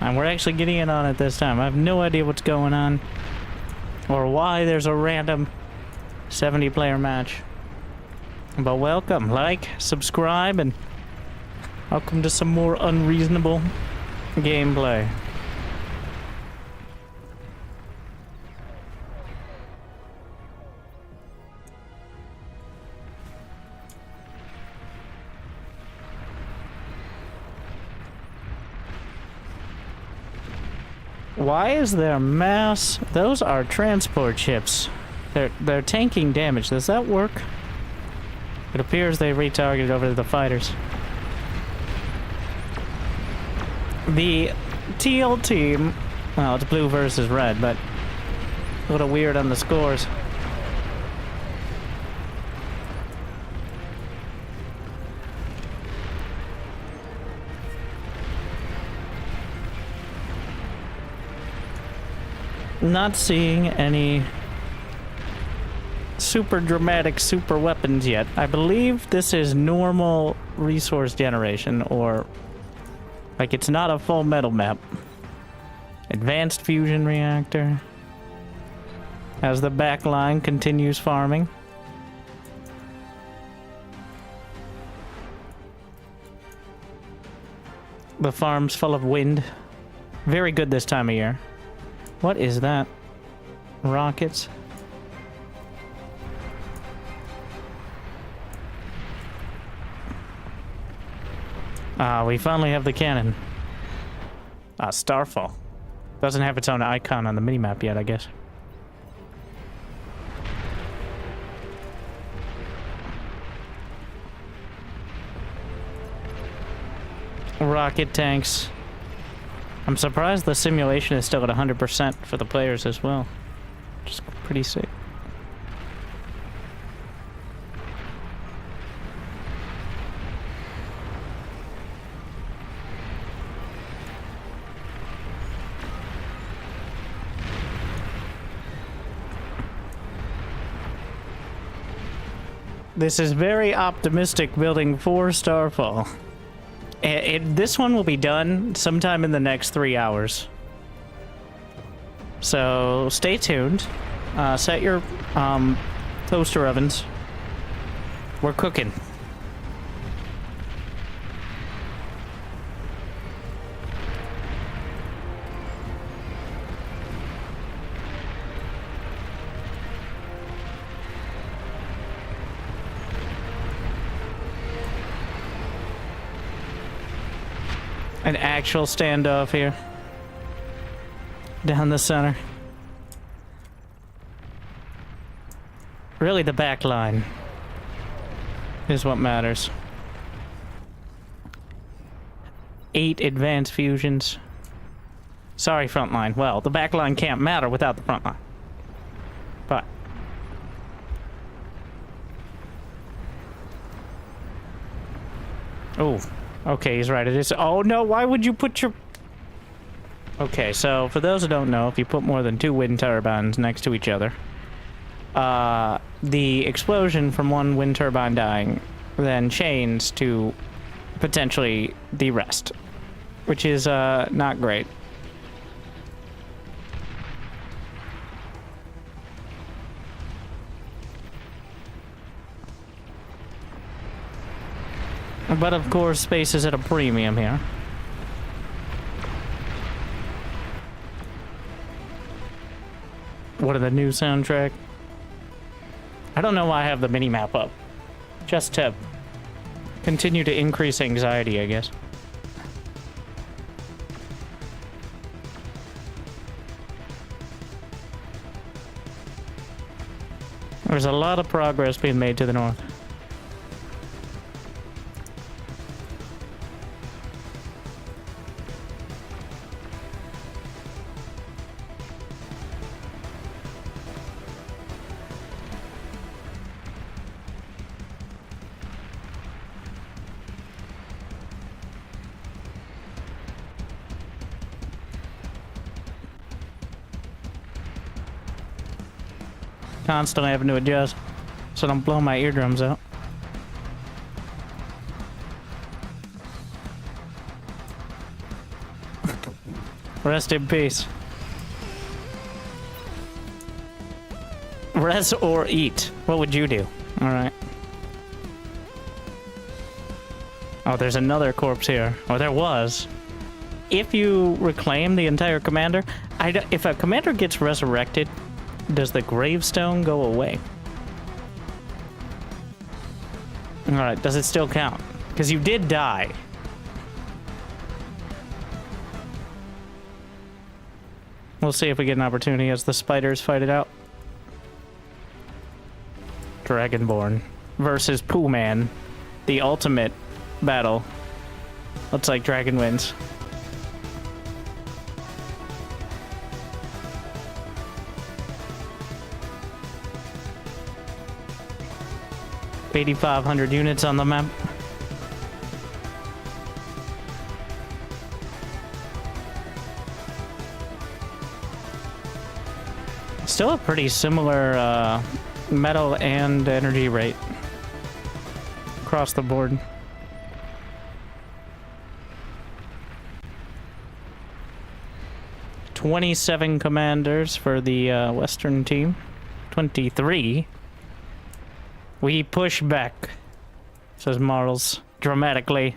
And we're actually getting in on it this time. I have no idea what's going on. Or why there's a random 70-player match. But welcome, like, subscribe, and welcome to some more unreasonable gameplay. Why is there mass? Those are transport ships. They're tanking damage. Does that work? It appears they retargeted over the fighters. The teal team, well, it's blue versus red, but a little weird on the scores. Not seeing any super dramatic super weapons yet. I believe this is normal resource generation, or like it's not a full metal map. Advanced fusion reactor. As the back line continues farming. The farm's full of wind. Very good this time of year. What is that? Rockets? We finally have the cannon. Starfall. Doesn't have its own icon on the minimap yet, I guess. Rocket tanks. I'm surprised the simulation is still at 100% for the players as well. Just pretty sick. This is very optimistic building for Starfall. This one will be done sometime in the next 3 hours. So stay tuned. Set your toaster ovens. We're cooking. An actual standoff here. Down the center. Really, the back line is what matters. 8 advanced fusions. Sorry, front line. Well, the back line can't matter without the front line. But oh. Okay, he's right. It is. Oh no, why would you put your... Okay, so for those who don't know, if you put more than 2 wind turbines next to each other, the explosion from one wind turbine dying then chains to potentially the rest, which is not great. But of course, space is at a premium here. What are the new soundtrack? I don't know why I have the mini-map up. Just to continue to increase anxiety, I guess. There's a lot of progress being made to the north. Constantly having to adjust so I don't blow my eardrums out. Rest in peace. Res or eat. What would you do? Alright. Oh, there's another corpse here. Oh, there was. If you reclaim the entire commander, if a commander gets resurrected, does the gravestone go away? Alright, does it still count? Because you did die. We'll see if we get an opportunity as the spiders fight it out. Dragonborn versus Pooh Man. The ultimate battle. Looks like Dragon wins. $8,500 units on the map. Still a pretty similar metal and energy rate across the board. $27 commanders for the Western team. 23. We push back, says Marls dramatically,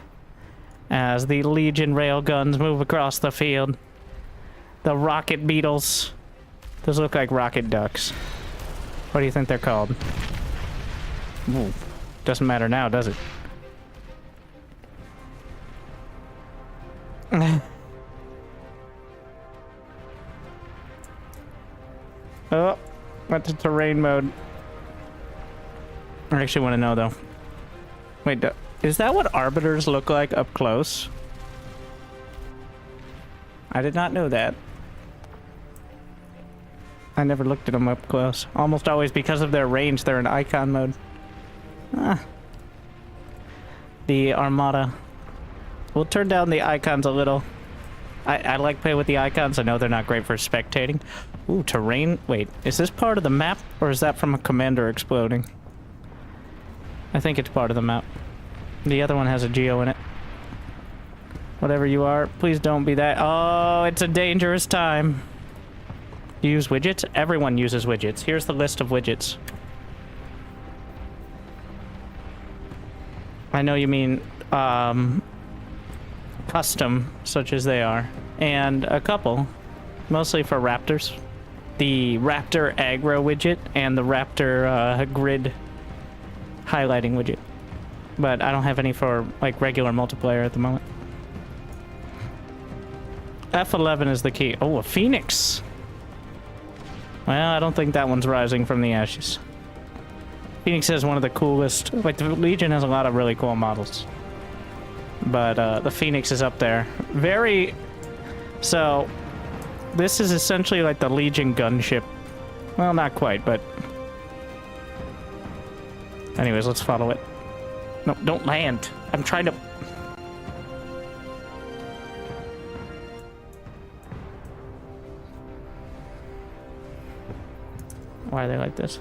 as the Legion railguns move across the field. The rocket beetles. Those look like rocket ducks. What do you think they're called? Ooh, doesn't matter now, does it? Oh, went to terrain mode. I actually want to know, though. Wait, is that what arbiters look like up close? I did not know that. I never looked at them up close. Almost always, because of their range, they're in icon mode. Ah. The Armada. We'll turn down the icons a little. I like playing with the icons. I know they're not great for spectating. Ooh, terrain. Wait, is this part of the map, or is that from a commander exploding? I think it's part of the map. The other one has a geo in it. Whatever you are, please don't be that. Oh, it's a dangerous time. Use widgets? Everyone uses widgets. Here's the list of widgets. I know you mean custom, such as they are. And a couple, mostly for Raptors. The Raptor aggro widget and the Raptor grid highlighting widget. But I don't have any for like regular multiplayer at the moment. F11 is the key. Oh, a Phoenix. Well, I don't think that one's rising from the ashes. Phoenix is one of the coolest. Like, the Legion has a lot of really cool models. But the Phoenix is up there. Very... So, this is essentially like the Legion gunship. Well, not quite, but... Anyways, let's follow it. No, don't land. I'm trying to... Why are they like this?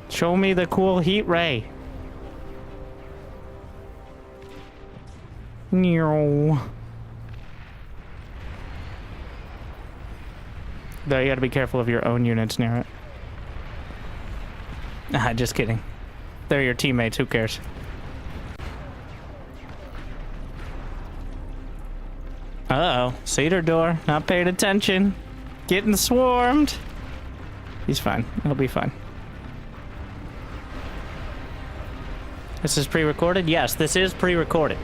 Show me the cool heat ray. No. Though you gotta be careful of your own units near it. Ah, just kidding. They're your teammates, who cares? Uh-oh. Cedar door. Not paying attention. Getting swarmed. He's fine. He'll be fine. This is pre-recorded? Yes, this is pre-recorded.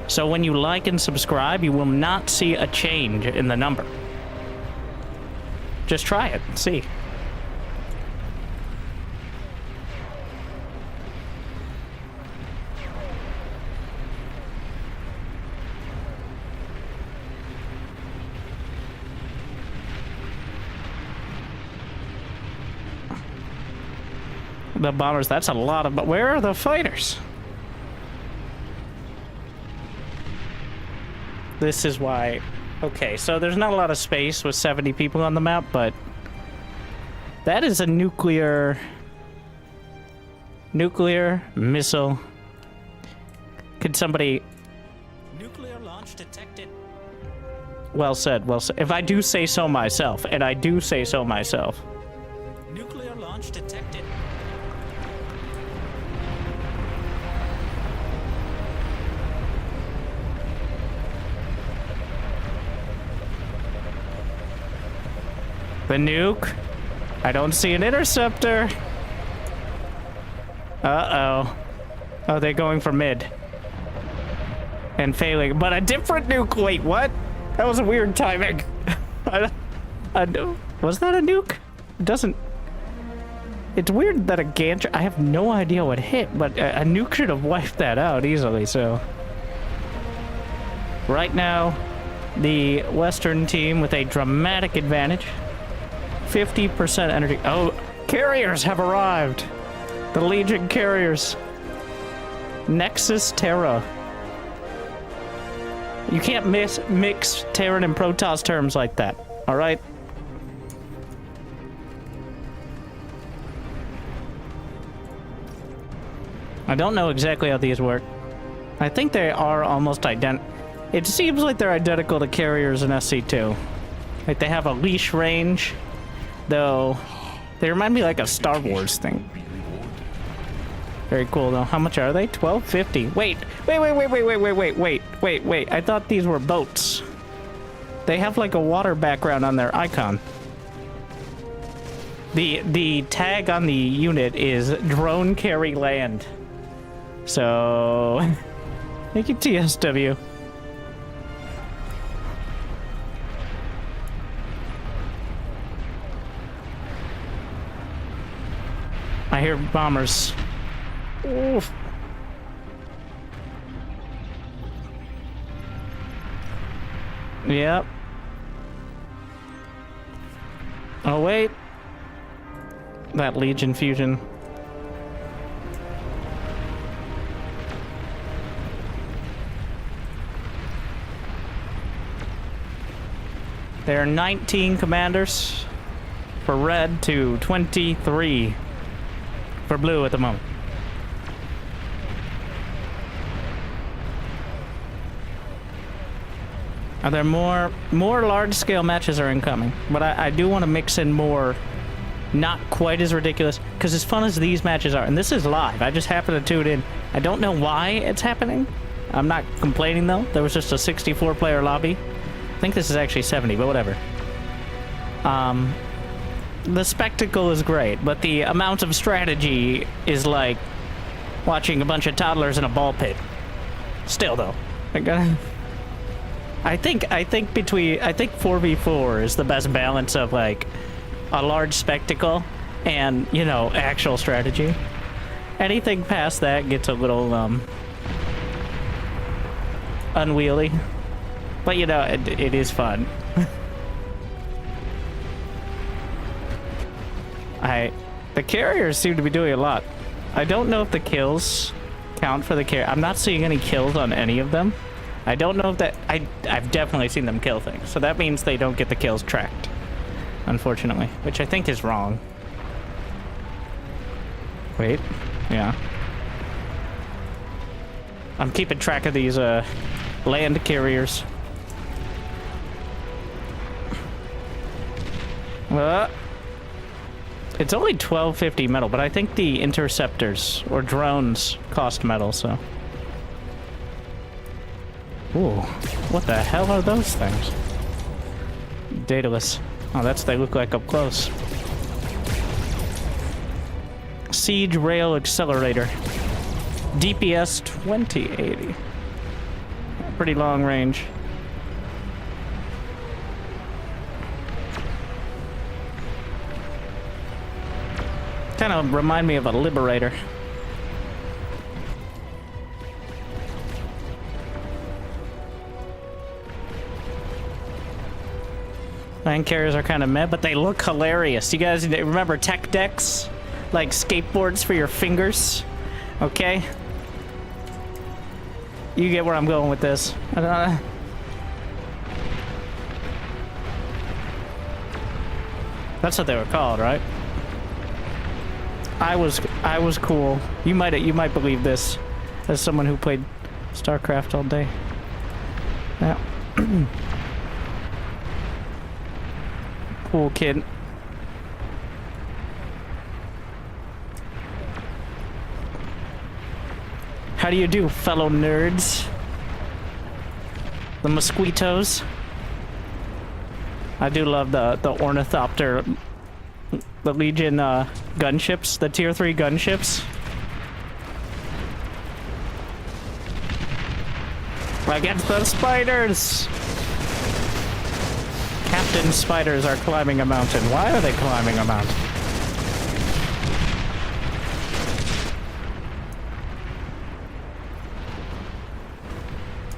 So when you like and subscribe, you will not see a change in the number. Just try it and see. The bombers, that's a lot of... But where are the fighters? This is why... Okay, so there's not a lot of space with 70 people on the map, but... That is a nuclear missile. Could somebody Nuclear launch detected. Well said, well said. If I do say so myself, and I do say so myself. Nuclear launch detected. The nuke. I don't see an interceptor. Uh-oh. Oh, they're going for mid. And failing. But a different nuke. Wait, what? That was a weird timing. Was that a nuke? It doesn't... It's weird that a gantry... I have no idea what hit, but a nuke should have wiped that out easily, so... Right now, the Western team with a dramatic advantage. 50% energy. Oh, carriers have arrived. The Legion carriers. Nexus Terra. You can't mix Terran and Protoss terms like that, alright? I don't know exactly how these work. I think they are almost identical. It seems like they're identical to carriers in SC2. Like they have a leash range, though they remind me like a Star Wars thing. Very cool though. How much are they? $12.50. Wait. I thought these were boats. They have like a water background on their icon. The tag on the unit is drone carry land. So make it TSW. I hear bombers. Oof. Yep. Oh, wait. That Legion fusion. There are 19 commanders for red to 23 for blue at the moment. Are there more large-scale matches are incoming, but I do want to mix in more, not quite as ridiculous, because as fun as these matches are, and this is live, I just happened to tune in. I don't know why it's happening. I'm not complaining though. There was just a 64-player lobby. I think this is actually 70, but whatever. The spectacle is great, but the amount of strategy is like watching a bunch of toddlers in a ball pit. Still though, I think 4v4 is the best balance of like a large spectacle and, you know, actual strategy. Anything past that gets a little unwieldy, but you know, it is fun. The carriers seem to be doing a lot. I don't know if the kills count for the carrier. I'm not seeing any kills on any of them. I don't know if that... I've definitely seen them kill things, so that means they don't get the kills tracked, unfortunately, which I think is wrong. Wait, yeah. I'm keeping track of these land carriers. It's only $12.50 metal, but I think the interceptors or drones cost metal, so... Ooh, what the hell are those things? Daedalus. Oh, they look like up close. Siege Rail Accelerator. DPS 2080. Pretty long range. Kind of remind me of a Liberator. Land carriers are kind of meh, but they look hilarious. You guys remember tech decks? Like skateboards for your fingers? Okay? You get where I'm going with this. I don't know. That's what they were called, right? I was cool. You might believe this as someone who played StarCraft all day. Yeah. Cool kid. How do you do, fellow nerds? The mosquitoes. I do love the Ornithopter, the Legion gunships, the tier 3 gunships. Against the spiders! Captain Spiders are climbing a mountain. Why are they climbing a mountain?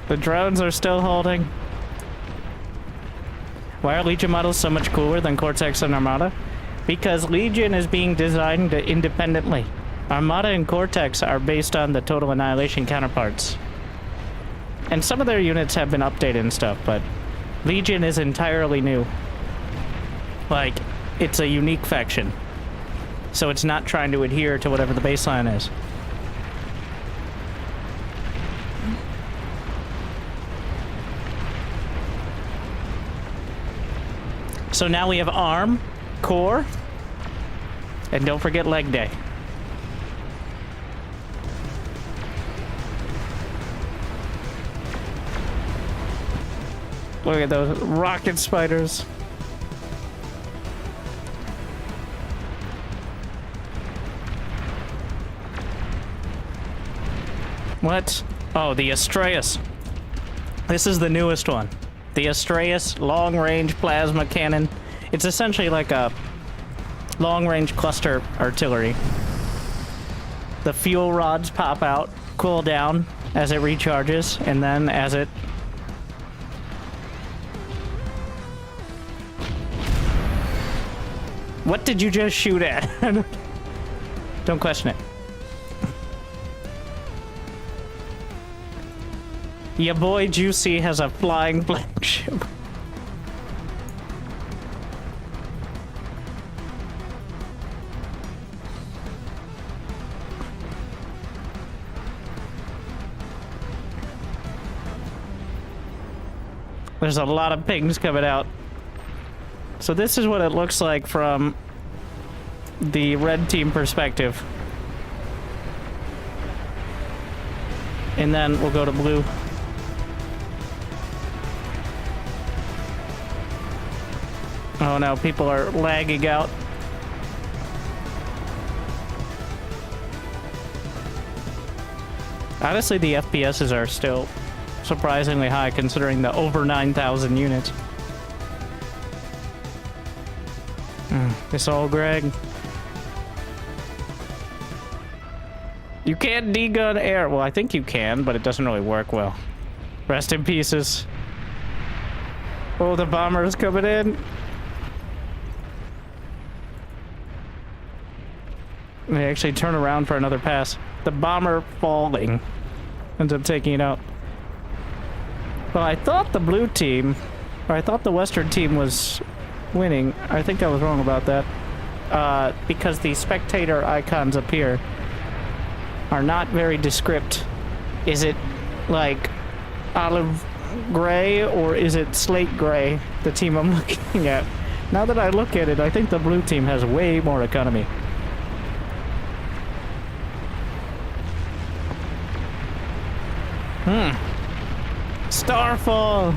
The drones are still holding. Why are Legion models so much cooler than Cortex and Armada? Because Legion is being designed independently. Armada and Cortex are based on the Total Annihilation counterparts. And some of their units have been updated and stuff, but Legion is entirely new. Like, it's a unique faction. So it's not trying to adhere to whatever the baseline is. So now we have Arm, Core, and don't forget Leg Day. Look at those rocket spiders. What? Oh, the Astreus. This is the newest one. The Astreus long-range plasma cannon. It's essentially like a long-range cluster artillery. The fuel rods pop out, cool down as it recharges, and then as it... What did you just shoot at? Don't question it. Your boy Juicy has a flying flagship. There's a lot of pings coming out. So this is what it looks like from the red team perspective. And then we'll go to blue. Oh no, people are lagging out. Honestly, the FPSs are still surprisingly high considering the over 9,000 units. It's all Greg. You can't de-gun air. Well, I think you can, but it doesn't really work well. Rest in pieces. Oh, the bomber's coming in. They actually turn around for another pass. The bomber falling ends up taking it out. Well, I thought the blue team, or I thought the Western team was winning. I think I was wrong about that. Because the spectator icons up here are not very descript. Is it like olive gray or is it slate gray, the team I'm looking at? Now that I look at it, I think the blue team has way more economy. Starfall!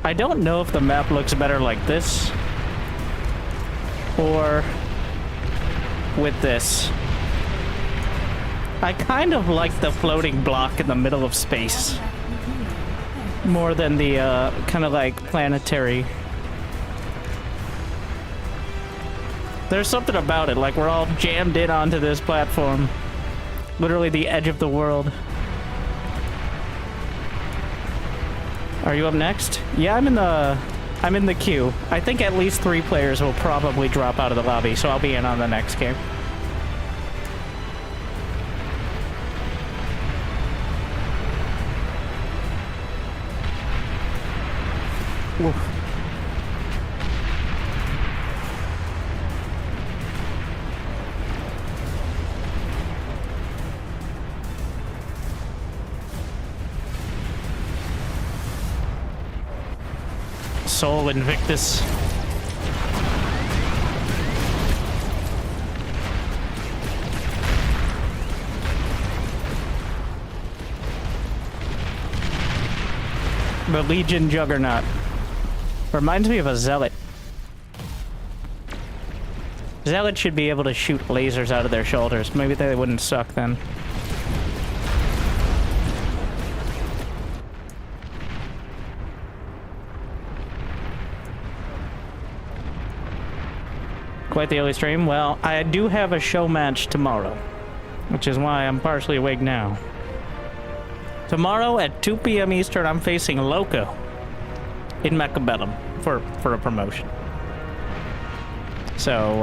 I don't know if the map looks better like this or with this. I kind of like the floating block in the middle of space more than the kind of like planetary. There's something about it, like we're all jammed in onto this platform. Literally the edge of the world. Are you up next? Yeah, I'm in the I'm in the queue. I think at least 3 players will probably drop out of the lobby, so I'll be in on the next game. Oof. Soul Invictus. The Legion Juggernaut. Reminds me of a Zealot. Zealot should be able to shoot lasers out of their shoulders. Maybe they wouldn't suck then. Quite the early stream. Well, I do have a show match tomorrow, which is why I'm partially awake now. Tomorrow at 2 p.m. Eastern, I'm facing Loco in Mechabellum for a promotion. So,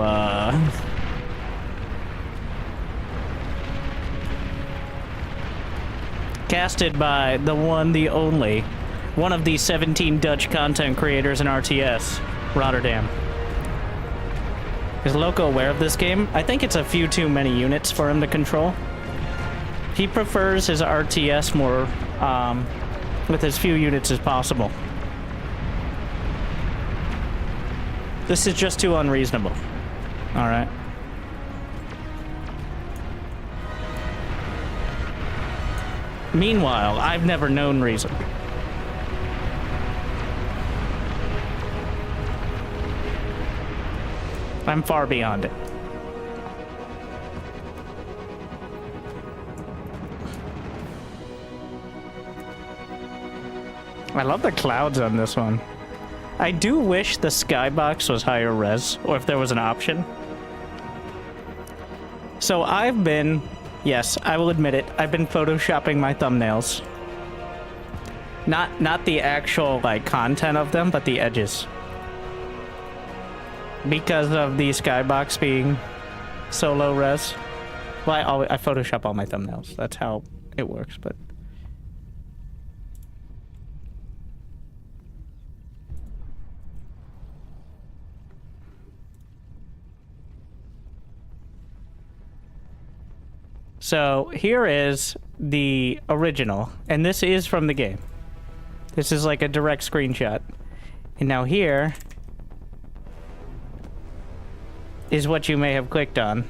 casted by the one, the only, one of the 17 Dutch content creators in RTS, Rotterdam. Is Loco aware of this game? I think it's a few too many units for him to control. He prefers his RTS more, with as few units as possible. This is just too unreasonable. Alright. Meanwhile, I've never known reason. I'm far beyond it. I love the clouds on this one. I do wish the skybox was higher res, or if there was an option. So I've been, yes, I will admit it, I've been photoshopping my thumbnails. Not the actual, like, content of them, but the edges. Because of the skybox being so low res. Well, I Photoshop all my thumbnails. That's how it works, but... So, here is the original, and this is from the game. This is like a direct screenshot. And now here... is what you may have clicked on.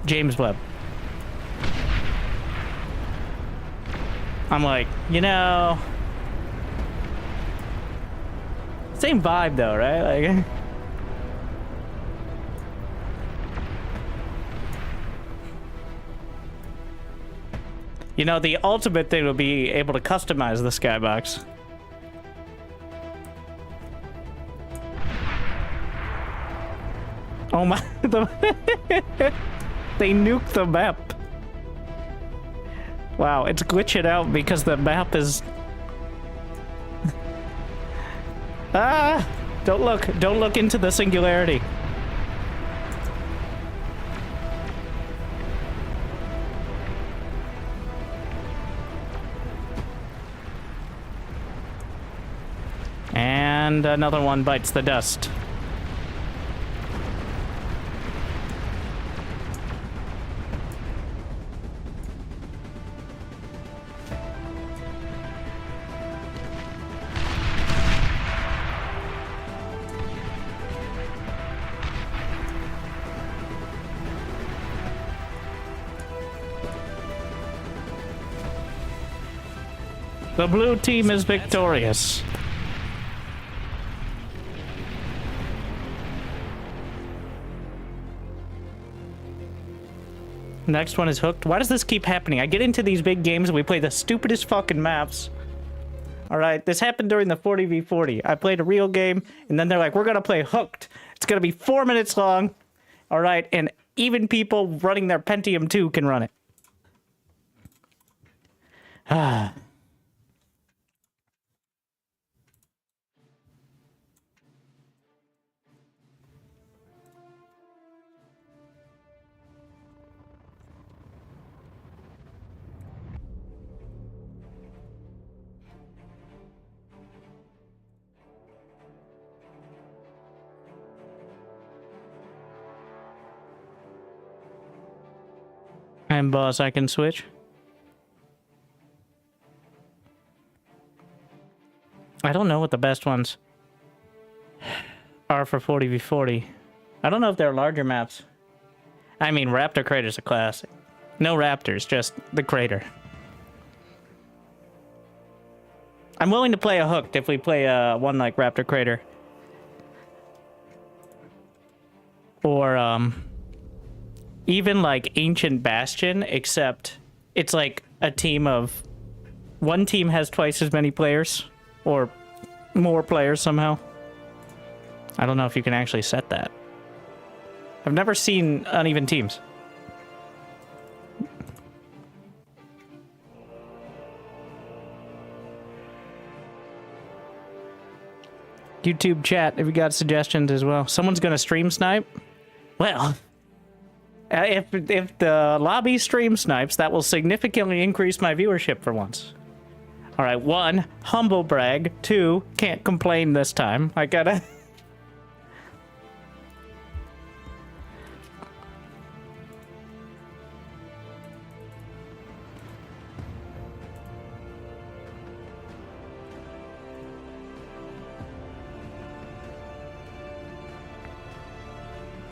James Webb. I'm like, you know... same vibe though, right? Like... you know, the ultimate thing would be able to customize the skybox. Oh my, they nuked the map. Wow, it's glitching out because the map is... ah! Don't look into the singularity. And another one bites the dust. The blue team is victorious. Next one is Hooked. Why does this keep happening? I get into these big games and we play the stupidest fucking maps. Alright, this happened during the 40v40. I played a real game, and then they're like, we're gonna play Hooked. It's gonna be 4 minutes long. Alright, and even people running their Pentium 2 can run it. Ah. And boss, I can switch. I don't know what the best ones are for 40v40. I don't know if they're larger maps. I mean, Raptor Crater's a classic. No Raptors, just the crater. I'm willing to play a hooked if we play one like Raptor Crater. Or, even like Ancient Bastion, except it's like a team of... One team has twice as many players, or more players somehow. I don't know if you can actually set that. I've never seen uneven teams. YouTube chat, if you got suggestions as well. Someone's gonna stream snipe? Well, if the lobby stream snipes, that will significantly increase my viewership for once. All right, 1, humble brag. 2, can't complain this time. I gotta...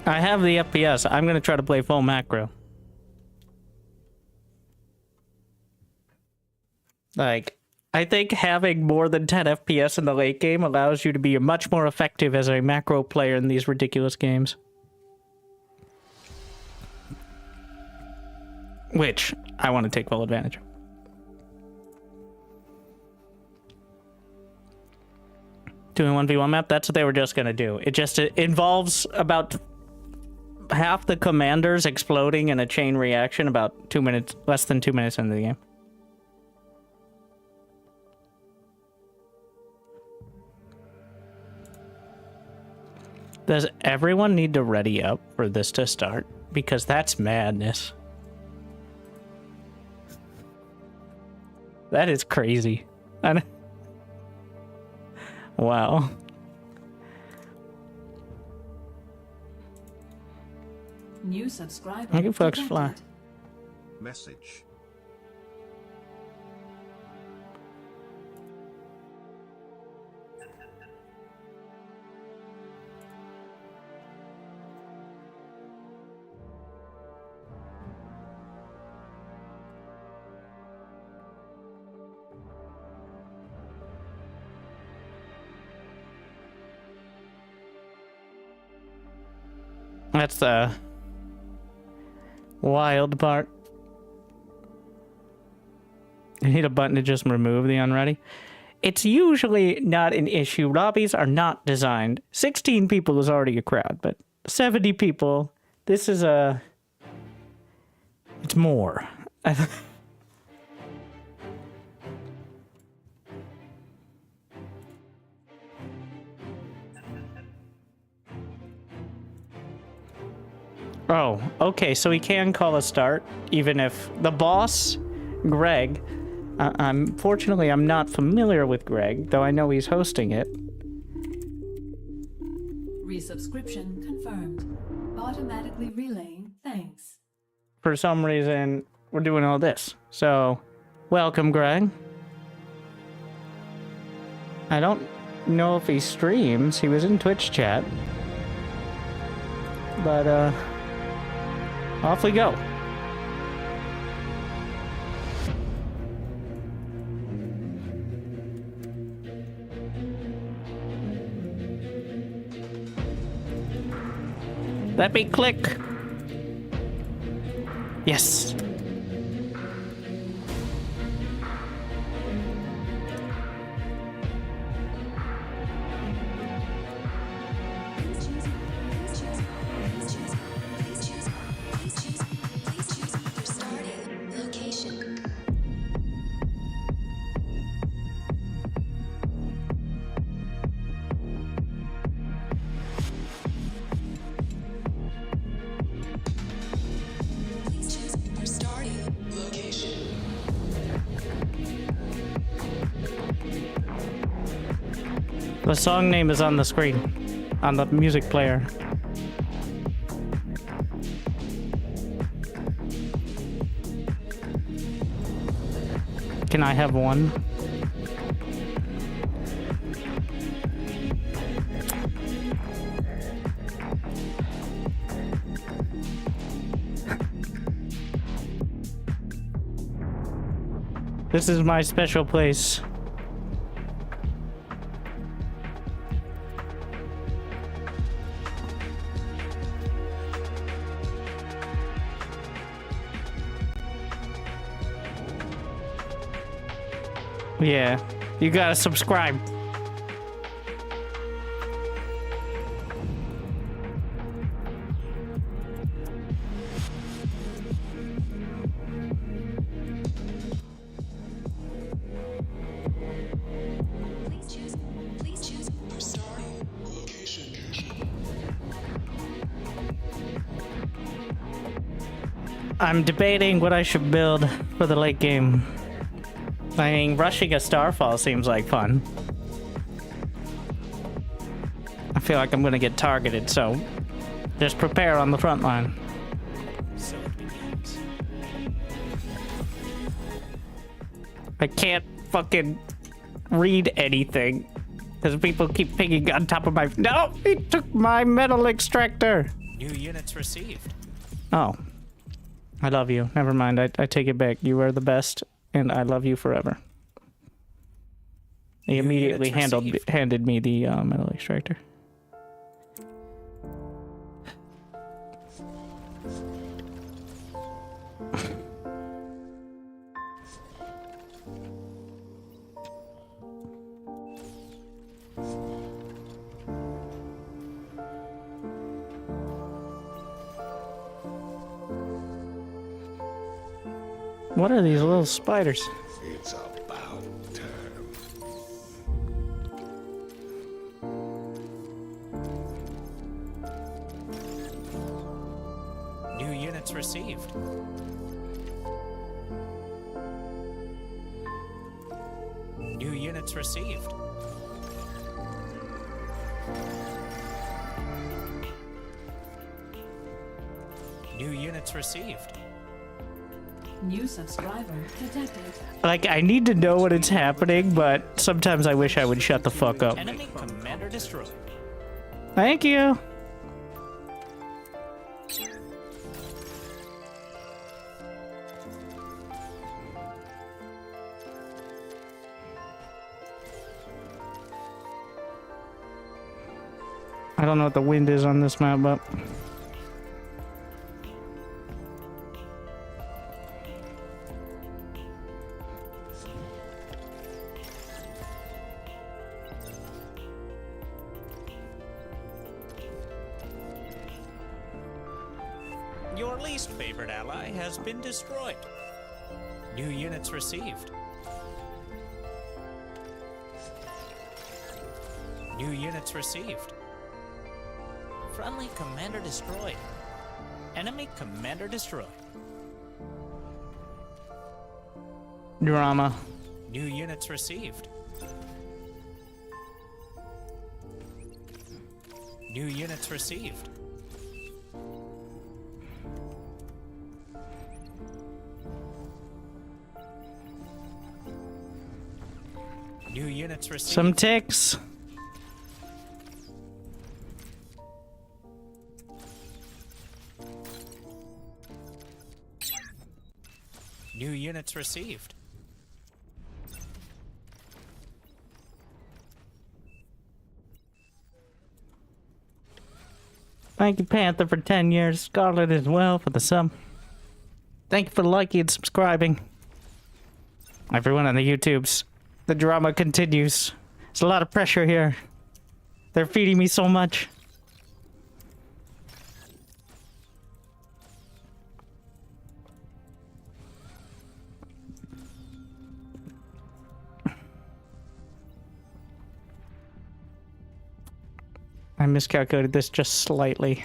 I have the FPS. I'm gonna try to play full macro. Like, I think having more than 10 FPS in the late game allows you to be much more effective as a macro player in these ridiculous games. Which I want to take full advantage of. Doing 1v1 map, that's what they were just gonna do. It involves about half the commanders exploding in a chain reaction about 2 minutes, less than 2 minutes into the game. Does everyone need to ready up for this to start? Because that's madness. That is crazy. Wow. New subscriber. How can folks fly? Message. That's the wild part. You need a button to just remove the unready. It's usually not an issue. Lobbies are not designed. 16 people is already a crowd, but 70 people, this is a... It's more. Oh, okay, so he can call a start, even if the boss, Greg, unfortunately I'm not familiar with Greg, though I know he's hosting it. Resubscription confirmed. Automatically relaying thanks. For some reason, we're doing all this. So, welcome, Greg. I don't know if he streams. He was in Twitch chat. But, off we go. Let me click. Yes. The song name is on the screen, on the music player. can I have one? This is my special place. Yeah, you gotta subscribe. Please choose your star location. I'm debating what I should build for the late game. I mean, rushing a Starfall seems like fun. I feel like I'm gonna get targeted, so just prepare on the front line. So it begins. I can't fucking read anything because people keep pinging on top of my. No, he took my metal extractor. New units received. Oh, I love you. Never mind. I take it back. You are the best. And I love you forever. He immediately handed me the metal extractor. What are these little spiders? It's about time. New units received. New units received. New units received. New subscriber detected. Like, I need to know when it's happening, but sometimes I wish I would shut the fuck up. Enemy commander destroyed. Thank you. I don't know what the wind is on this map, but Your least favorite ally has been destroyed. New units received. New units received. Friendly commander destroyed. Enemy commander destroyed. drama. New units received. New units received. New units received. Some ticks. New units received. Thank you, Panther, for 10 years. Scarlet as well for the sub. Thank you for liking and subscribing. Everyone on the YouTubes. The drama continues. There's a lot of pressure here. They're feeding me so much. I miscalculated this just slightly.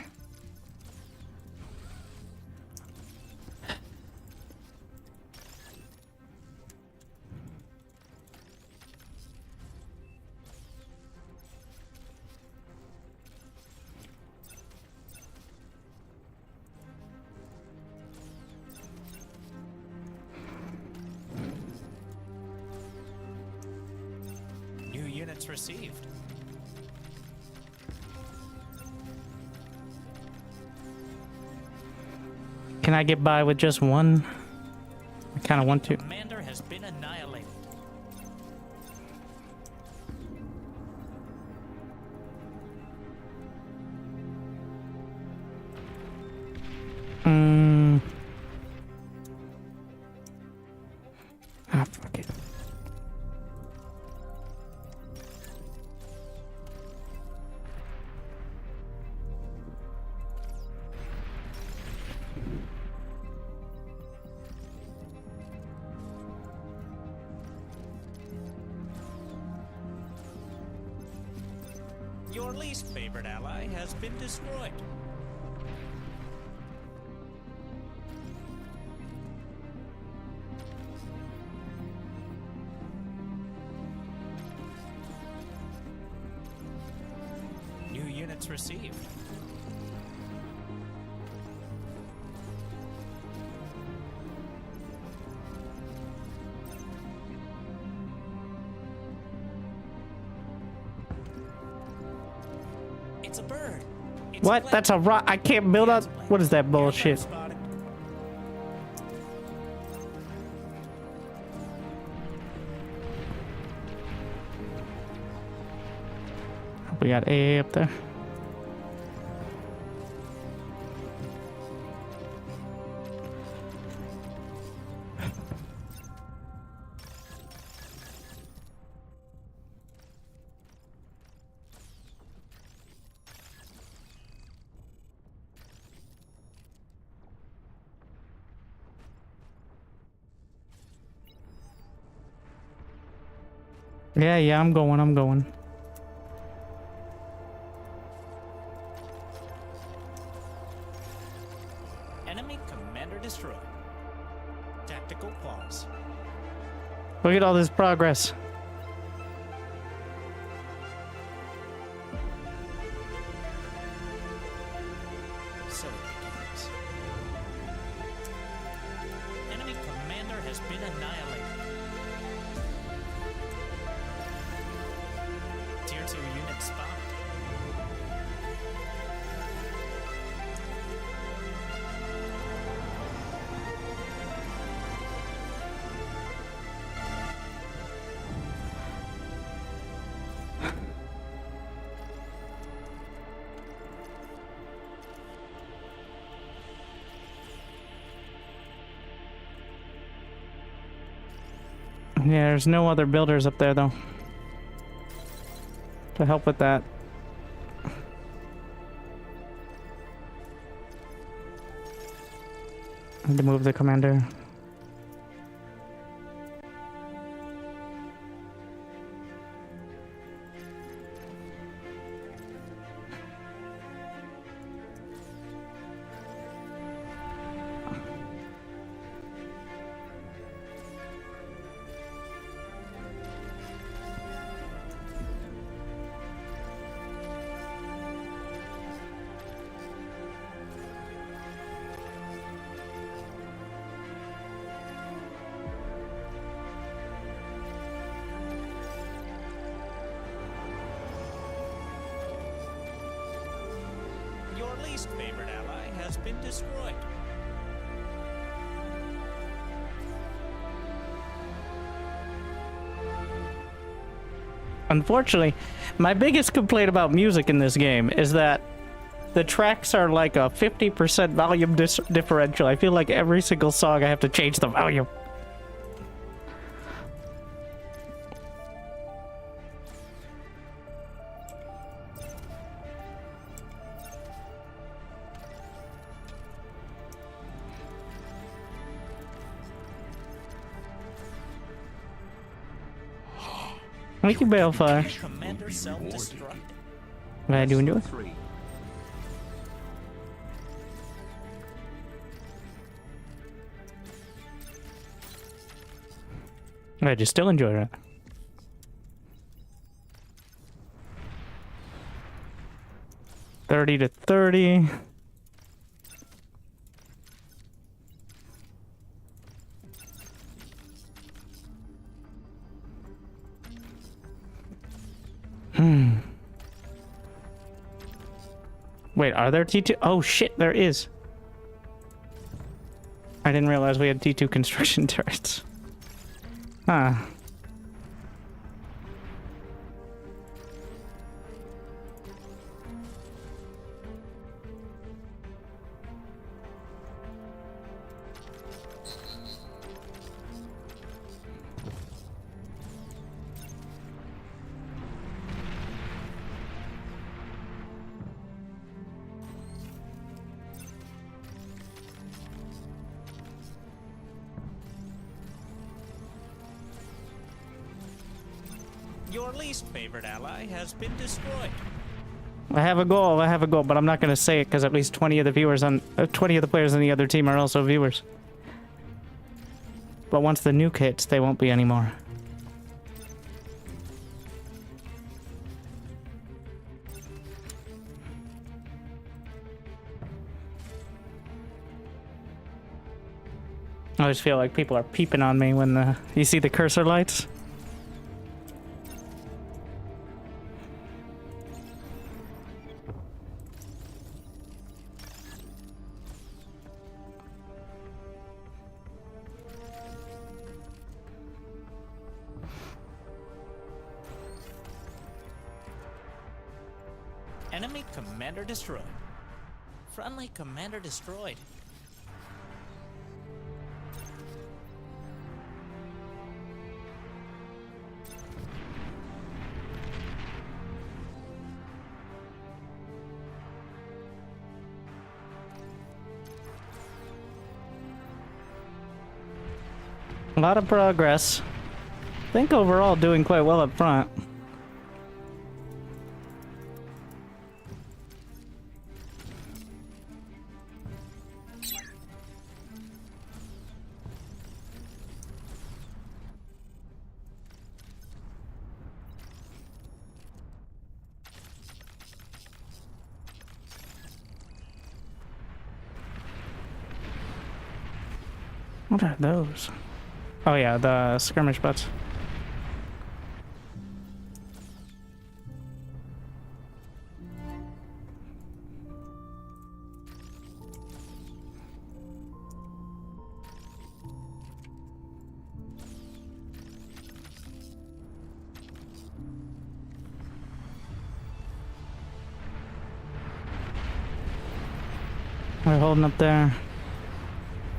units received. Can I get by with just one? I kind of want to. Commander has been annihilated. Ah, fuck it. Your least favorite ally has been destroyed. New units received. It's a bird. It's What? a That's a rock. I can't build up. What is that bullshit? Spotted. We got AA up there. Yeah, I'm going. Enemy commander destroyed. Tactical pause. Look at all this progress. So it begins. Enemy commander has been annihilated. Tier 2 unit spotted. Yeah, there's no other builders up there though to help with that. I need to move the commander. Your least favorite ally has been destroyed. Unfortunately, my biggest complaint about music in this game is that the tracks are like a 50% volume differential. I feel like every single song I have to change the volume. Thank you, Balefire. Commander self-destruct. What I doing to it? I just still enjoy it. $30 to $30. Wait, are there T2? Oh shit, there is. I didn't realize we had T2 construction turrets. Huh. Your least favorite ally has been destroyed. I have a goal, but I'm not going to say it because at least 20 of the viewers on 20 of the players on the other team are also viewers. But once the nuke hits, they won't be anymore. I always feel like people are peeping on me when you see the cursor lights. Enemy commander destroyed. Friendly commander destroyed. A lot of progress. I think overall doing quite well up front. What are those? Oh yeah, the skirmish butts. We're holding up there.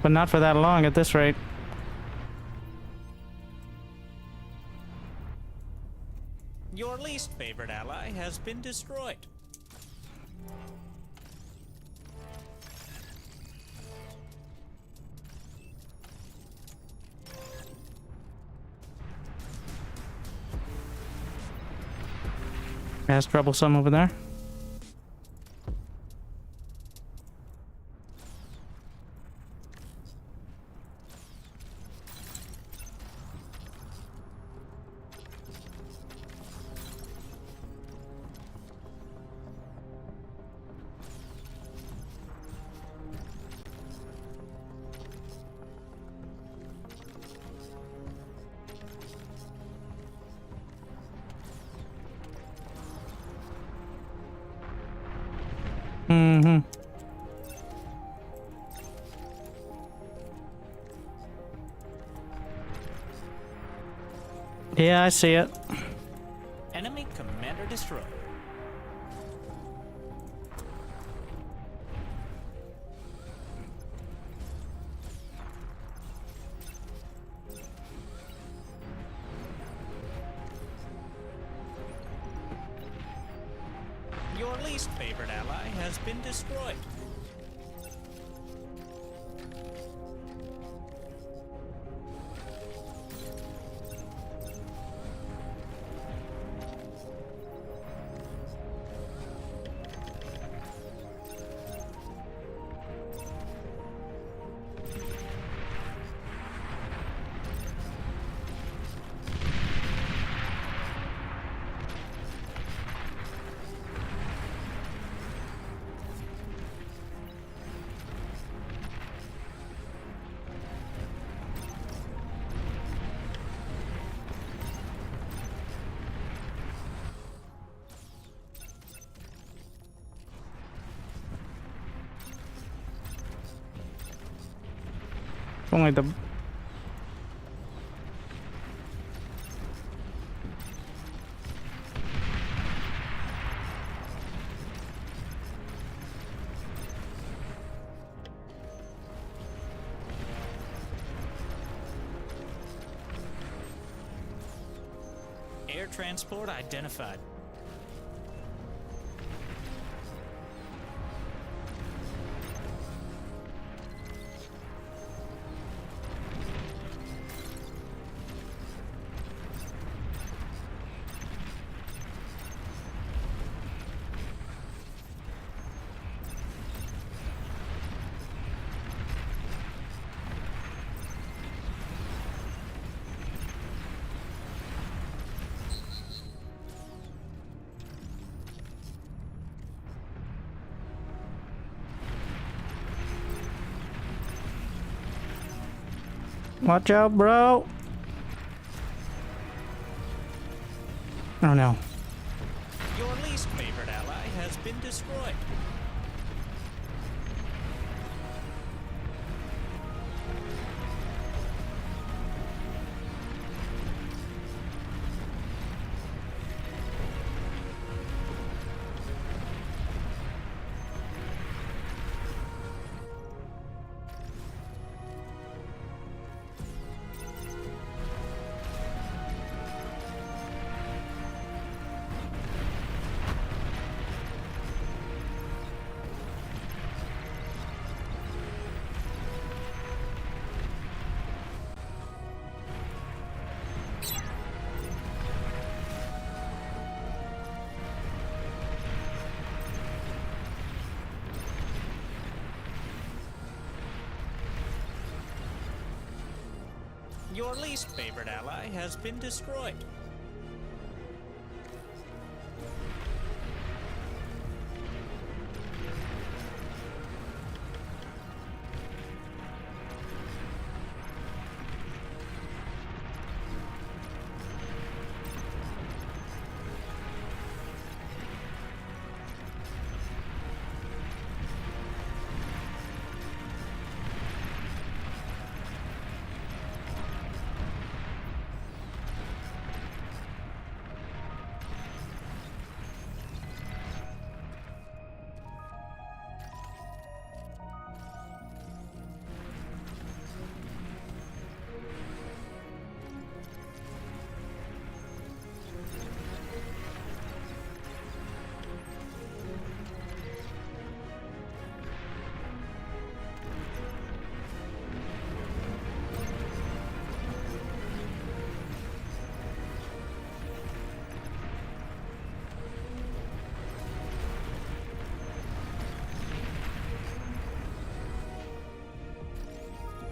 But not for that long at this rate. Your least favorite ally has been destroyed. Has troublesome over there. Yeah, I see it. Enemy commander destroyed. Your least favorite ally has been destroyed. Only the... Air transport identified. Watch out, bro! Oh no. Your least favorite ally has been destroyed. Your least favorite ally has been destroyed.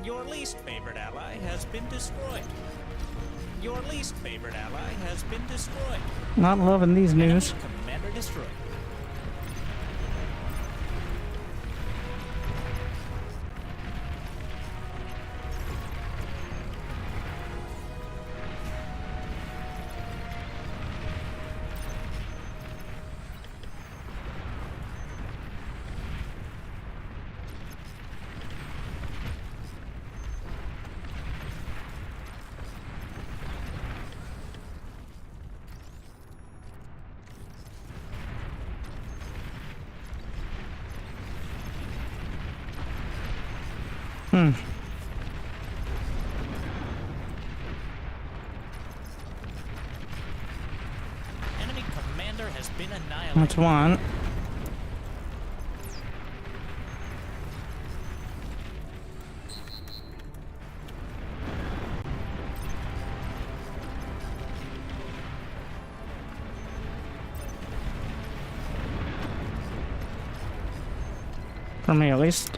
Your least favorite ally has been destroyed. Your least favorite ally has been destroyed. Not loving these news. Enemy commander destroyed. Enemy commander has been annihilated. That's one. For me, at least.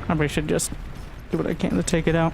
I probably should just do what I can to take it out.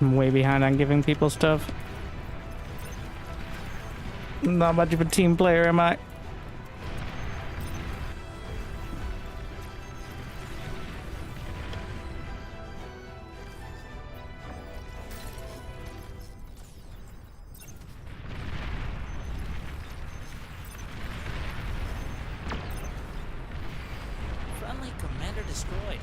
I'm way behind on giving people stuff. Not much of a team player, am I? Friendly commander destroyed.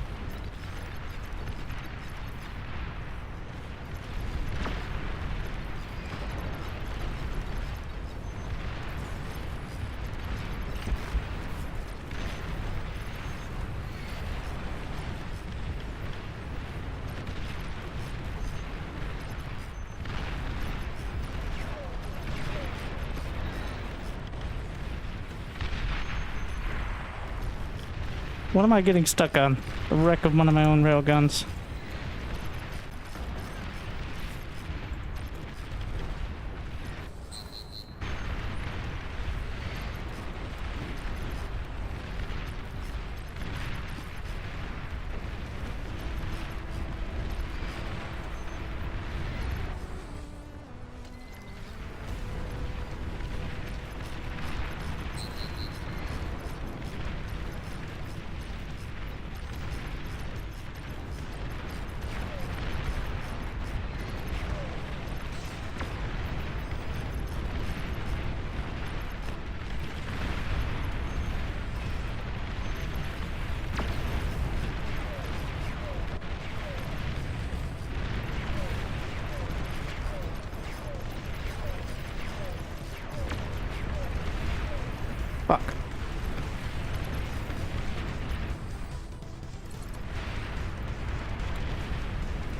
What am I getting stuck on? The wreck of one of my own railguns. Fuck.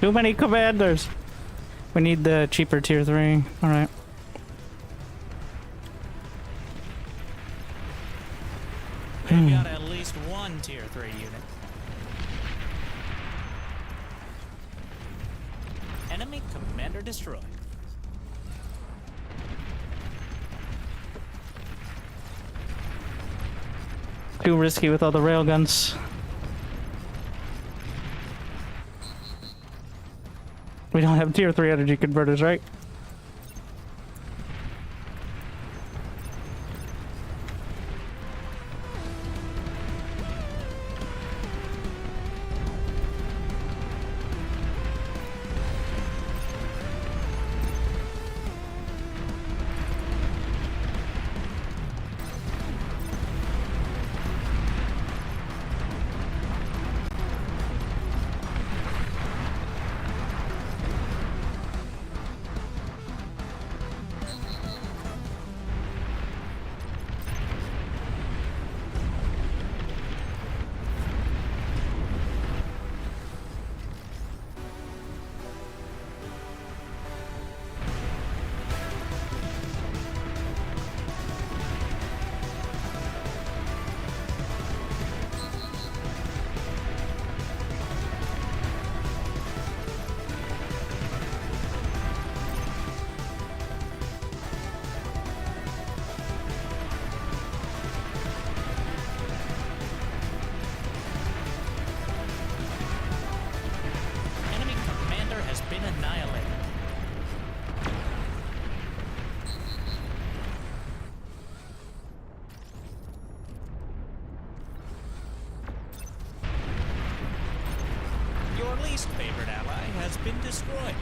Too many commanders. We need the cheaper tier 3. Alright. They've got at least one tier 3 unit. Enemy commander destroyed. Too risky with all the railguns. We don't have tier 3 energy converters, right? Enemy commander has been annihilated. Your least favorite ally has been destroyed.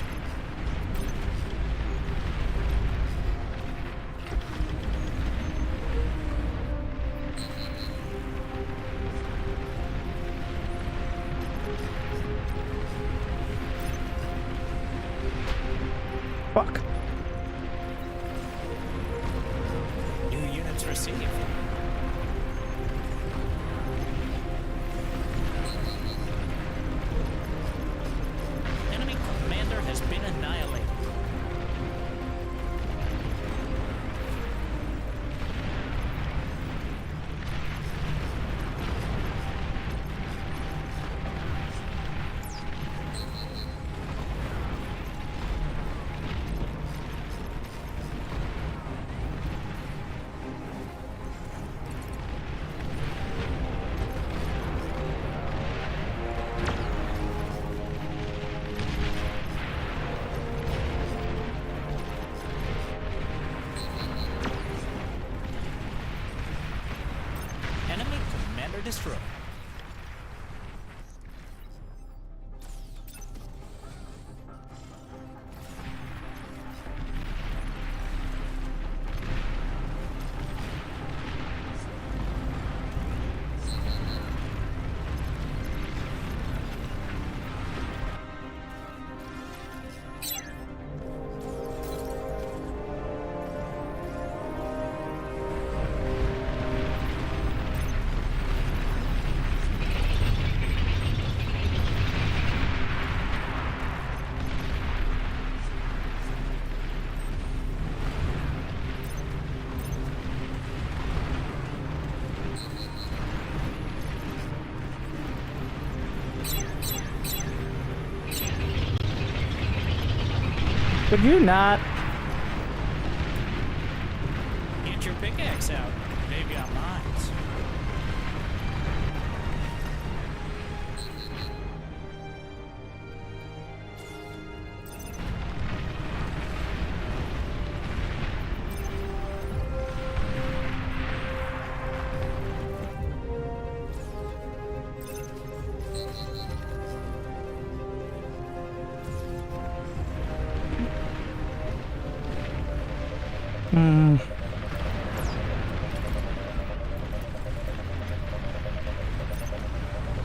Fuck. New units received. Enemy commander has been annihilated. commander destroyed. Could you not? Get your pickaxe out. They've got mines.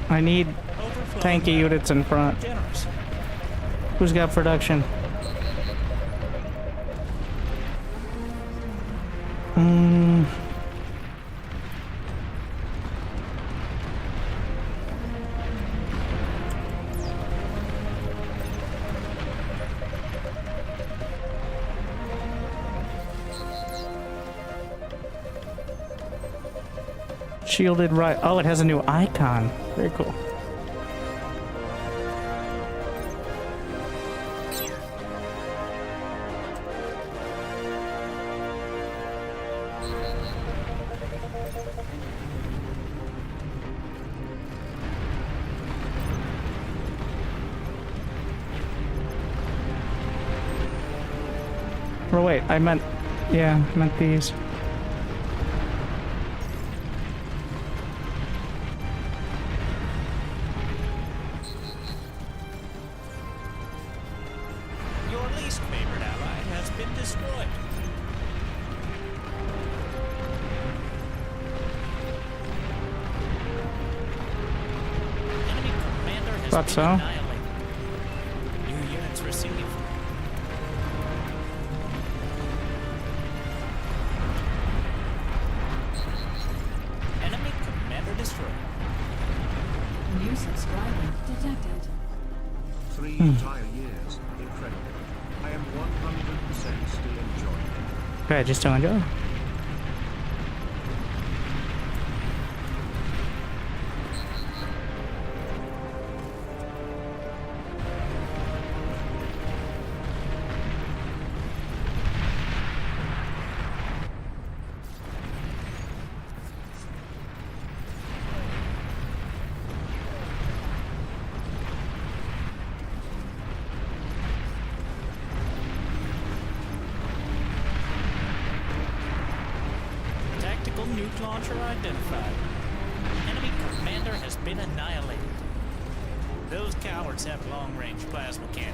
I need Overflow tanky lab. units in front. Generous. Who's got production? Shielded right. Oh, it has a new icon. Very cool. Or wait, I meant, yeah, I meant these. Your least favorite ally has been destroyed. Enemy commander has Thought been so. annihilated. New units received. Enemy commander destroyed. New subscriber detected. 3 entire years. Incredible. I am 100% still enjoying it. Okay, just don't enjoy. Tactical nuke launcher identified. Enemy commander has been annihilated. Those cowards have long-range plasma cannon.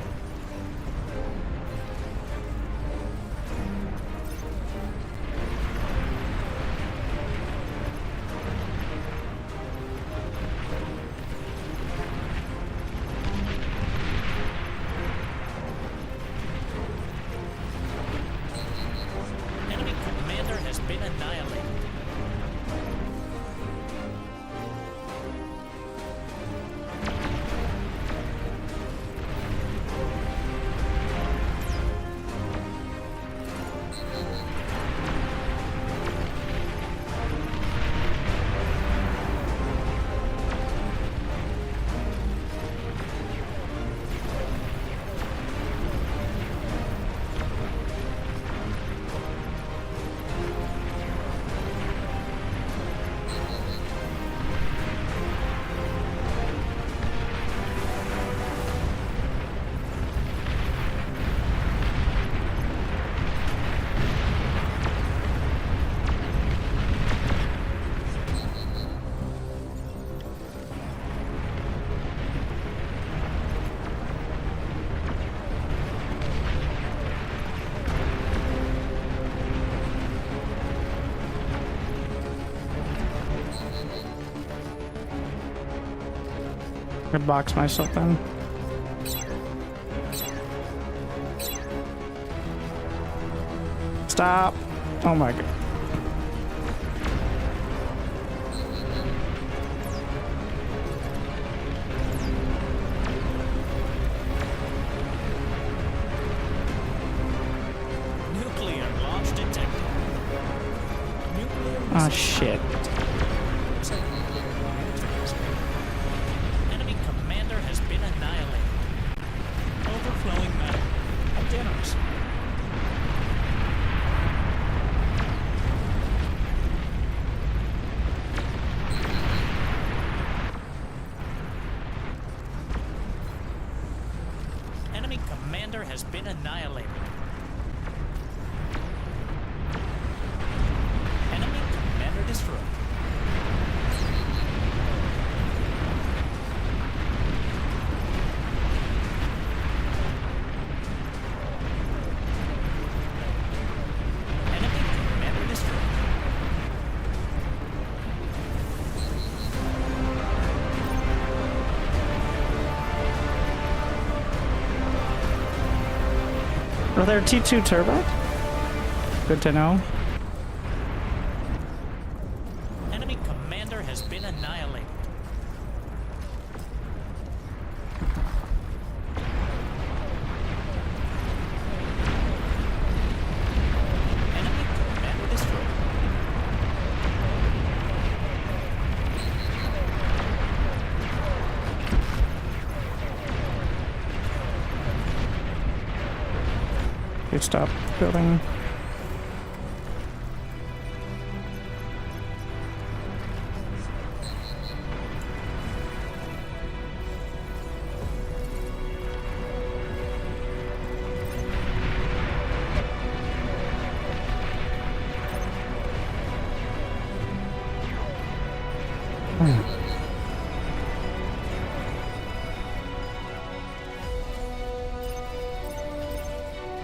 Enemy commander has been annihilated. I box myself in. Stop! Oh my god. Nuclear launch detected. Nuclear Oh shit. enemy commander has been annihilated. Overflowing matter. How generous. Enemy commander has been annihilated. Enemy commander destroyed. Enemy commander destroyed. Are there T2 turbo? Good to know. Enemy commander has been annihilated. Enemy commander destroyed. Please stop building.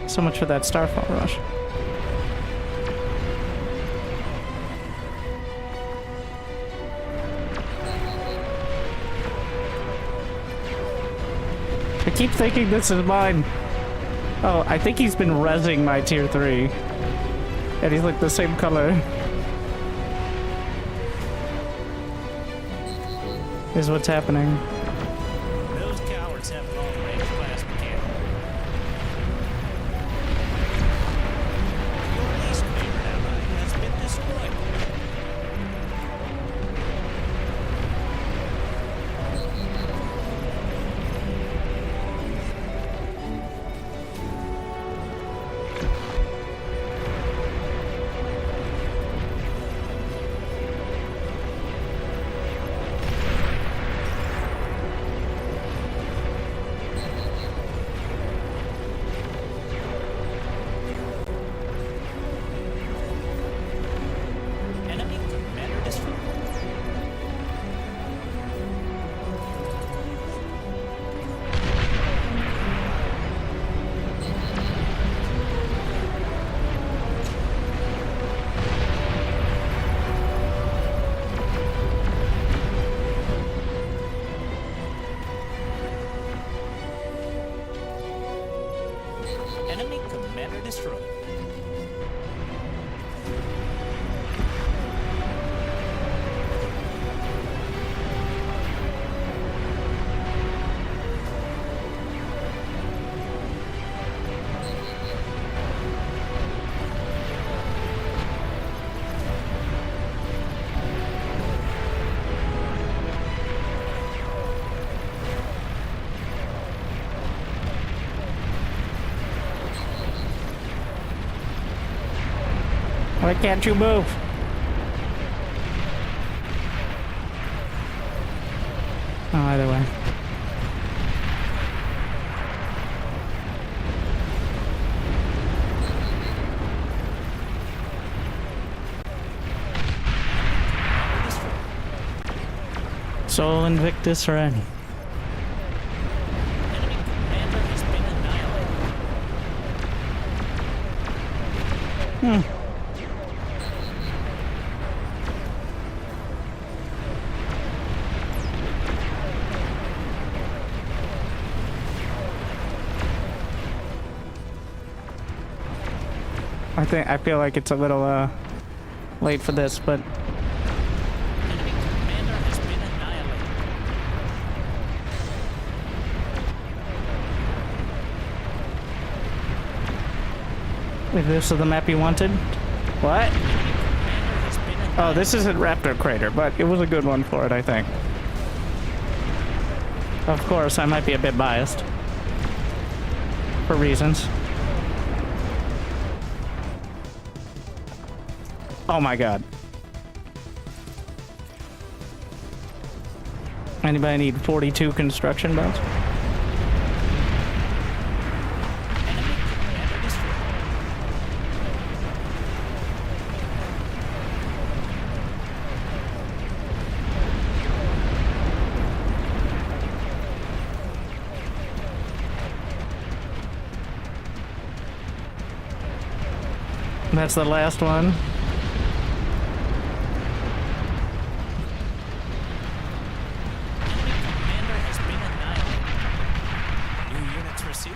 So much for that Starfall rush. I keep thinking this is mine. Oh, I think he's been rezzing my tier 3. And he's like the same color. Is what's happening. Those cowards have long-range plasma cannon. Your least favorite ally has been destroyed. Enemy commander destroyed. Enemy commander destroyed. Why can't you move? Oh, either way. Soul Invictus ready. Enemy commander has been annihilated. I feel like it's a little late for this, but Enemy commander has been annihilated. if this is the map you wanted. What? Commander has been annihilated. Oh, this isn't Raptor Crater, but it was a good one for it, I think. Of course, I might be a bit biased. For reasons. Oh my god. Anybody need 42 construction bots? Enemy commander destroyed. That's the last one. Enemy commander has been annihilated. New units received.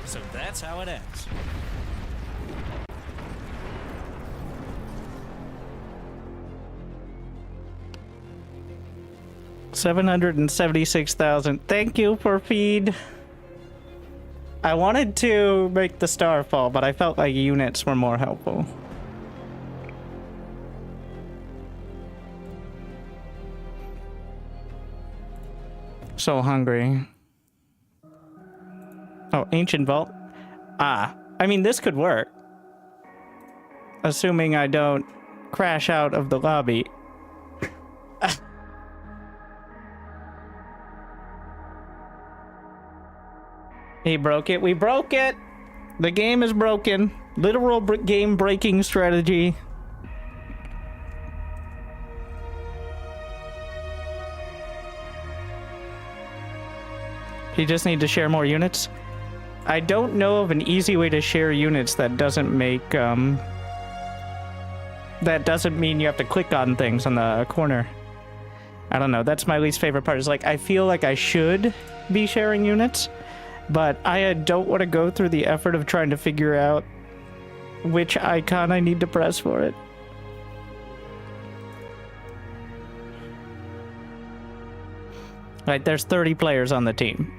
So that's how it ends. $776,000. Thank you for feed. I wanted to make the star fall, but I felt like units were more helpful. So hungry. Oh, ancient vault. Ah, I mean, this could work. Assuming I don't crash out of the lobby. He broke it. We broke it. The game is broken. Literal game breaking strategy. You just need to share more units. I don't know of an easy way to share units that doesn't make that doesn't mean you have to click on things on the corner. I don't know. That's my least favorite part. Is like I feel like I should be sharing units, but I don't want to go through the effort of trying to figure out which icon I need to press for it. Like, there's 30 players on the team.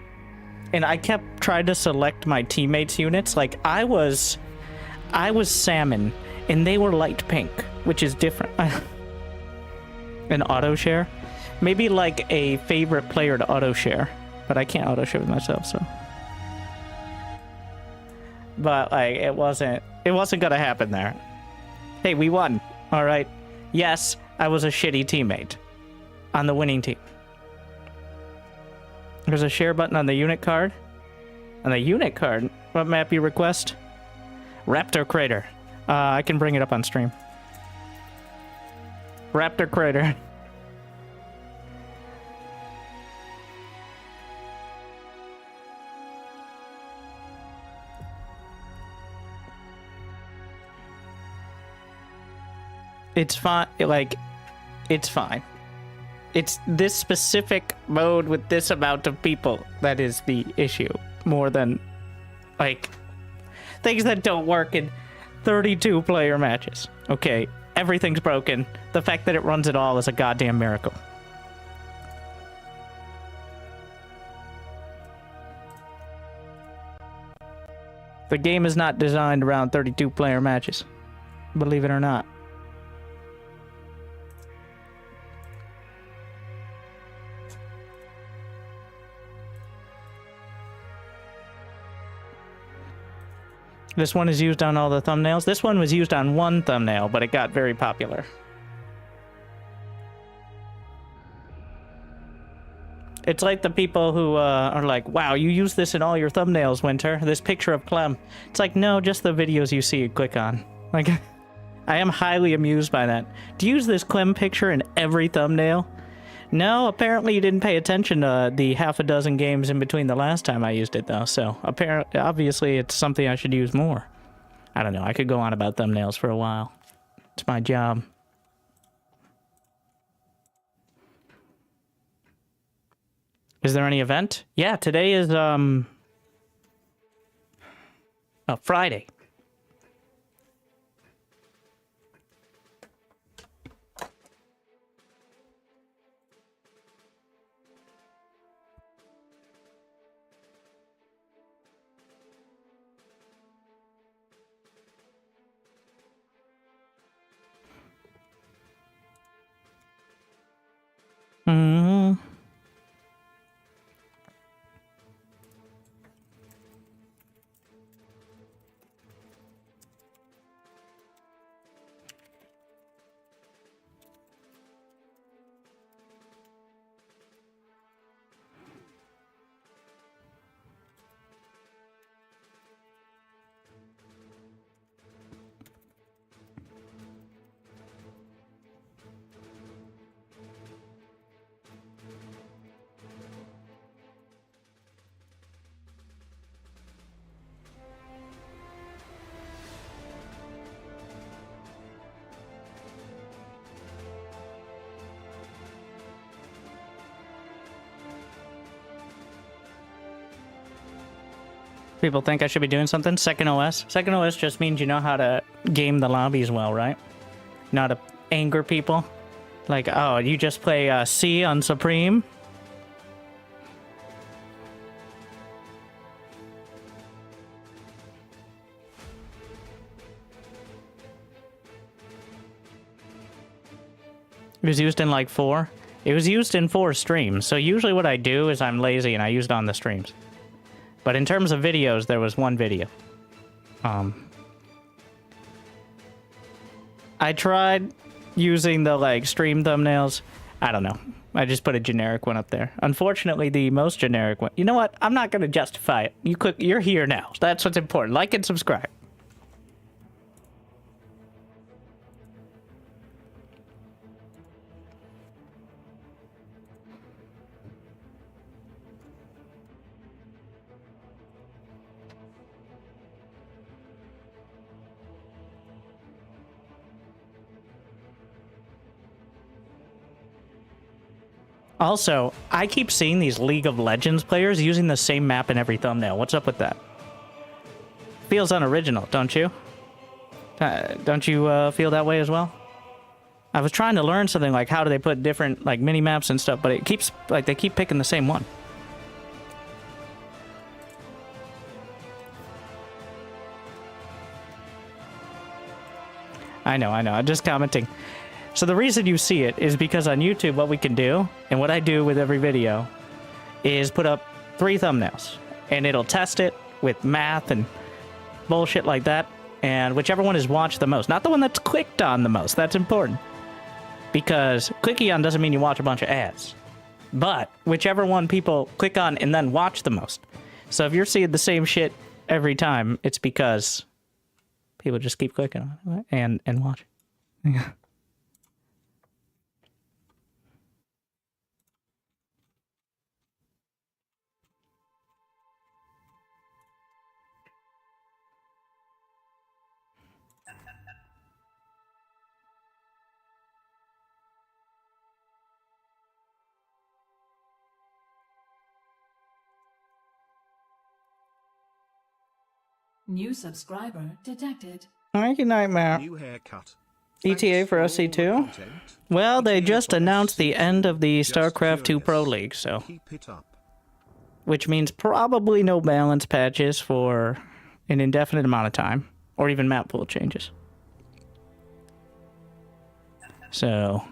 And I kept trying to select my teammates' units. Like, I was salmon, and they were light pink, which is different. An auto share? Maybe like a favorite player to auto share. But I can't auto share with myself, so. But, like, it wasn't gonna happen there. Hey, we won. All right. Yes, I was a shitty teammate on the winning team. There's a share button on the unit card. On the unit card? What map you request? Raptor Crater. I can bring it up on stream. Raptor Crater. It's fine. Like, it's fine. It's this specific mode with this amount of people that is the issue, more than, like, things that don't work in 32 player matches. Okay, everything's broken. The fact that it runs at all is a goddamn miracle. The game is not designed around 32 player matches, believe it or not. This one is used on all the thumbnails. This one was used on one thumbnail, but it got very popular. It's like the people who are like, wow, you use this in all your thumbnails, Winter. This picture of Clem. It's like, no, just the videos you see you click on. Like, I am highly amused by that. Do you use this Clem picture in every thumbnail? No, apparently you didn't pay attention to the half a dozen games in between the last time I used it, though. So, obviously, it's something I should use more. I don't know. I could go on about thumbnails for a while. It's my job. Is there any event? Yeah, today is, Oh, Friday. Hmm. People think I should be doing something. Second OS. Second OS just means you know how to game the lobbies well, right? Not to anger people. Like, oh, you just play C on Supreme? It was used in like 4. It was used in 4 streams. So usually what I do is I'm lazy and I use it on the streams. But in terms of videos, there was 1 video. I tried using the like stream thumbnails. I don't know. I just put a generic one up there. Unfortunately, the most generic one. You know what? I'm not going to justify it. You're here now. That's what's important. Like and subscribe. Also, I keep seeing these League of Legends players using the same map in every thumbnail. What's up with that? Feels unoriginal, don't you? Don't you feel that way as well? I was trying to learn something like how do they put different like mini maps and stuff, but it keeps like they keep picking the same one. I know. I'm just commenting. So the reason you see it is because on YouTube, what we can do, and what I do with every video, is put up 3 thumbnails. And it'll test it with math and bullshit like that. And whichever one is watched the most. Not the one that's clicked on the most. That's important. Because clicking on doesn't mean you watch a bunch of ads. But whichever one people click on and then watch the most. So if you're seeing the same shit every time, it's because people just keep clicking on it and watching. Yeah. New subscriber detected. Thank you, Nightmare. New haircut. ETA for Thanks all SC2? the content. Well, they ETA just for announced the end of the Just StarCraft 2 Pro curious. League, so Keep it up. which means probably no balance patches for an indefinite amount of time, or even map pool changes. So,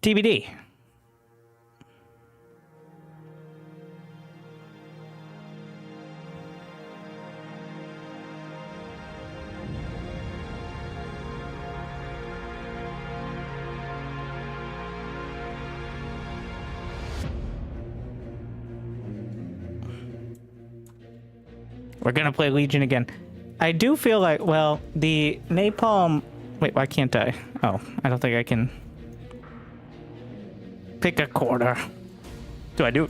TBD. We're gonna play Legion again. I do feel like, well, the napalm... Wait, why can't I? Oh, I don't think I can... Pick a corner. Do I do...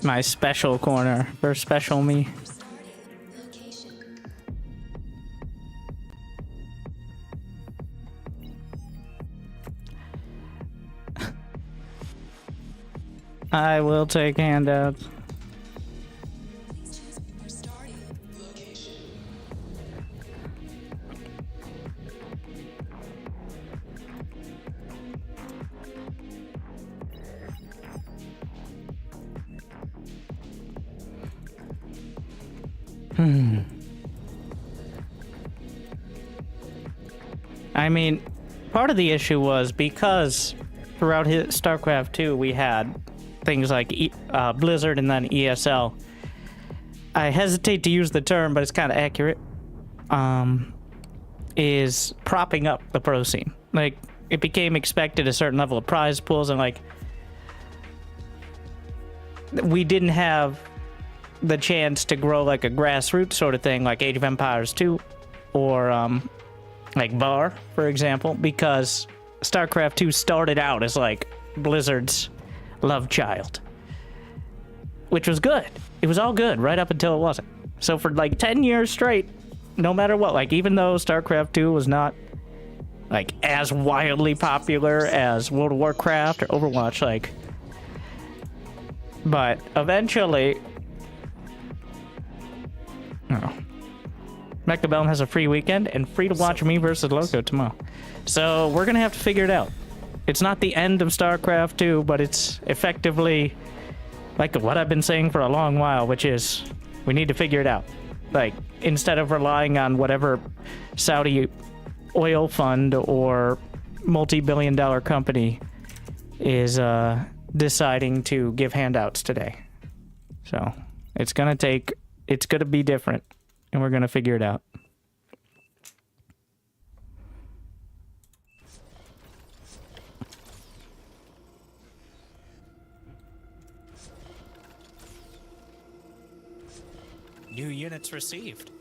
My special corner for special me. I will take handouts. Please choose your starting location. I mean, part of the issue was because throughout StarCraft 2 we had things like Blizzard and then ESL. I hesitate to use the term, but it's kind of accurate. Is propping up the pro scene. Like, it became expected a certain level of prize pools, and like, we didn't have the chance to grow like a grassroots sort of thing like Age of Empires 2 or like VAR, for example, because StarCraft 2 started out as like Blizzard's love child, which was good. It was all good right up until it wasn't. So for like 10 years straight, no matter what, like even though StarCraft 2 was not like as wildly popular as World of Warcraft or Overwatch, like, but eventually, oh, Mechabellum has a free weekend and free to watch me versus Loco tomorrow. So we're gonna have to figure it out. It's not the end of StarCraft 2, but it's effectively like what I've been saying for a long while, which is we need to figure it out. Like, instead of relying on whatever Saudi oil fund or multi-billion-dollar company is deciding to give handouts today. So it's gonna be different, and we're gonna figure it out. New units received.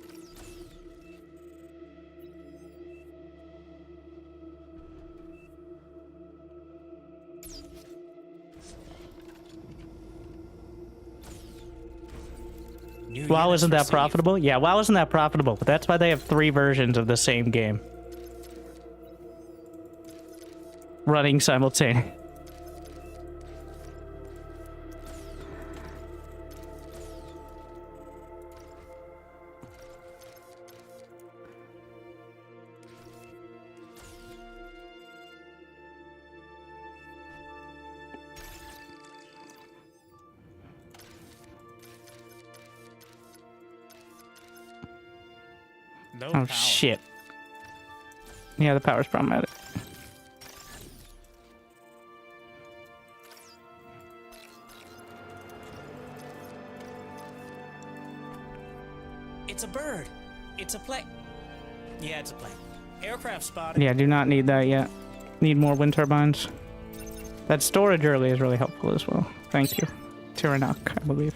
WoW isn't that profitable? Yeah, WoW isn't that profitable, but that's why they have 3 versions of the same game running simultaneously. No Oh, power. shit. Yeah, the power's problematic. It's a bird. It's a plane. Yeah, it's a plane. Aircraft spotted. Yeah, do not need that yet. Need more wind turbines. That storage early is really helpful as well. Thank you. Tyrannoc, I believe.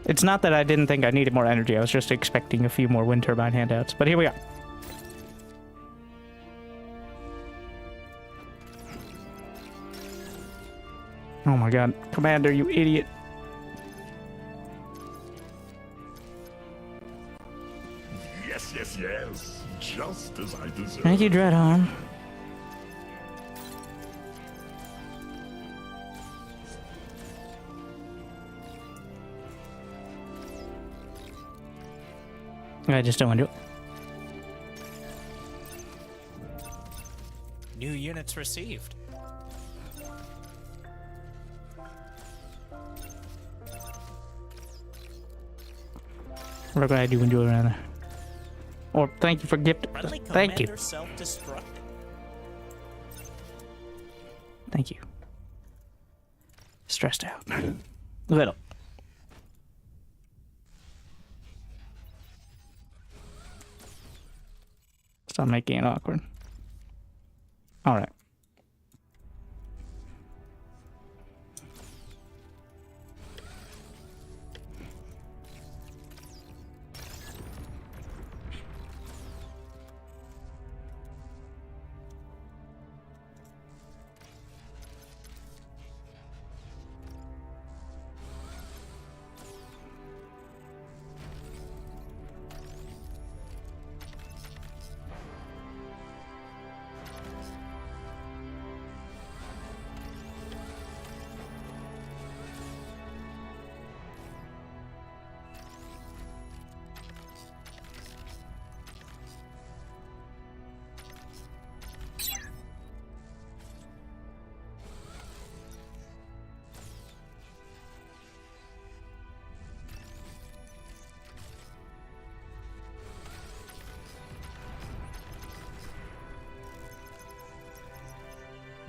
It's not that I didn't think I needed more energy. I was just expecting a few more wind turbine handouts. But here we are. Oh my god. Commander, you idiot. Yes, yes, yes. Just as I deserve. Thank you, Dreadharm. I just don't want to do it. New units received. We're glad you enjoy around there. Or thank you for gift. Friendly Thank you. commander self-destruct. Thank you. Stressed out. Little. Stop making it awkward. All right.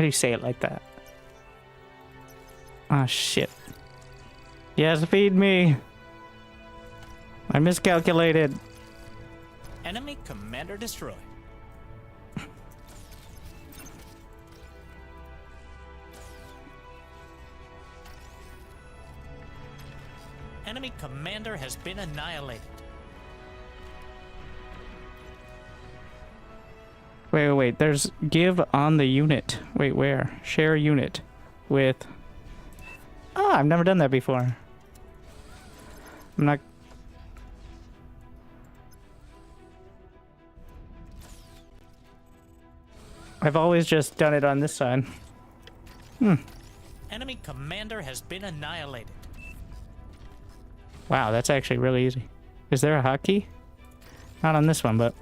do you say it like that? Ah, shit. Yes, feed me. I miscalculated. Enemy commander destroyed. Enemy commander has been annihilated. Wait. There's give on the unit. Wait, where? Share unit with... Ah, I've never done that before. I'm not... I've always just done it on this side. Enemy commander has been annihilated. Wow, that's actually really easy. Is there a hotkey? Not on this one, but...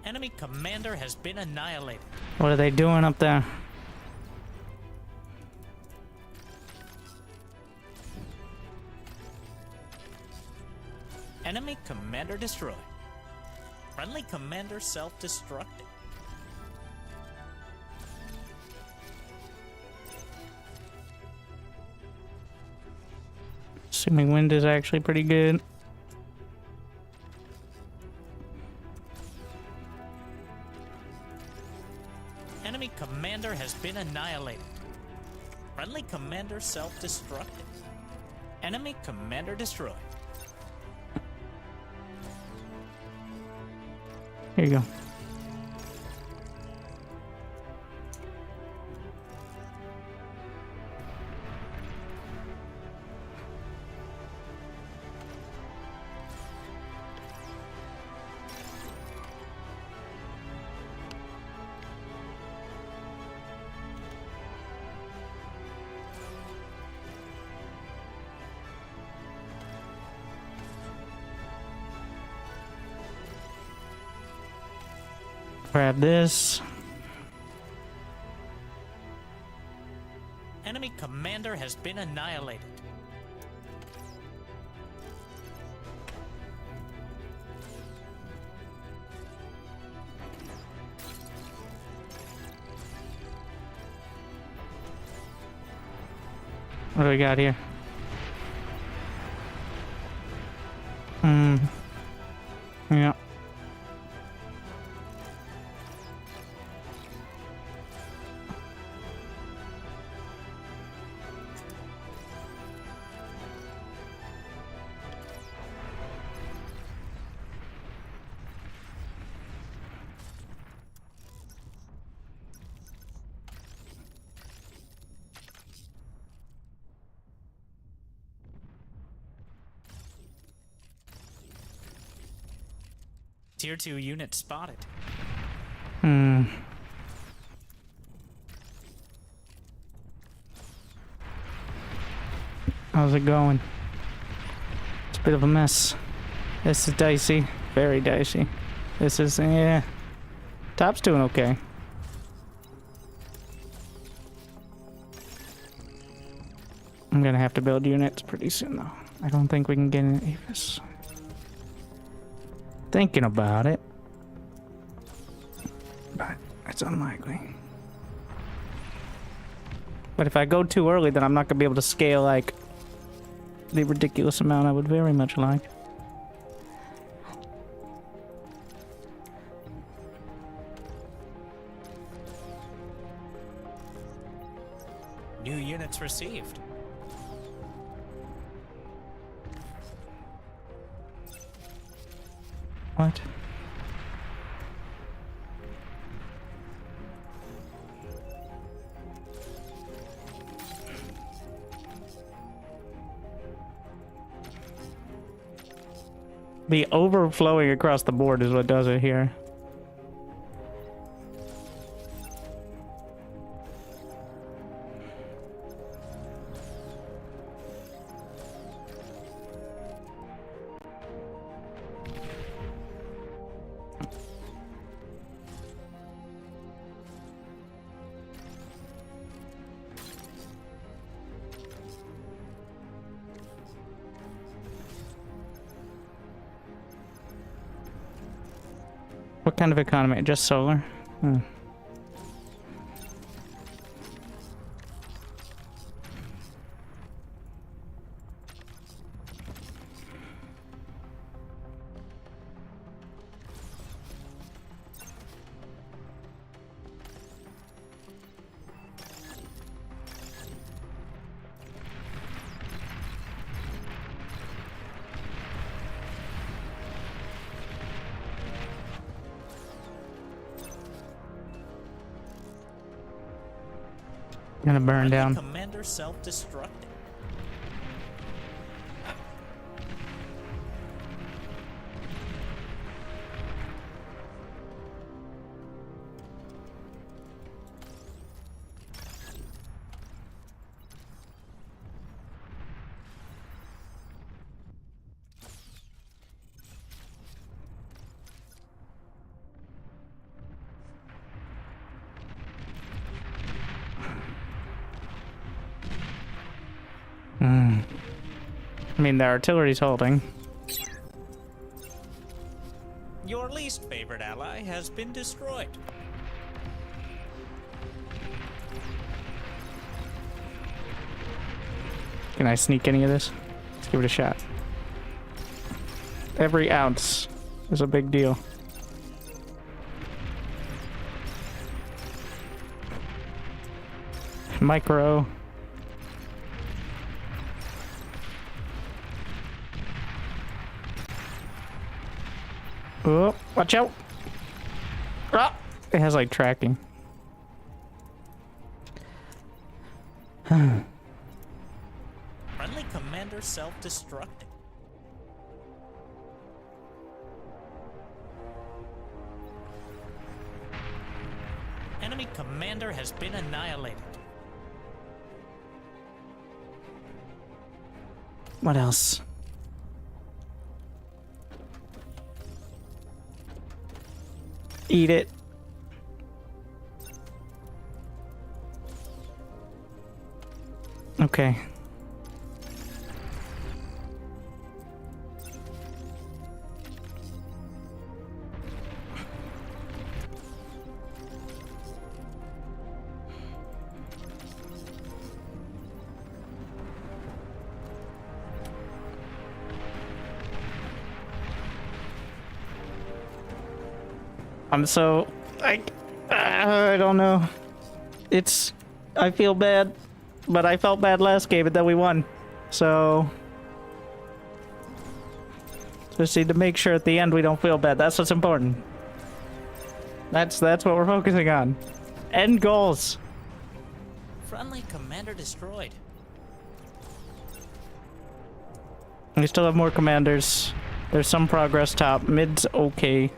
Enemy commander has been annihilated. What are they doing up there? Enemy commander destroyed. Friendly commander self-destructed. Assuming wind is actually pretty good. Enemy commander has been annihilated. Friendly commander self-destructed. Enemy commander destroyed. Here you go. Grab this. Enemy commander has been annihilated. What do we got here? Yeah. Tier 2 unit spotted. How's it going? It's a bit of a mess. This is dicey. Very dicey. This is, yeah. Top's doing okay. I'm gonna have to build units pretty soon, though. I don't think we can get an Avis. Thinking about it. But it's unlikely. But if I go too early, then I'm not gonna be able to scale, like, the ridiculous amount I would very much like. New units received. What? The overflowing across the board is what does it here. What kind of economy? Just solar? Hmm. Gonna burn down. Commander self-destructing. I mean, the artillery's holding. Your least favorite ally has been destroyed. Can I sneak any of this? Let's give it a shot. Every ounce is a big deal. Micro. Oh, watch out. Ah, it has like tracking. Friendly commander self-destructing. Enemy commander has been annihilated. What else? Eat it. Okay. I don't know. I feel bad, but I felt bad last game and then we won. So just need to make sure at the end we don't feel bad. That's what's important. That's what we're focusing on. End goals. Friendly commander destroyed. We still have more commanders. There's some progress top. Mid's okay.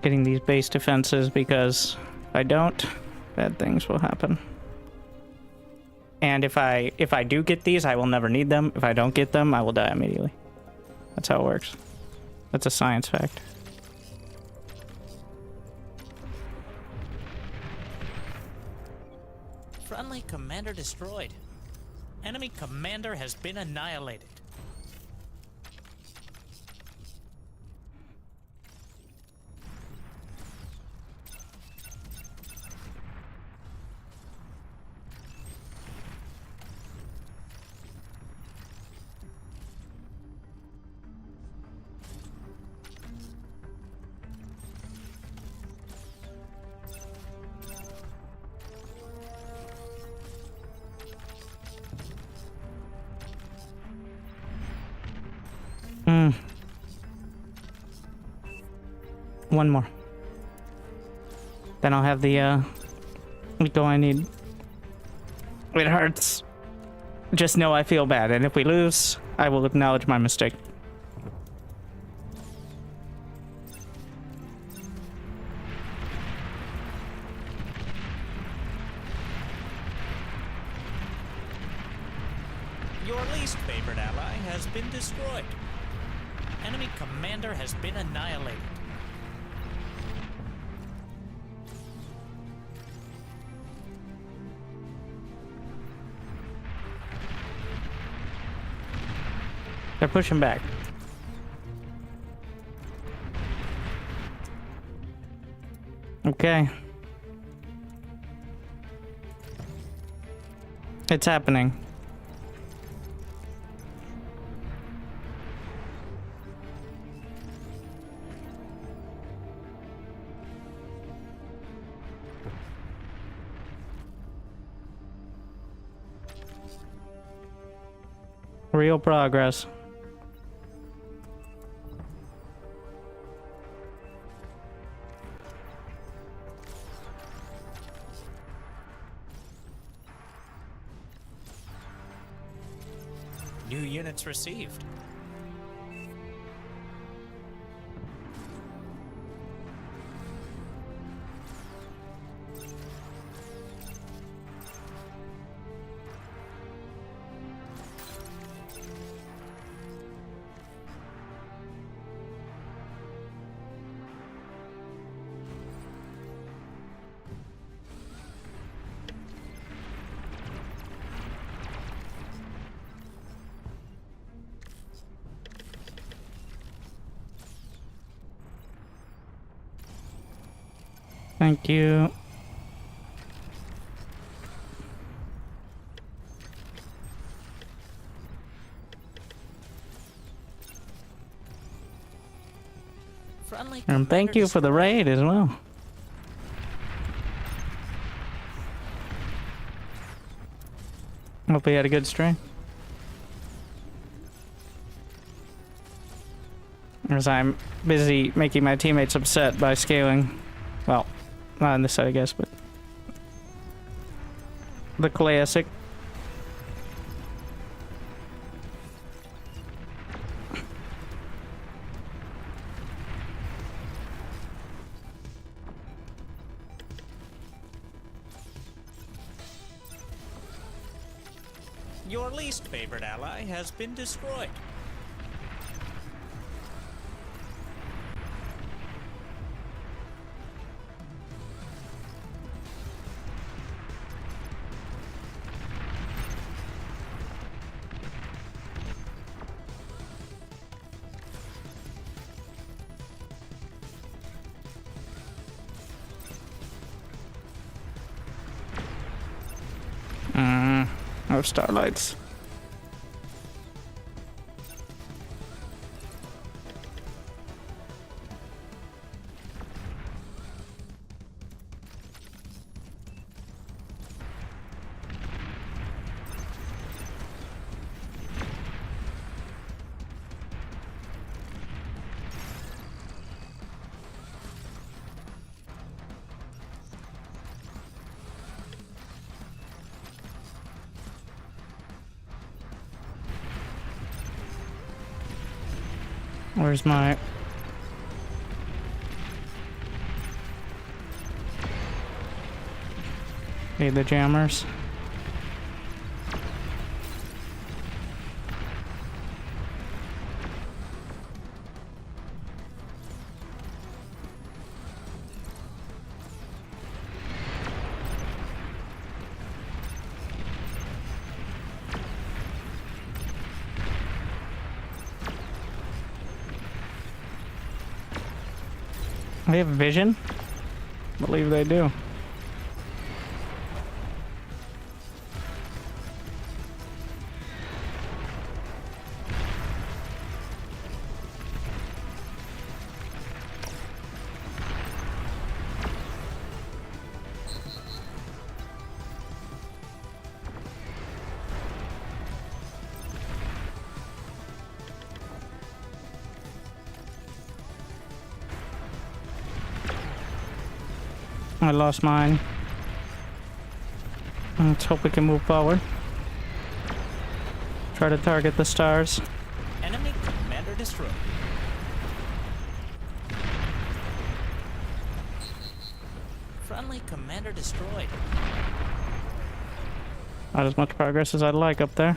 Getting these base defenses, because if I don't, bad things will happen. And if I do get these, I will never need them. If I don't get them, I will die immediately. That's how it works. That's a science fact. Friendly commander destroyed. Enemy commander has been annihilated. One more. Then I'll have the eco I need. It hurts. Just know I feel bad, and if we lose, I will acknowledge my mistake. Your least favorite ally has been destroyed. Enemy commander has been annihilated. They're pushing back. Okay. It's happening. Real progress. New units received. Thank you. Friendly And thank commander you for the raid as well. Hope you had a good stream. As I'm busy making my teammates upset by scaling. Well, not on this side, I guess, but the classic. Your least favorite ally has been destroyed. No starlights. Where's my... Need the jammers. They have vision? I believe they do. I lost mine. Let's hope we can move forward. Try to target the stars. Enemy commander destroyed. Friendly commander destroyed. Not as much progress as I'd like up there.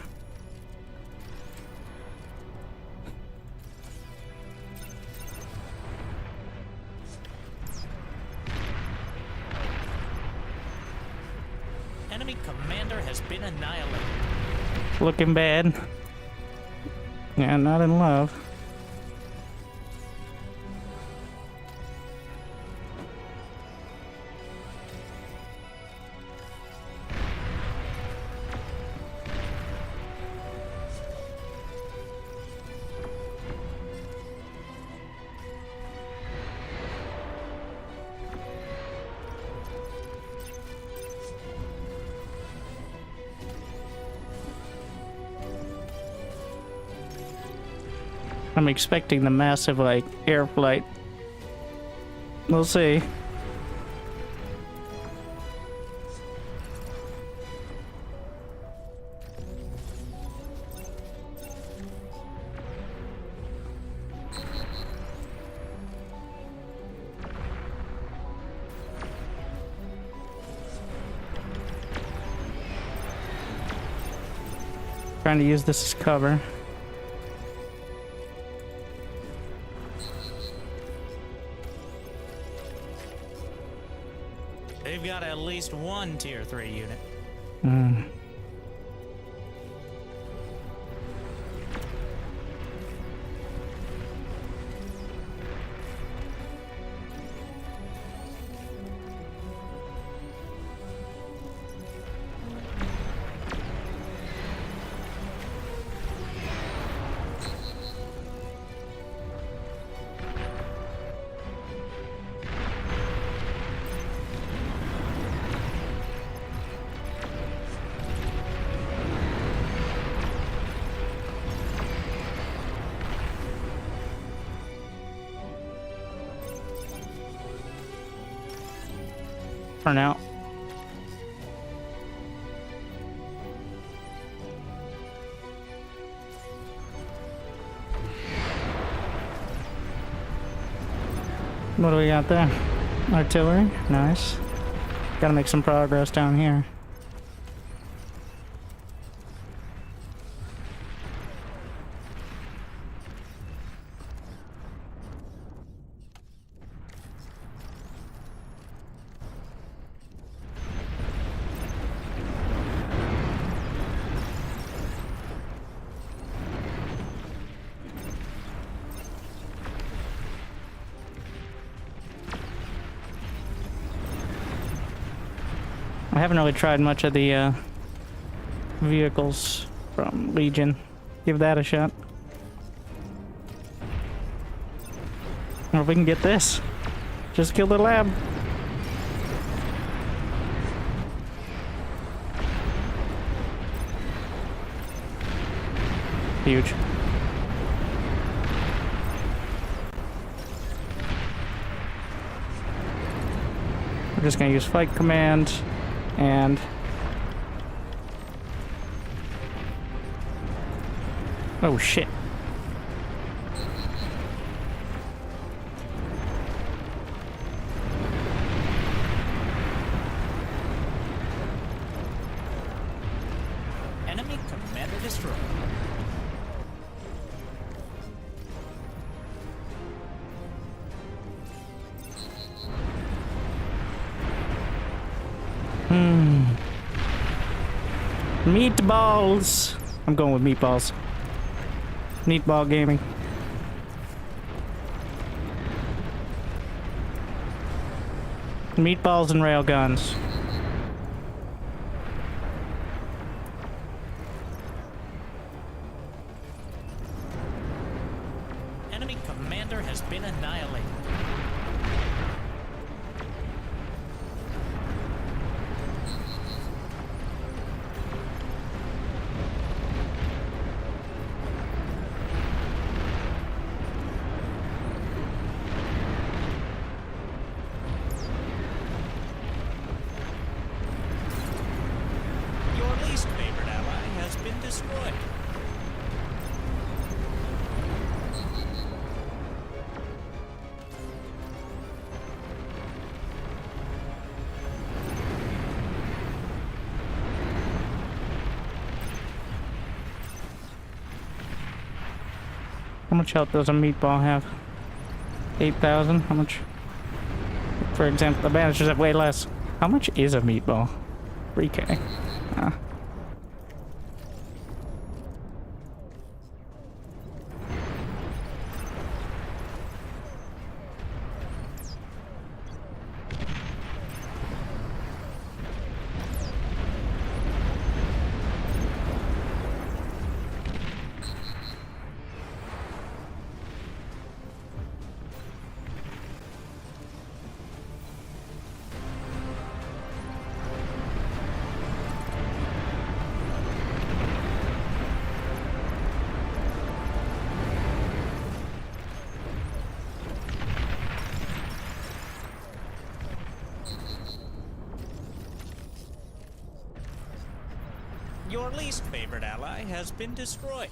Enemy commander has been annihilated. Looking bad. Yeah, not in love. I'm expecting the massive, like, air flight. We'll see. Trying to use this as cover. They've got at least one tier 3 unit. Hmm. For now. What do we got there? Artillery? Nice. Gotta make some progress down here. I haven't really tried much of the vehicles from Legion. Give that a shot. Or if we can get this. Just kill the lab. Huge. We're just gonna use fight command and oh shit. Enemy commander destroyed. Meatballs. I'm going with meatballs. Meatball gaming. Meatballs and railguns. Enemy commander has been annihilated. Your least favorite ally has been destroyed. How much health does a meatball have? 8,000? How much? For example, the bandages have way less. How much is a meatball? 3K. Ah. Your least favorite ally has been destroyed.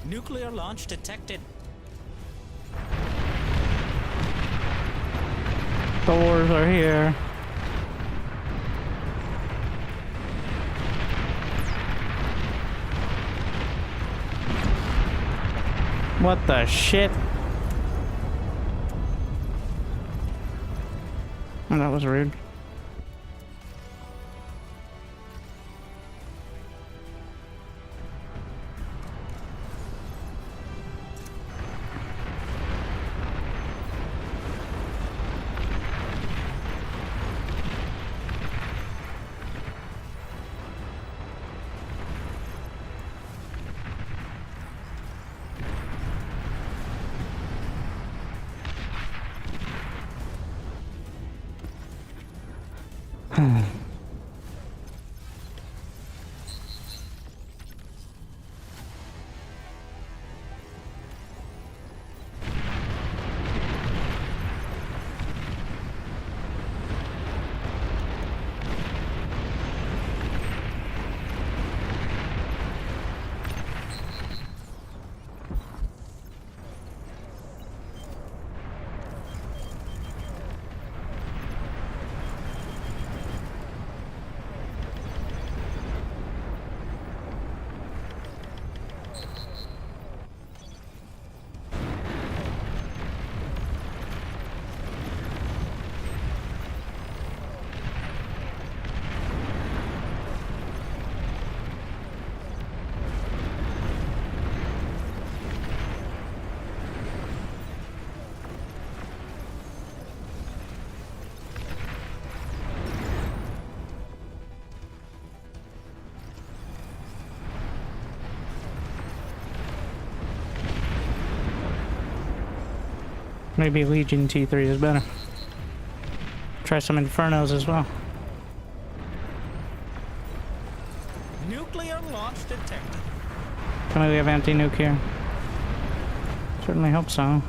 Nuclear launch detected. Doors are here. What the shit? Oh, that was rude. Maybe Legion T3 is better. Try some Infernos as well. Nuclear launch detected. Can we have anti-nuke here? Certainly hope so.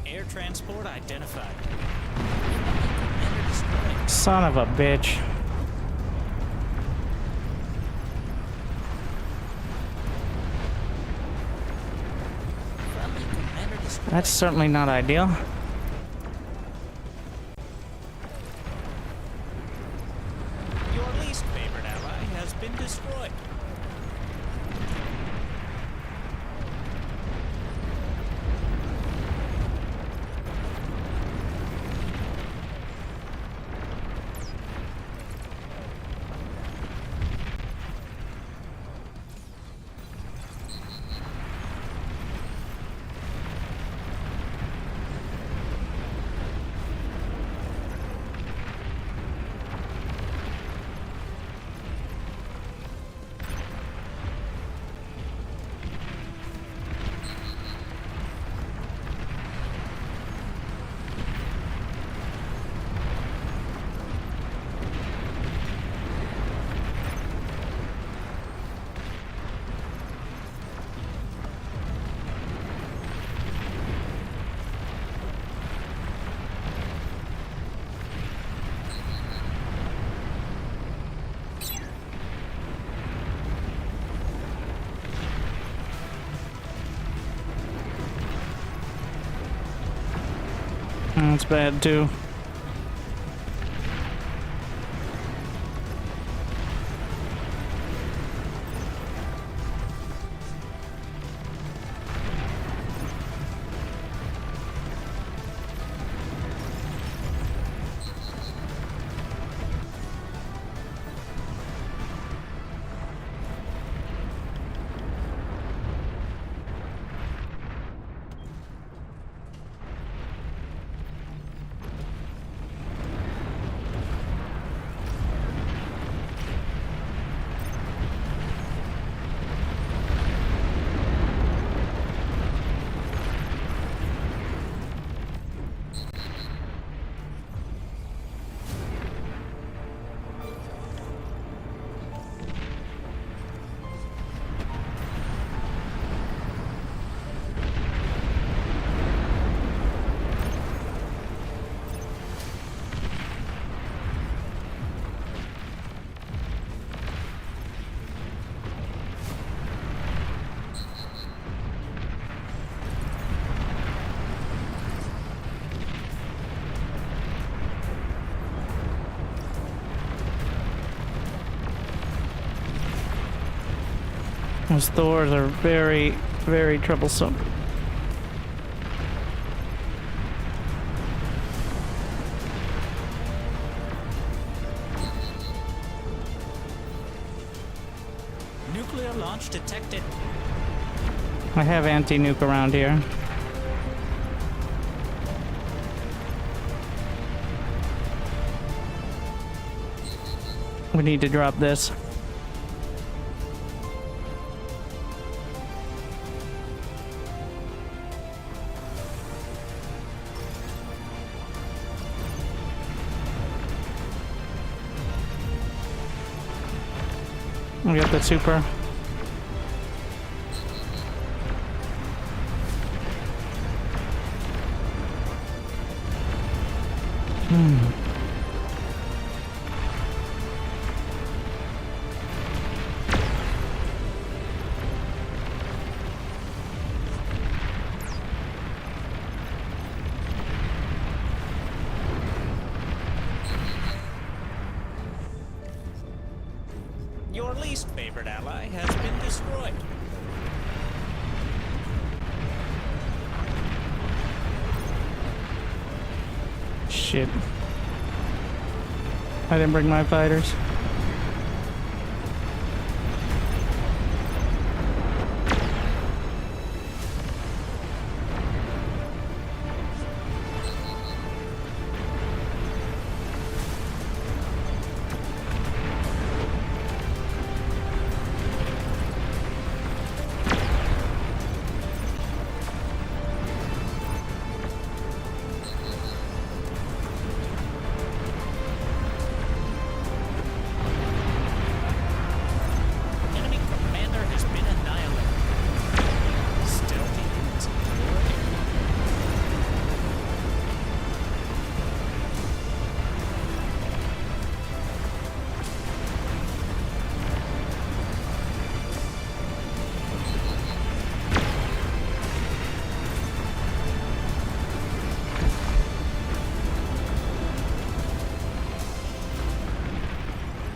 Air transport identified. Son of a bitch. That's certainly not ideal. Your least favorite ally has been destroyed. That's bad too. Those Thors are very, very troublesome. Nuclear launch detected. I have anti-nuke around here. We need to drop this. We got the super. Your least favorite ally has been destroyed. Shit. I didn't bring my fighters. Enemy commander has been annihilated. Stealthy units aboard.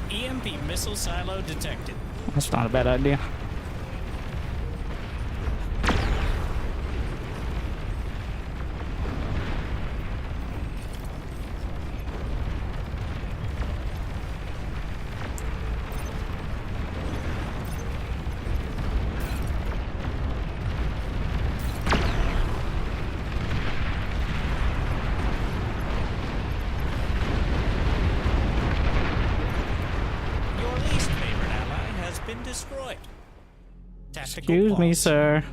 EMP missile silo detected. That's not a bad idea. Your least favorite ally has been destroyed. Tactical Excuse me, pause. sir.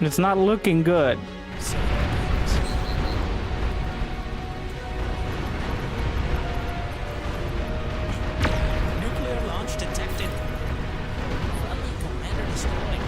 It's not looking good. Nuclear launch detected. Friendly commander destroyed.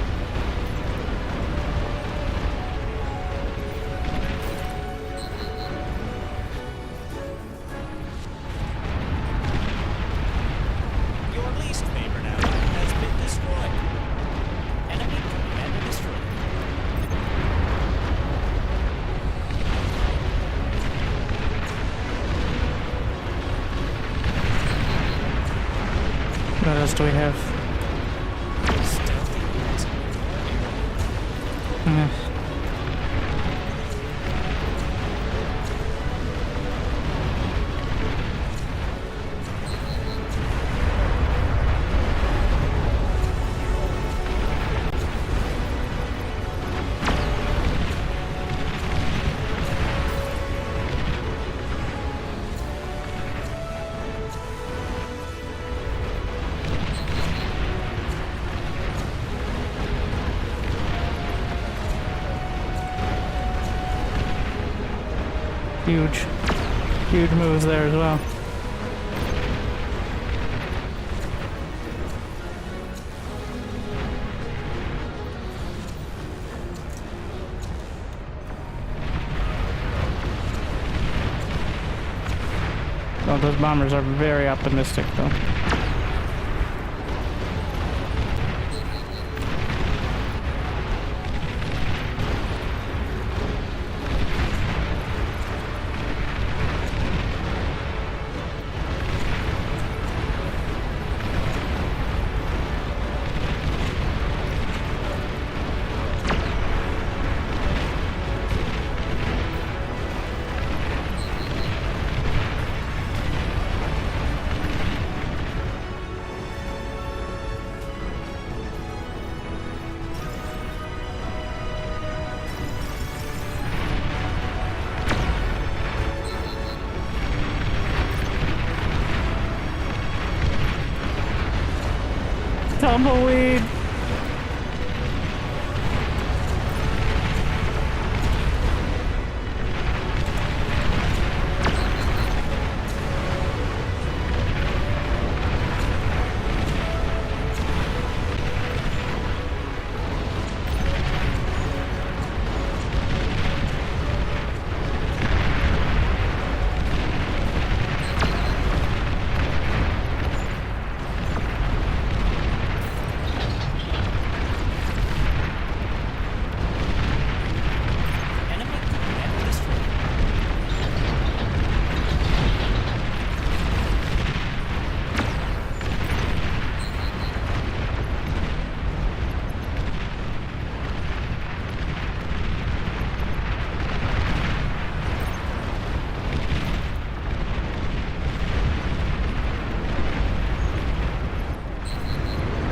else do we have? Stealthy units in your area. Huge moves there as well. Oh, those bombers are very optimistic, though. Tumbleweed! Enemy commander destroyed.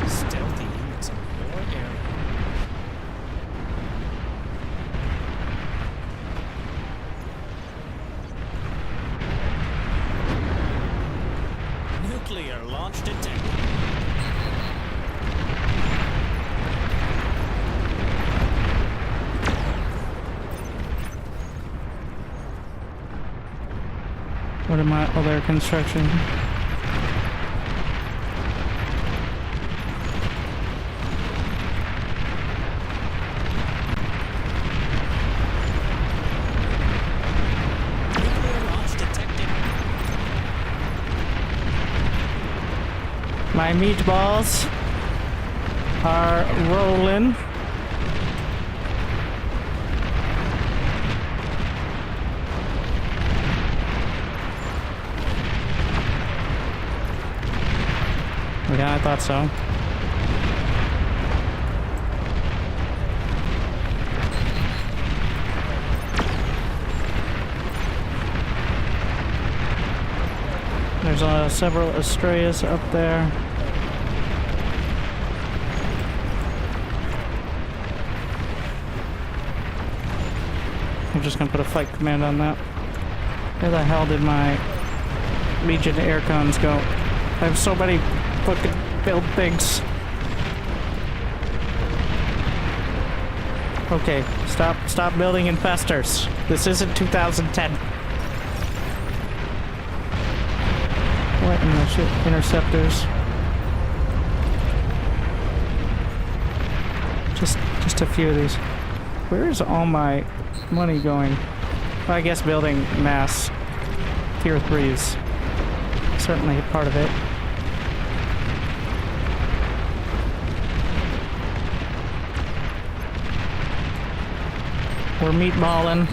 Stealthy units in your area. Nuclear launch detected. What am I? Other construction. Nuclear launch detected. My meatballs are rolling. Yeah, I thought so. There's several Astrayas up there. I'm just gonna put a fight command on that. Where the hell did my Legion aircons go? I have so many fucking build things. Okay, stop building infestors. This isn't 2010. What in the shit? Interceptors. Just a few of these. Where is all my money going? Well, I guess building mass tier 3s. Certainly a part of it. We're meatballing.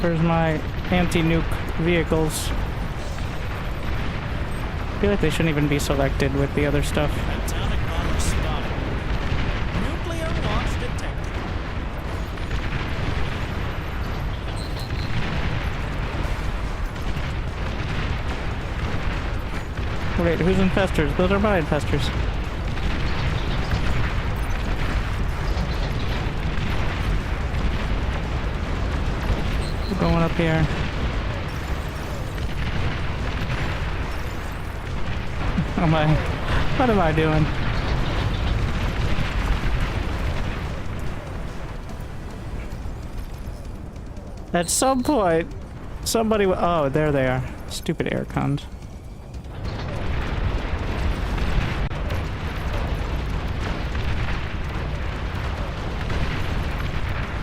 Where's my anti-nuke vehicles? I feel like they shouldn't even be selected with the other stuff. Atomic bomber spotted. Nuclear launch detected. Wait, who's infestors? Those are my infestors. We're going up here. What am I doing? At some point, somebody oh, there they are. Stupid air cons.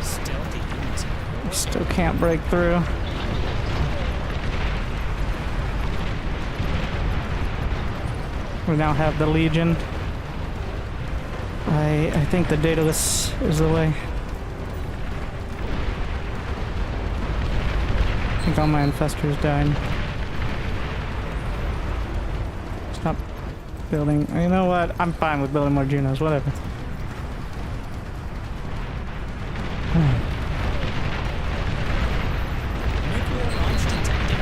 Stealthy units. Still can't break through. We now have the Legion. I think the Daedalus is the way. I think all my infestors died. Stop building. You know what? I'm fine with building more Junos, whatever. Nuclear launch detected.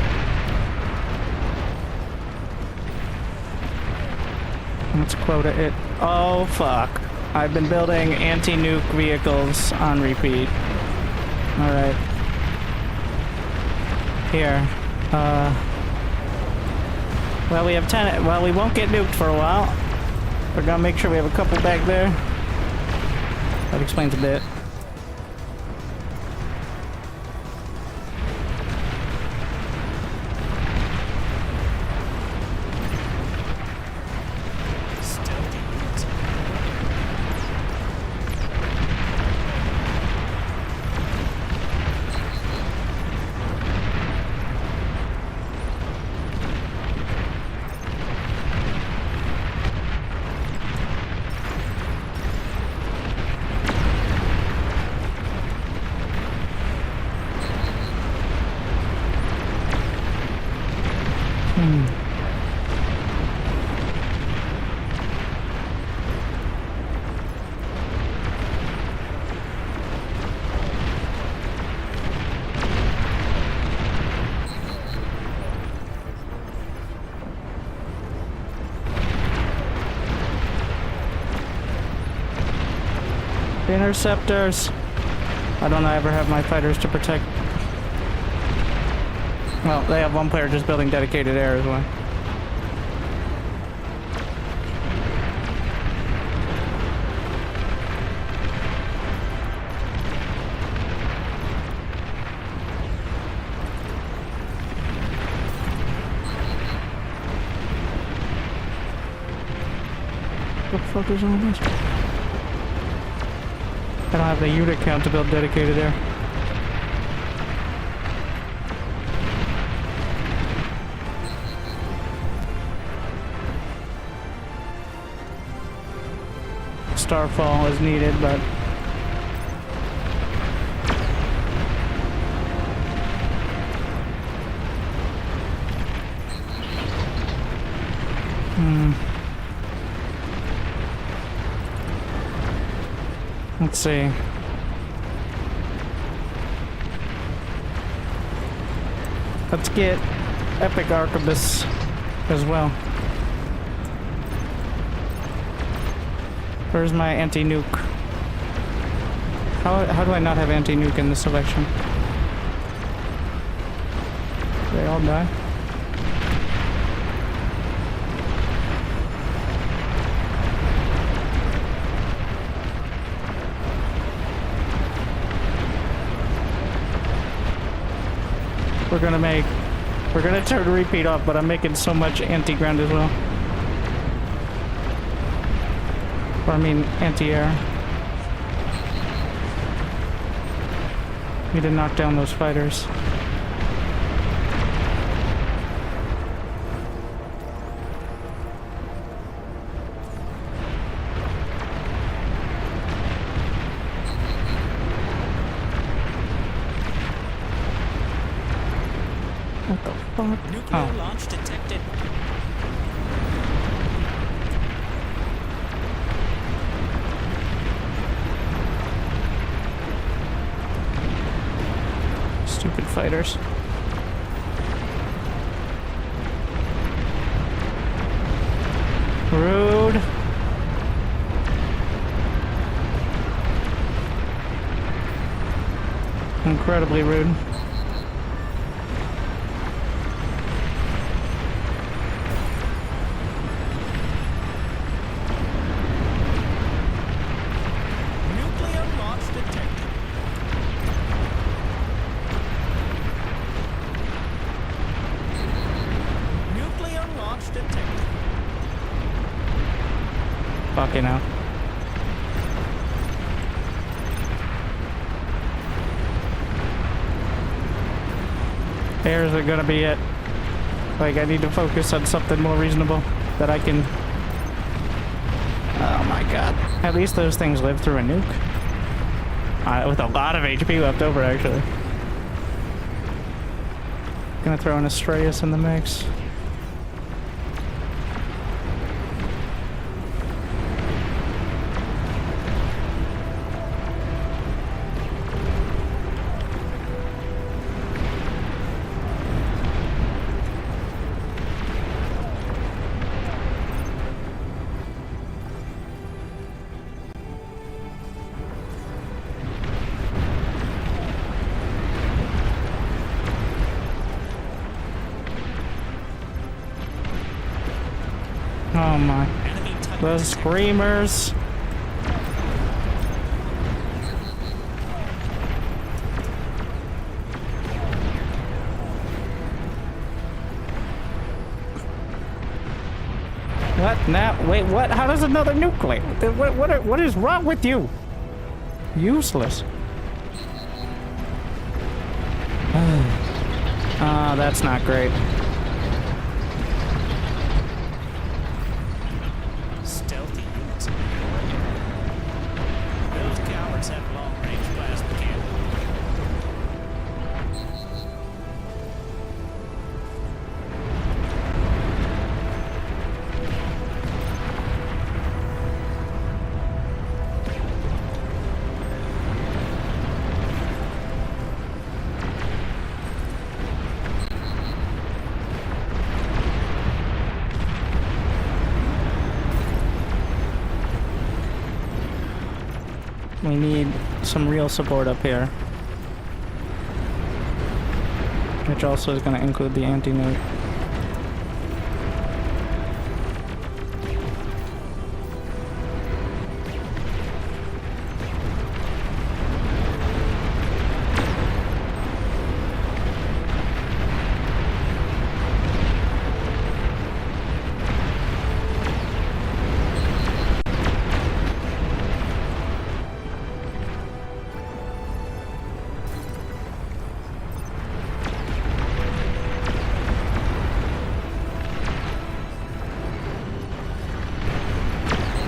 Let's quota it. Oh, fuck. I've been building anti-nuke vehicles on repeat. Alright. Here. Well, we have 10. Well, we won't get nuked for a while. We're gonna make sure we have a couple back there. That explains a bit. Stealthy units. Interceptors. I don't ever have my fighters to protect. Well, they have one player just building dedicated air as well. What the fuck is all this? I don't have the unit count to build dedicated air. Starfall is needed, but let's see. Let's get Epic Arquebus as well. Where's my anti-nuke? How do I not have anti-nuke in this selection? They all die? We're gonna turn repeat off, but I'm making so much anti-ground as well. Or I mean anti-air. Need to knock down those fighters. fuck? Nuclear Oh. launch detected. Stupid fighters. Rude. Incredibly rude. Nuclear launch detected. Nuclear launch detected. Fucking hell. Airs are gonna be it. Like, I need to focus on something more reasonable that I can... Oh my god. At least those things live through a nuke. With a lot of HP left over, actually. Gonna throw an Astraeus in the mix. Oh my. Enemy type The detected. screamers. What now? Wait, what? How does another nuclear? What is wrong with you? Useless. Ah, that's not great. Stealthy units. Those cowards have long-range plasma cannon. We need some real support up here. Which also is going to include the anti-nuke.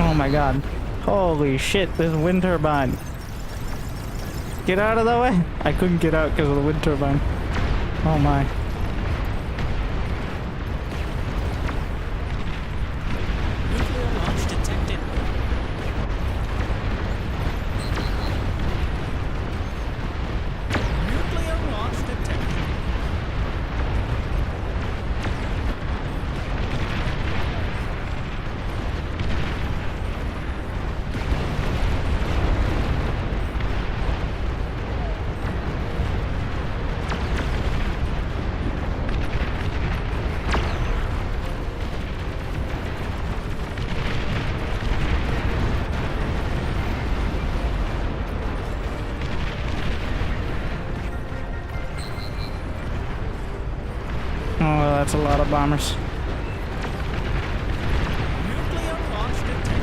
Oh my god. Holy shit, this wind turbine. Get out of the way. I couldn't get out because of the wind turbine. Oh my. Nuclear launch detected. Nuclear launch detected. Oh, that's a lot of bombers. Nuclear launch detected.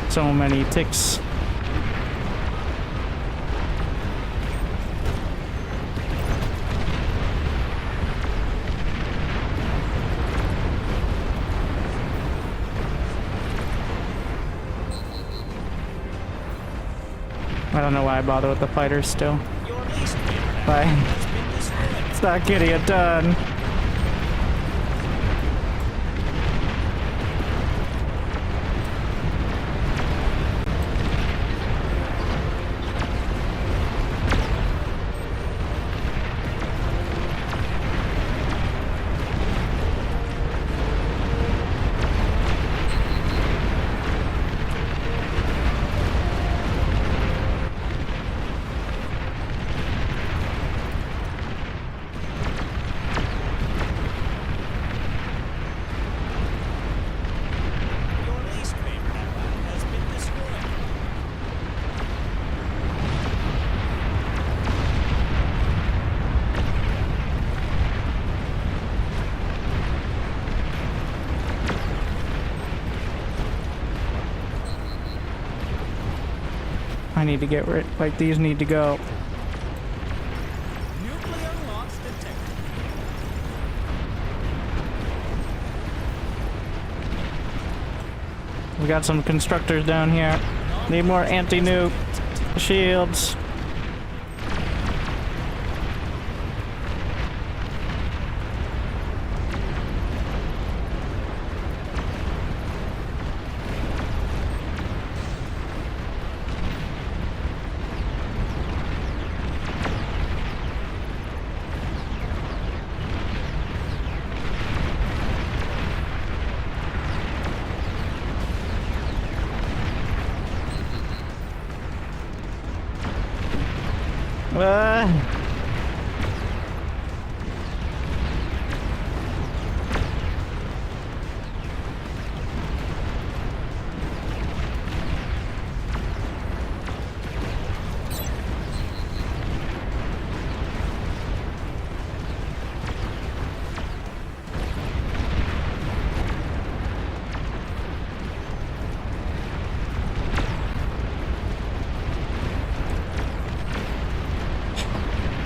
So many ticks. I don't know why I bother with the fighters still. Your least favorite Bye. ally has been destroyed. It's not getting it done. Your least favorite ally has been destroyed. I need to get rid. Like these need to go. Nuclear launch detected. We got some constructors down here. Need more anti-nuke shields. Ah.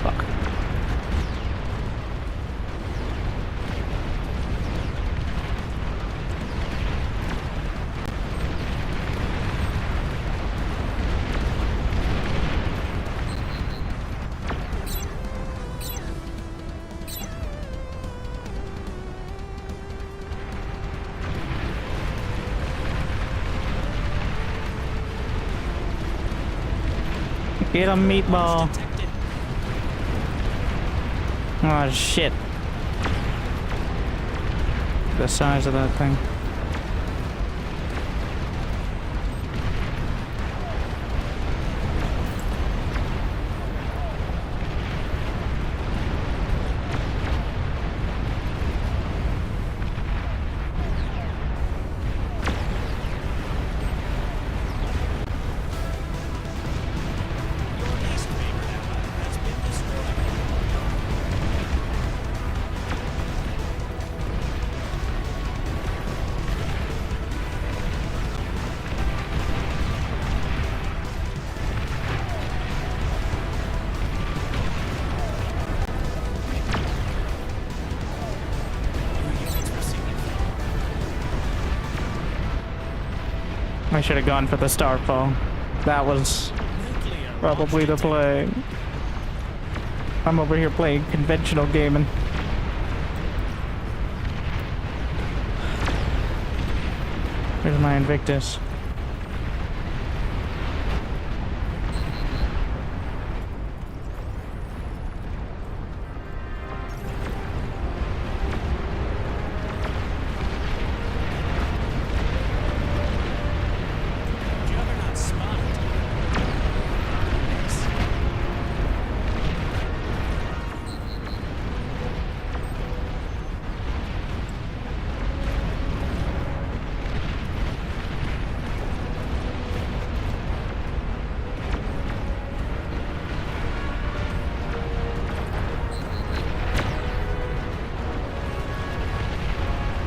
Fuck. Get a meatball. Detected. Oh shit. The size of that thing. Your least favorite ally has been destroyed. I should have gone for the Starfall. That was Nuclear probably the launch play. I'm over here playing conventional gaming. Here's my Invictus. Juggernaut spotted. Nice.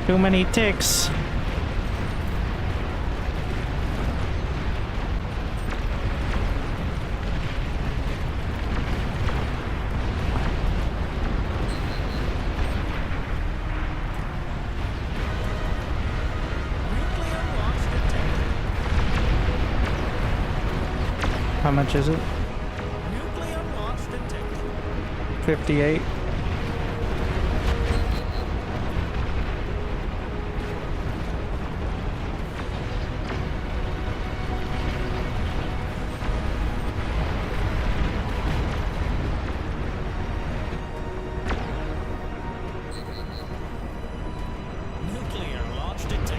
Too many ticks. How much is it? Nuclear launch detected. 58. Nuclear launch detected.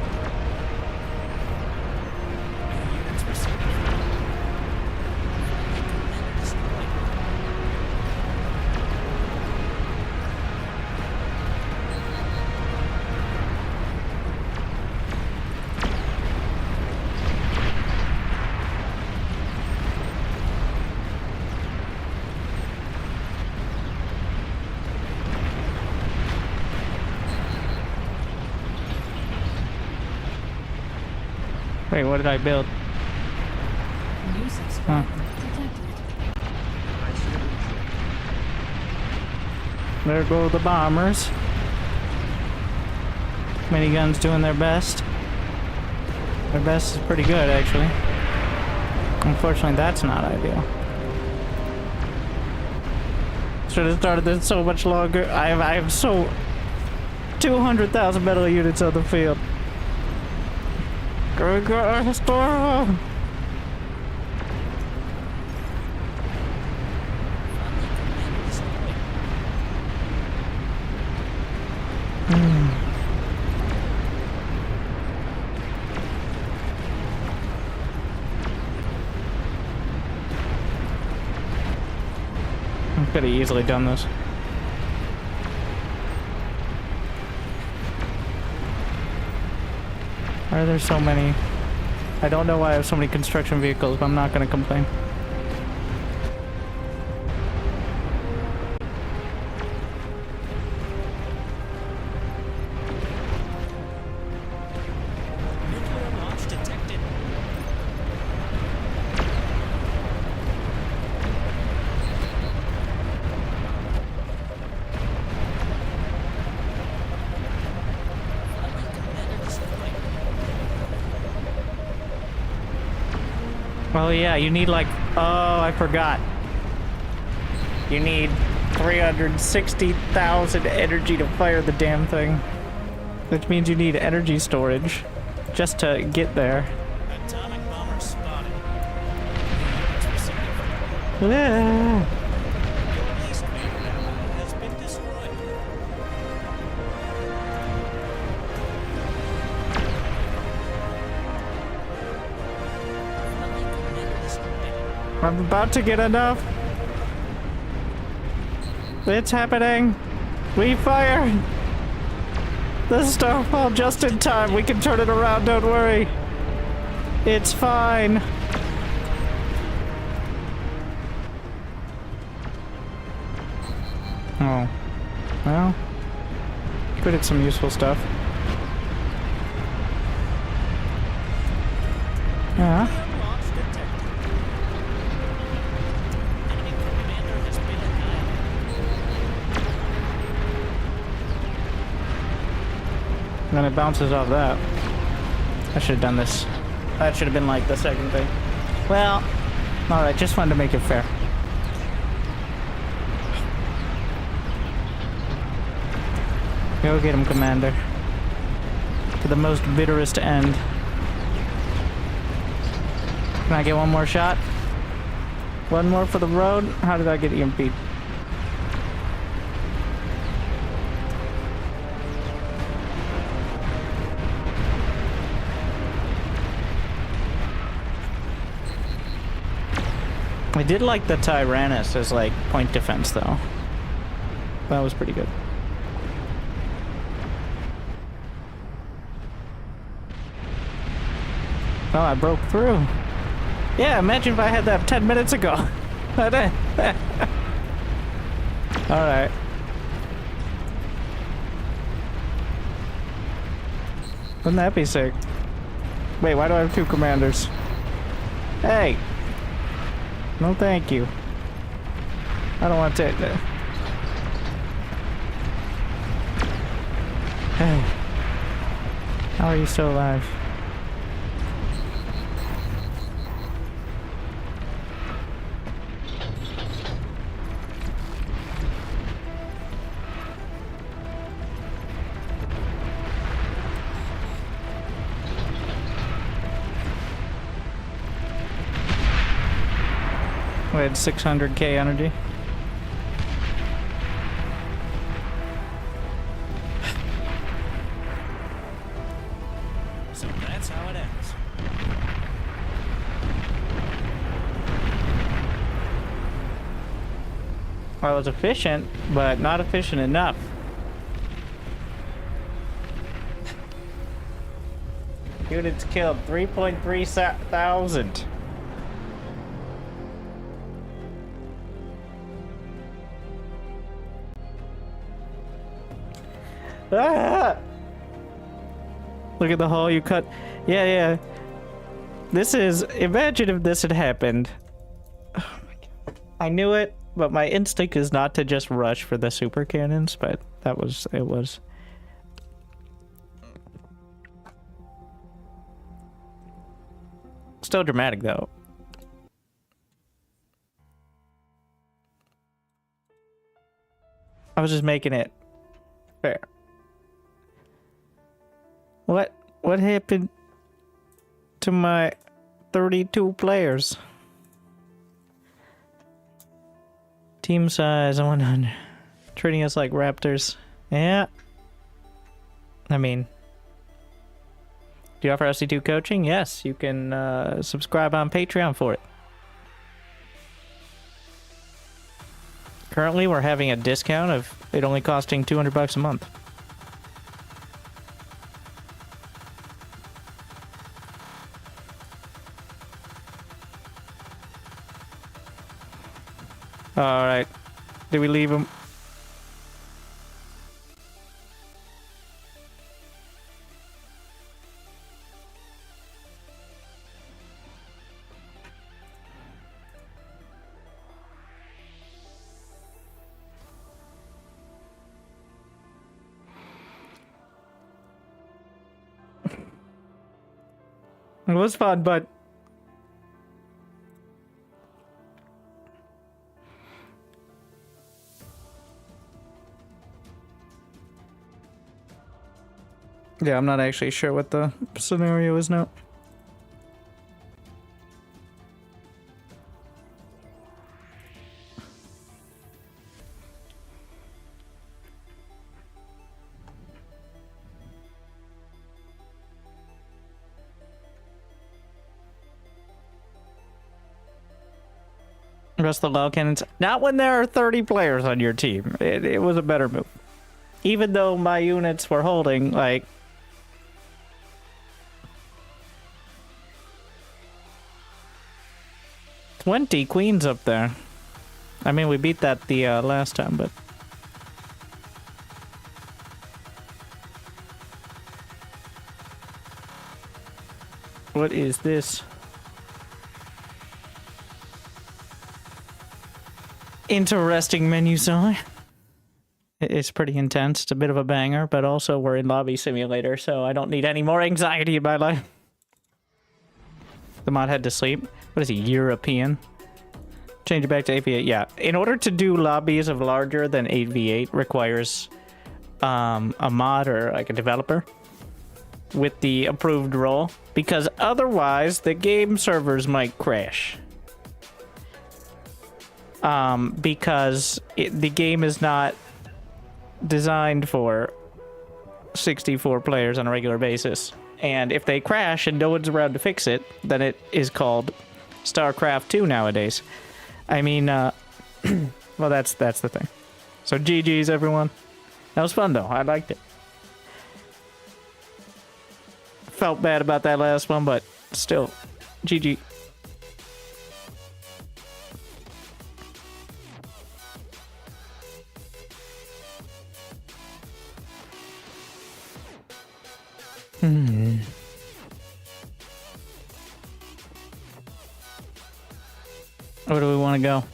Units receiving. Destroyed. Wait, what did I build? New subscriber detected. I still enjoy. There go the bombers. Miniguns doing their best. Their best is pretty good, actually. Unfortunately, that's not ideal. Should have started this so much longer. I have so 200,000 metal units on the field. Go, storm! I could have easily done this. Why are there so many? I don't know why I have so many construction vehicles, but I'm not going to complain. Nuclear launch detected. Commander destroyed. Well, yeah, you need like... Oh, I forgot. You need 360,000 energy to fire the damn thing. Which means you need energy storage just to get there. Atomic bomber spotted. Units receiving. Ah. Your least favorite ally has been destroyed. Friendly commander destroyed. I'm about to get enough. It's happening. We fire. The starfall just in time. We can turn it around, don't worry. It's fine. Oh. Well. Good at some useful stuff. Yeah. Nuclear launch detected. Enemy commander has been annihilated. And then it bounces off that. I should have done this. That should have been like the second thing. Well, alright, just wanted to make it fair. Go get him, Commander. To the most bitterest end. Can I get one more shot? One more for the road? How did I get EMP'd? I did like the Tyrannus as like point defense though. That was pretty good. Oh, I broke through. Yeah, imagine if I had that 10 minutes ago. Alright. Wouldn't that be sick? Wait, why do I have two commanders? Hey! No, thank you. I don't want to. Hey. How are you still alive? We had 600k energy. So that's how it ends. I was efficient, but not efficient enough. Units killed 3.3 thousand. Ah! Look at the hole you cut. Yeah, yeah. This is. Imagine if this had happened. Oh my god. I knew it, but my instinct is not to just rush for the super cannons, but that was. It was. Still dramatic though. I was just making it fair. What happened to my 32 players? Team size 100. Treating us like raptors. Yeah. I mean, do you offer SC2 coaching? Yes, you can subscribe on Patreon for it. Currently, we're having a discount of it only costing $200 a month. All right, did we leave him? It was fun, but yeah, I'm not actually sure what the scenario is now. Rest of the low cannons. Not when there are 30 players on your team. It was a better move. Even though my units were holding, like, 20 queens up there. I mean, we beat that the last time, but what is this? Interesting menu sign. It's pretty intense. It's a bit of a banger, but also we're in Lobby Simulator, so I don't need any more anxiety in my life. The mod had to sleep. What is he, European? Change it back to 8v8. Yeah, in order to do lobbies of larger than 8v8 requires a mod or like a developer with the approved role, because otherwise the game servers might crash. Because the game is not designed for 64 players on a regular basis. And if they crash and no one's around to fix it, then it is called StarCraft 2 nowadays. I mean, well, that's the thing. So GG's, everyone. That was fun, though. I liked it. Felt bad about that last one, but still, GG. Where do we want to go?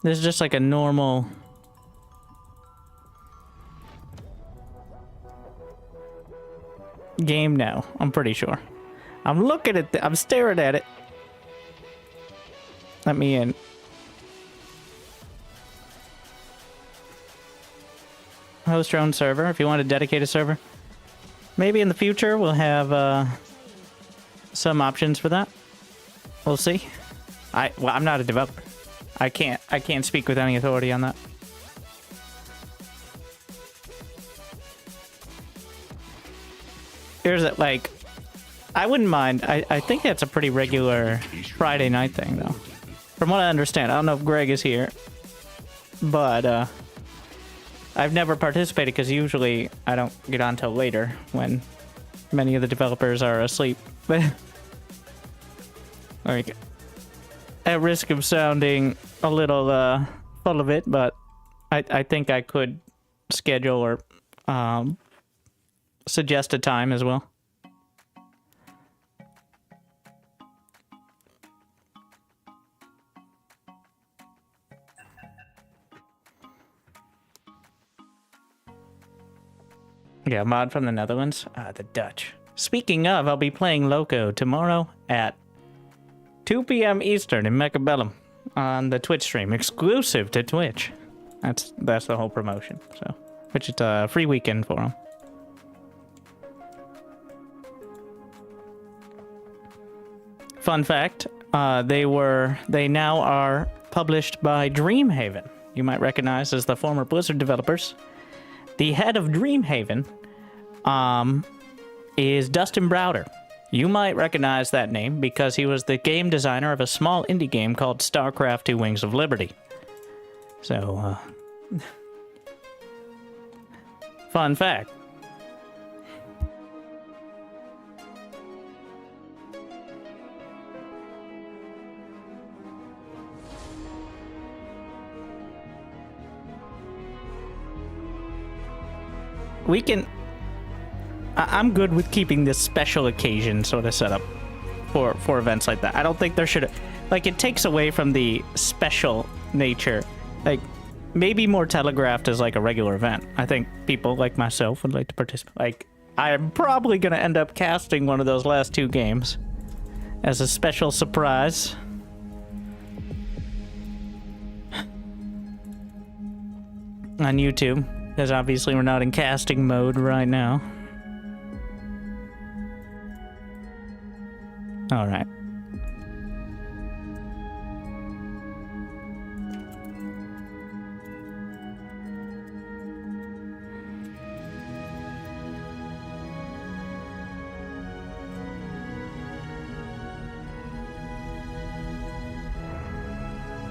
This is just like a normal game now, I'm pretty sure. I'm looking at I'm staring at it. Let me in. Host your own server if you want a dedicated server. Maybe in the future we'll have some options for that. We'll see. Well, I'm not a developer. I can't speak with any authority on that. Here's it, like, I wouldn't mind. I think that's a pretty regular Friday night thing, though. From what I understand, I don't know if Greg is here, but I've never participated because usually I don't get on till later when many of the developers are asleep. Like, at risk of sounding a little full of it, but I think I could schedule or suggest a time as well. Yeah, mod from the Netherlands. The Dutch. Speaking of, I'll be playing Loco tomorrow at 2 p.m. Eastern in Mechabellum on the Twitch stream, exclusive to Twitch. That's the whole promotion. So, which is a free weekend for them. Fun fact: they now are published by Dreamhaven. You might recognize as the former Blizzard developers. The head of Dreamhaven is Dustin Browder. You might recognize that name because he was the game designer of a small indie game called StarCraft 2 Wings of Liberty. So, fun fact. We can... I'm good with keeping this special occasion sort of set up for events like that. I don't think there should... Like, it takes away from the special nature. Like, maybe more telegraphed as, like, a regular event. I think people like myself would like to participate. Like, I'm probably going to end up casting one of those last two games as a special surprise. On YouTube. Because obviously we're not in casting mode right now. Alright.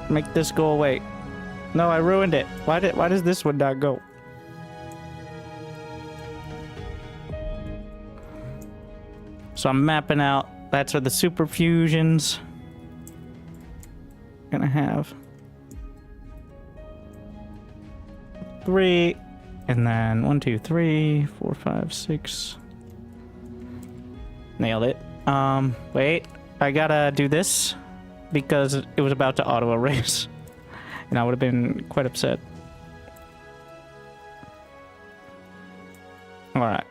Make this go away. No, I ruined it. Why does this one not go? So I'm mapping out, that's where the super fusions gonna have 3, and then 1, 2, 3, 4, 5, 6. Nailed it. Wait, I gotta do this because it was about to auto erase, and I would have been quite upset. All right.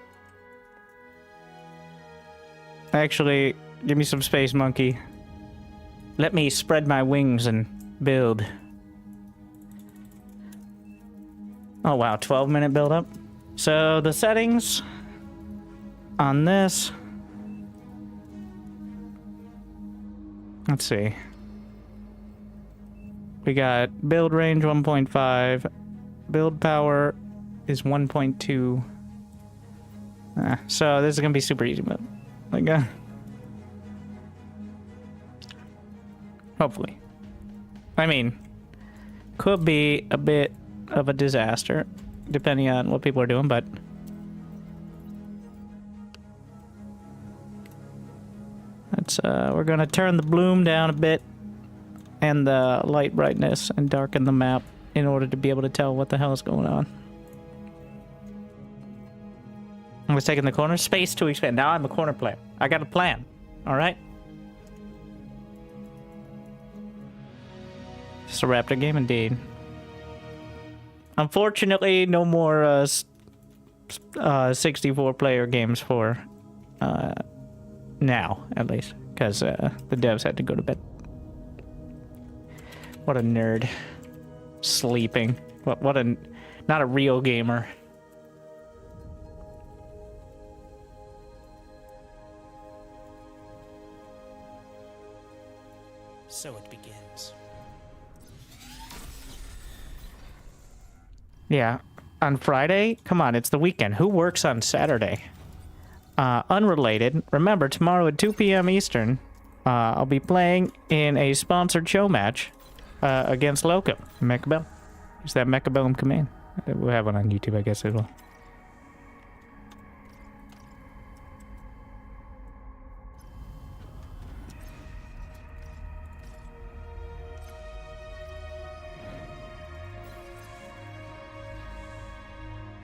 Actually, give me some space, monkey. Let me spread my wings and build. Oh wow, 12-minute build up. So the settings on this. Let's see. We got build range 1.5. Build power is 1.2. So this is gonna be super easy mode. Like, hopefully. I mean, could be a bit of a disaster, depending on what people are doing, but... Let's, we're gonna turn the bloom down a bit, and the light brightness, and darken the map, in order to be able to tell what the hell is going on. I was taking the corner. Space to expand. Now I'm a corner player. I got a plan. Alright? Just a Raptor game indeed. Unfortunately, no more 64 player games for now, at least, because the devs had to go to bed. What a nerd. Sleeping. What a... Not a real gamer. So it begins. Yeah. On Friday? Come on, it's the weekend. Who works on Saturday? Unrelated. Remember, tomorrow at 2 p.m. Eastern, I'll be playing in a sponsored show match against Loco. Mechabellum. Use that Mechabellum command. We'll have one on YouTube, I guess as well.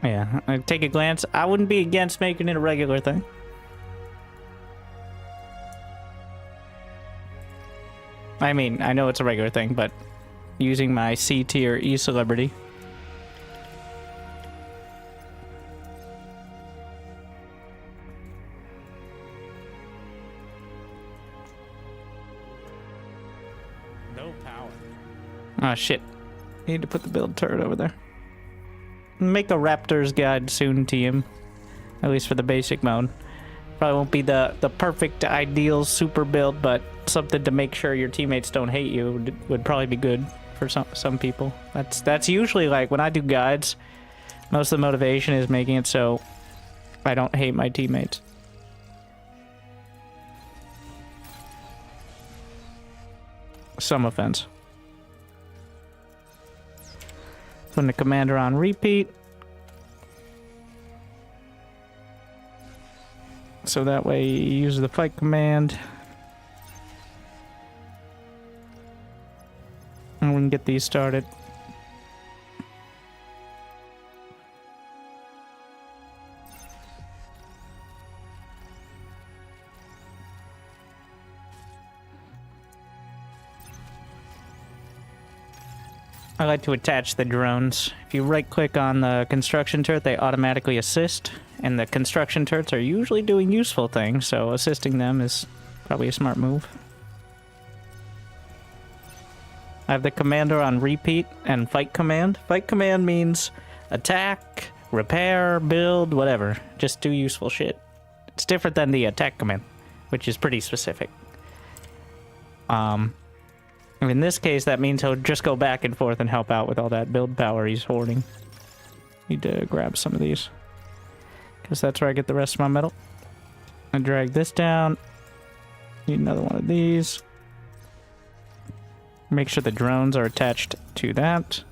Yeah, take a glance. I wouldn't be against making it a regular thing. I mean, I know it's a regular thing, but using my C tier E-celebrity. No power. Oh shit. Need to put the build turret over there. Make a Raptor's guide soon, team. At least for the basic mode. Probably won't be the perfect, ideal super build, but something to make sure your teammates don't hate you would probably be good for some people. That's usually like when I do guides, most of the motivation is making it so I don't hate my teammates. Some offense. Putting the commander on repeat. So that way you use the fight command. And we can get these started. I like to attach the drones. If you right click on the construction turret, they automatically assist, and the construction turrets are usually doing useful things, so assisting them is probably a smart move. I have the commander on repeat and fight command. Fight command means attack, repair, build, whatever. Just do useful shit. It's different than the attack command, which is pretty specific. In this case, that means he'll just go back and forth and help out with all that build power he's hoarding. Need to grab some of these, because that's where I get the rest of my metal. And drag this down. Need another one of these. Make sure the drones are attached to that.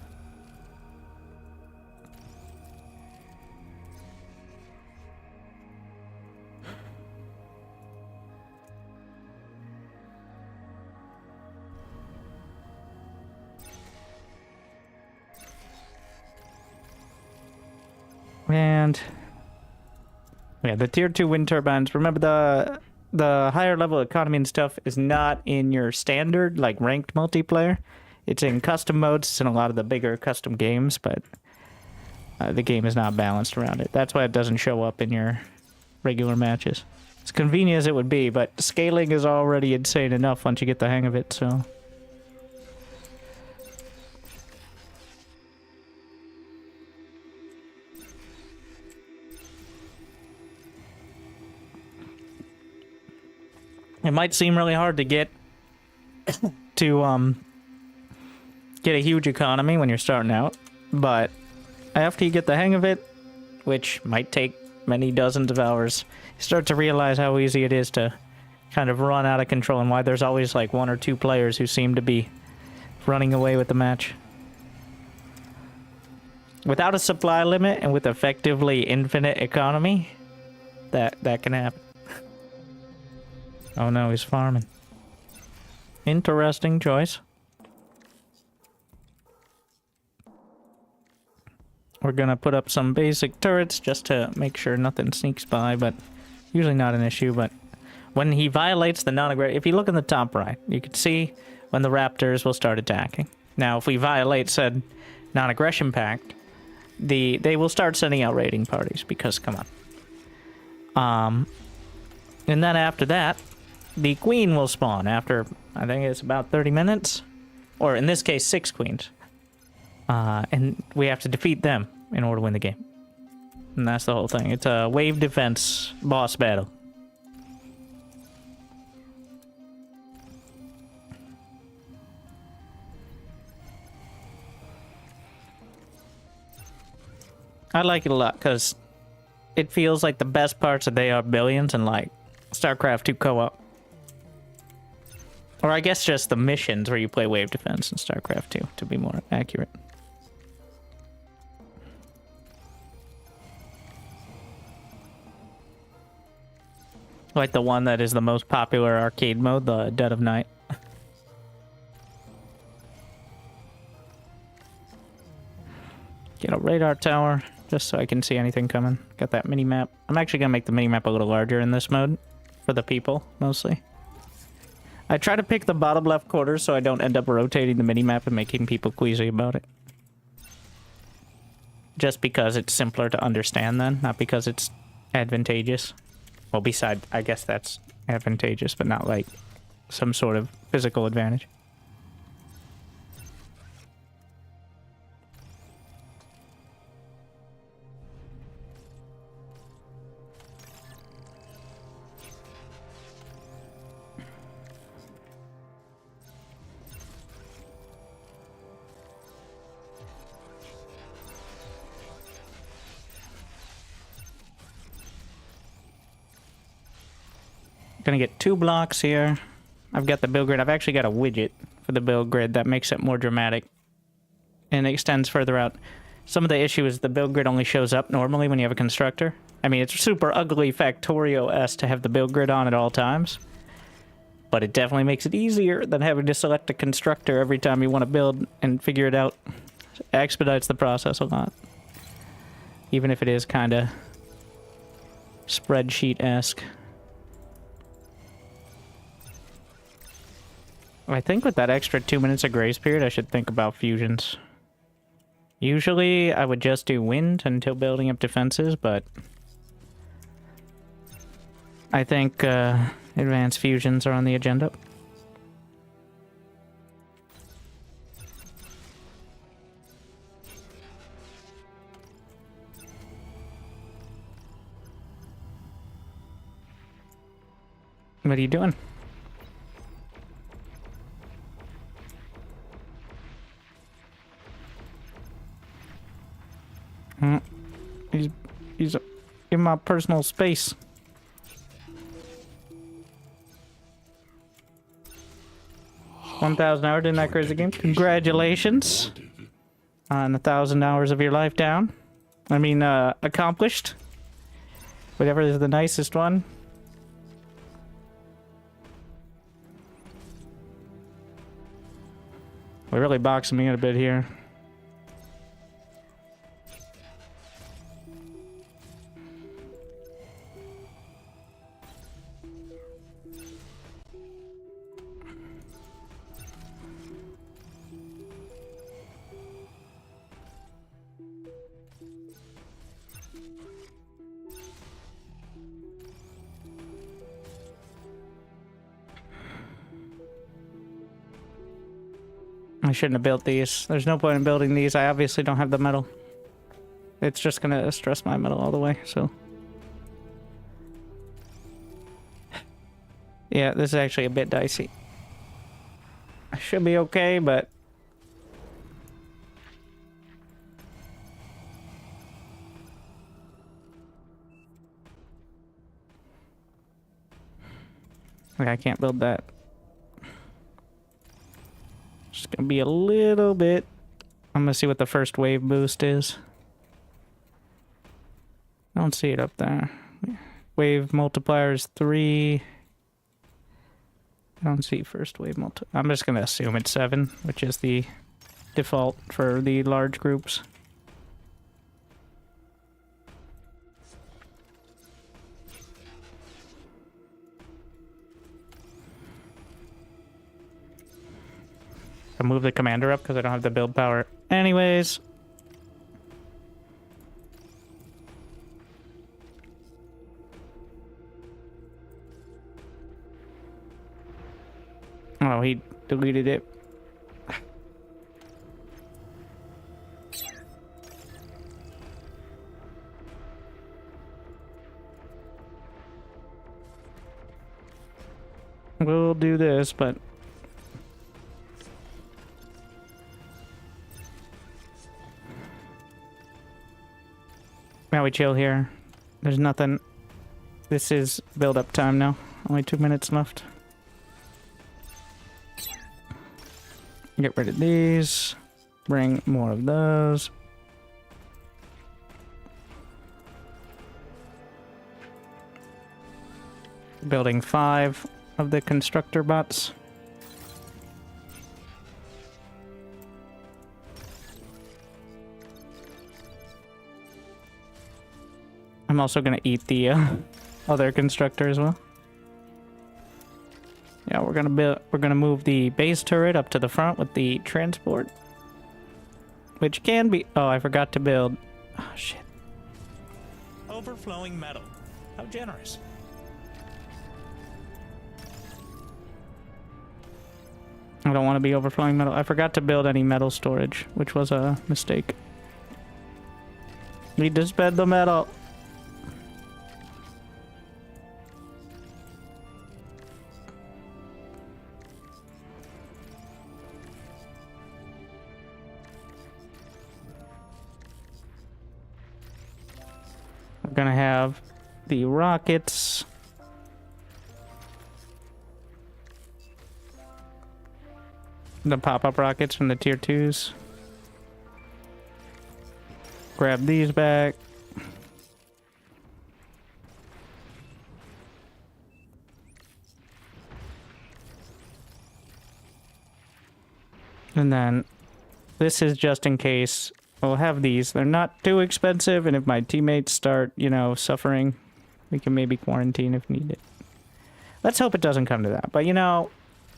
And yeah, the tier 2 wind turbines. Remember, the higher level economy and stuff is not in your standard, like, ranked multiplayer. It's in custom modes. It's in a lot of the bigger custom games, but the game is not balanced around it. That's why it doesn't show up in your regular matches. As convenient as it would be, but scaling is already insane enough once you get the hang of it, so... It might seem really hard to get to get a huge economy when you're starting out, but after you get the hang of it, which might take many dozens of hours, you start to realize how easy it is to kind of run out of control and why there's always like 1 or 2 players who seem to be running away with the match. Without a supply limit and with effectively infinite economy, that can happen. Oh no, he's farming. Interesting choice. We're gonna put up some basic turrets just to make sure nothing sneaks by, but usually not an issue. But when he violates the non-aggression, if you look in the top right, you can see when the Raptors will start attacking. Now, if we violate said non-aggression pact, they will start sending out raiding parties, because come on. And then after that, the queen will spawn after, I think it's about 30 minutes. Or in this case, 6 queens. And we have to defeat them in order to win the game. And that's the whole thing. It's a wave defense boss battle. I like it a lot because it feels like the best parts of They Are Billions and like StarCraft 2 co-op. Or I guess just the missions where you play wave defense in StarCraft 2 to be more accurate. Like the one that is the most popular arcade mode, the Dead of Night. Get a radar tower, just so I can see anything coming. Got that mini-map. I'm actually gonna make the mini-map a little larger in this mode. For the people, mostly. I try to pick the bottom left corner so I don't end up rotating the mini-map and making people queasy about it. Just because it's simpler to understand then, not because it's advantageous. Well, beside, I guess that's advantageous, but not like some sort of physical advantage. Gonna get 2 blocks here. I've got the build grid. I've actually got a widget for the build grid that makes it more dramatic and it extends further out. Some of the issue is the build grid only shows up normally when you have a constructor. I mean, it's super ugly Factorio-esque to have the build grid on at all times, but it definitely makes it easier than having to select a constructor every time you want to build and figure it out. It expedites the process a lot, even if it is kind of spreadsheet-esque. I think with that extra 2 minutes of grace period, I should think about fusions. Usually, I would just do wind until building up defenses, but I think advanced fusions are on the agenda. What are you doing? He's in my personal space. 1,000 hours in that crazy game. Congratulations on 1,000 hours of your life down. I mean, accomplished. Whatever is the nicest one. We're really boxing me in a bit here. I shouldn't have built these. There's no point in building these. I obviously don't have the metal. It's just gonna stress my metal all the way, so. Yeah, this is actually a bit dicey. I should be okay, but... I can't build that. Just gonna be a little bit. I'm gonna see what the first wave boost is. I don't see it up there. Wave multiplier is 3. I don't see first wave multi. I'm just gonna assume it's 7, which is the default for the large groups. I'll move the commander up because I don't have the build power anyways. Oh, he deleted it. We'll do this, but now we chill here. There's nothing. This is build-up time now. Only 2 minutes left. Get rid of these. Bring more of those. Building 5 of the constructor bots. I'm also gonna eat the other constructor as well. Yeah, we're gonna move the base turret up to the front with the transport, which can be. Oh, I forgot to build. Oh shit! Overflowing metal. How generous. I don't want to be overflowing metal. I forgot to build any metal storage, which was a mistake. Need to spend the metal. We're gonna have the rockets. The pop-up rockets from the tier 2s. Grab these back. And then this is just in case. We'll have these. They're not too expensive, and if my teammates start, you know, suffering, we can maybe quarantine if needed. Let's hope it doesn't come to that. But, you know,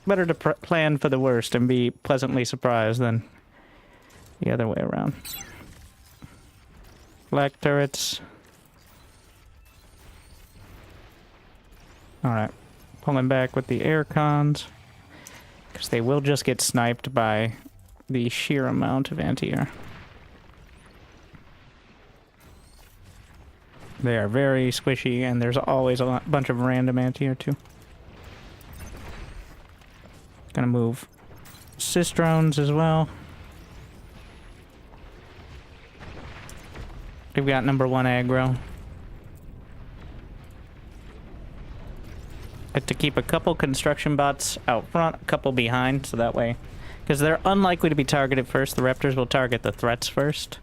better to plan for the worst and be pleasantly surprised than the other way around. Black turrets. Alright. Pulling back with the air cons. Because they will just get sniped by the sheer amount of anti-air. They are very squishy, and there's always a bunch of random anti-air too. Gonna move sys drones as well. We've got number 1 aggro. Like to keep a couple construction bots out front, a couple behind, so that way, because they're unlikely to be targeted first. The Raptors will target the threats first,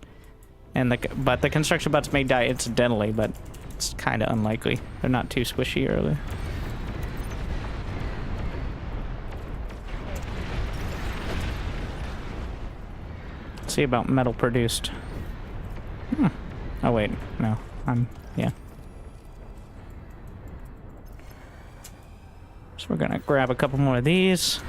and but the construction bots may die incidentally, but it's kind of unlikely. They're not too squishy early. Let's see about metal produced. Oh wait, no, yeah. So we're gonna grab a couple more of these.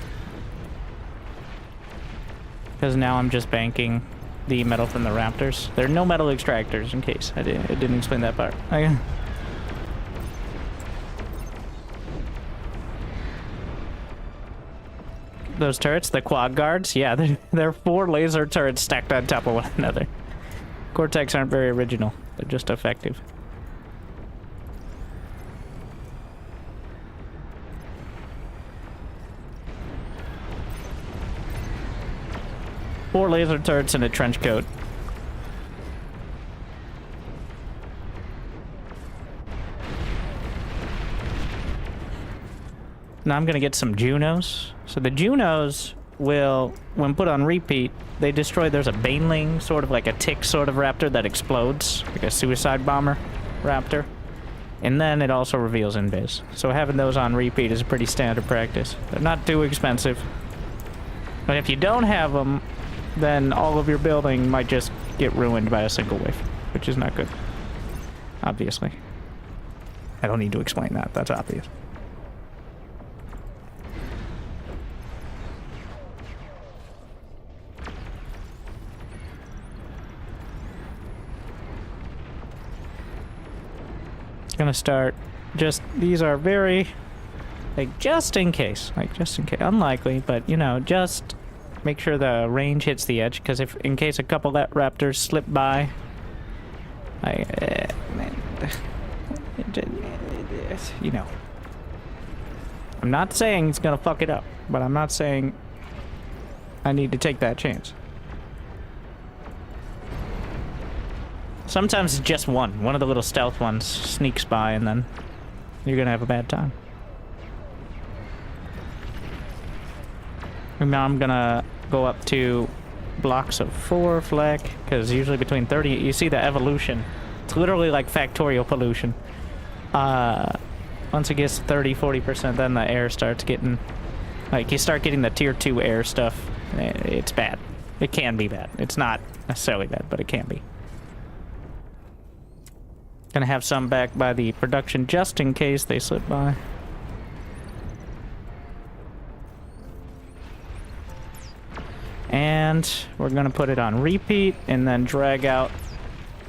Because now I'm just banking the metal from the Raptors. There are no metal extractors, in case I didn't explain that part. Okay. Those turrets, the quad guards, yeah, they're 4 laser turrets stacked on top of one another. Cortex aren't very original, they're just effective. Four laser turrets and a trench coat. Now I'm gonna get some Junos. So the Junos will, when put on repeat, they destroy. There's a Baneling, sort of like a tick sort of raptor that explodes, like a suicide bomber raptor. And then it also reveals invis. So having those on repeat is a pretty standard practice. They're not too expensive. But if you don't have them, then all of your building might just get ruined by a single wave, which is not good. Obviously. I don't need to explain that. That's obvious. Gonna start just, these are very Like, just in case. Like, just in case. Unlikely, but, you know, just make sure the range hits the edge, because if, in case a couple raptors slip by, you know. I'm not saying it's gonna fuck it up, but I'm not saying I need to take that chance. Sometimes it's just one. One of the little stealth ones sneaks by, and then you're gonna have a bad time. And now I'm gonna go up to blocks of 4 flak, because usually between 30, you see the evolution. It's literally like factorial pollution. Once it gets to 30-40%, then the air starts getting, like, you start getting the tier 2 air stuff. It's bad. It can be bad. It's not necessarily bad, but it can be. Gonna have some back by the production just in case they slip by. And we're gonna put it on repeat and then drag out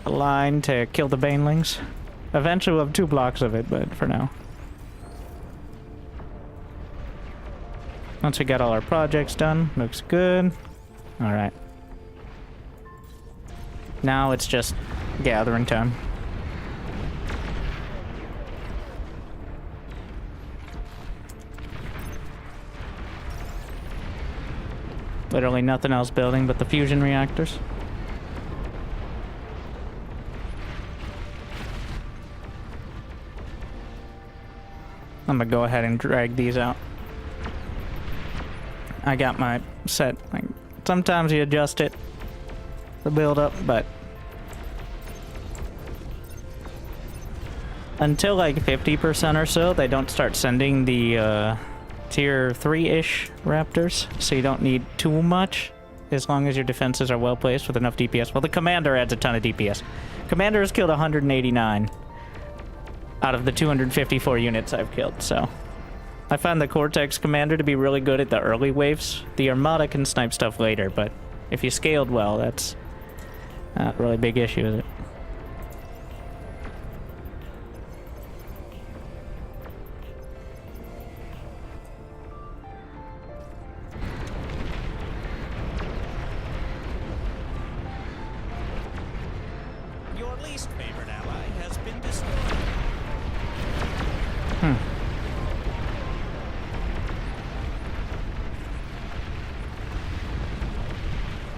a line to kill the banelings. Eventually we'll have 2 blocks of it, but for now. Once we got all our projects done, looks good. Alright. Now it's just gathering time. Literally nothing else building but the fusion reactors. I'm gonna go ahead and drag these out. I got my set. Like, sometimes you adjust it, the build up, but until like 50% or so, they don't start sending the tier 3-ish raptors, so you don't need too much as long as your defenses are well placed with enough DPS. Well, the commander adds a ton of DPS. Commander has killed 189 out of the 254 units I've killed, so I find the Cortex commander to be really good at the early waves. The Armada can snipe stuff later, but if you scaled well, that's not a really big issue, is it? Your least favorite ally has been destroyed.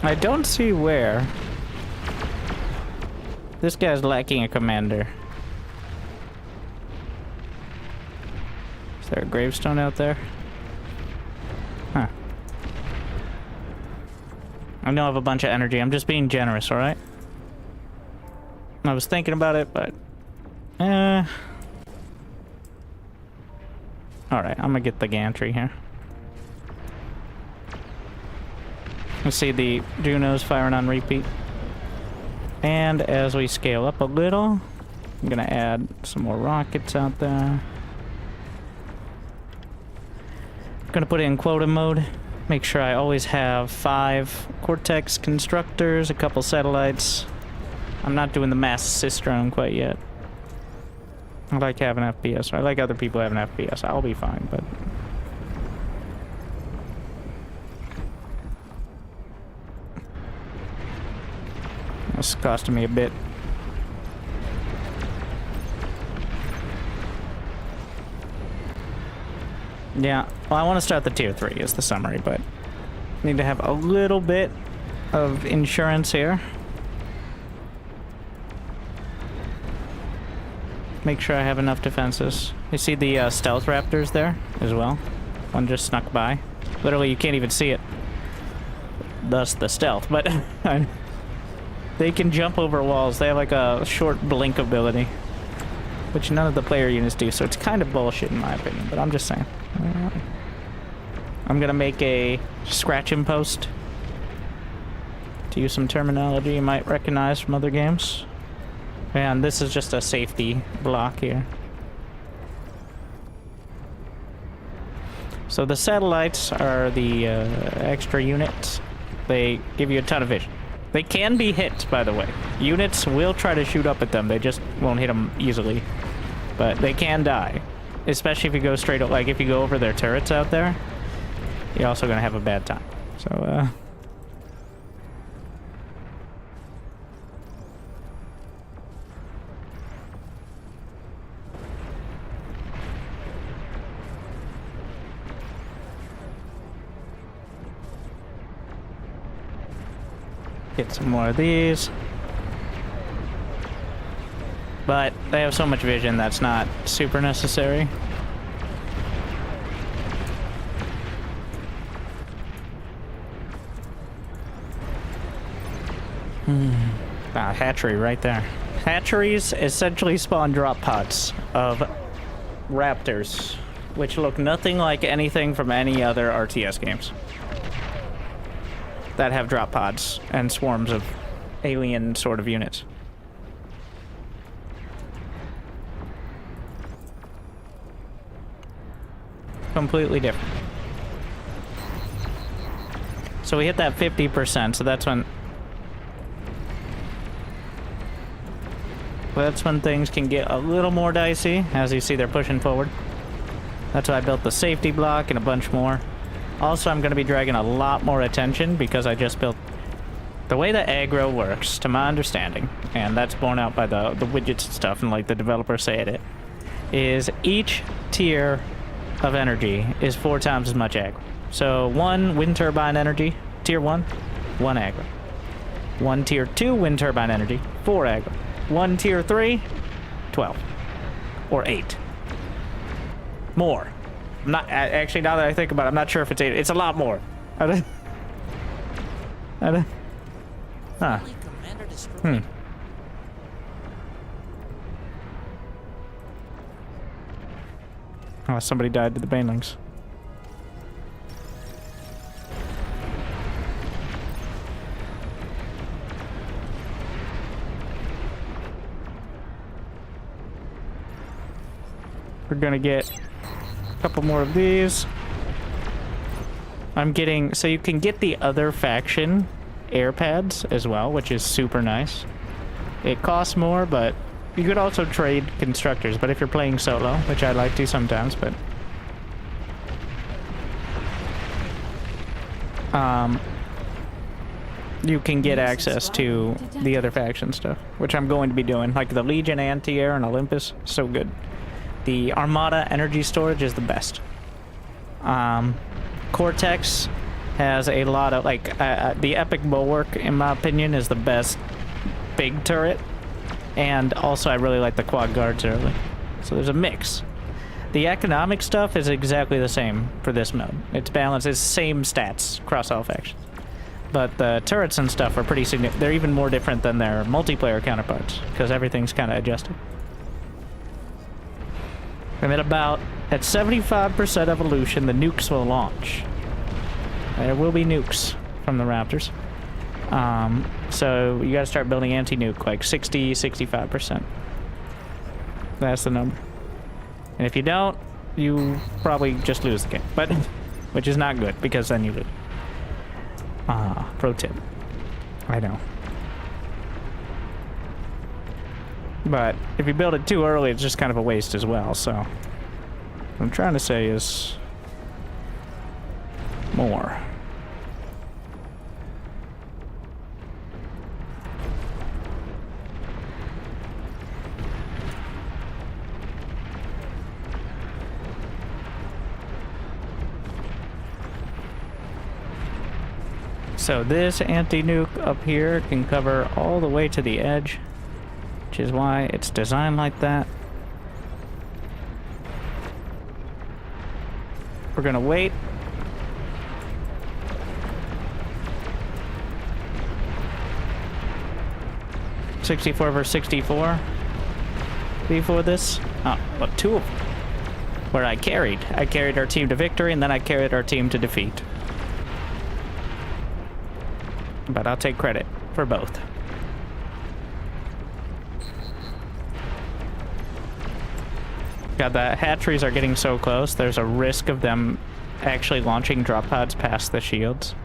I don't see where. This guy's lacking a commander. Is there a gravestone out there? Huh. I know I have a bunch of energy. I'm just being generous, alright? I was thinking about it, but... Alright, I'm gonna get the gantry here. Let's see the Junos firing on repeat. And as we scale up a little, I'm gonna add some more rockets out there. Gonna put it in quota mode. Make sure I always have 5 Cortex constructors, a couple satellites. I'm not doing the mass assist drone quite yet. I like having FPS. I like other people having FPS. I'll be fine, but... It's costing me a bit. Yeah, well, I want to start the tier 3 is the summary, but need to have a little bit of insurance here. Make sure I have enough defenses. You see the stealth raptors there as well? One just snuck by. Literally, you can't even see it. Thus the stealth, but they can jump over walls. They have like a short blink ability, which none of the player units do, so it's kind of bullshit in my opinion, but I'm just saying. I'm gonna make a scratch impost, to use some terminology you might recognize from other games. And this is just a safety block here. So the satellites are the extra units. They give you a ton of vision. They can be hit, by the way. Units will try to shoot up at them. They just won't hit them easily. But they can die. especially if you go straight, like if you go over their turrets out there, you're also gonna have a bad time. So, get some more of these. But they have so much vision that's not super necessary. Hatchery right there. Hatcheries essentially spawn drop pods of raptors, which look nothing like anything from any other RTS games that have drop pods and swarms of alien sort of units. Completely different. So we hit that 50%, so that's when things can get a little more dicey. As you see, they're pushing forward. That's why I built the safety block and a bunch more. Also, I'm going to be dragging a lot more attention because I just built... The way that aggro works, to my understanding, and that's borne out by the widgets and stuff, and like the developers say it, is each tier of energy is 4 times as much aggro. So 1 wind turbine energy, tier 1, 1 aggro. 1 tier 2 wind turbine energy, 4 aggro. 1 tier 3, 12. Or 8. More. I'm not, actually, now that I think about it, I'm not sure if it's 8. It's a lot more. Huh. Commander destroyed. Oh, somebody died to the banelings. We're gonna get a couple more of these. I'm getting... So you can get the other faction air pads as well, which is super nice. It costs more, but you could also trade constructors. But if you're playing solo, which I like to sometimes, but... you can get access to the other faction stuff, which I'm going to be doing. Like the Legion, Anti-Air, and Olympus. So good. The Armada energy storage is the best. Cortex has a lot of, like, the Epic Bulwark, in my opinion, is the best big turret. And also, I really like the Quad Guards early. So there's a mix. The economic stuff is exactly the same for this mode. It's balanced. It's same stats across all factions. But the turrets and stuff are pretty significant. They're even more different than their multiplayer counterparts, because everything's kind of adjusted. I'm at 75% evolution, the nukes will launch. There will be nukes from the Raptors. So you gotta start building anti-nuke, like 60, 65%. That's the number. And if you don't, you probably just lose the game. But, which is not good, because then you lose. Pro tip. I know. But if you build it too early, it's just kind of a waste as well, so... What I'm trying to say is... more. So this anti-nuke up here can cover all the way to the edge, which is why it's designed like that. We're gonna wait. '64 versus 64 before this. Oh, well, 2 of them. Where I carried our team to victory, and then I carried our team to defeat. But I'll take credit for both. God, the hatcheries are getting so close. There's a risk of them actually launching drop pods past the shields.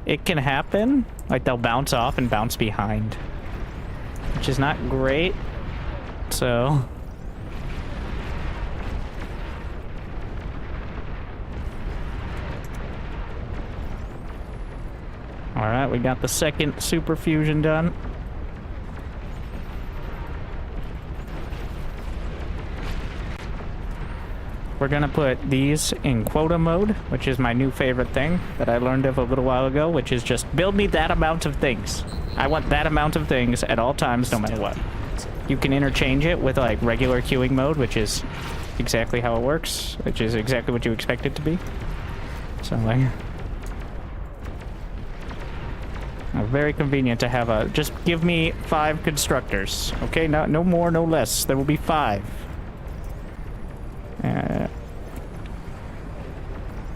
It can happen. Like, they'll bounce off and bounce behind, which is not great. So Alright, we got the second super fusion done. We're gonna put these in quota mode, which is my new favorite thing that I learned of a little while ago, which is just build me that amount of things. I want that amount of things at all times, no matter what. You can interchange it with like regular queuing mode, which is exactly how it works, which is exactly what you expect it to be. So like, very convenient to have a, just give me 5 constructors, okay? No more, no less. There will be 5.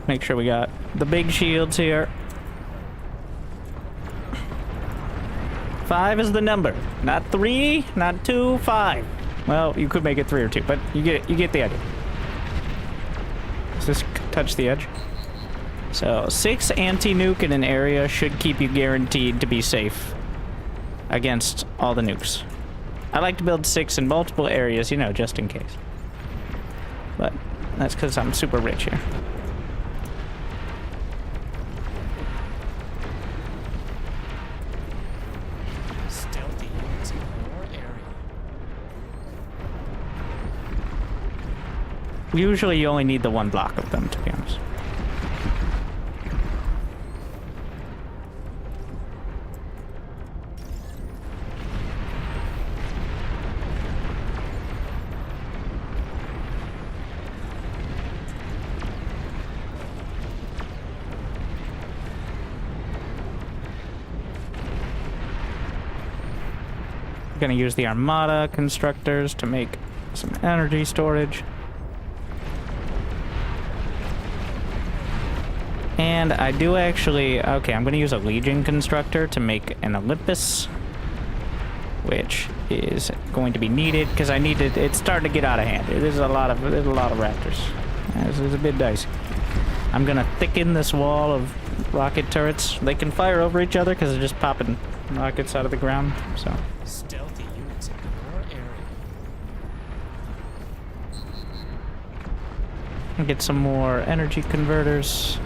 Make sure we got the big shields here. 5 is the number, not 3, not 2, 5. Well, you could make it 3 or 2, but you get the idea. Does this touch the edge? So 6 anti-nuke in an area should keep you guaranteed to be safe against all the nukes. I like to build 6 in multiple areas, you know, just in case. But that's because I'm super rich here. Stealthy units in your area. Usually you only need the 1 block of them, to be honest. Gonna use the Armada constructors to make some energy storage. And I do actually, okay, I'm gonna use a Legion constructor to make an Olympus, which is going to be needed because I needed, it's starting to get out of hand. There's a lot of Raptors. This is a bit dicey. I'm gonna thicken this wall of rocket turrets. They can fire over each other because they're just popping rockets out of the ground, so. Stealthy units in your area. Get some more energy converters.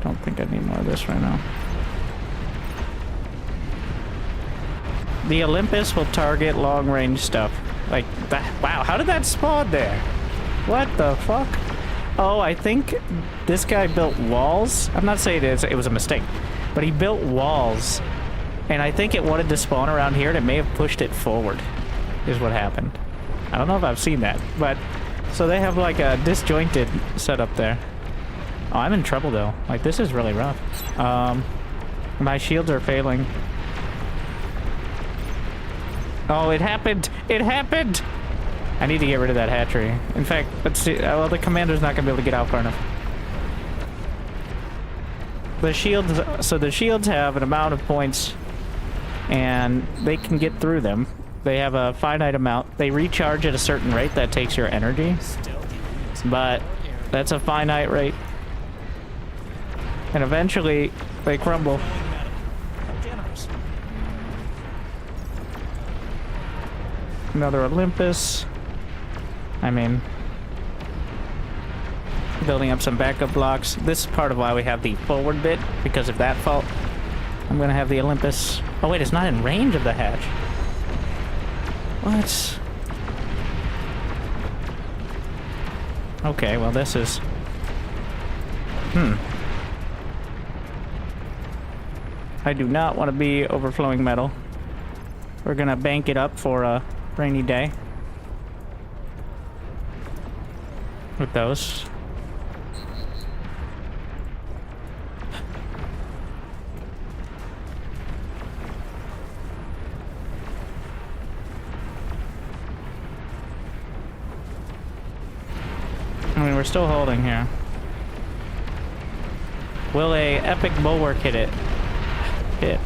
Don't think I need more of this right now. The Olympus will target long-range stuff. Like that. Wow, how did that spawn there? What the fuck? Oh, I think this guy built walls. I'm not saying it was a mistake, but he built walls. And I think it wanted to spawn around here, and it may have pushed it forward, is what happened. I don't know if I've seen that, but... So they have, like, a disjointed setup there. Oh, I'm in trouble, though. Like, this is really rough. My shields are failing. Oh, it happened! It happened! I need to get rid of that hatchery. In fact, let's see... Well, the commander's not gonna be able to get out far enough. The shields... So the shields have an amount of points... and they can get through them. They have a finite amount. They recharge at a certain rate that takes your energy, but that's a finite rate. And eventually, they crumble. Another Olympus. I mean, building up some backup blocks. This is part of why we have the forward bit, because of that fault. I'm gonna have the Olympus. Oh wait, it's not in range of the hatch. What? Okay, well this is... I do not want to be overflowing metal. We're gonna bank it up for a rainy day. With those. I mean, we're still holding here. Will a epic bulwark hit it? I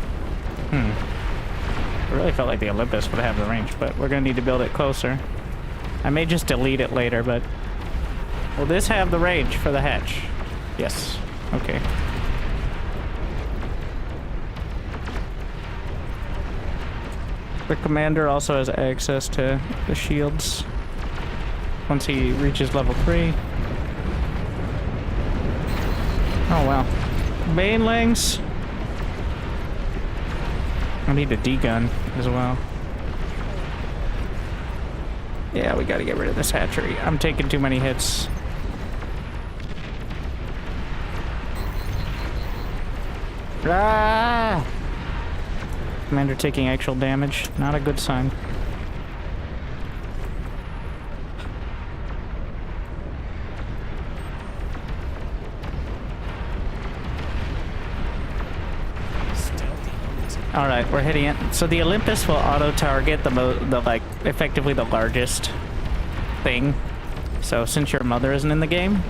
really felt like the Olympus would have the range, but we're gonna need to build it closer. I may just delete it later, but... Will this have the range for the hatch? Yes. Okay. The commander also has access to the shields once he reaches level 3. Oh wow. Banelings. I need a D-gun as well. Yeah, we gotta get rid of this hatchery. I'm taking too many hits. Ah! Commander taking actual damage. Not a good sign. All right, we're hitting it. So the Olympus will auto-target the like effectively the largest thing. So since your mother isn't in the game,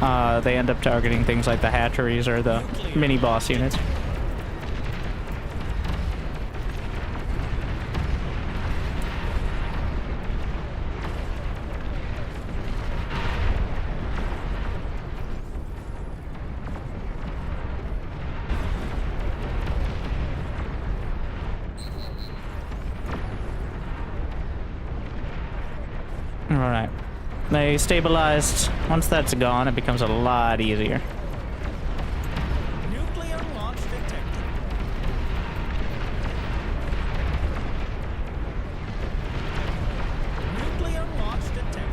they end up targeting things like the hatcheries or the mini boss units. Alright. They stabilized. Once that's gone, it becomes a lot easier. Nuclear launch detected. Nuclear launch detected.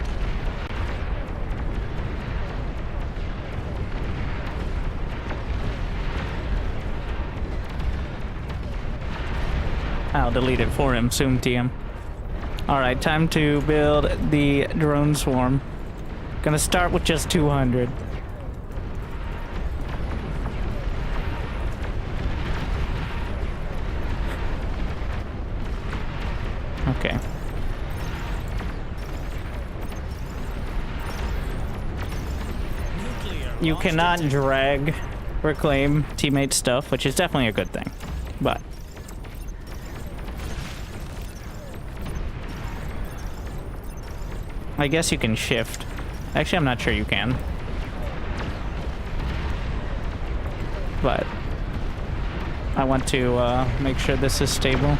I'll delete it for him soon, TM. Alright, time to build the drone swarm. Gonna start with just 200. Okay. You cannot drag reclaim teammate stuff, which is definitely a good thing. But I guess you can shift. Actually, I'm not sure you can. But I want to make sure this is stable.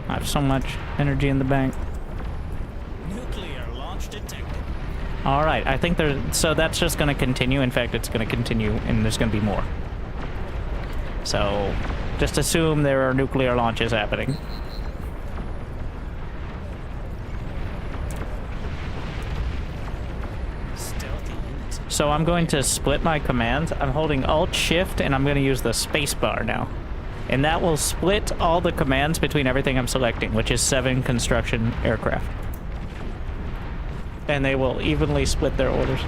I have so much energy in the bank. Nuclear launch detected. All right, I think there's... So that's just going to continue. In fact, it's going to continue, and there's going to be more. So just assume there are nuclear launches happening. So I'm going to split my commands. I'm holding Alt-Shift, and I'm going to use the spacebar now. And that will split all the commands between everything I'm selecting, which is 7 construction aircraft. And they will evenly split their orders.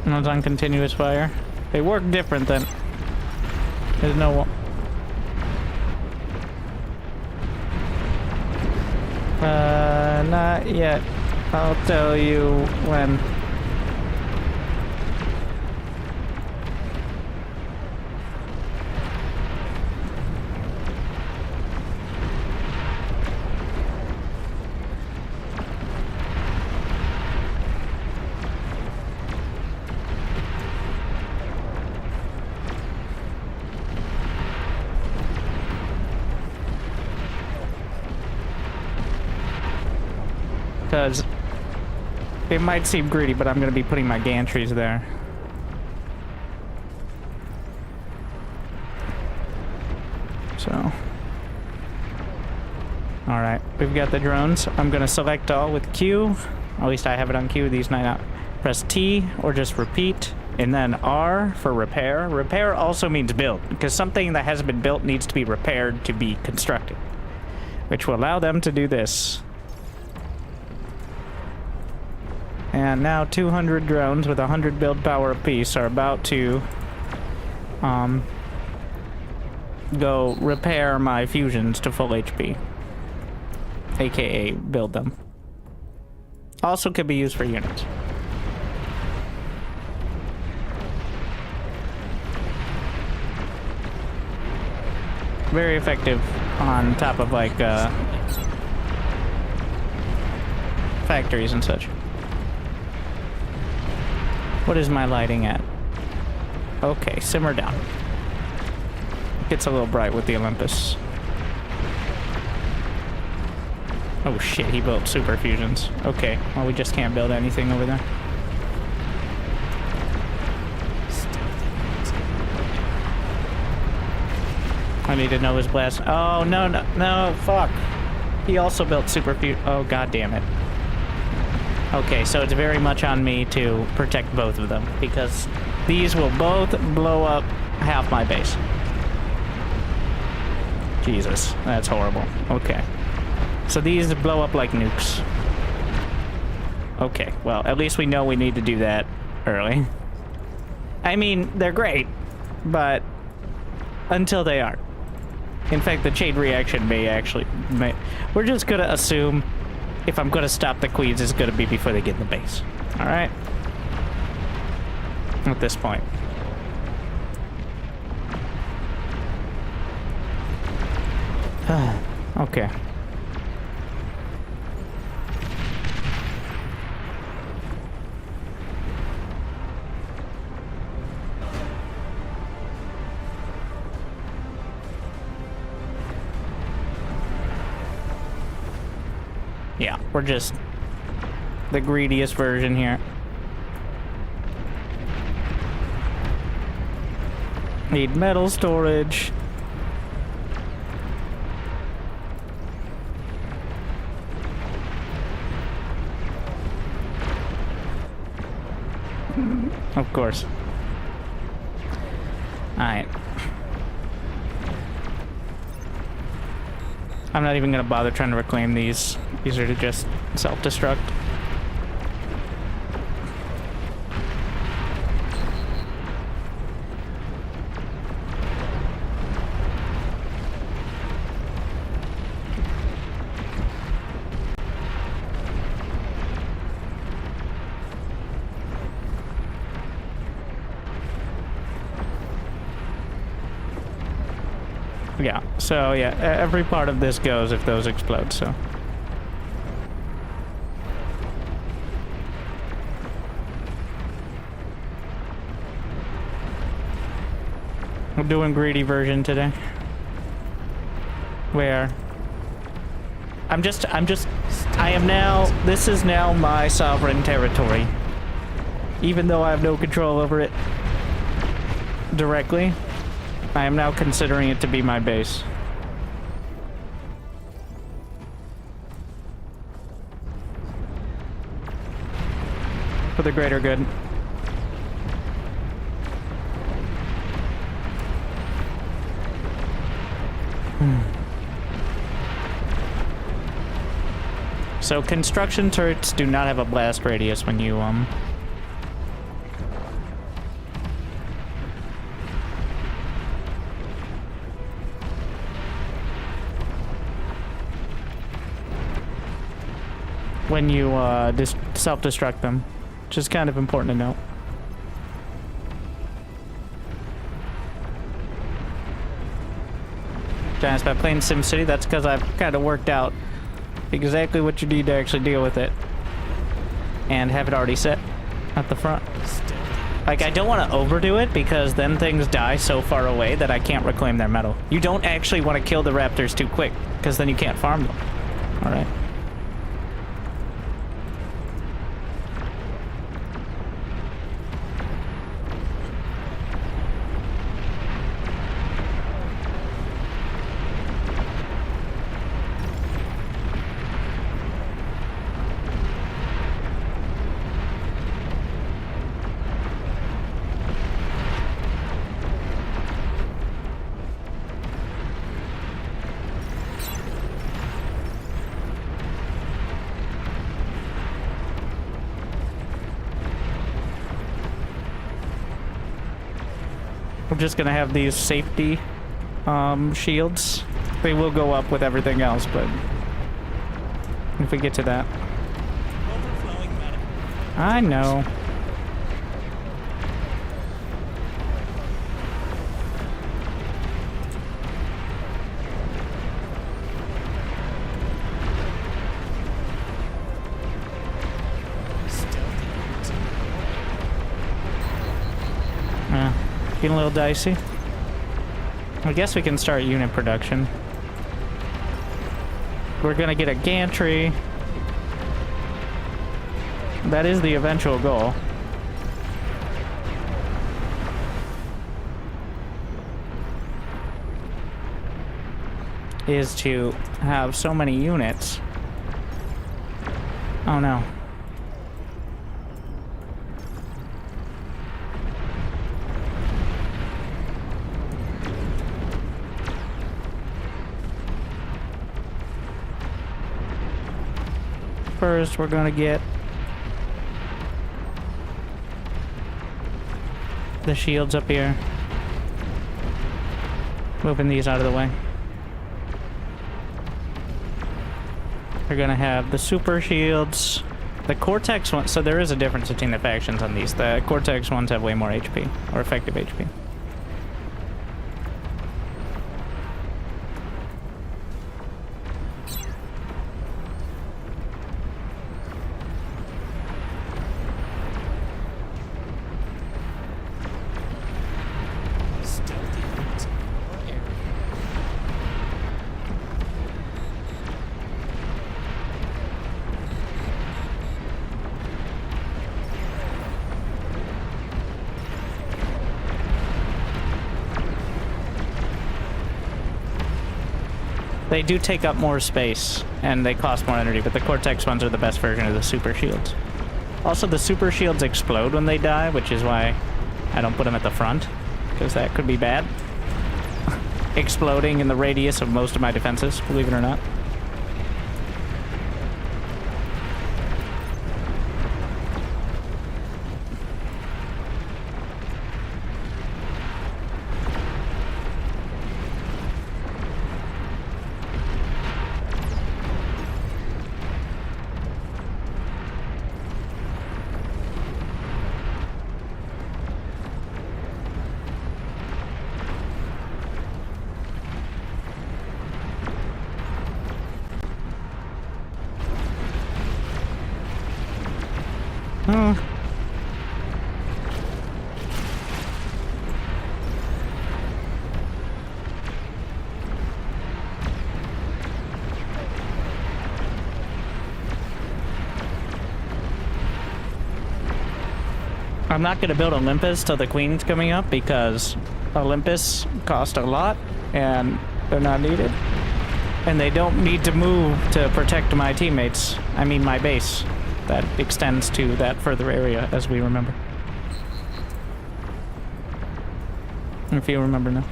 And it's on continuous fire. They work different than... There's no... Not yet. I'll tell you when. Because it might seem greedy, but I'm going to be putting my gantries there. So. Alright, we've got the drones. I'm going to select all with Q. At least I have it on Q. These might not. Press T or just repeat. And then R for repair. Repair also means build, because something that hasn't been built needs to be repaired to be constructed, which will allow them to do this. And now 200 drones with 100 build power apiece are about to go repair my fusions to full HP. AKA build them. Also could be used for units. Very effective on top of like factories and such. What is my lighting at? Okay, simmer down. Gets a little bright with the Olympus. Oh shit, he built super fusions. Okay, well we just can't build anything over there. I need to know his blast. Oh, no, no, no, fuck. He also built super few. Oh, god damn it. Okay, so it's very much on me to protect both of them, because these will both blow up half my base. Jesus, that's horrible. Okay. So these blow up like nukes. Okay, well, at least we know we need to do that early. I mean, they're great, but until they aren't. In fact, the chain reaction may we're just gonna assume if I'm gonna stop the queens, it's gonna be before they get in the base. Alright? At this point. Okay. Yeah, we're just the greediest version here. Need metal storage. Of course. Alright. I'm not even gonna bother trying to reclaim these. These are to just self-destruct. Yeah, so yeah, every part of this goes if those explode, so. We're doing greedy version today. Where I am now, this is now my sovereign territory. Even though I have no control over it directly, I am now considering it to be my base. For the greater good. So construction turrets do not have a blast radius when you just self-destruct them, which is kind of important to note. Giants by playing SimCity, that's because I've kind of worked out exactly what you need to actually deal with it and have it already set at the front. Like, I don't want to overdo it because then things die so far away that I can't reclaim their metal. You don't actually want to kill the raptors too quick because then you can't farm them. All right. We're just gonna have these safety shields. They will go up with everything else, but if we get to that. Overflowing meta. I know. Getting a little dicey. I guess we can start unit production. We're gonna get a gantry. That is the eventual goal. is to have so many units. Oh no. First, we're gonna get the shields up here. Moving these out of the way. We're gonna have the super shields. The Cortex one, so there is a difference between the factions on these. The Cortex ones have way more HP, or effective HP. Stealthy units in your area. They do take up more space, and they cost more energy, but the Cortex ones are the best version of the super shields. Also, the super shields explode when they die, which is why I don't put them at the front, because that could be bad. Exploding in the radius of most of my defenses, believe it or not. Oh. I'm not going to build Olympus till the Queen's coming up because Olympus cost a lot and they're not needed. And they don't need to move to protect my teammates. I mean my base. That extends to that further area, as we remember. If you remember now.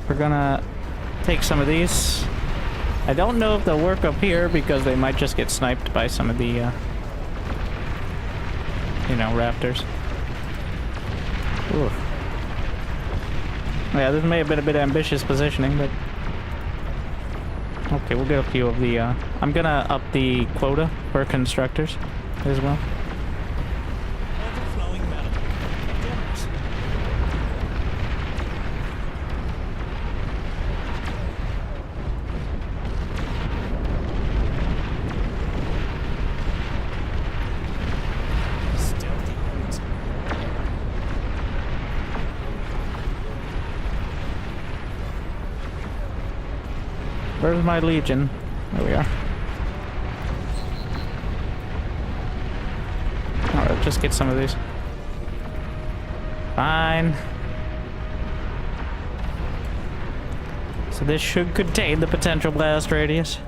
We're gonna take some of these. I don't know if they'll work up here because they might just get sniped by some of the you know, Raptors. Oof. Yeah, this may have been a bit ambitious positioning, but... Okay, we'll get a few of the, I'm gonna up the quota for constructors as well. Overflowing metal. Generous. Stealthy units in your area. Where's my Legion? There we are. Alright, just get some of these. Fine. So this should contain the potential blast radius.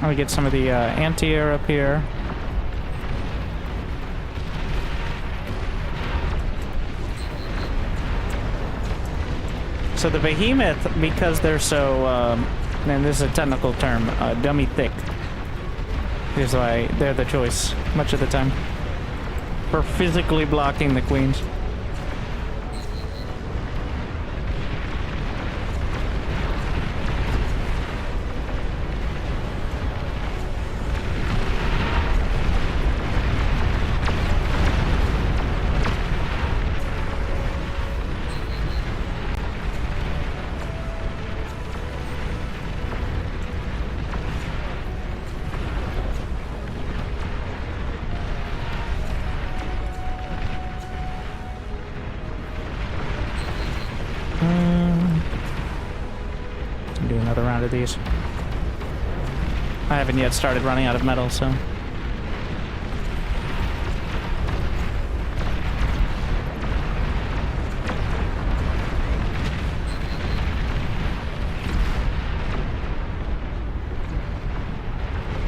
I'll get some of the anti-air up here. So the Behemoth, because they're so, and this is a technical term, dummy thick, is why they're the choice much of the time for physically blocking the Queens. another round of these. I haven't yet started running out of metal, so...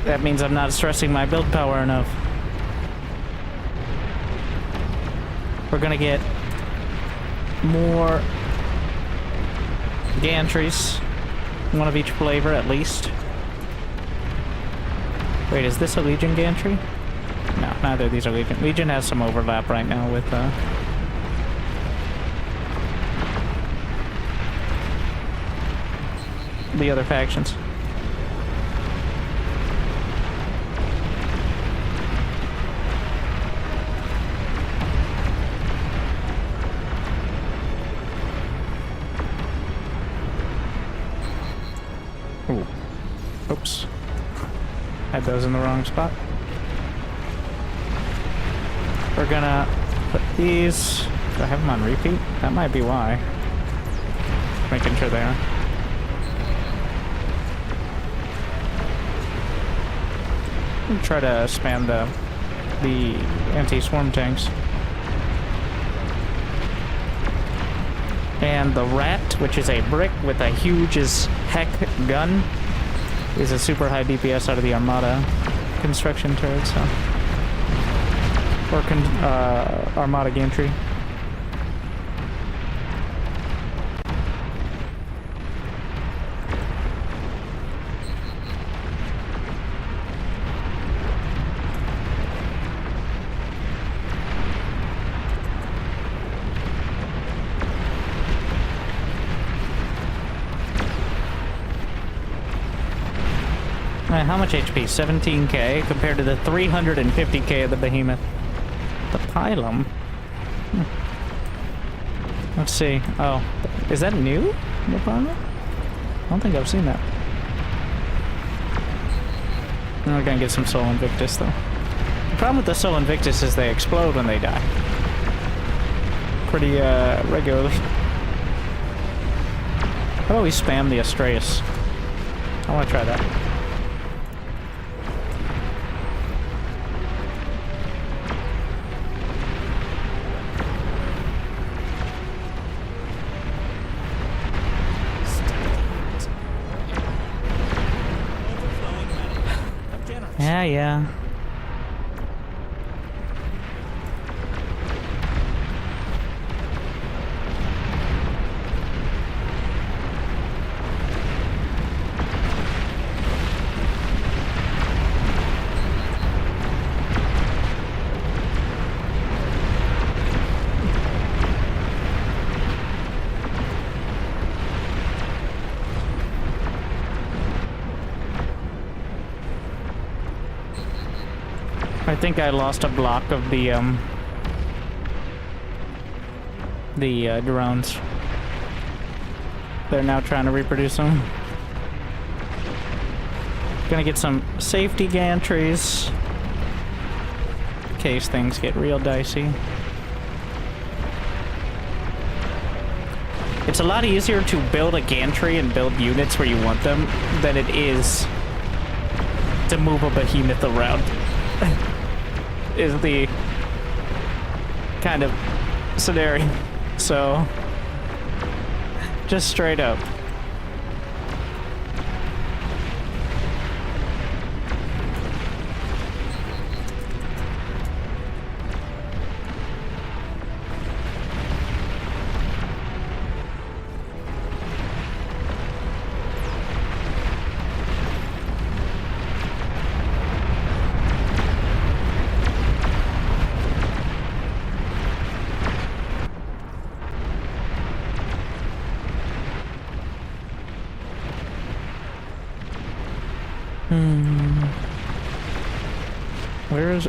That means I'm not stressing my build power enough. We're gonna get more gantries, one of each flavor at least. Wait, is this a Legion gantry? No, neither of these are Legion. Legion has some overlap right now with the other factions. Ooh. Oops. Had those in the wrong spot. We're gonna put these... Do I have them on repeat? That might be why. Making sure they are. I'll try to spam the anti-swarm tanks. And the Rat, which is a brick with a huge as heck gun, is a super high DPS out of the Armada construction turret, so... Or Armada gantry. How much HP? 17k compared to the 350k of the Behemoth. The Pylum? Let's see. Oh, is that new? The Pylum? I don't think I've seen that. We're gonna get some Soul Invictus though. The problem with the Soul Invictus is they explode when they die. Pretty regularly. How about we spam the Astreus? I wanna try that. Yeah. I think I lost a block of the drones. They're now trying to reproduce them. Gonna get some safety gantries in case things get real dicey. It's a lot easier to build a gantry and build units where you want them than it is to move a behemoth around. Is the kind of scenario. So, just straight up.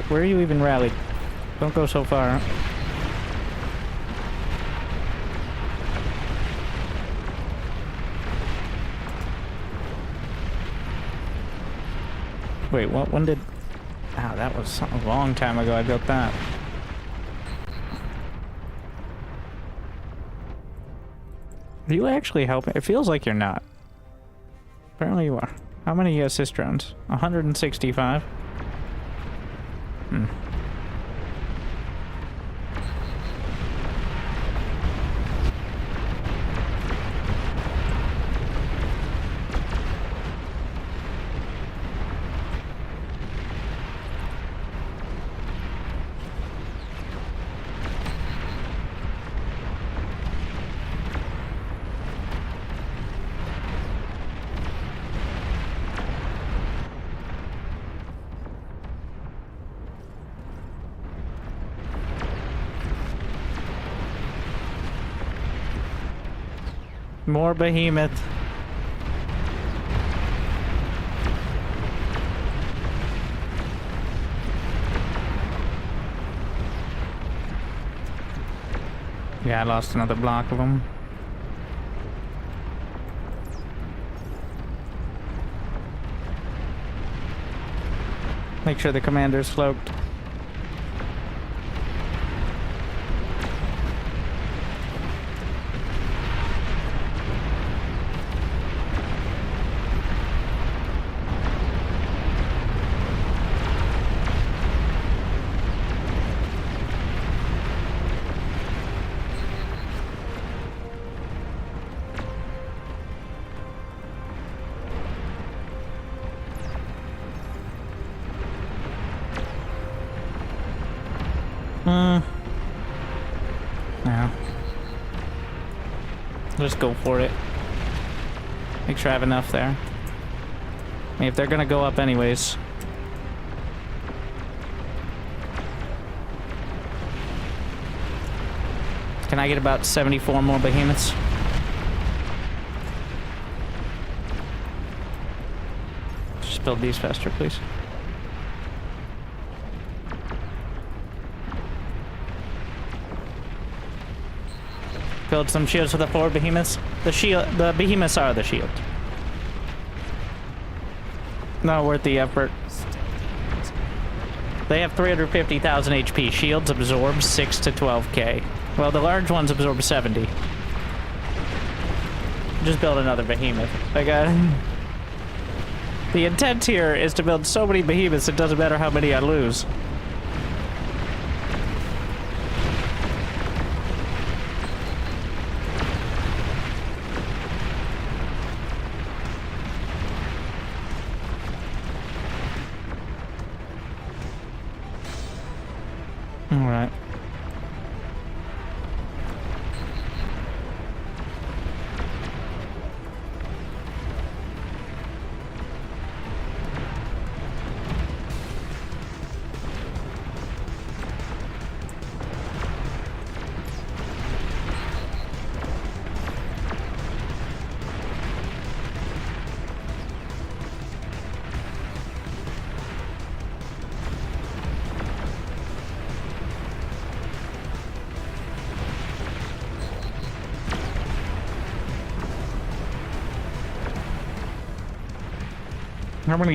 Where are you even rallied? Don't go so far. Wait, what? When did... Oh, that was a long time ago I built that. Are you actually helping? It feels like you're not. Apparently you are. How many assist drones? 165. Hmm. More behemoth. Yeah, I lost another block of them. Make sure the commander's sloped. Yeah. Just go for it. Make sure I have enough there. I mean, if they're gonna go up anyways. Can I get about 74 more behemoths? Just build these faster, please. Build some shields for the 4 behemoths. The behemoths are the shield. Not worth the effort. They have 350,000 HP. Shields absorb 6 to 12k. Well, the large ones absorb 70. Just build another behemoth. I got. The intent here is to build so many behemoths it doesn't matter how many I lose. Alright.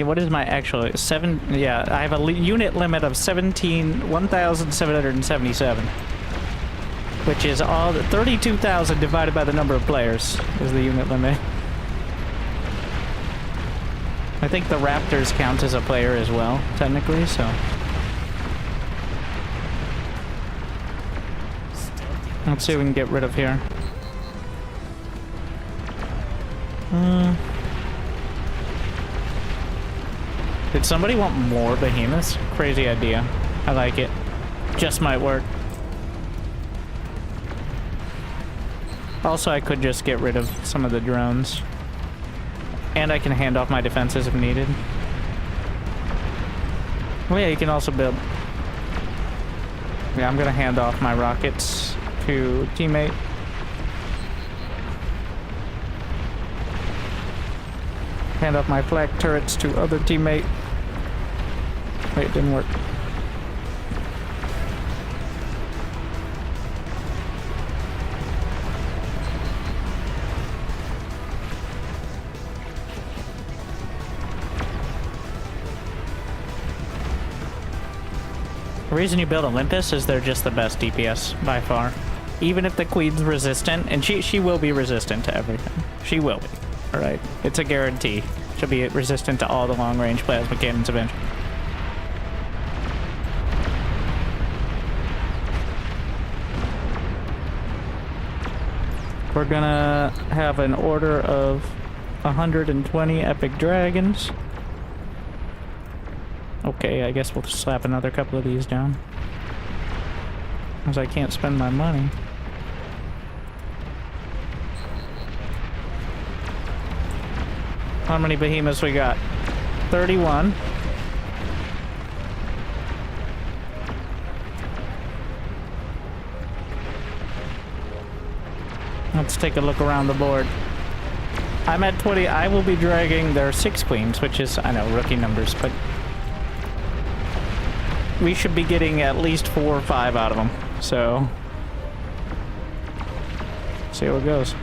What is my actual 7? Yeah, I have a unit limit of 1,777, which is all 32,000 divided by the number of players is the unit limit. I think the Raptors count as a player as well, technically. So let's see what we can get rid of here. Did somebody want more behemoths? Crazy idea. I like it. Just might work. Also, I could just get rid of some of the drones. And I can hand off my defenses if needed. Oh yeah, you can also build. Yeah, I'm gonna hand off my rockets to teammate. Hand off my flak turrets to other teammate. Wait, it didn't work. The reason you build Olympus is they're just the best DPS by far. Even if the queen's resistant, and she will be resistant to everything. She will be. Alright, it's a guarantee. She'll be resistant to all the long-range plasma cannons eventually. We're gonna have an order of 120 epic dragons. Okay, I guess we'll slap another couple of these down. Because I can't spend my money. How many behemoths we got? 31. Let's take a look around the board. I'm at 20. I will be dragging their 6 queens, which is, I know, rookie numbers, but we should be getting at least 4 or 5 out of them. So, see how it goes.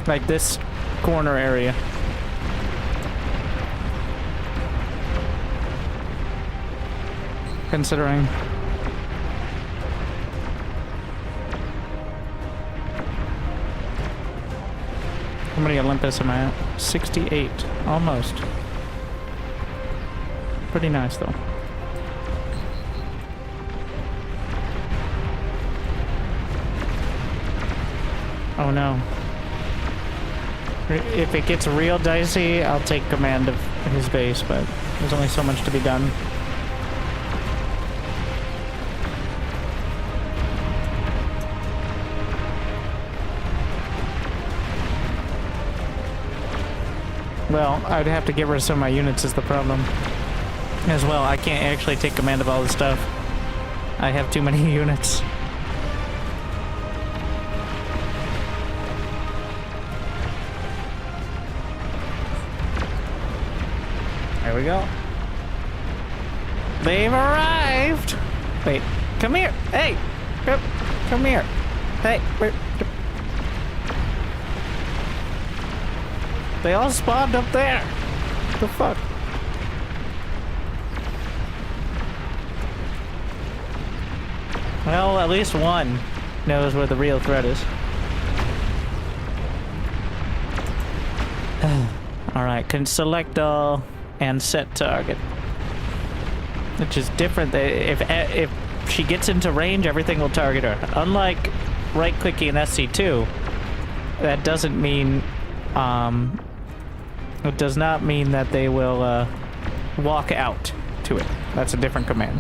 Like this corner area. Considering how many Olympus am I at? 68. Almost. Pretty nice though. Oh no. If it gets real dicey, I'll take command of his base, but there's only so much to be done. Well, I'd have to get rid of some of my units is the problem. As well, I can't actually take command of all this stuff. I have too many units. There we go. They've arrived! Wait, come here! Hey! Come here! Hey! They all spawned up there! What the fuck? Well, at least one knows where the real threat is. Alright, can select all and set target. Which is different. If she gets into range, everything will target her. Unlike right-clicking in SC2, that doesn't mean... it does not mean that they will walk out to it. That's a different command.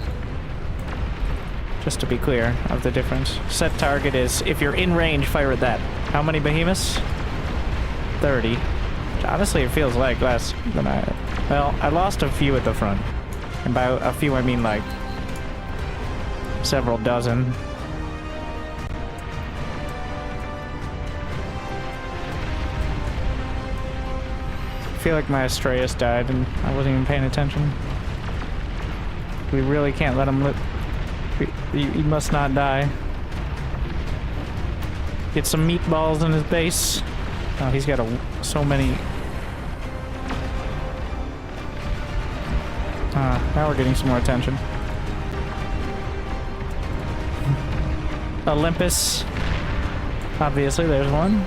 Just to be clear of the difference. Set target is, if you're in range, fire at that. How many behemoths? 30. Honestly, it feels like less than I... Well, I lost a few at the front. And by a few, I mean like several dozen. I feel like my Astreus died and I wasn't even paying attention. We really can't let him live. He must not die. Get some meatballs in his base. Oh, he's got so many. Now we're getting some more attention. Olympus. Obviously, there's one.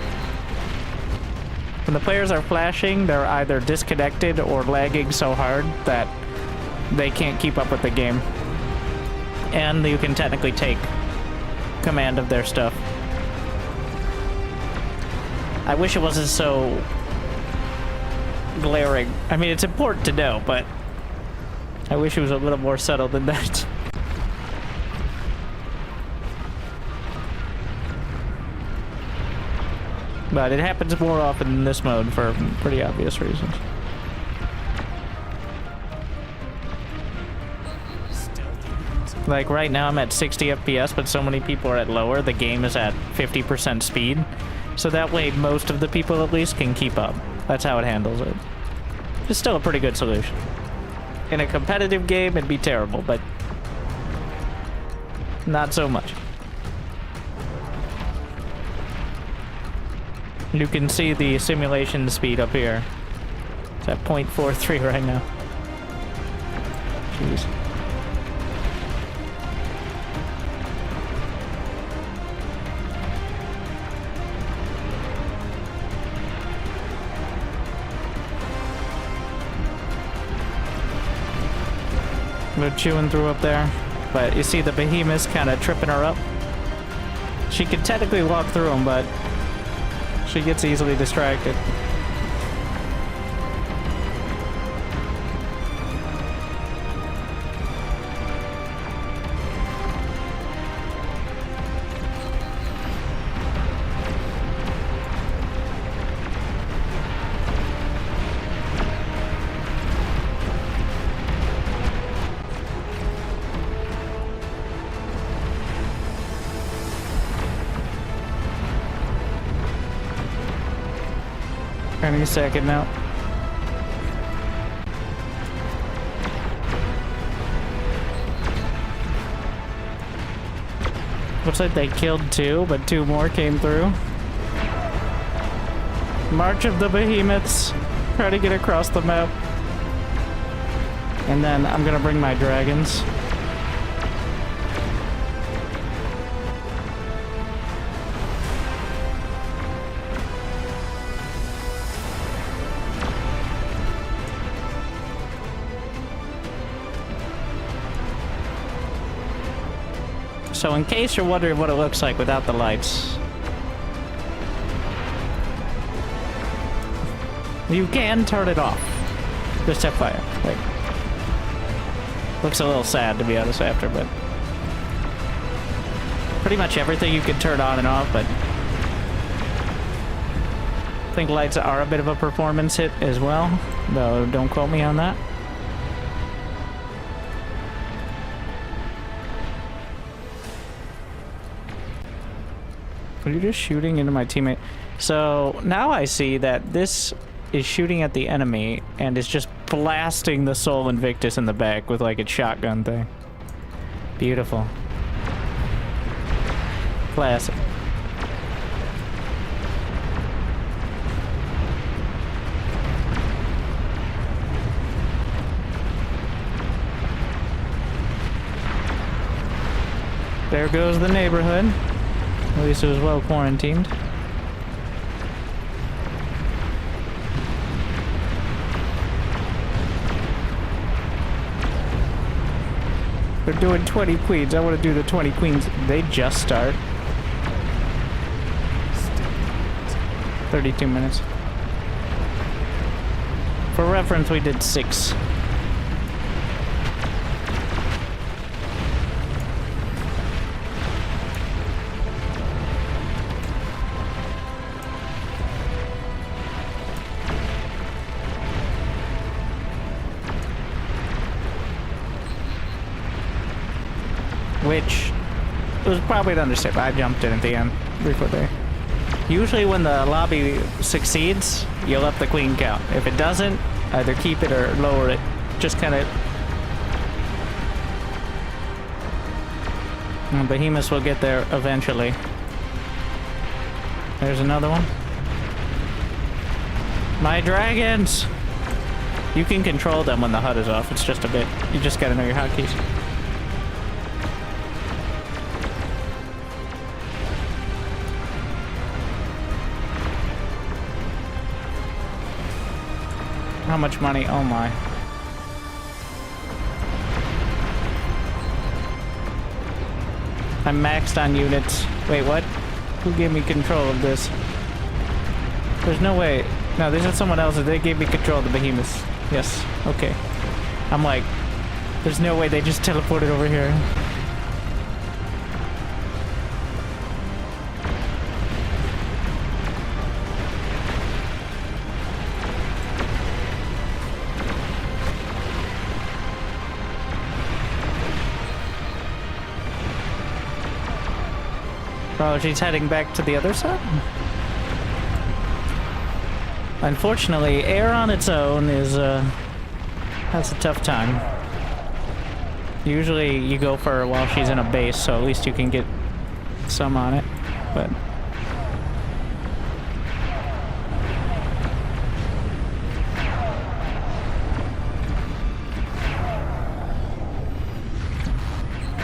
When the players are flashing, they're either disconnected or lagging so hard that they can't keep up with the game. And you can technically take command of their stuff. I wish it wasn't so glaring. I mean, it's important to know, but I wish it was a little more subtle than that. But it happens more often in this mode for pretty obvious reasons. Like right now I'm at 60 FPS, but so many people are at lower, the game is at 50% speed. So that way most of the people at least can keep up. That's how it handles it. It's still a pretty good solution. In a competitive game, it'd be terrible, but not so much. You can see the simulation speed up here. It's at 0.43 right now. Jeez. They're chewing through up there. But you see the behemoths kind of tripping her up. She could technically walk through them, but she gets easily distracted. Any second now. Looks like they killed 2, but 2 more came through. March of the Behemoths. Try to get across the map. And then I'm gonna bring my dragons. So in case you're wondering what it looks like without the lights, you can turn it off. Just FYI. Like, looks a little sad to be honest after, but pretty much everything you can turn on and off, but I think lights are a bit of a performance hit as well, though don't quote me on that. Are you just shooting into my teammate? So now I see that this is shooting at the enemy and is just blasting the Soul Invictus in the back with like a shotgun thing. Beautiful. Classic. There goes the neighborhood. At least it was well quarantined. They're doing 20 queens. I want to do the 20 queens. They just start. 32 minutes. For reference, we did 6. Which was probably an understatement. I jumped in at the end before there. Usually when the lobby succeeds, you'll up the queen count. If it doesn't, either keep it or lower it. Just kind of... Behemoths will get there eventually. There's another one. My dragons! You can control them when the HUD is off. It's just a bit... You just gotta know your hotkeys. How much money? Oh my. I'm maxed on units. Wait, what? Who gave me control of this? There's no way. No, this is someone else. They gave me control of the behemoths. Yes. Okay. I'm like, there's no way they just teleported over here. Oh, she's heading back to the other side? Unfortunately, air on its own is, that's a tough time. Usually you go for her while she's in a base, so at least you can get some on it, but...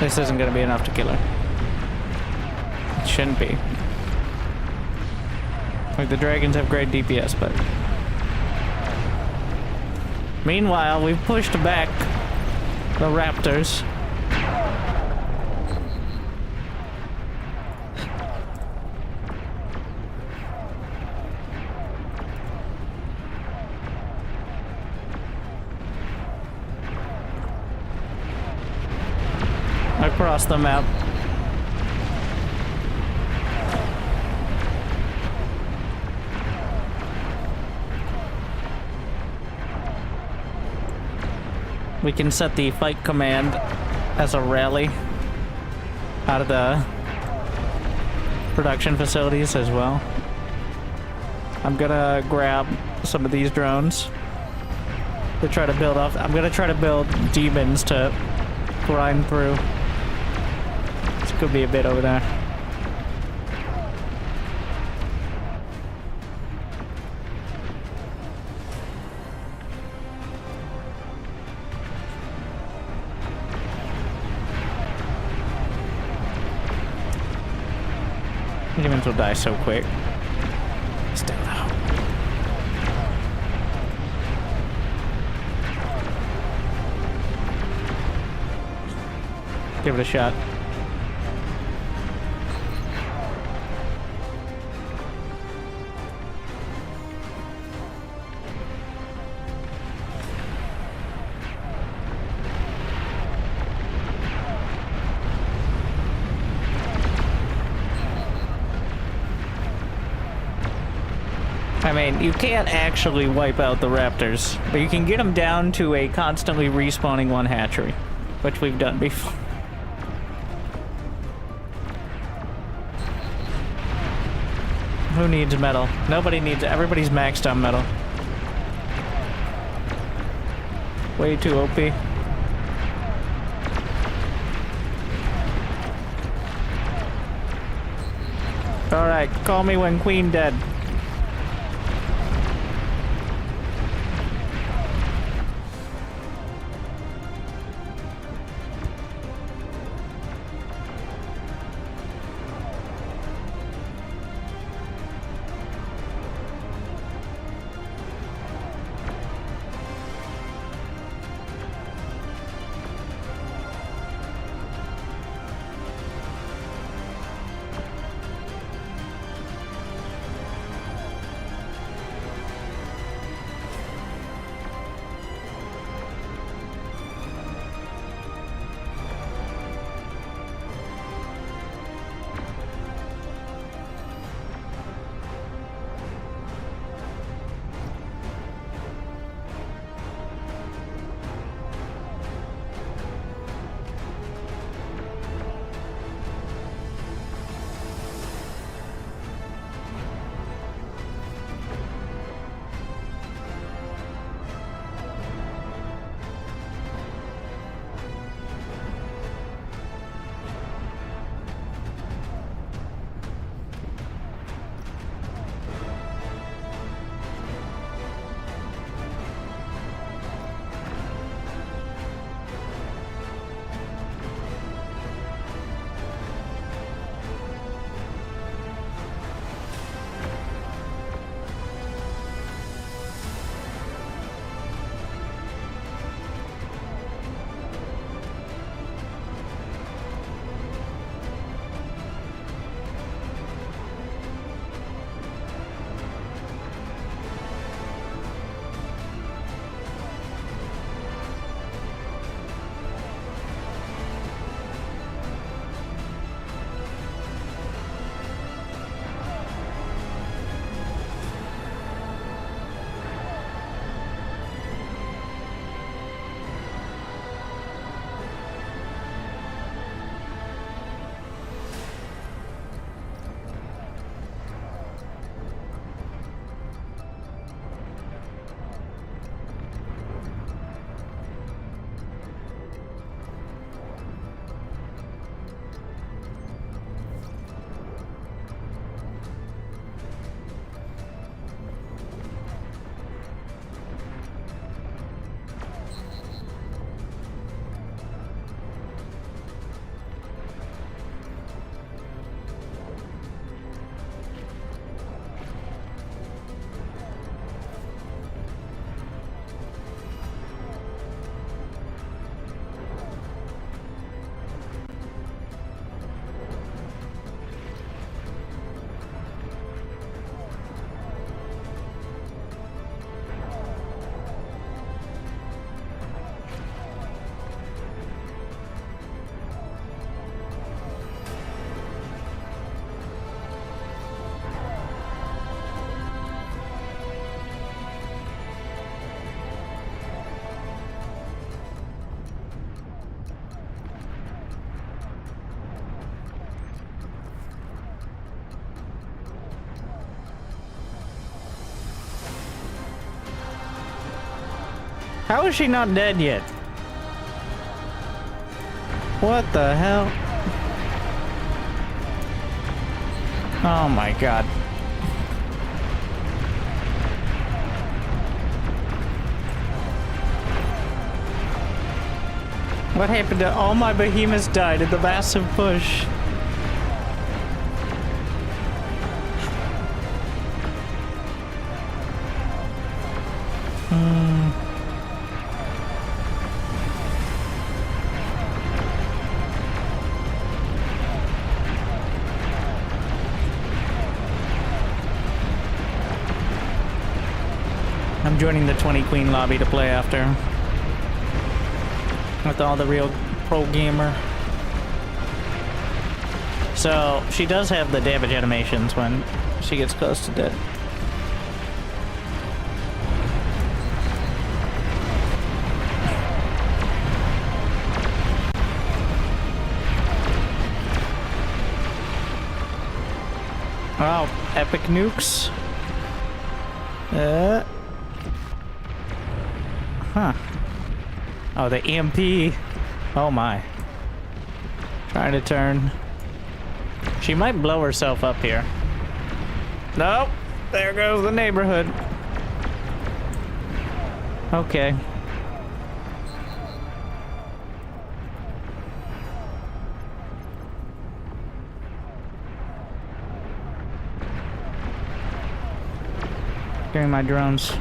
This isn't gonna be enough to kill her. Shouldn't be. Like, the dragons have great DPS, but... Meanwhile, we've pushed back The Raptors. Across the map. We can set the fight command as a rally out of the production facilities as well. I'm gonna grab some of these drones to try to build up. I'm gonna try to build demons to grind through. This could be a bit over there. Demons will die so quick. Still out. Give it a shot. I mean, you can't actually wipe out the Raptors, but you can get them down to a constantly respawning one hatchery, which we've done before. Who needs metal? Nobody needs. Everybody's maxed on metal. Way too OP. Alright, call me when Queen dead. How is she not dead yet? What the hell? Oh my god. What happened to all my behemoths died in the massive push? I'm joining the 20 Queen lobby to play after. With all the real pro gamer. So, she does have the damage animations when she gets close to dead. Wow, epic nukes. Huh. Oh, the EMP. Oh my. Trying to turn. She might blow herself up here. Nope. There goes the neighborhood. Okay. Getting my drones.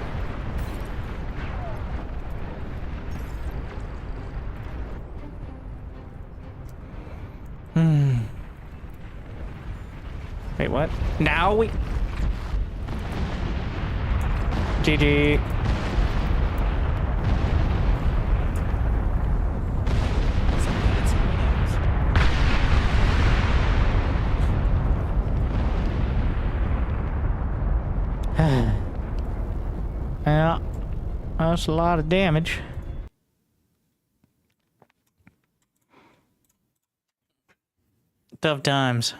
Wait, what? Now we... GG. Yeah, that's a lot of damage. Tough times.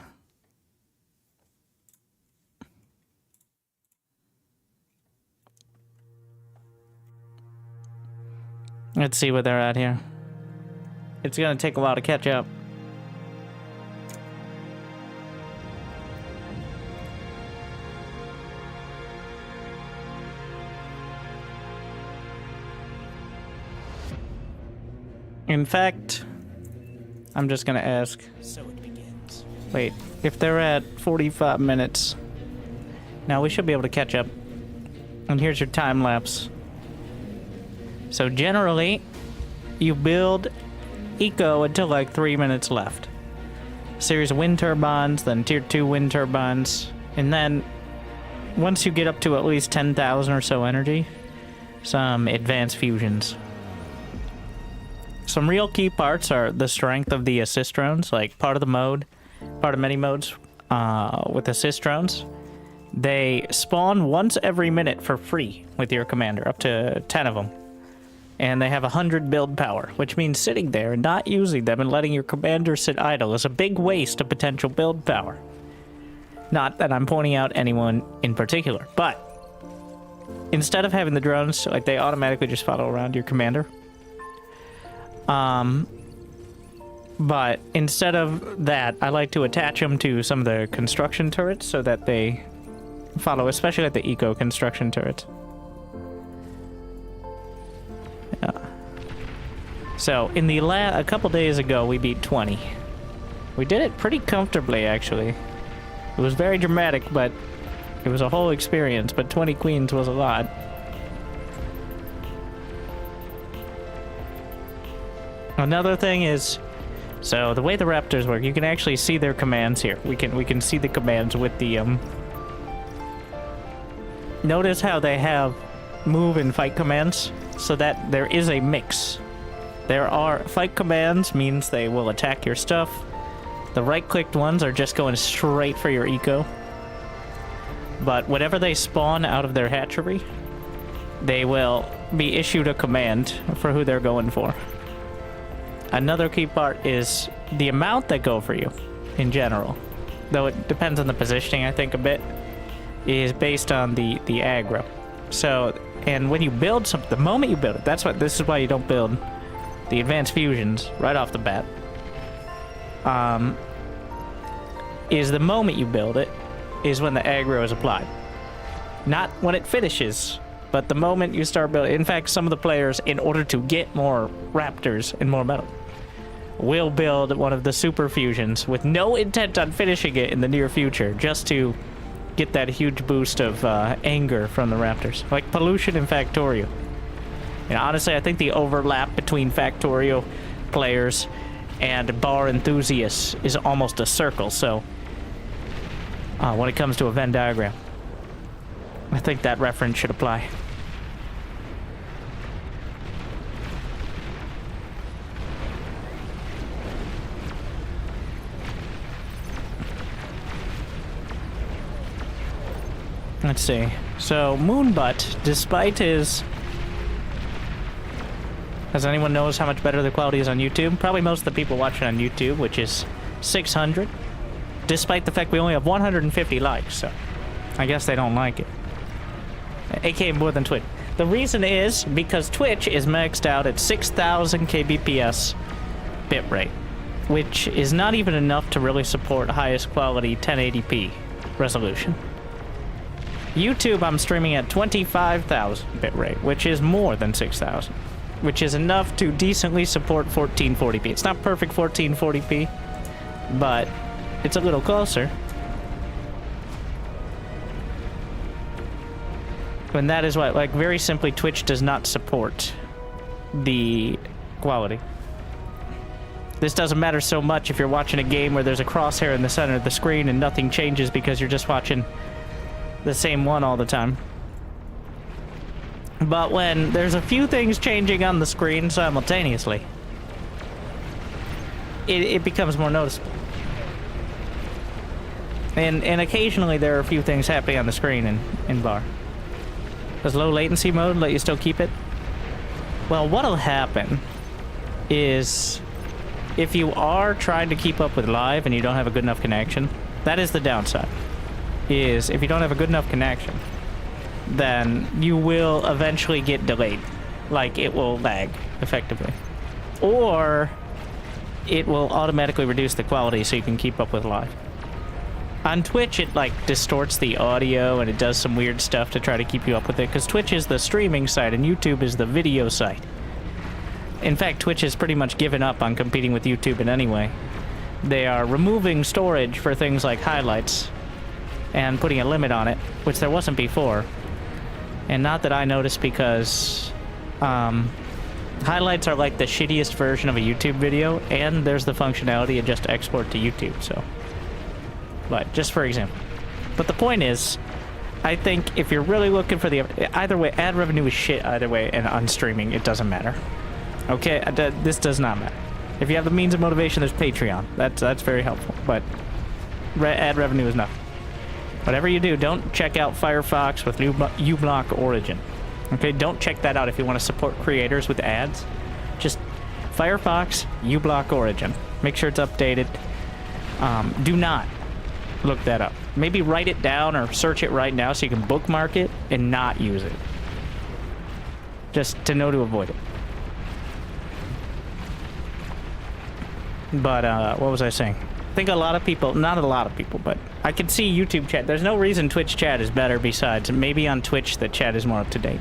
Let's see where they're at here. It's gonna take a while to catch up. In fact, I'm just gonna ask. So it begins. Wait, if they're at 45 minutes, now we should be able to catch up. And here's your time lapse. So generally, you build eco until like 3 minutes left. Series of wind turbines, then tier 2 wind turbines, and then once you get up to at least 10,000 or so energy, some advanced fusions. Some real key parts are the strength of the assist drones, like part of many modes with assist drones. They spawn once every minute for free with your commander, up to 10 of them. And they have 100 build power, which means sitting there and not using them and letting your commander sit idle is a big waste of potential build power. Not that I'm pointing out anyone in particular, but instead of having the drones, like, they automatically just follow around your commander. But instead of that, I like to attach them to some of the construction turrets so that they follow, especially like the eco construction turrets. Yeah. So in the a couple days ago, we beat 20. We did it pretty comfortably, actually. It was very dramatic, but it was a whole experience. But 20 queens was a lot. Another thing is, so the way the Raptors work, you can actually see their commands here. We can see the commands with the Notice how they have move and fight commands, so that there is a mix. There are fight commands, means they will attack your stuff. The right-clicked ones are just going straight for your eco. But whenever they spawn out of their hatchery, they will be issued a command for who they're going for. Another key part is the amount that go for you, in general. Though it depends on the positioning, I think, a bit, is based on the aggro. So, and when you build something, the moment you build it, this is why you don't build the advanced fusions right off the bat. Is the moment you build it is when the aggro is applied. Not when it finishes, but the moment you start building. In fact, some of the players, in order to get more Raptors and more metal, will build one of the super fusions with no intent on finishing it in the near future, just to get that huge boost of anger from the Raptors. Like Pollution and Factorio. And honestly, I think the overlap between Factorio players and bar enthusiasts is almost a circle, so when it comes to a Venn diagram, I think that reference should apply. Let's see. So, Moonbutt, despite his... Does anyone knows how much better the quality is on YouTube? Probably most of the people watching on YouTube, which is 600. Despite the fact we only have 150 likes, so I guess they don't like it. AKA more than Twitch. The reason is because Twitch is maxed out at 6,000 kbps bitrate, which is not even enough to really support highest quality 1080p resolution. YouTube, I'm streaming at 25,000 bitrate, which is more than 6,000, which is enough to decently support 1440p. It's not perfect 1440p, but it's a little closer. And that is why, like, very simply, Twitch does not support the quality. This doesn't matter so much if you're watching a game where there's a crosshair in the center of the screen and nothing changes because you're just watching the same one all the time. But when there's a few things changing on the screen simultaneously, it becomes more noticeable. And occasionally there are a few things happening on the screen in bar. Does low latency mode let you still keep it? Well, what'll happen is if you are trying to keep up with live and you don't have a good enough connection, that is the downside. Is if you don't have a good enough connection, then you will eventually get delayed. Like, it will lag, effectively. Or it will automatically reduce the quality so you can keep up with live. On Twitch, it, like, distorts the audio and it does some weird stuff to try to keep you up with it, because Twitch is the streaming site and YouTube is the video site. In fact, Twitch has pretty much given up on competing with YouTube in any way. They are removing storage for things like highlights and putting a limit on it, which there wasn't before. And not that I noticed, because highlights are like the shittiest version of a YouTube video, and there's the functionality of just export to YouTube, so... But, just for example. But the point is, I think if you're really looking for the... Either way, ad revenue is shit either way, and on streaming, it doesn't matter. Okay? This does not matter. If you have the means of motivation, there's Patreon. That's very helpful, but ad revenue is nothing. Whatever you do, don't check out Firefox with uBlock Origin. Okay? Don't check that out if you want to support creators with ads. Just Firefox, uBlock Origin. Make sure it's updated. Do not look that up. Maybe write it down or search it right now so you can bookmark it and not use it. Just to know to avoid it. But, what was I saying? I think a lot of people, not a lot of people, but I can see YouTube chat. There's no reason Twitch chat is better besides maybe on Twitch the chat is more up to date.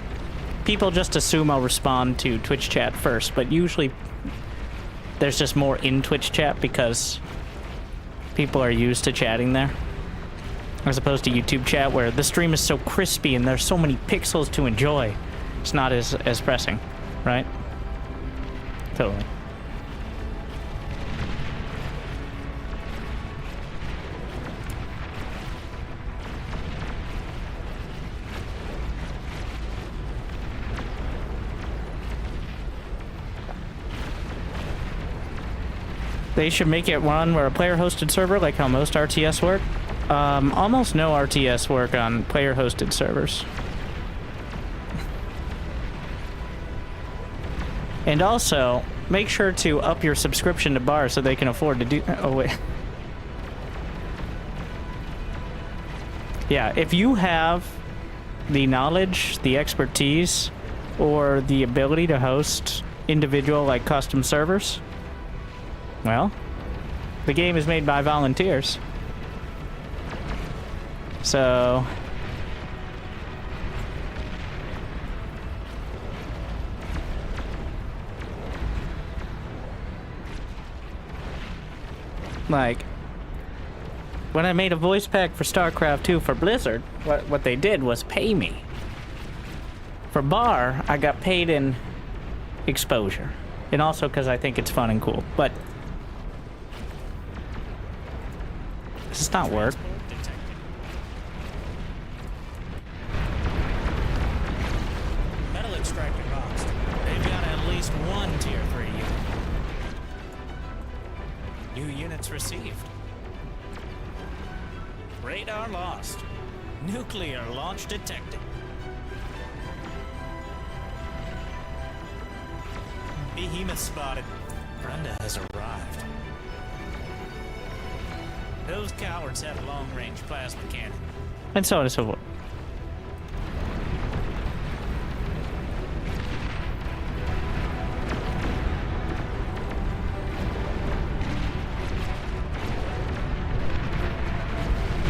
People just assume I'll respond to Twitch chat first, but usually there's just more in Twitch chat because people are used to chatting there, as opposed to YouTube chat where the stream is so crispy and there's so many pixels to enjoy. It's not as pressing, right? Totally. They should make it run where a player-hosted server, like how most RTS work. Almost no RTS work on player-hosted servers. And also, make sure to up your subscription to bar so they can afford to do... Oh, wait. Yeah, if you have the knowledge, the expertise, or the ability to host individual, like, custom servers, well, the game is made by volunteers. So... like, when I made a voice pack for StarCraft 2 for Blizzard, what they did was pay me. For Bar, I got paid in exposure. And also because I think it's fun and cool. But this does not work. Transport detected. Metal extractor lost. They've got at least one tier 3 unit. New units received. Radar lost. Nuclear launch detected. Behemoth spotted. Brenda has arrived. Those cowards have long-range plasma cannon. And so on and so forth.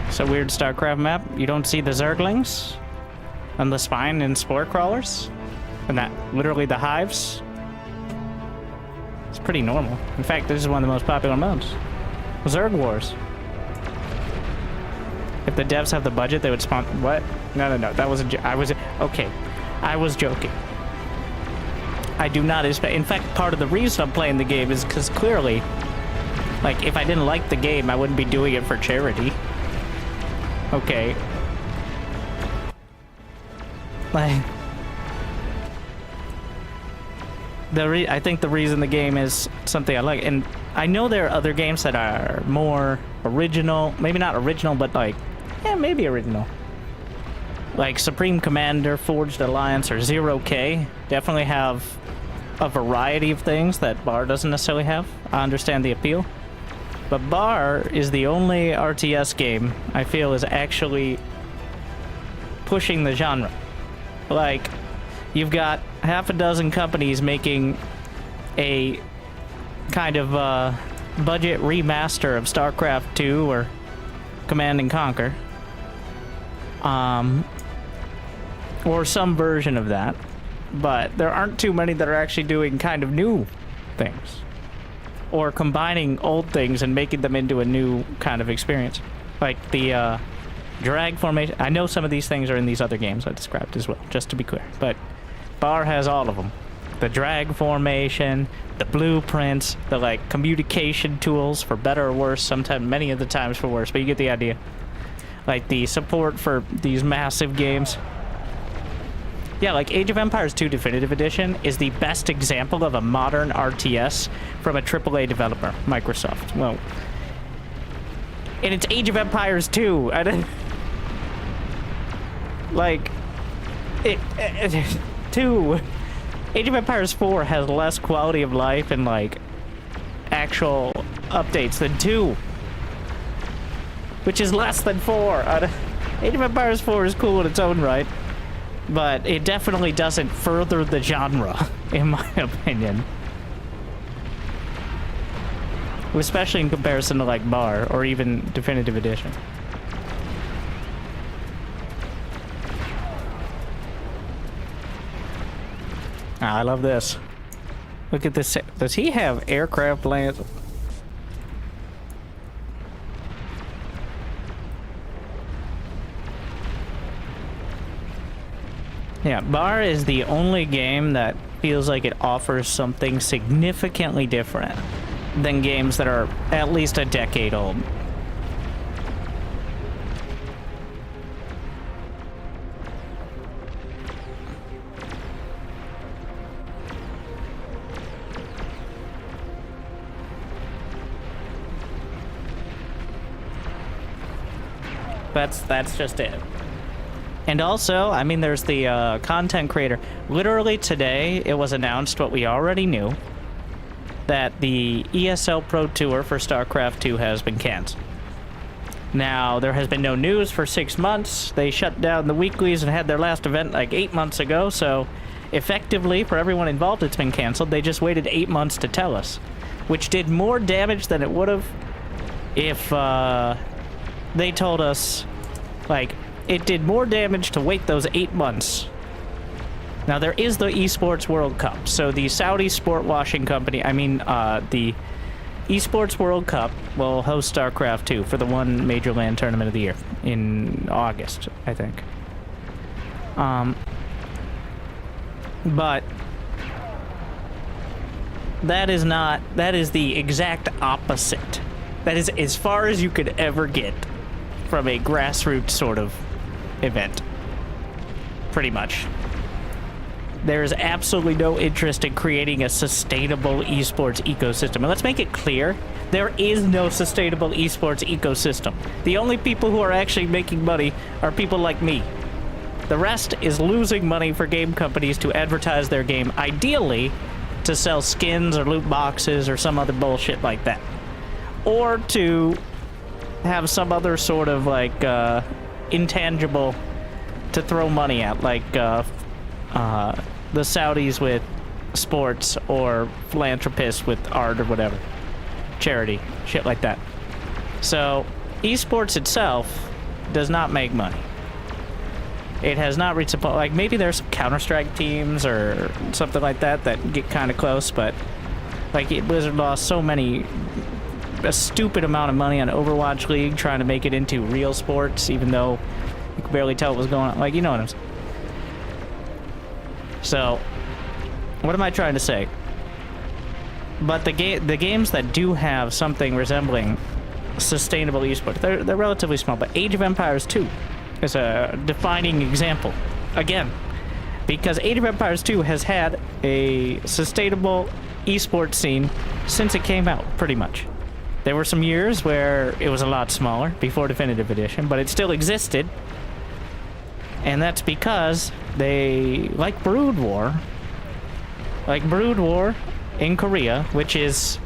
It's a weird StarCraft map. You don't see the Zerglings and the spine and spore crawlers, and that literally the hives. It's pretty normal. In fact, this is one of the most popular modes. Zerg Wars. If the devs have the budget, they would spawn. What? No. That was okay. I was joking. I do not expect. In fact, part of the reason I'm playing the game is because clearly, like, if I didn't like the game, I wouldn't be doing it for charity. Okay. Like, I think the reason the game is something I like, and I know there are other games that are more original, maybe not original, but like, yeah, maybe original. Like Supreme Commander, Forged Alliance, or 0K definitely have a variety of things that Bar doesn't necessarily have. I understand the appeal. But Bar is the only RTS game I feel is actually pushing the genre. Like, you've got half a dozen companies making a kind of budget remaster of StarCraft 2 or Command and Conquer. Or some version of that. But there aren't too many that are actually doing kind of new things. Or combining old things and making them into a new kind of experience. Like the drag formation. I know some of these things are in these other games I described as well, just to be clear. But Bar has all of them. The drag formation, the blueprints, the like communication tools for better or worse, sometimes many of the times for worse, but you get the idea. Like the support for these massive games. Yeah, like Age of Empires 2 Definitive Edition is the best example of a modern RTS from a AAA developer, Microsoft. Well, and it's Age of Empires 2. I didn't... Like, 2. Age of Empires 4 has less quality of life and, like, actual updates than 2. Which is less than 4. Age of Empires 4 is cool in its own right. But it definitely doesn't further the genre, in my opinion. Especially in comparison to, like, Bar, or even Definitive Edition. Ah, I love this. Look at this. Does he have aircraft lands? Yeah, Bar is the only game that feels like it offers something significantly different than games that are at least a decade old. That's just it. And also, I mean, there's the content creator. Literally today, it was announced what we already knew, that the ESL Pro Tour for StarCraft 2 has been canceled. Now, there has been no news for 6 months. They shut down the weeklies and had their last event like 8 months ago, so effectively, for everyone involved, it's been canceled. They just waited 8 months to tell us, which did more damage than it would have if they told us, like, it did more damage to wait those 8 months. Now, there is the Esports World Cup, so the Saudi sport washing company, the Esports World Cup will host StarCraft 2 for the one Major LAN tournament of the year in August, I think. But that is the exact opposite. That is as far as you could ever get from a grassroots sort of event. Pretty much. There is absolutely no interest in creating a sustainable esports ecosystem. And let's make it clear, there is no sustainable esports ecosystem. The only people who are actually making money are people like me. The rest is losing money for game companies to advertise their game, ideally to sell skins or loot boxes or some other bullshit like that. Or to have some other sort of like intangible to throw money at, like the Saudis with sports or philanthropists with art or whatever. Charity, shit like that. So, esports itself does not make money. It has not reached a point, like maybe there's some Counter-Strike teams or something like that that get kind of close, but like Blizzard lost a stupid amount of money on Overwatch League trying to make it into real sports, even though you could barely tell what was going on. Like, you know what I'm saying. So, what am I trying to say? But the games that do have something resembling sustainable esports, they're relatively small. But Age of Empires 2 is a defining example. Again, because Age of Empires 2 has had a sustainable esports scene since it came out, pretty much. There were some years where it was a lot smaller before Definitive Edition, but it still existed. And that's because they, like Brood War in Korea, which is,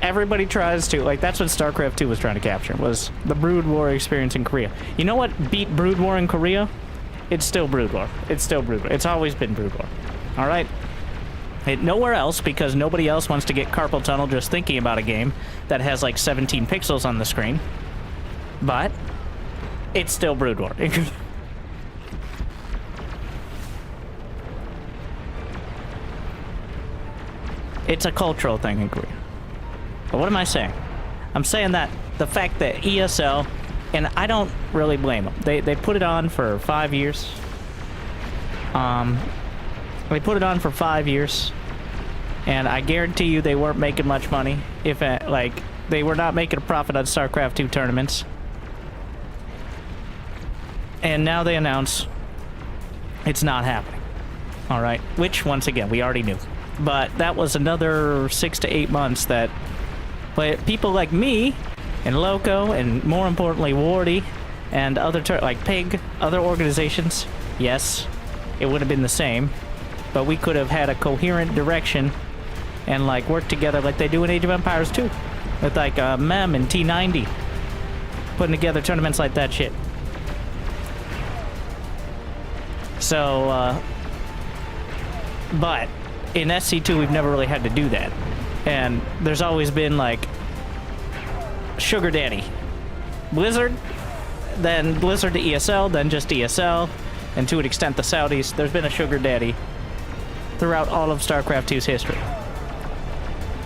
everybody tries to, like, that's what StarCraft 2 was trying to capture, was the Brood War experience in Korea. You know what beat Brood War in Korea? It's still Brood War. It's still Brood War. It's always been Brood War. All right? Nowhere else, because nobody else wants to get carpal tunnel just thinking about a game that has like 17 pixels on the screen. But it's still Brood War. It's a cultural thing in Korea. But what am I saying? I'm saying that the fact that ESL, and I don't really blame them. They put it on for 5 years. They put it on for 5 years, and I guarantee you they weren't making much money. If they were not making a profit on StarCraft 2 tournaments. And now they announce it's not happening. All right, which once again we already knew. But that was another 6 to 8 months that people like me and Loco and more importantly Wardy and other like Pig, other organizations, yes, it would have been the same, but we could have had a coherent direction and like work together like they do in Age of Empires 2 with like Mem and T90 putting together tournaments like that shit. So but in SC2 we've never really had to do that, and there's always been like sugar daddy Blizzard, then Blizzard to ESL, then just ESL, and to an extent the Saudis. There's been a sugar daddy throughout all of StarCraft 2's history,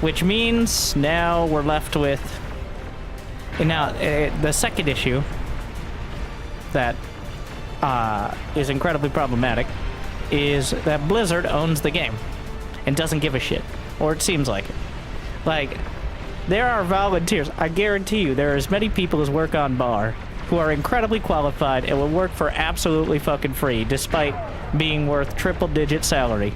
which means now we're left with, and now the second issue that is incredibly problematic is that Blizzard owns the game and doesn't give a shit, or it seems like it. Like, there are volunteers, I guarantee you there are as many people as work on Bar who are incredibly qualified and will work for absolutely fucking free despite being worth triple-digit salary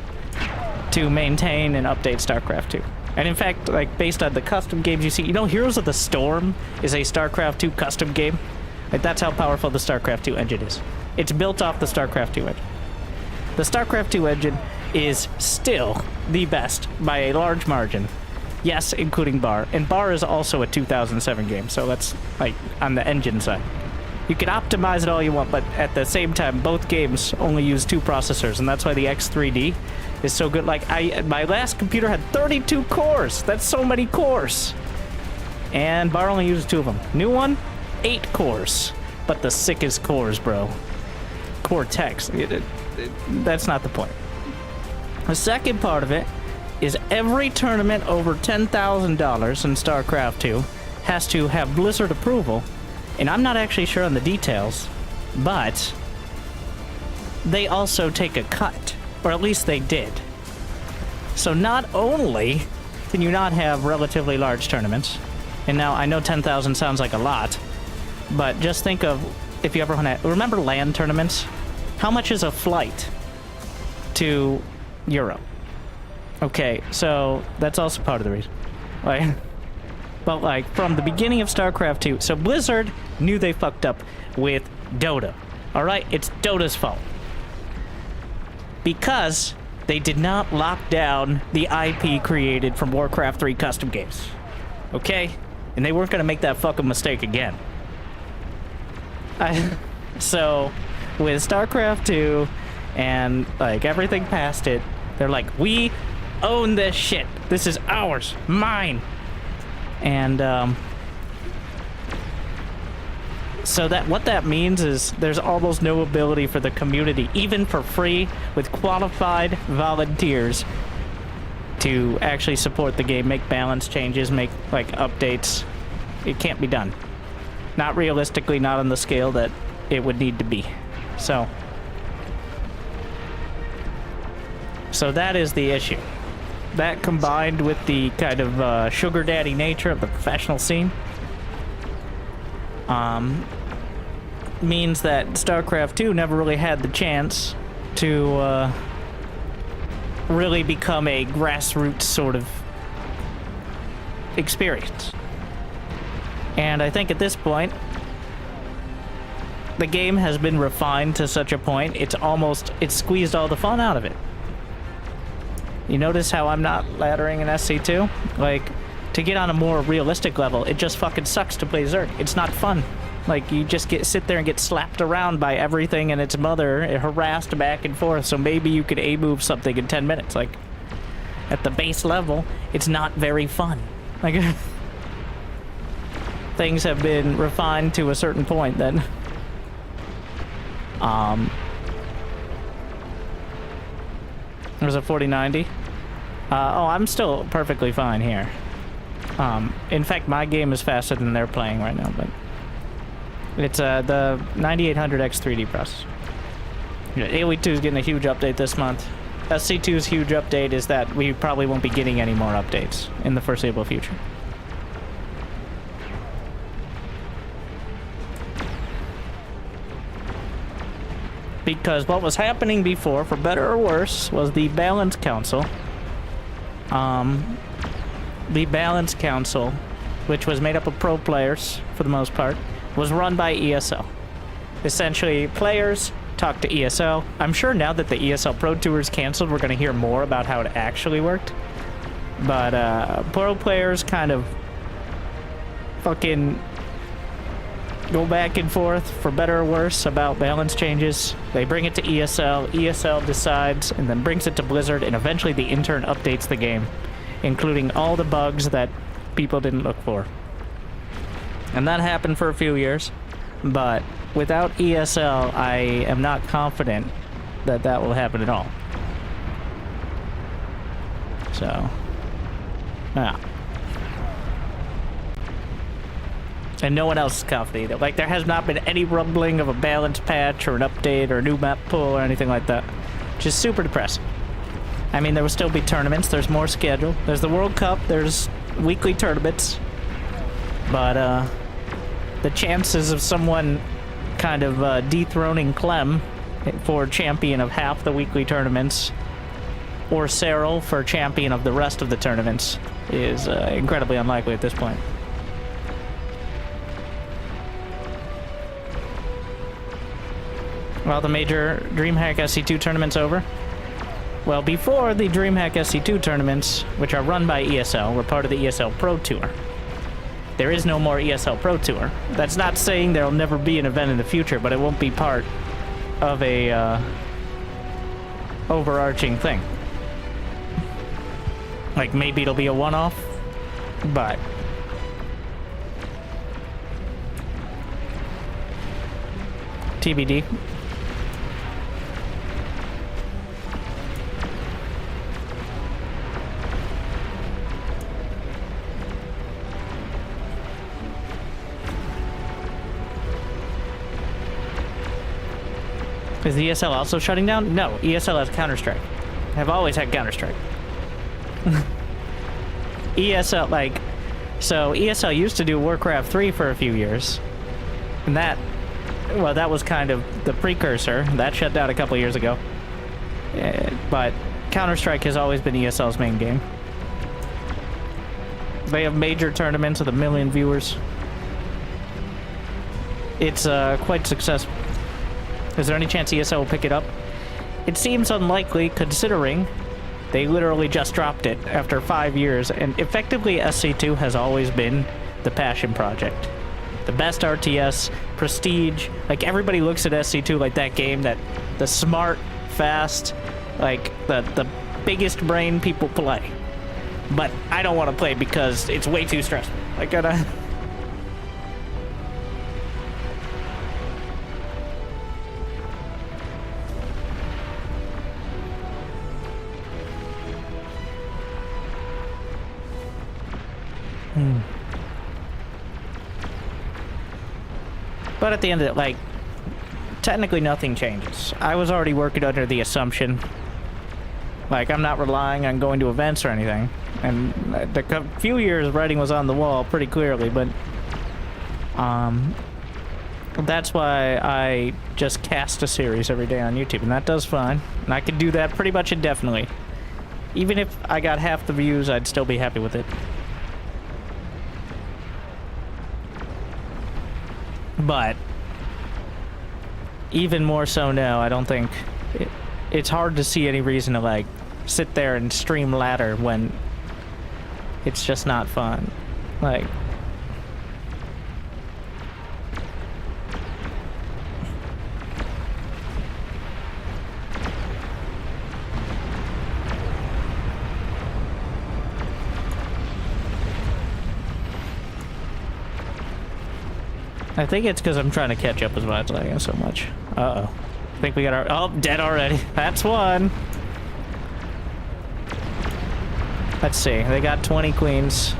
to maintain and update StarCraft 2. And in fact, like, based on the custom games you see, you know, Heroes of the Storm is a StarCraft 2 custom game. Like, that's how powerful the StarCraft 2 engine is. It's built off the StarCraft 2 engine. The StarCraft 2 engine is still the best by a large margin Yes, including Bar. And Bar is also a 2007 game, so that's like on the engine side. You can optimize it all you want, but at the same time, both games only use 2 processors, and that's why the X3D is so good. Like, my last computer had 32 cores. That's so many cores. And Bar only uses 2 of them. New one, 8 cores. But the sickest cores, bro. Cortex. That's not the point. The second part of it is every tournament over $10,000 in StarCraft 2 has to have Blizzard approval. And I'm not actually sure on the details, but they also take a cut, or at least they did. So not only can you not have relatively large tournaments, and now I know 10,000 sounds like a lot, but just think of if you ever want to remember LAN tournaments. How much is a flight to Europe? Okay, so that's also part of the reason. Like, but like from the beginning of StarCraft 2, so Blizzard knew they fucked up with Dota. All right, it's Dota's fault because they did not lock down the IP created from Warcraft 3 custom games. Okay, and they weren't gonna make that fucking mistake again. So with StarCraft 2 and like everything past it, they're like, we own this shit. This is ours, mine. And so that what that means is there's almost no ability for the community, even for free, with qualified volunteers, to actually support the game, make balance changes, make like updates. It can't be done. Not realistically, not on the scale that it would need to be. So that is the issue. That combined with the kind of sugar daddy nature of the professional scene means that StarCraft 2 never really had the chance to really become a grassroots sort of experience. And I think at this point, the game has been refined to such a point, it's squeezed all the fun out of it. You notice how I'm not laddering in SC2? Like, to get on a more realistic level, it just fucking sucks to play Zerg. It's not fun. Like, you just sit there and get slapped around by everything and its mother, harassed back and forth, so maybe you could A-move something in 10 minutes. Like, at the base level, it's not very fun. Like, things have been refined to a certain point that... There's a 4090. Oh, I'm still perfectly fine here. In fact, my game is faster than they're playing right now, but it's the 9800X3D processor. AoE 2 is getting a huge update this month. SC2's huge update is that we probably won't be getting any more updates in the foreseeable future. Because what was happening before, for better or worse, was the Balance Council. The Balance Council, which was made up of pro players, for the most part, was run by ESL. Essentially, players talk to ESL. I'm sure now that the ESL Pro Tour is canceled, we're going to hear more about how it actually worked. But pro players kind of fucking go back and forth, for better or worse, about balance changes. They bring it to ESL. ESL decides and then brings it to Blizzard, and eventually the intern updates the game, including all the bugs that people didn't look for. And that happened for a few years, but without ESL, I am not confident that that will happen at all. So, yeah. And no one else is confident either. Like, there has not been any rumbling of a balance patch or an update or a new map pull or anything like that. Which is super depressing. I mean, there will still be tournaments. There's more schedule. There's the World Cup. There's weekly tournaments. But, the chances of someone kind of dethroning Clem for champion of half the weekly tournaments, or Cyril for champion of the rest of the tournaments, is incredibly unlikely at this point. Well, the major DreamHack SC2 tournament's over. Well, before the DreamHack SC2 tournaments, which are run by ESL, were part of the ESL Pro Tour. There is no more ESL Pro Tour. That's not saying there'll never be an event in the future, but it won't be part of a overarching thing. Like, maybe it'll be a one-off, but... TBD. Is the ESL also shutting down? No, ESL has Counter-Strike. Have always had Counter-Strike. ESL, like... So, ESL used to do Warcraft 3 for a few years. And that... Well, that was kind of the precursor. That shut down a couple years ago. But Counter-Strike has always been ESL's main game. They have major tournaments with 1 million viewers. It's quite successful. Is there any chance ESL will pick it up? It seems unlikely, considering they literally just dropped it after 5 years, and effectively SC2 has always been the passion project. The best RTS, prestige, like everybody looks at SC2 like that game that the smart, fast, like the biggest brain people play. But I don't want to play because it's way too stressful. I gotta... But at the end of it, like, technically nothing changes. I was already working under the assumption, like, I'm not relying on going to events or anything. And the few years writing was on the wall pretty clearly, but that's why I just cast a series every day on YouTube, and that does fine. And I could do that pretty much indefinitely. Even if I got half the views, I'd still be happy with it. But even more so now, I don't think it's hard to see any reason to like sit there and stream ladder when it's just not fun. Like, I think it's because I'm trying to catch up as well. It's lagging so much. Uh-oh. I think we got our... Oh, dead already. That's one. Let's see. They got 20 queens.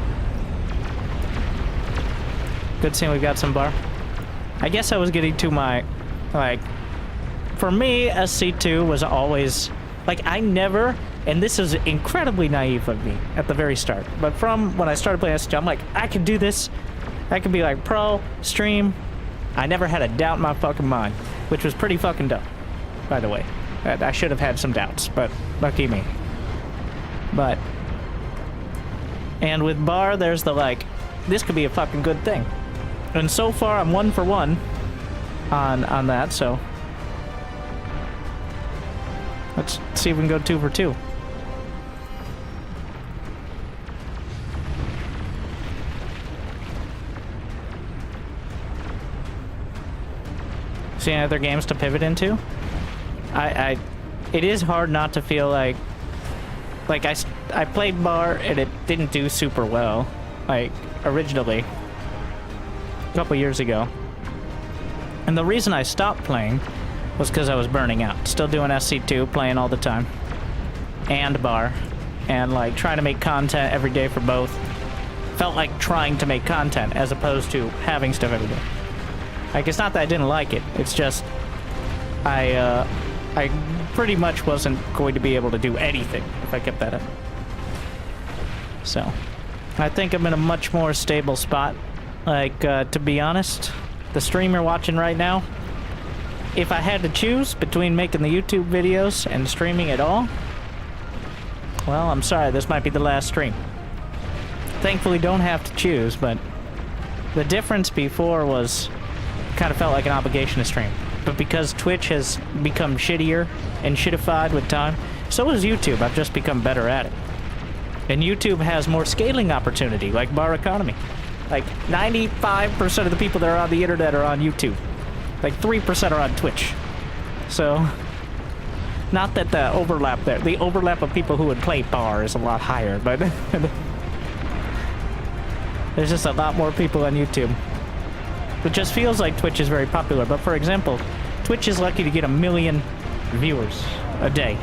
Good seeing we got some bar. I guess I was getting to my... Like... For me, SC2 was always... Like, I never... And this is incredibly naive of me at the very start. But from when I started playing SC2, I'm like, I can do this. I could be like pro, stream. I never had a doubt in my fucking mind, which was pretty fucking dumb, by the way. I should have had some doubts, but lucky me. But, and with bar, there's the like, this could be a fucking good thing. And so far, I'm 1 for 1 on that, so. Let's see if we can go 2 for 2. See any other games to pivot into? It is hard not to feel like I played bar and it didn't do super well, like originally a couple years ago, and the reason I stopped playing was because I was burning out. Still doing SC2, playing all the time, and bar, and like trying to make content every day for both. Felt like trying to make content as opposed to having stuff every day. Like, it's not that I didn't like it, it's just I pretty much wasn't going to be able to do anything if I kept that up. So, I think I'm in a much more stable spot. Like, to be honest, the stream you're watching right now, if I had to choose between making the YouTube videos and streaming at all, well, I'm sorry, this might be the last stream. Thankfully, don't have to choose, but the difference before was kind of felt like an obligation to stream. But because Twitch has become shittier and shitified with time, So is YouTube. I've just become better at it. And YouTube has more scaling opportunity, like bar economy. Like 95% of the people that are on the internet are on YouTube. Like 3% are on Twitch. So, not that the overlap there, the overlap of people who would play bar is a lot higher, but there's just a lot more people on YouTube. It just feels like Twitch is very popular, but for example, Twitch is lucky to get 1 million viewers a day.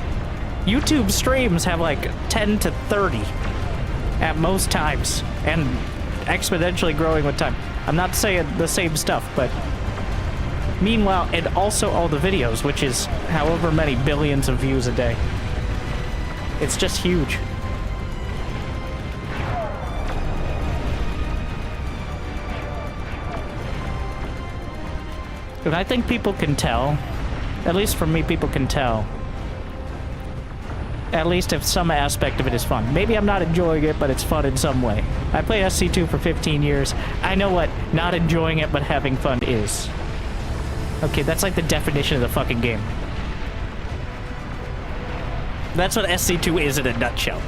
YouTube streams have like 10 to 30 at most times, and exponentially growing with time. I'm not saying the same stuff, but meanwhile, and also all the videos, which is however many billions of views a day. It's just huge. And I think people can tell, at least for me, people can tell, at least if some aspect of it is fun. Maybe I'm not enjoying it, but it's fun in some way. I played SC2 for 15 years. I know what not enjoying it but having fun is. Okay, that's like the definition of the fucking game. That's what SC2 is in a nutshell.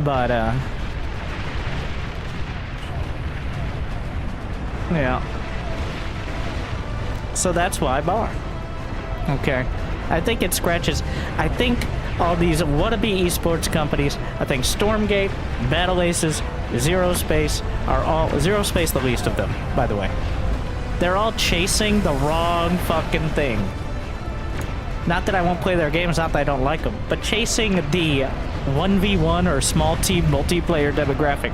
But, yeah. So that's why bar. Okay. I think it scratches. I think all these wannabe esports companies, I think Stormgate, Battle Aces, Zero Space are all... Zero Space the least of them, by the way. They're all chasing the wrong fucking thing. Not that I won't play their games, not that I don't like them, but chasing the 1v1 or small team multiplayer demographic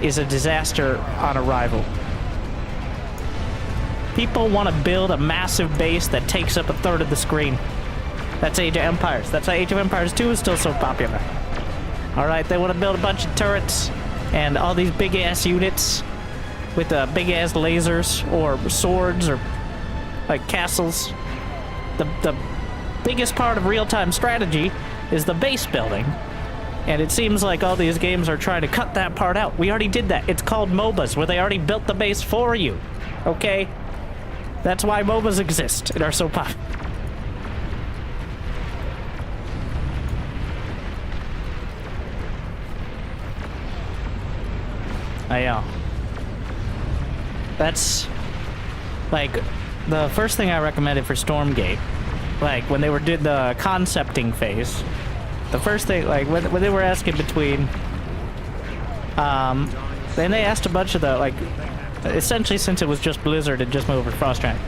is a disaster on arrival. People want to build a massive base that takes up a third of the screen. That's Age of Empires. That's why Age of Empires 2 is still so popular. Alright, they want to build a bunch of turrets and all these big-ass units with big-ass lasers or swords or like castles. The biggest part of real-time strategy is the base building. And it seems like all these games are trying to cut that part out. We already did that. It's called MOBAs, where they already built the base for you. Okay? That's why MOBAs exist and are so popular. That's like the first thing I recommended for Stormgate. Like when they did the concepting phase, the first thing, like when they were asking between, then they asked a bunch of the, like, essentially since it was just Blizzard and just moved over to Frostrank,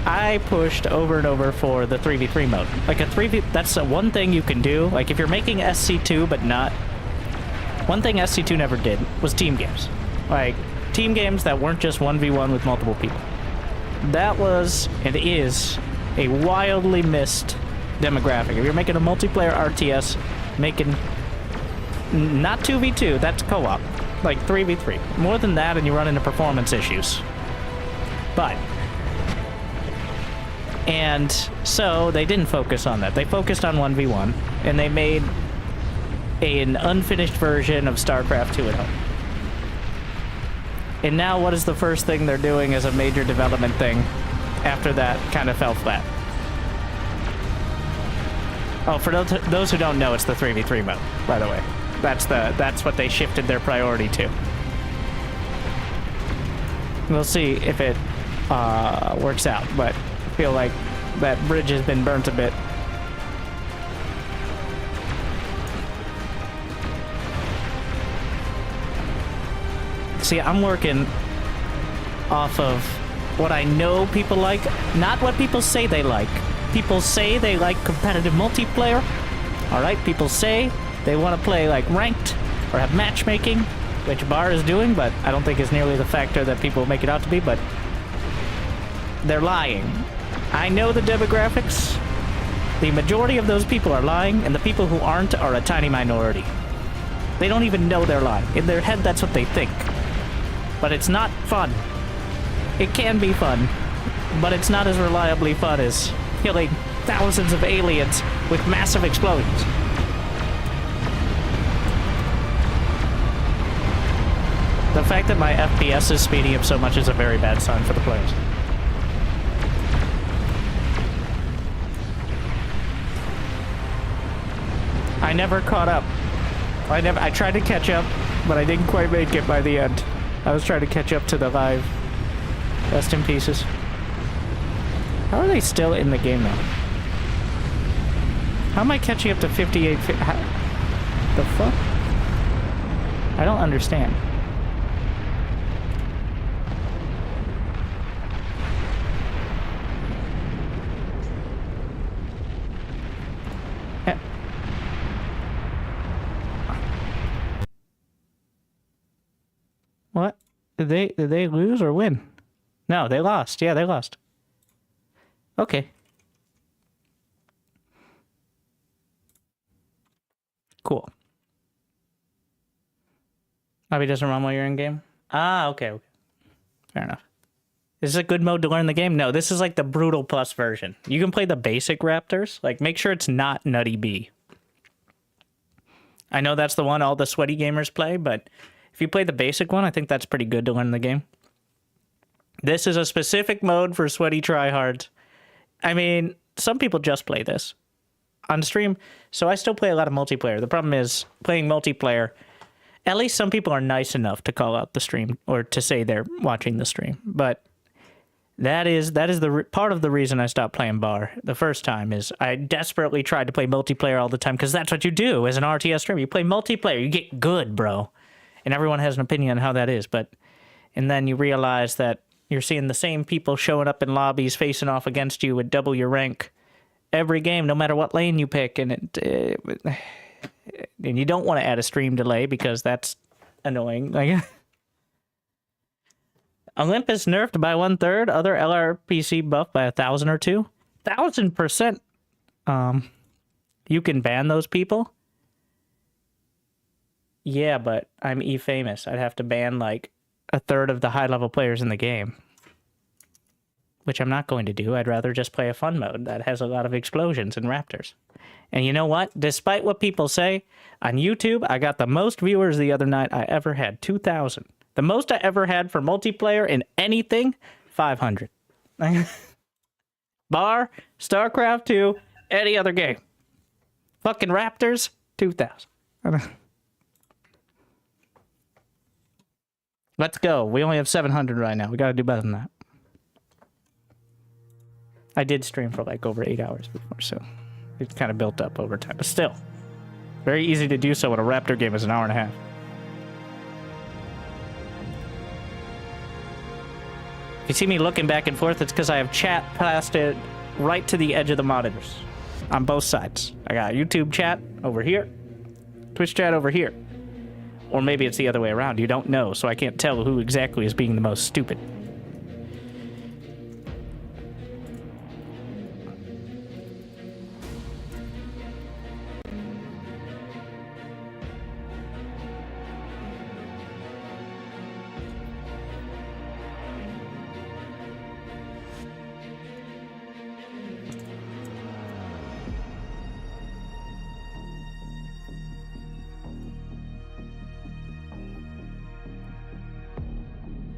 I pushed over and over for the 3v3 mode. Like a 3v, that's the one thing you can do. Like if you're making SC2 but not, one thing SC2 never did was team games. Like team games that weren't just 1v1 with multiple people. That was and is a wildly missed demographic. If you're making a multiplayer RTS, making not 2v2, that's co-op, like 3v3. More than that and you run into performance issues. And so they didn't focus on that. They focused on 1v1 and they made an unfinished version of StarCraft 2 at home. And now what is the first thing they're doing as a major development thing after that kind of fell flat? Oh, for those who don't know, it's the 3v3 mode, by the way. That's what they shifted their priority to. We'll see if it works out, but I feel like that bridge has been burnt a bit. See, I'm working off of what I know people like, not what people say they like. People say they like competitive multiplayer. Alright, people say they want to play like ranked or have matchmaking, which Bar is doing, but I don't think is nearly the factor that people make it out to be, but they're lying. I know the demographics. The majority of those people are lying, and the people who aren't are a tiny minority. They don't even know they're lying. In their head, that's what they think. But it's not fun. It can be fun, but it's not as reliably fun as killing thousands of aliens with massive explosions. The fact that my FPS is speeding up so much is a very bad sign for the players. I never caught up. I tried to catch up, but I didn't quite make it by the end. I was trying to catch up to the live. Rest in pieces. How are they still in the game though? How am I catching up to 58? The fuck? I don't understand. What? Did they lose or win? No, they lost. Yeah, they lost. Okay. Cool. Lobby doesn't run while you're in game? Ah, okay, okay. Fair enough. Is this a good mode to learn the game? No, this is like the Brutal Plus version. You can play the basic Raptors. Like, make sure it's not Nutty B. I know that's the one all the sweaty gamers play, but if you play the basic one, I think that's pretty good to learn the game. This is a specific mode for sweaty tryhards. I mean, some people just play this on stream, so I still play a lot of multiplayer. The problem is, playing multiplayer, at least some people are nice enough to call out the stream or to say they're watching the stream. But that is the part of the reason I stopped playing bar the first time is I desperately tried to play multiplayer all the time because that's what you do as an RTS streamer. You play multiplayer, you get good, bro. And everyone has an opinion on how that is, and then you realize that you're seeing the same people showing up in lobbies facing off against you with double your rank every game, no matter what lane you pick, and and you don't want to add a stream delay because that's annoying. Like, Olympus nerfed by 1/3, other LRPC buffed by 1,000 or 2. 1,000%. You can ban those people. Yeah, but I'm E-famous. I'd have to ban, like, 1/3 of the high-level players in the game. Which I'm not going to do. I'd rather just play a fun mode that has a lot of explosions and raptors. And you know what? Despite what people say, on YouTube, I got the most viewers the other night I ever had. 2,000. The most I ever had for multiplayer in anything, 500. Bar, StarCraft 2, any other game. Fucking Raptors, 2,000. Let's go. We only have 700 right now. We gotta do better than that. I did stream for like over 8 hours before, so it kind of built up over time. But still, very easy to do so when a Raptor game is an hour and a half. If you see me looking back and forth, it's because I have chat pasted right to the edge of the monitors on both sides. I got YouTube chat over here, Twitch chat over here. Or maybe it's the other way around. You don't know, so I can't tell who exactly is being the most stupid.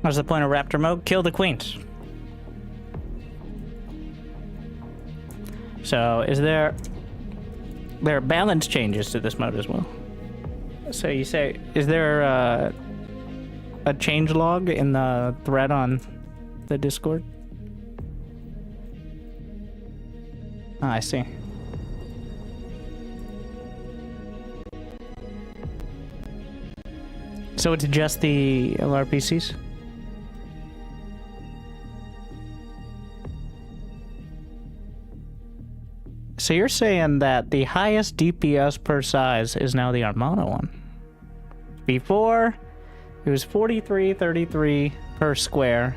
What's the point of Raptor mode? Kill the queens. So, there are balance changes to this mode as well. So you say, is there a change log in the thread on the Discord? Ah, I see. So it's just the LRPCs? So you're saying that the highest DPS per size is now the Armada one. Before, it was 4333 per square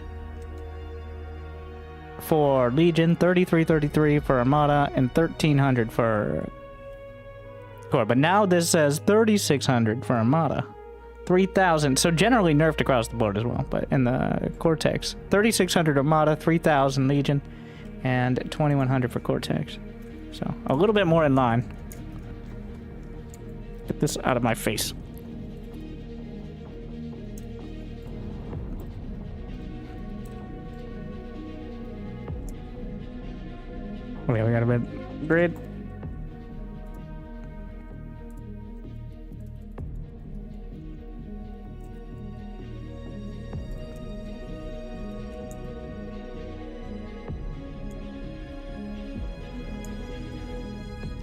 for Legion, 3333 for Armada, and 1300 for Core. But now this says 3600 for Armada, 3000. So generally nerfed across the board as well, but in the Cortex, 3600 Armada, 3000 Legion, and 2100 for Cortex. So, a little bit more in line. Get this out of my face. Okay, we got a bit grid.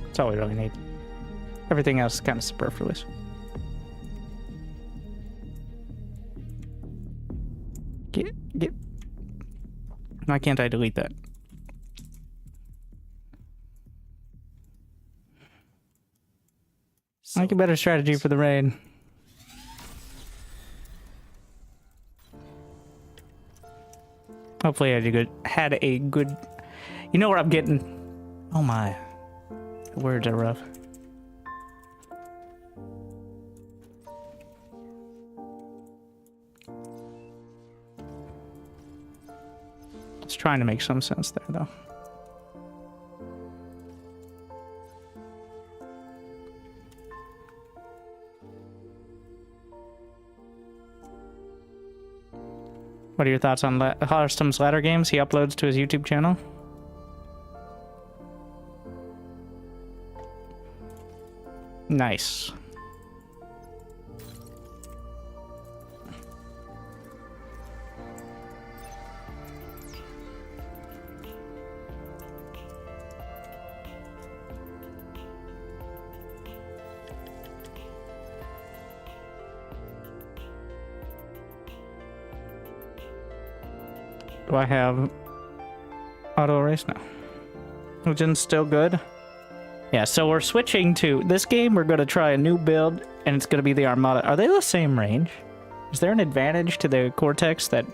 That's all we really need. Everything else is kind of superfluous. Get. Why can't I delete that? Like a better strategy for the raid. Hopefully had a good. You know what I'm getting? Oh my. The words are rough. It's trying to make some sense there, though. What are your thoughts on Hearthstone's ladder games he uploads to his YouTube channel? Nice. Do I have auto erase now? Legion's still good. Yeah, so we're switching to this game. We're going to try a new build, and it's going to be the Armada. Are they the same range? Is there an advantage to the Cortex that...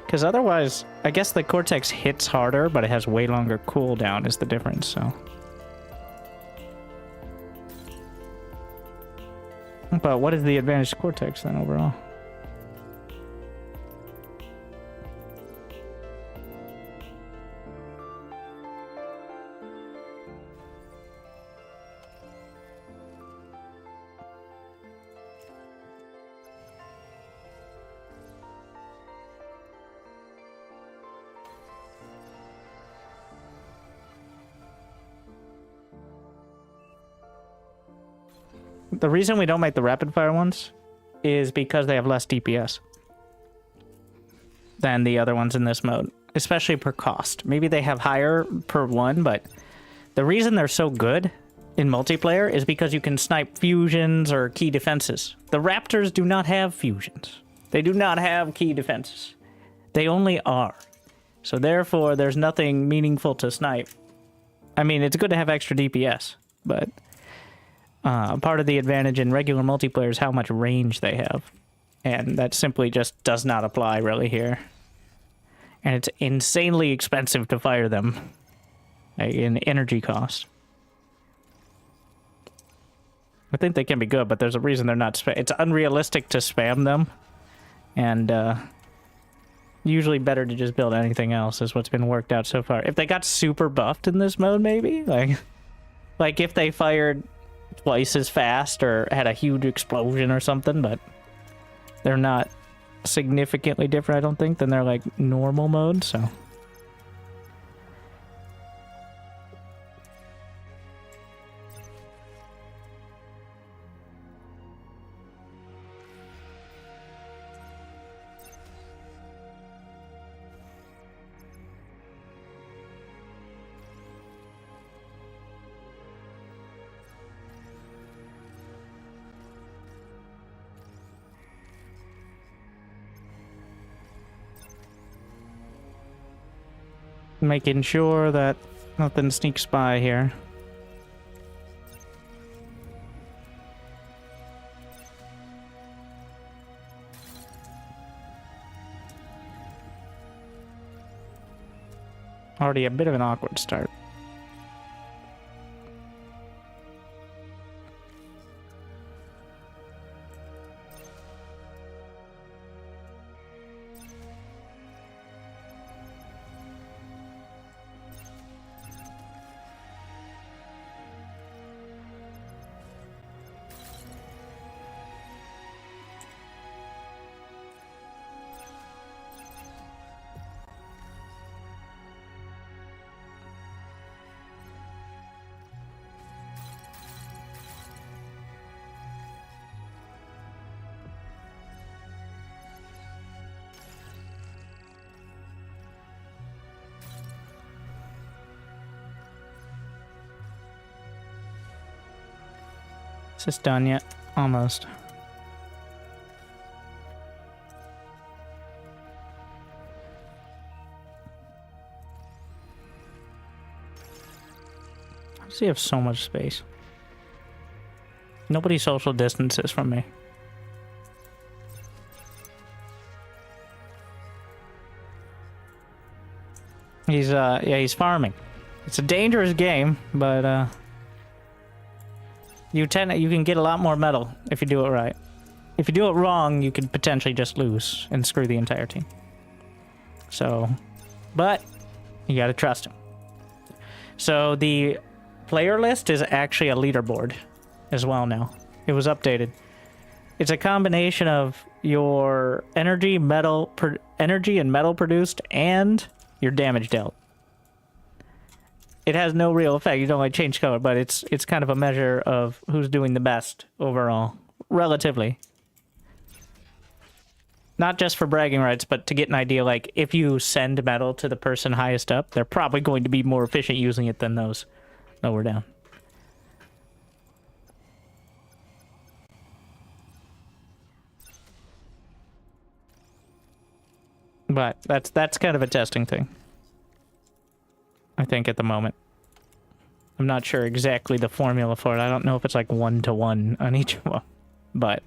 Because otherwise, I guess the Cortex hits harder, but it has way longer cooldown is the difference, so... But what is the advantage to Cortex then overall? The reason we don't make the rapid fire ones is because they have less DPS than the other ones in this mode, especially per cost. Maybe they have higher per one, but the reason they're so good in multiplayer is because you can snipe fusions or key defenses. The Raptors do not have fusions. They do not have key defenses. They only are. So therefore, there's nothing meaningful to snipe. I mean, it's good to have extra DPS, but... part of the advantage in regular multiplayer is how much range they have. And that simply just does not apply really here. And it's insanely expensive to fire them. Like, in energy cost. I think they can be good, but there's a reason they're not it's unrealistic to spam them. And usually better to just build anything else is what's been worked out so far. If they got super buffed in this mode, maybe? Like if they fired... twice as fast or had a huge explosion or something, but they're not significantly different, I don't think, than their like normal mode, so making sure that nothing sneaks by here. Already a bit of an awkward start. Is this done yet? Almost. How does he have so much space? Nobody social distances from me. He's farming. It's a dangerous game, but you can get a lot more metal if you do it right. If you do it wrong, you could potentially just lose and screw the entire team. So, but you gotta trust him. So the player list is actually a leaderboard as well now. It was updated. It's a combination of your energy and metal produced and your damage dealt. It has no real effect. You don't like change color, but it's kind of a measure of who's doing the best overall, relatively. Not just for bragging rights, but to get an idea, like, if you send metal to the person highest up, they're probably going to be more efficient using it than those lower down. But that's kind of a testing thing, I think, at the moment. I'm not sure exactly the formula for it. I don't know if it's like 1-to-1 on each one, but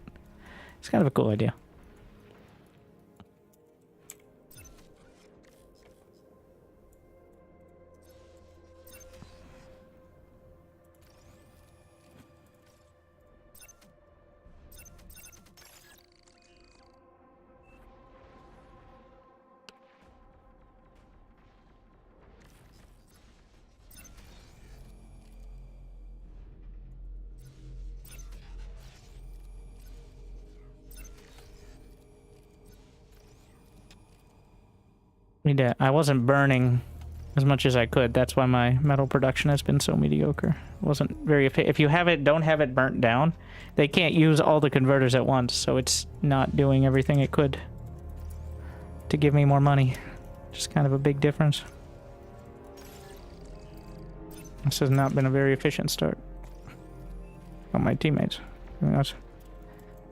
it's kind of a cool idea. I wasn't burning as much as I could. That's why my metal production has been so mediocre. It wasn't very if you don't have it burnt down, they can't use all the converters at once, so it's not doing everything it could to give me more money. Just kind of a big difference. This has not been a very efficient start. Oh, my teammates.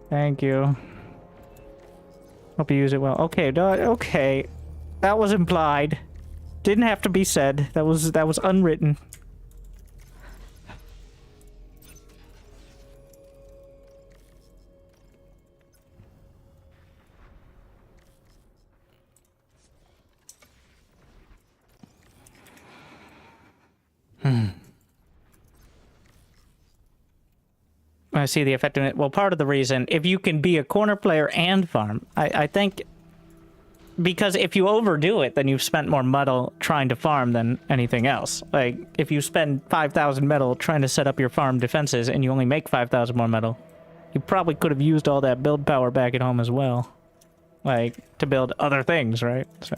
Thank you. Hope you use it well. Okay, okay. That was implied. Didn't have to be said. That was unwritten. I see the effect in it. Well, part of the reason, if you can be a corner player and farm, I think, because if you overdo it, then you've spent more metal trying to farm than anything else. Like, if you spend 5,000 metal trying to set up your farm defenses and you only make 5,000 more metal, you probably could have used all that build power back at home as well. Like, to build other things, right? So.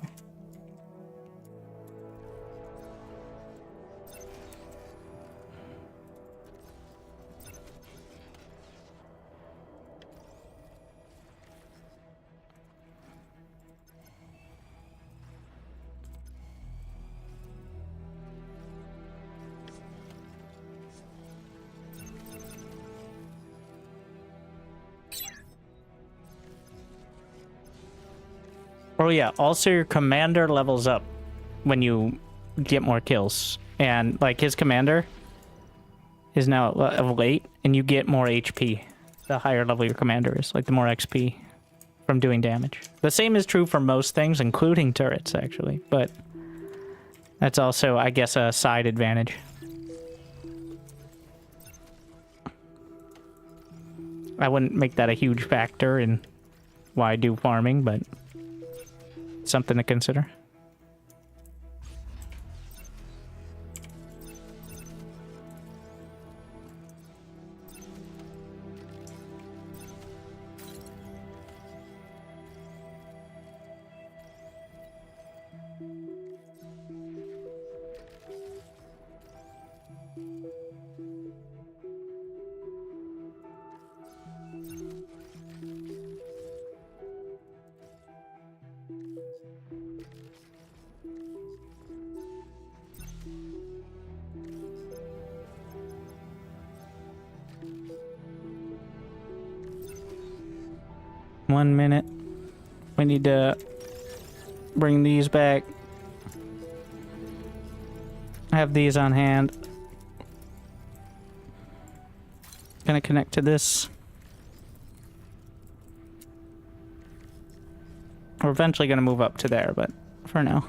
Oh yeah, also your commander levels up when you get more kills. And, like, his commander is now at level 8, and you get more HP the higher level your commander is, like the more XP from doing damage. The same is true for most things, including turrets, actually, but that's also, I guess, a side advantage. I wouldn't make that a huge factor in why I do farming, but something to consider. 1 minute. We need to bring these back. I have these on hand. Gonna connect to this. We're eventually gonna move up to there, but for now.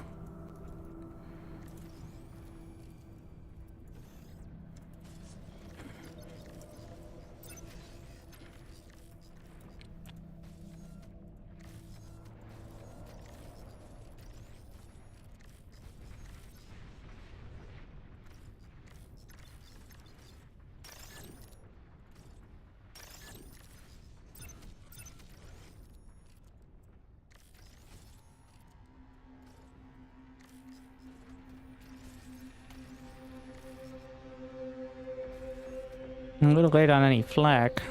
I'm a little late on any flak.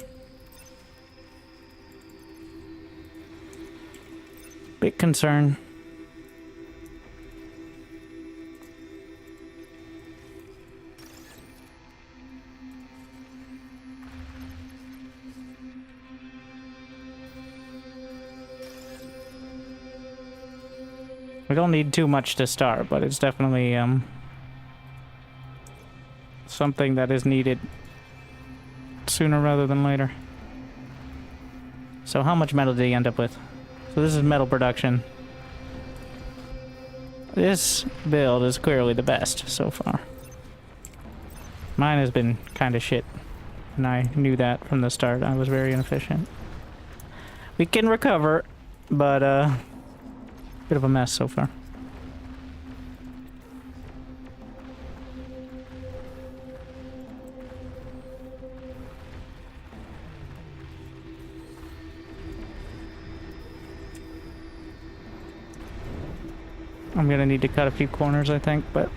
Big concern. We don't need too much to start, but it's definitely something that is needed sooner rather than later. So how much metal did he end up with? So this is metal production. This build is clearly the best so far. Mine has been kind of shit, and I knew that from the start. I was very inefficient. We can recover, but bit of a mess so far. I'm gonna need to cut a few corners, I think, but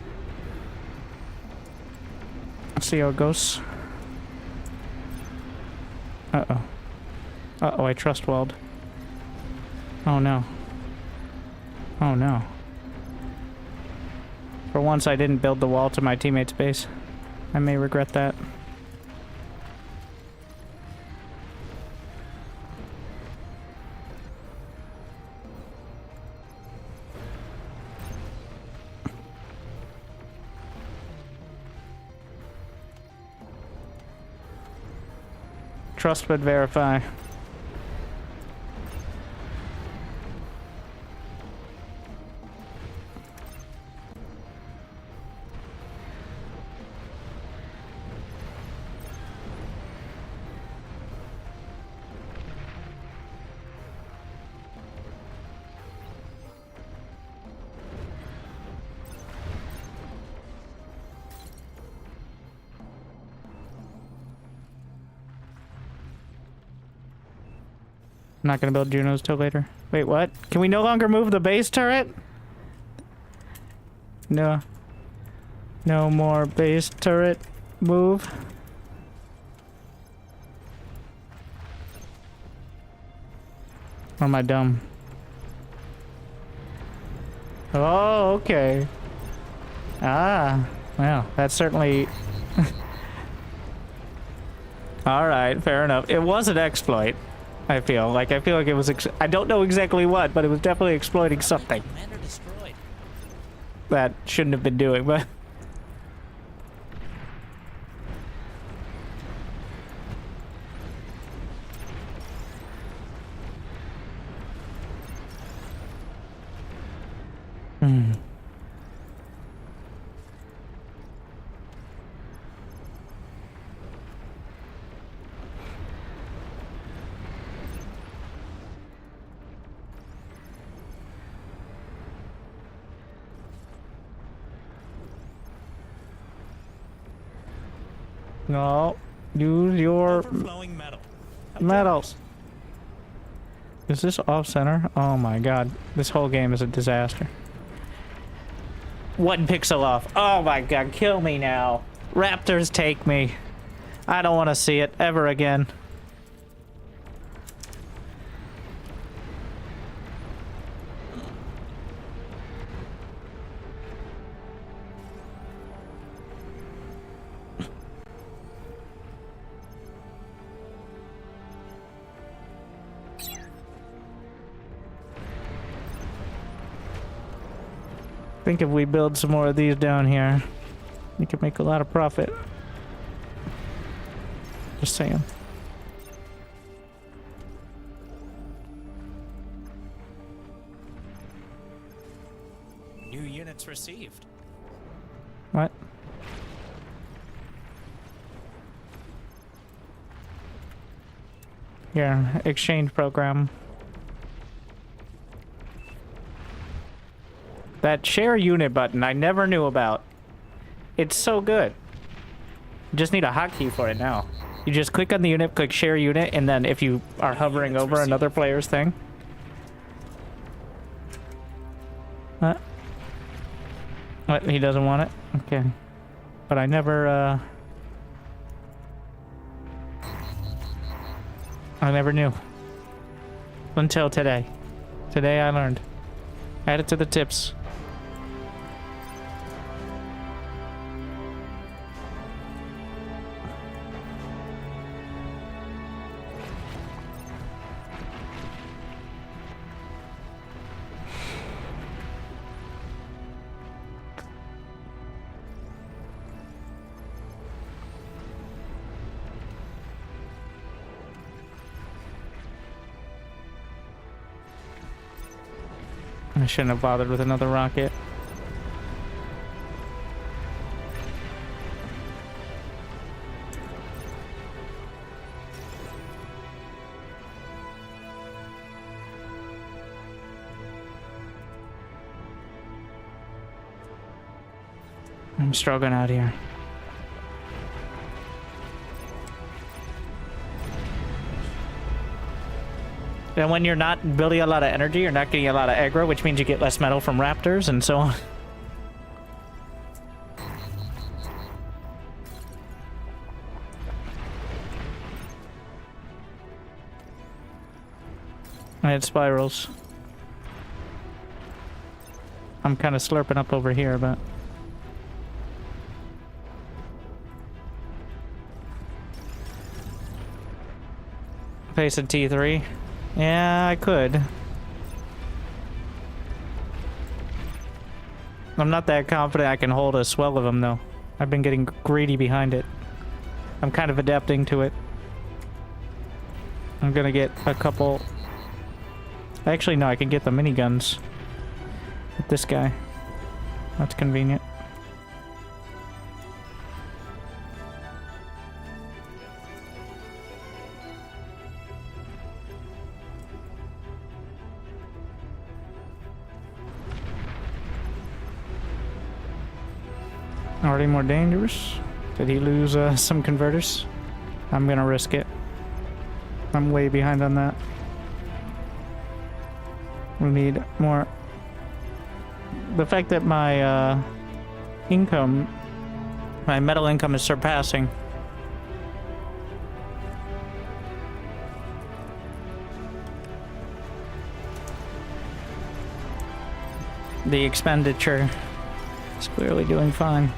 let's see how it goes. Uh-oh. Uh-oh, I trust walled. Oh no. Oh no. For once I didn't build the wall to my teammate's base. I may regret that. Trust but verify. I'm not gonna build Junos till later. Wait, what? Can we no longer move the base turret? No. No more base turret move. Or am I dumb? Oh, okay. Ah, well, that's certainly... Alright, fair enough. It was an exploit. I feel like it was. I don't know exactly what, but it was definitely exploiting something Commander destroyed. that shouldn't have been doing. But no, use your Overflowing metal. metal. Is this off center? Oh my god, this whole game is a disaster. 1 pixel off. Oh my god, kill me now. Raptors take me. I don't want to see it ever again. think if we build some more of these down here, we could make a lot of profit. Just saying. New units received. What? Here, exchange program. That share unit button I never knew about. It's so good. You just need a hotkey for it now. You just click on the unit, click share unit, and then if you are hovering over another player's thing. What? What? He doesn't want it? Okay. But I never knew. Until today. Today I learned. Add it to the tips. I shouldn't have bothered with another rocket. I'm struggling out here. And when you're not building a lot of energy, you're not getting a lot of aggro, which means you get less metal from raptors and so on. I had spirals. I'm kind of slurping up over here, but... Face a T3. Yeah, I could. I'm not that confident I can hold a swell of them, though. I've been getting greedy behind it. I'm kind of adapting to it. I'm gonna get a couple... Actually, no, I can get the miniguns with this guy. That's convenient. Already more dangerous. Did he lose some converters? I'm gonna risk it. I'm way behind on that. We need more. The fact that my income, my metal income is surpassing. The expenditure is clearly doing fine.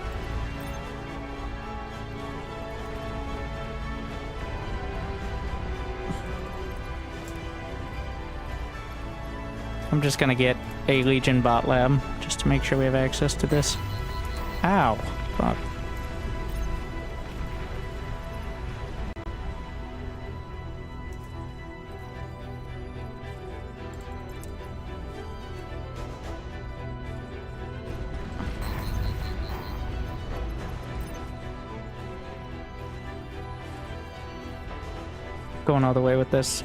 I'm just gonna get a Legion bot lab just to make sure we have access to this. Ow. Fuck. Going all the way with this.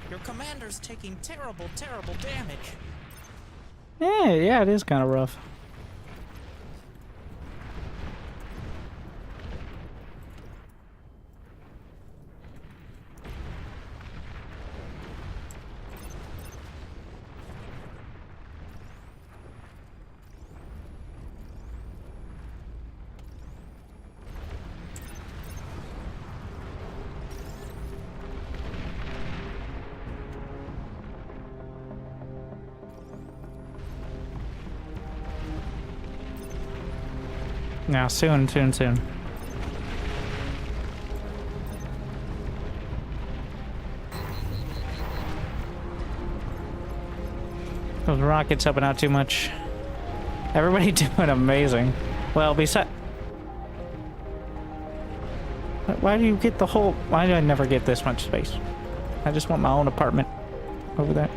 Your commander's taking terrible, terrible damage. Yeah, it is kind of rough. Yeah, soon. Those rockets helping out too much. Everybody doing amazing. Well, besides... Why do you get the whole... Why do I never get this much space? I just want my own apartment over there.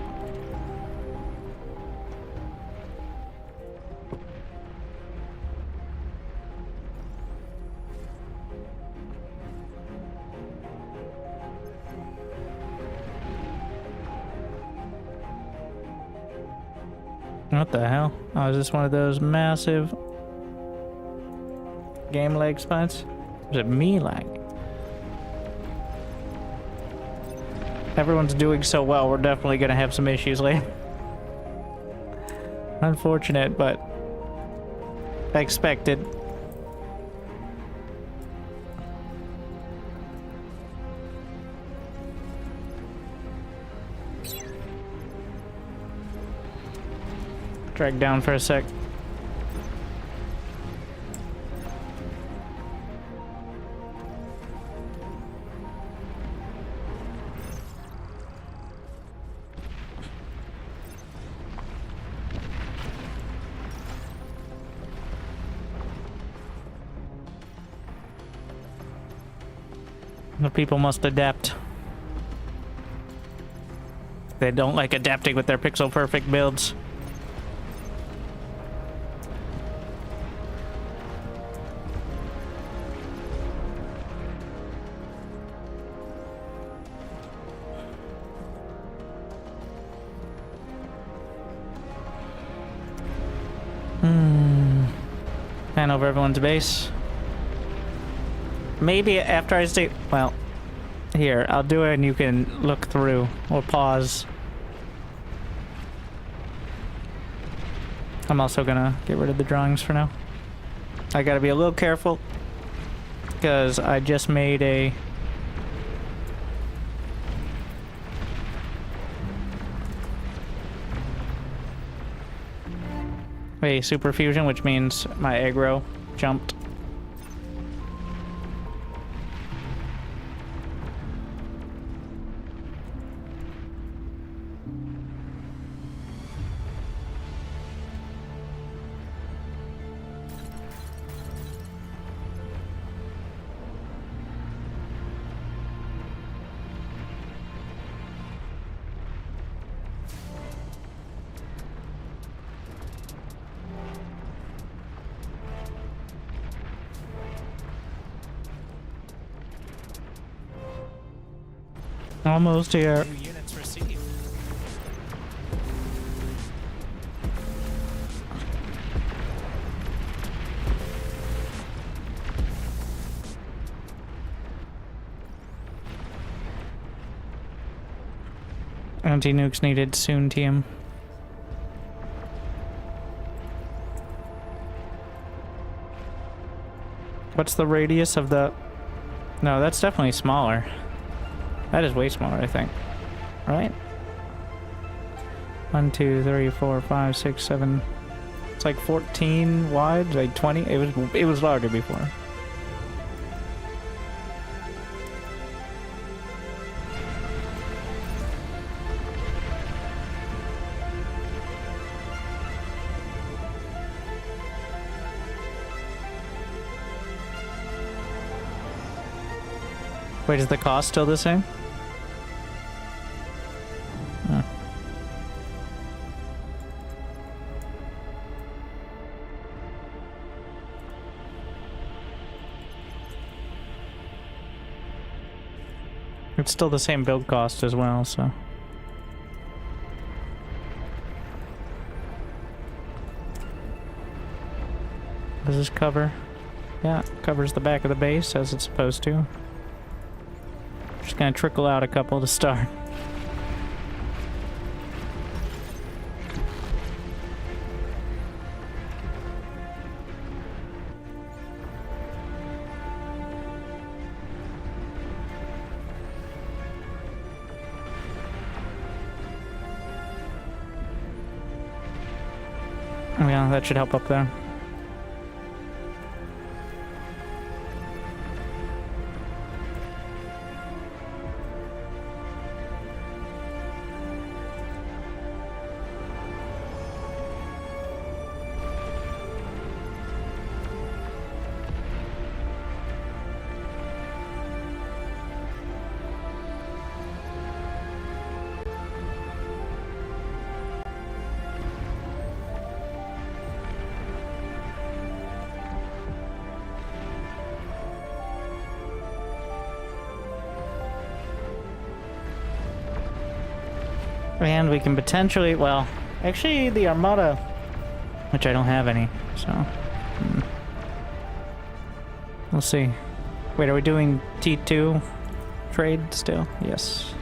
What the hell? Oh, is this one of those massive game lag spots? Is it me lag? Everyone's doing so well, we're definitely gonna have some issues later. Unfortunate, but expected. Drag down for a sec. The people must adapt. They don't like adapting with their pixel perfect builds. Pan over everyone's base. Maybe after I stay... Well, here, I'll do it and you can look through or pause. I'm also gonna get rid of the drawings for now. I gotta be a little careful because I just made a... super fusion, which means my aggro jumped. Almost here. New units received. Anti-nukes needed soon, TM. What's the radius of the... No, that's definitely smaller. That is way smaller, I think. Right? 1, 2, 3, 4, 5, 6, 7. It's like 14 wide, like 20. It was larger before. Wait, is the cost still the same? It's still the same build cost as well, so. Does this cover? Yeah, it covers the back of the base as it's supposed to. Just gonna trickle out a couple to start. Yeah, that should help up there. And we can potentially, well, actually the Armada, which I don't have any, so. We'll see. Wait, are we doing T2 trade still? Yes.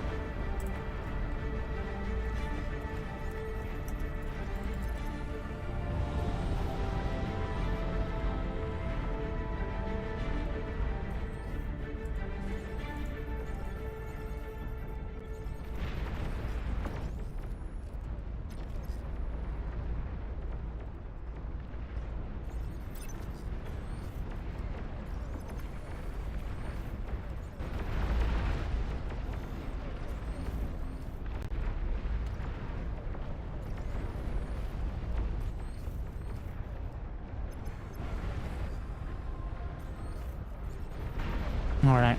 All right.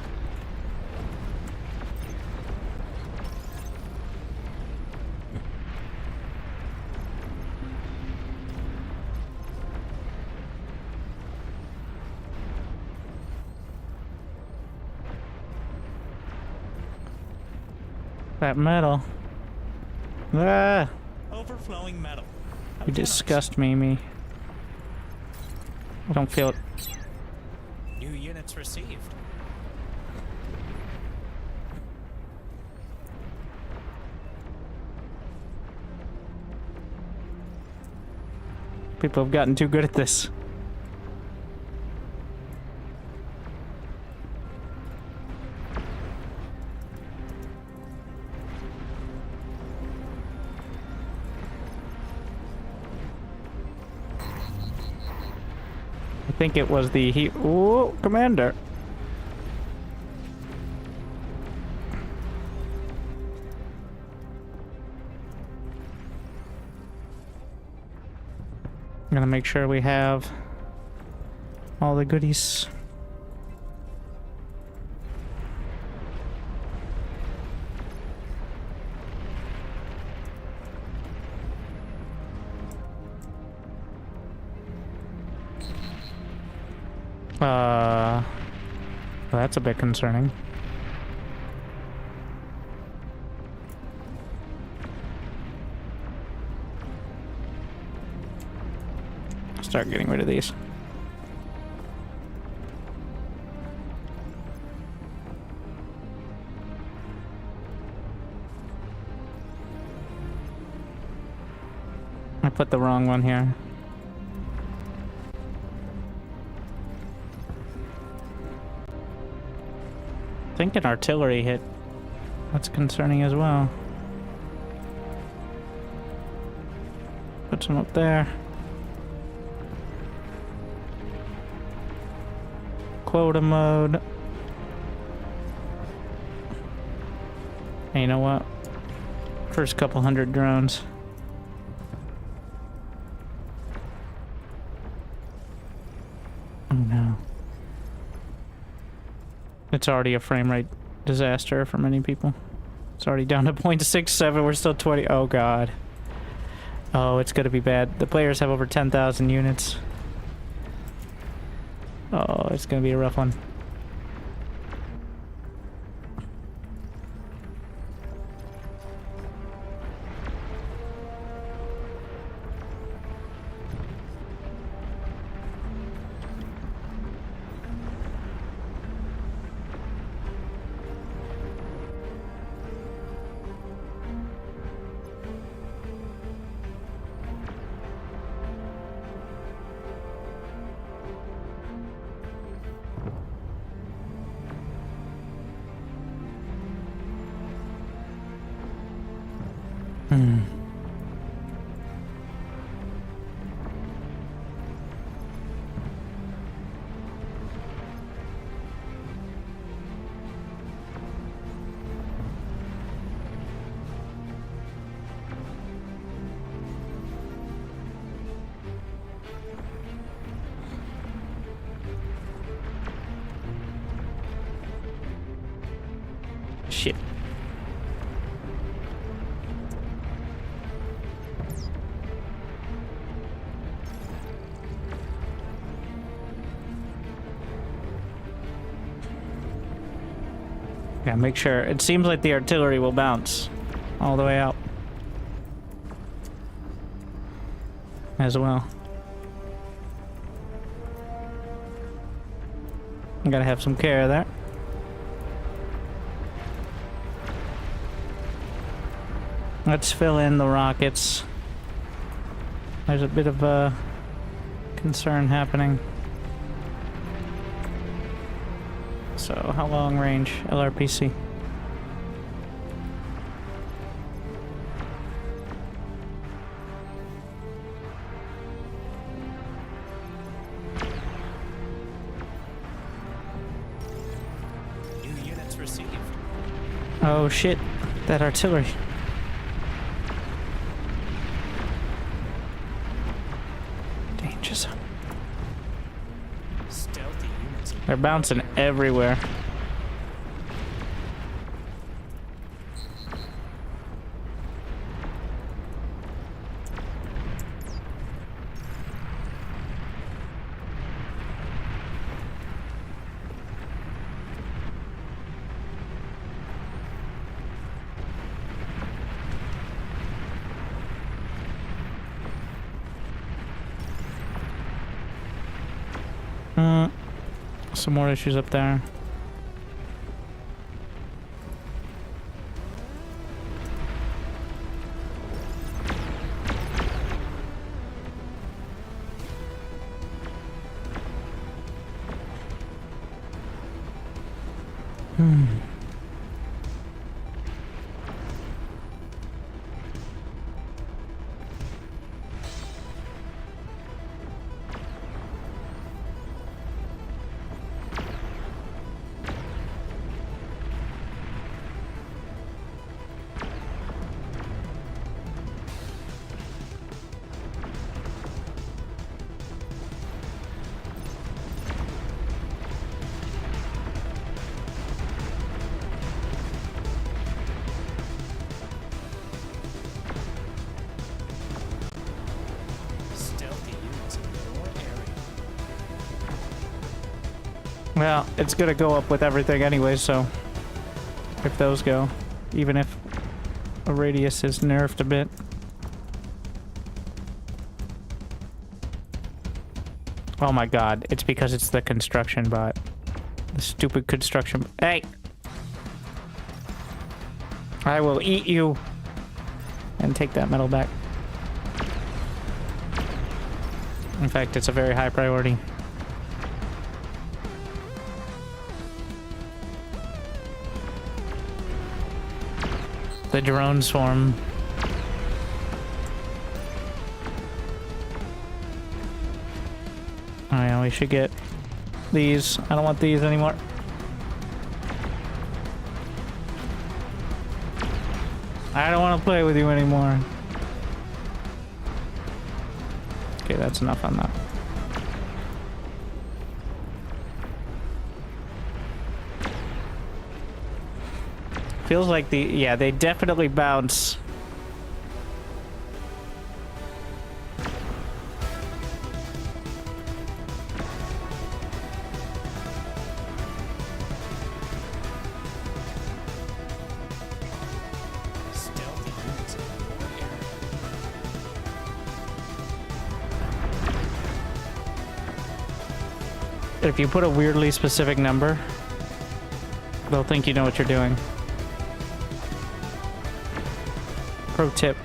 That metal. Ah! Overflowing metal. How You generous. disgust me. I don't feel it. New units received. People have gotten too good at this. I think it was the heat. Ooh, Commander. I'm gonna make sure we have all the goodies. Well, that's a bit concerning. Start getting rid of these. I put the wrong one here. I think an artillery hit. That's concerning as well. Put some up there. Quota mode. Hey, you know what? First couple hundred drones. Oh no. It's already a frame rate disaster for many people. It's already down to 0.67. We're still 20. Oh god. Oh, it's gonna be bad. The players have over 10,000 units. Oh, it's gonna be a rough one. Shit. Yeah, make sure. It seems like the artillery will bounce all the way out. as well. I gotta have some care there. Let's fill in the rockets. There's a bit of a concern happening. So, how long range LRPC? New units received. Oh shit, that artillery. Danger zone. Stealthy units. They're bouncing everywhere. Some more issues up there. Stealthy units in your area. Well, it's gonna go up with everything anyway, so if those go, even if a radius is nerfed a bit. Oh my god, it's because it's the construction bot. The stupid construction. Hey! I will eat you! And take that metal back. In fact, it's a very high priority. The drone swarm. Oh yeah, we should get these. I don't want these anymore. I don't want to play with you anymore. Okay, that's enough on that. Feels like yeah, they definitely bounce. Stealthy units in your area. If you put a weirdly specific number, they'll think you know what you're doing. Pro tip.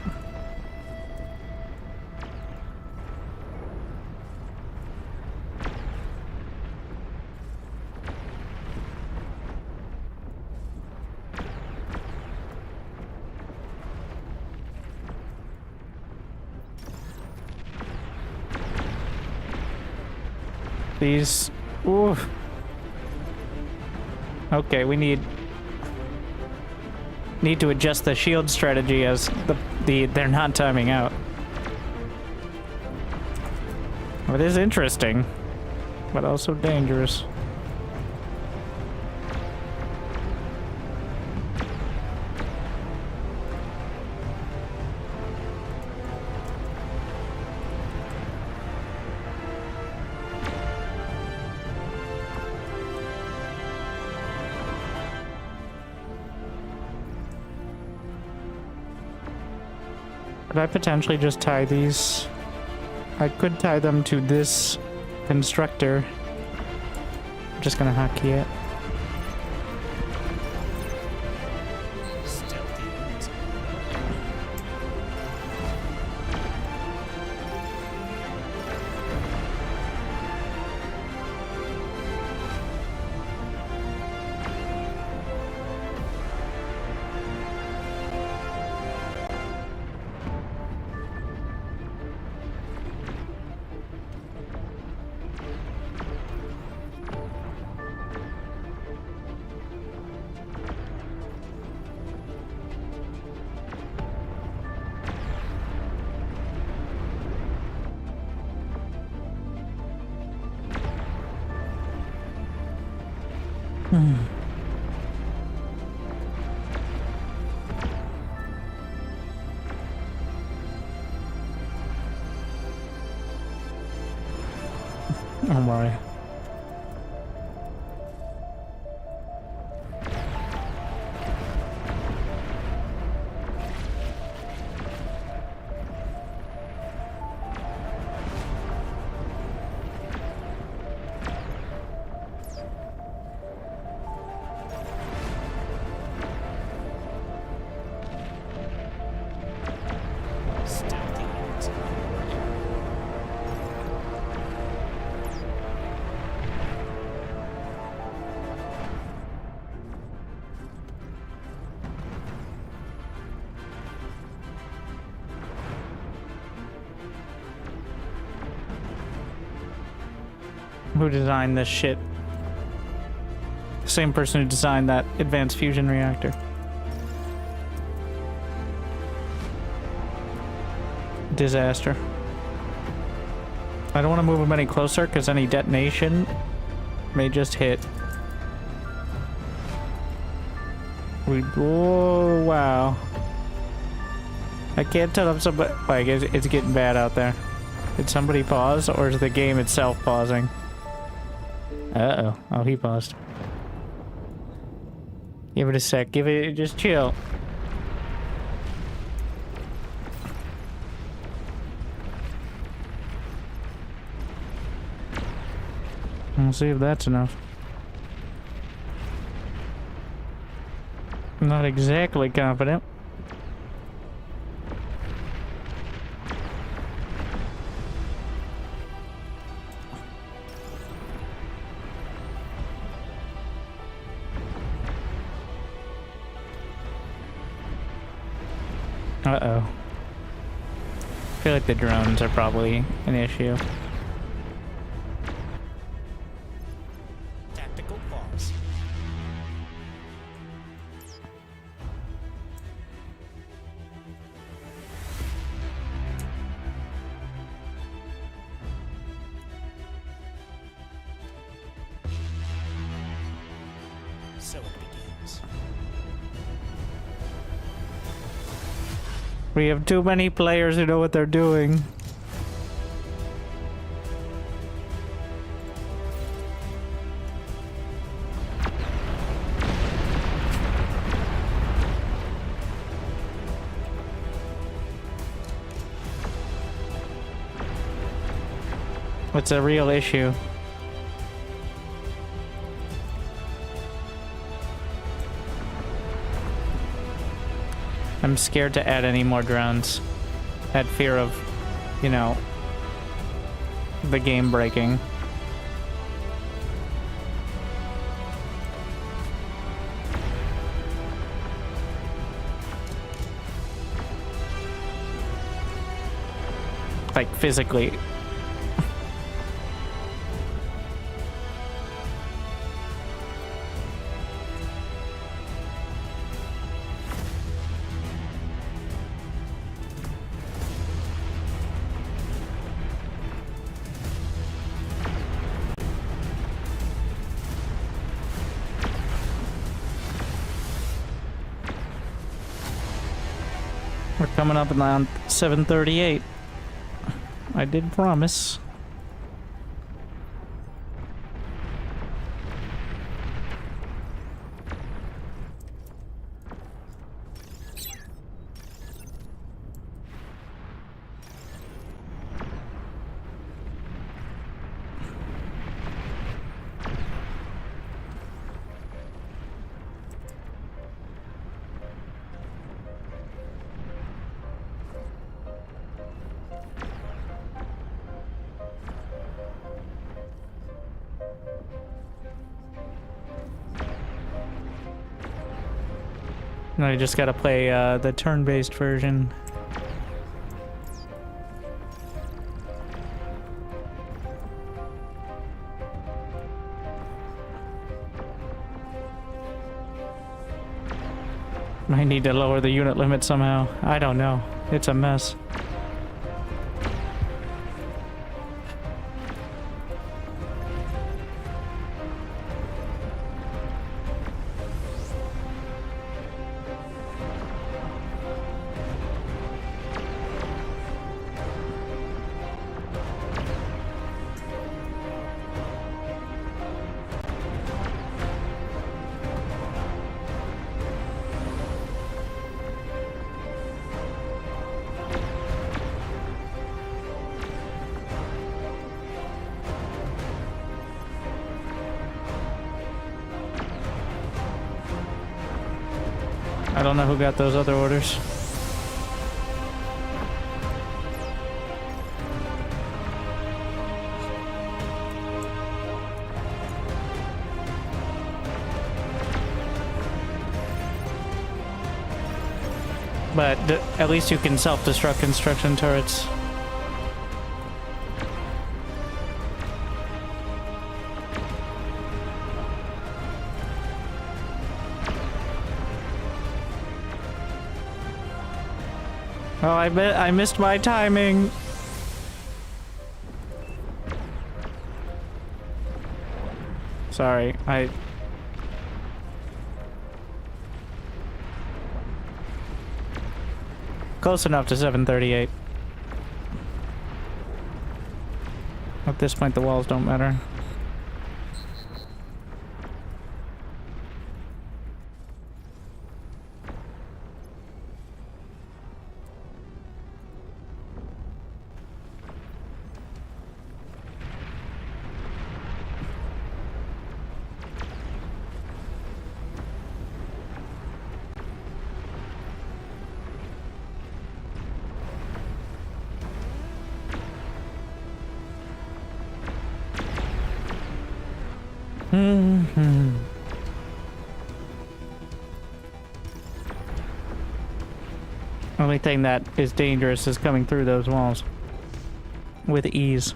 These. Ooh. Okay, we need to adjust the shield strategy as they're not timing out. It is interesting, but also dangerous. Could I potentially just tie these I could tie them to this constructor. I'm just gonna hotkey it. Stealthy units. Don't worry. Stealthy units. Who designed this shit? The same person who designed that advanced fusion reactor. Disaster. I don't want to move them any closer because any detonation may just hit. Oh, wow. I can't tell if somebody, like, it's getting bad out there. Did somebody pause, or is the game itself pausing? Uh-oh. Oh, he paused. Give it a sec. Give it, just chill. We'll see if that's enough. I'm not exactly confident. Uh-oh. I feel like the drones are probably an issue. Tactical pause. So it begins. We have too many players who know what they're doing. It's a real issue. I'm scared to add any more drones. Had fear of, you know, the game breaking. Like physically. We're coming up around 7:38. I did promise. Now you just gotta play the turn-based version. Might need to lower the unit limit somehow. I don't know. It's a mess. I don't know who got those other orders. But at least you can self-destruct construction turrets. Oh, I missed my timing. Sorry, close enough to 738. At this point, the walls don't matter. Only thing that is dangerous is coming through those walls with ease.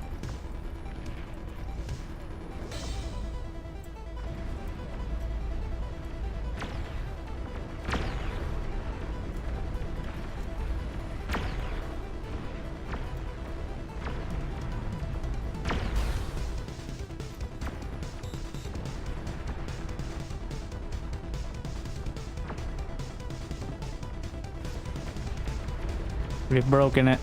We've broken it.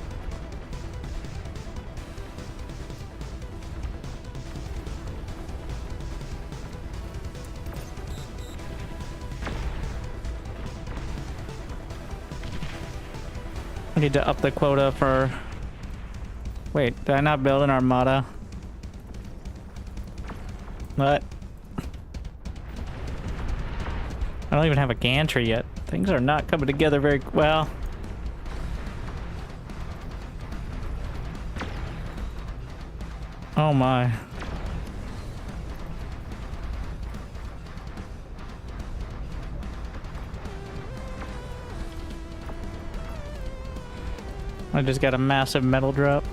I need to up the quota for... Wait, did I not build an armada? What? I don't even have a gantry yet. Things are not coming together very well. Oh my. I just got a massive metal drop.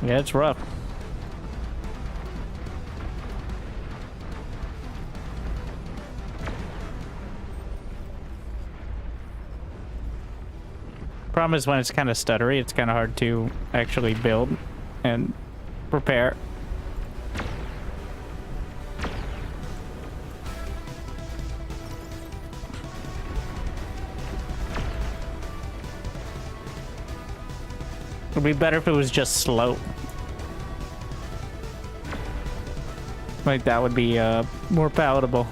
Yeah, it's rough. Problem is when it's kind of stuttery, it's kind of hard to actually build and prepare. It'd be better if it was just slow. Like that would be more palatable.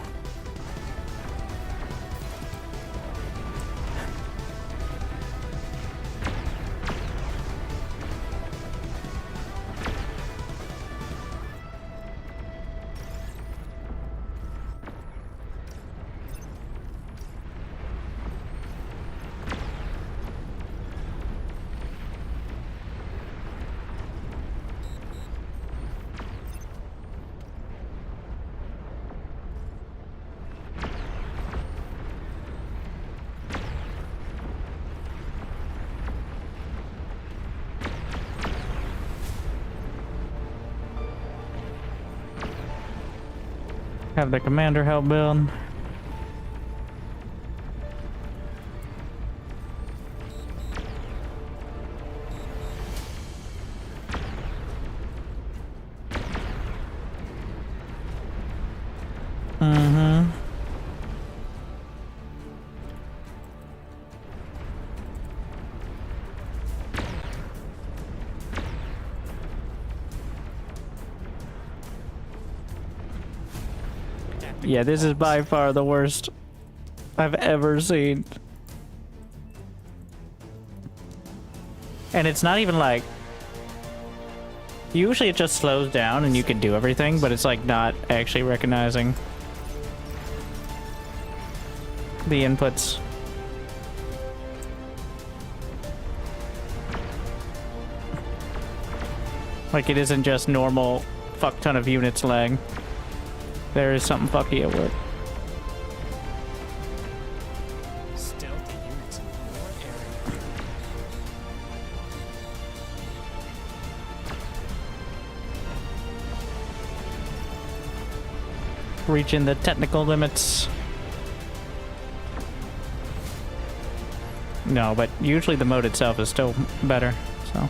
Have the commander help build. Mm-hmm. Yeah, this is by far the worst I've ever seen. And it's not even like... Usually it just slows down and you can do everything, but it's like not actually recognizing the inputs. Like it isn't just normal fuck ton of units lag. There is something fucky at work. Stealthy units in your area. Reaching the technical limits. No, but usually the mode itself is still better, so.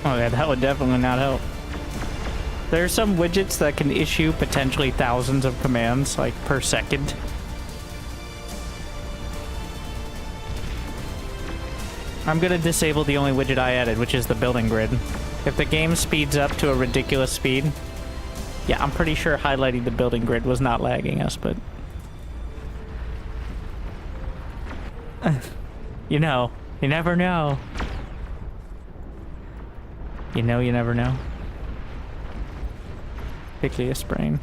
Oh yeah, that would definitely not help. There are some widgets that can issue potentially thousands of commands, like, per second. I'm gonna disable the only widget I added, which is the building grid. If the game speeds up to a ridiculous speed... Yeah, I'm pretty sure highlighting the building grid was not lagging us, but... You know, you never know. You know you never know. Particularly a sprain.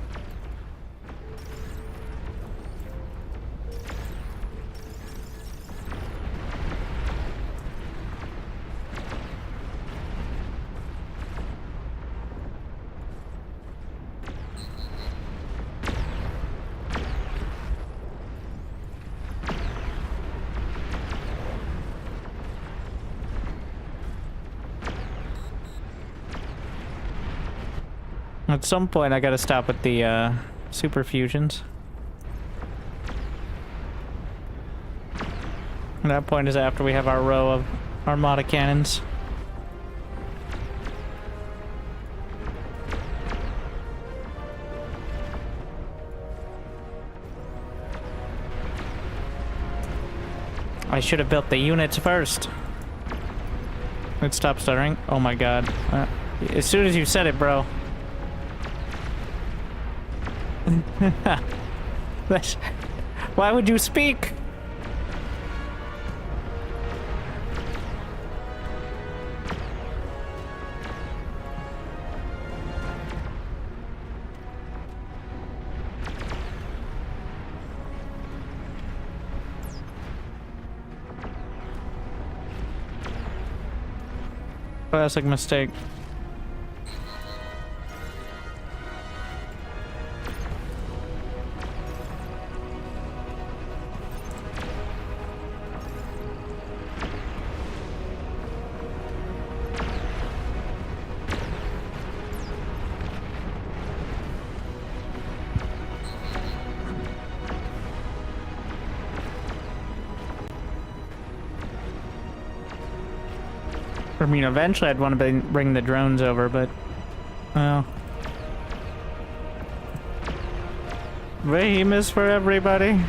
At some point, I gotta stop with the super fusions. And that point is after we have our row of armada cannons. I should have built the units first. It stopped stuttering. Oh my god. As soon as you said it, bro. Why would you speak? Classic mistake. I mean, eventually I'd want to bring the drones over, but... Well... Behemoths for everybody.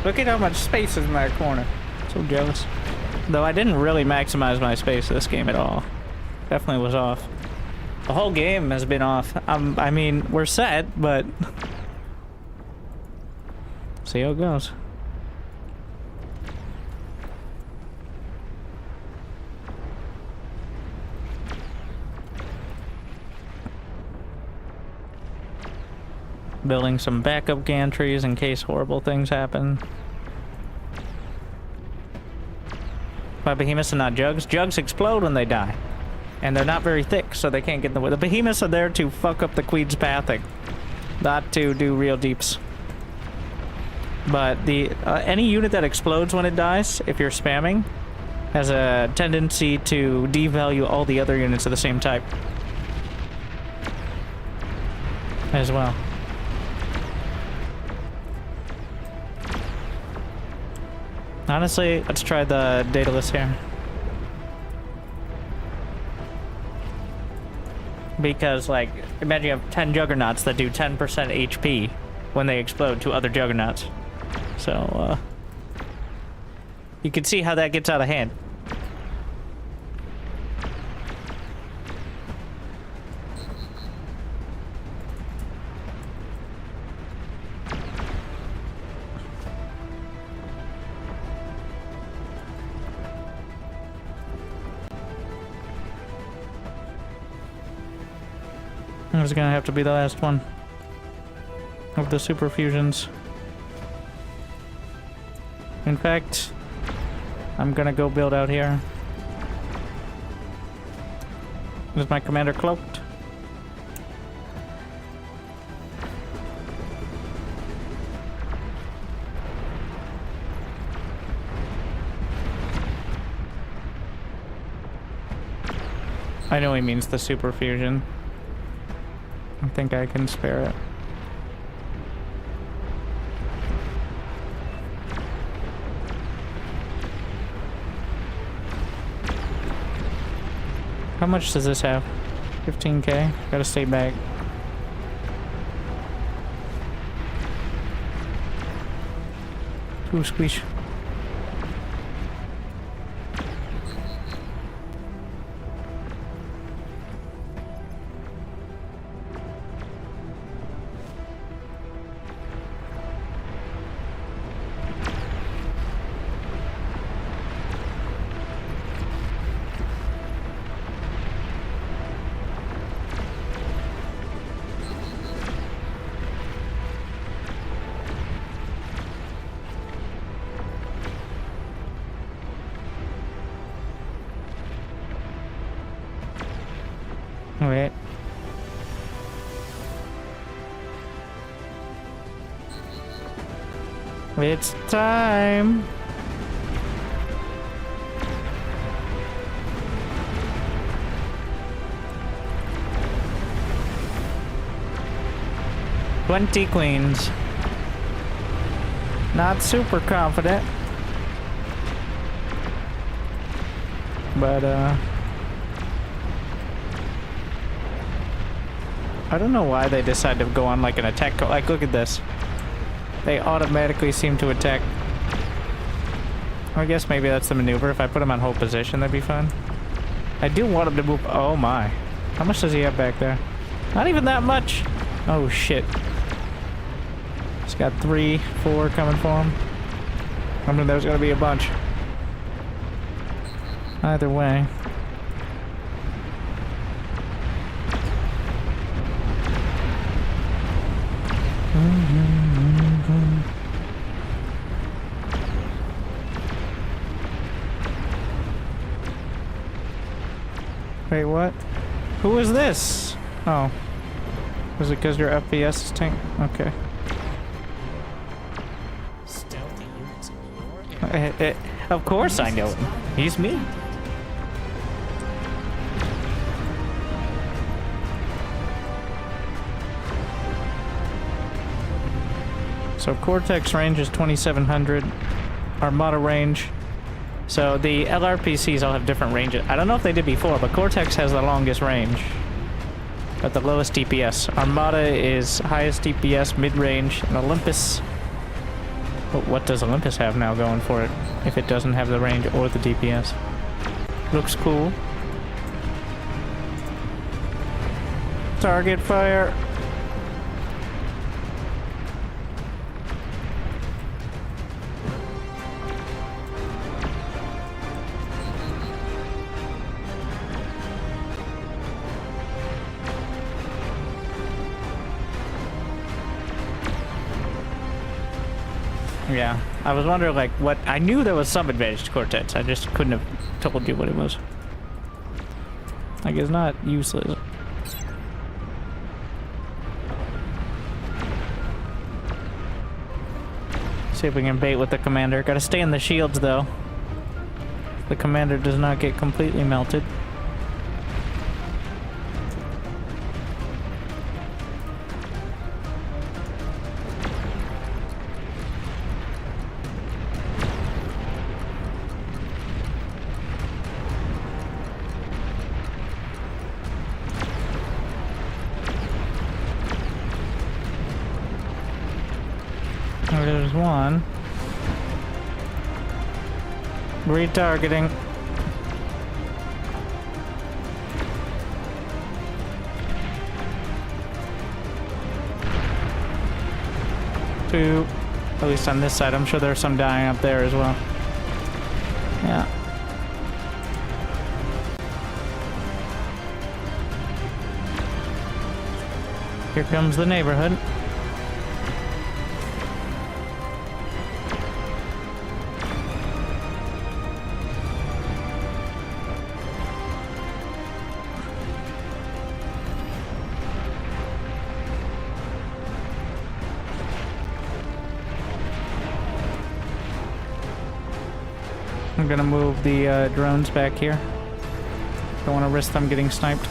Look at how much space is in that corner. So jealous. Though I didn't really maximize my space this game at all. Definitely was off. The whole game has been off. I mean, we're set, but... See how it goes. Building some backup gantries in case horrible things happen. By behemoths and not jugs. Jugs explode when they die. And they're not very thick, so they can't get in the way. The behemoths are there to fuck up the queen's pathing, not to do real deeps. But the any unit that explodes when it dies, if you're spamming, has a tendency to devalue all the other units of the same type as well. Honestly, let's try the data list here. Because, like, imagine you have 10 juggernauts that do 10% HP when they explode to other juggernauts. So, you can see how that gets out of hand. This is gonna have to be the last one of the super fusions. In fact, I'm gonna go build out here. Is my commander cloaked? I know he means the super fusion. I think I can spare it. How much does this have? 15k? Gotta stay back. Ooh, squeeze. Wait. It's time. "20 queens." Not super confident. But, I don't know why they decide to go on like an attack. Like, look at this. They automatically seem to attack. I guess maybe that's the maneuver. If I put him on hold position, that'd be fun. I do want him to move. Oh my. How much does he have back there? Not even that much. Oh shit. He's got 3, 4 coming for him. I mean, there's gonna be a bunch. Either way. Wait, what? Who is this? Oh. Was it because your FPS is tank? Okay. Stealthy units in your area. Of course I know him. He's me. So Cortex range is 2700. Armada range. So the LRPCs all have different ranges. I don't know if they did before, but Cortex has the longest range. But the lowest DPS. Armada is highest DPS, mid-range, and Olympus... What does Olympus have now going for it, if it doesn't have the range or the DPS? Looks cool. Target fire. Yeah, I was wondering, like, what... I knew there was some advantage to Cortex, I just couldn't have told you what it was. Like, it's not useless. See if we can bait with the commander. Gotta stay in the shields, though. The commander does not get completely melted. There's one. Retargeting. Two. At least on this side. I'm sure there's some dying up there as well. Yeah. Here comes the neighborhood. I'm gonna move the drones back here. Don't want to risk them getting sniped.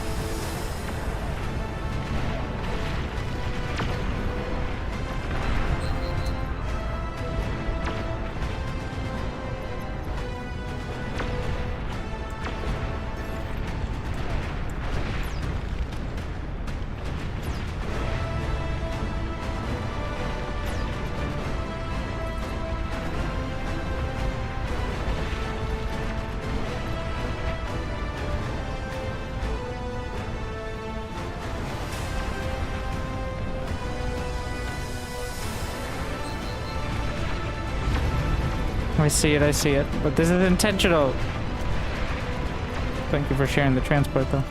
I see it, I see it. But this is intentional. Thank you for sharing the transport, though.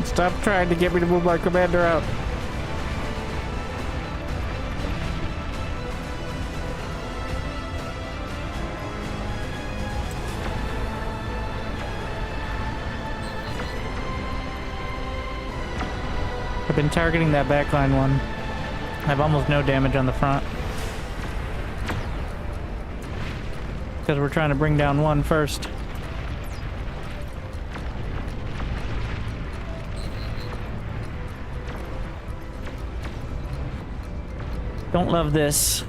Stop trying to get me to move my commander out. I've been targeting that backline one. I have almost no damage on the front. Because we're trying to bring down one first. Don't love this.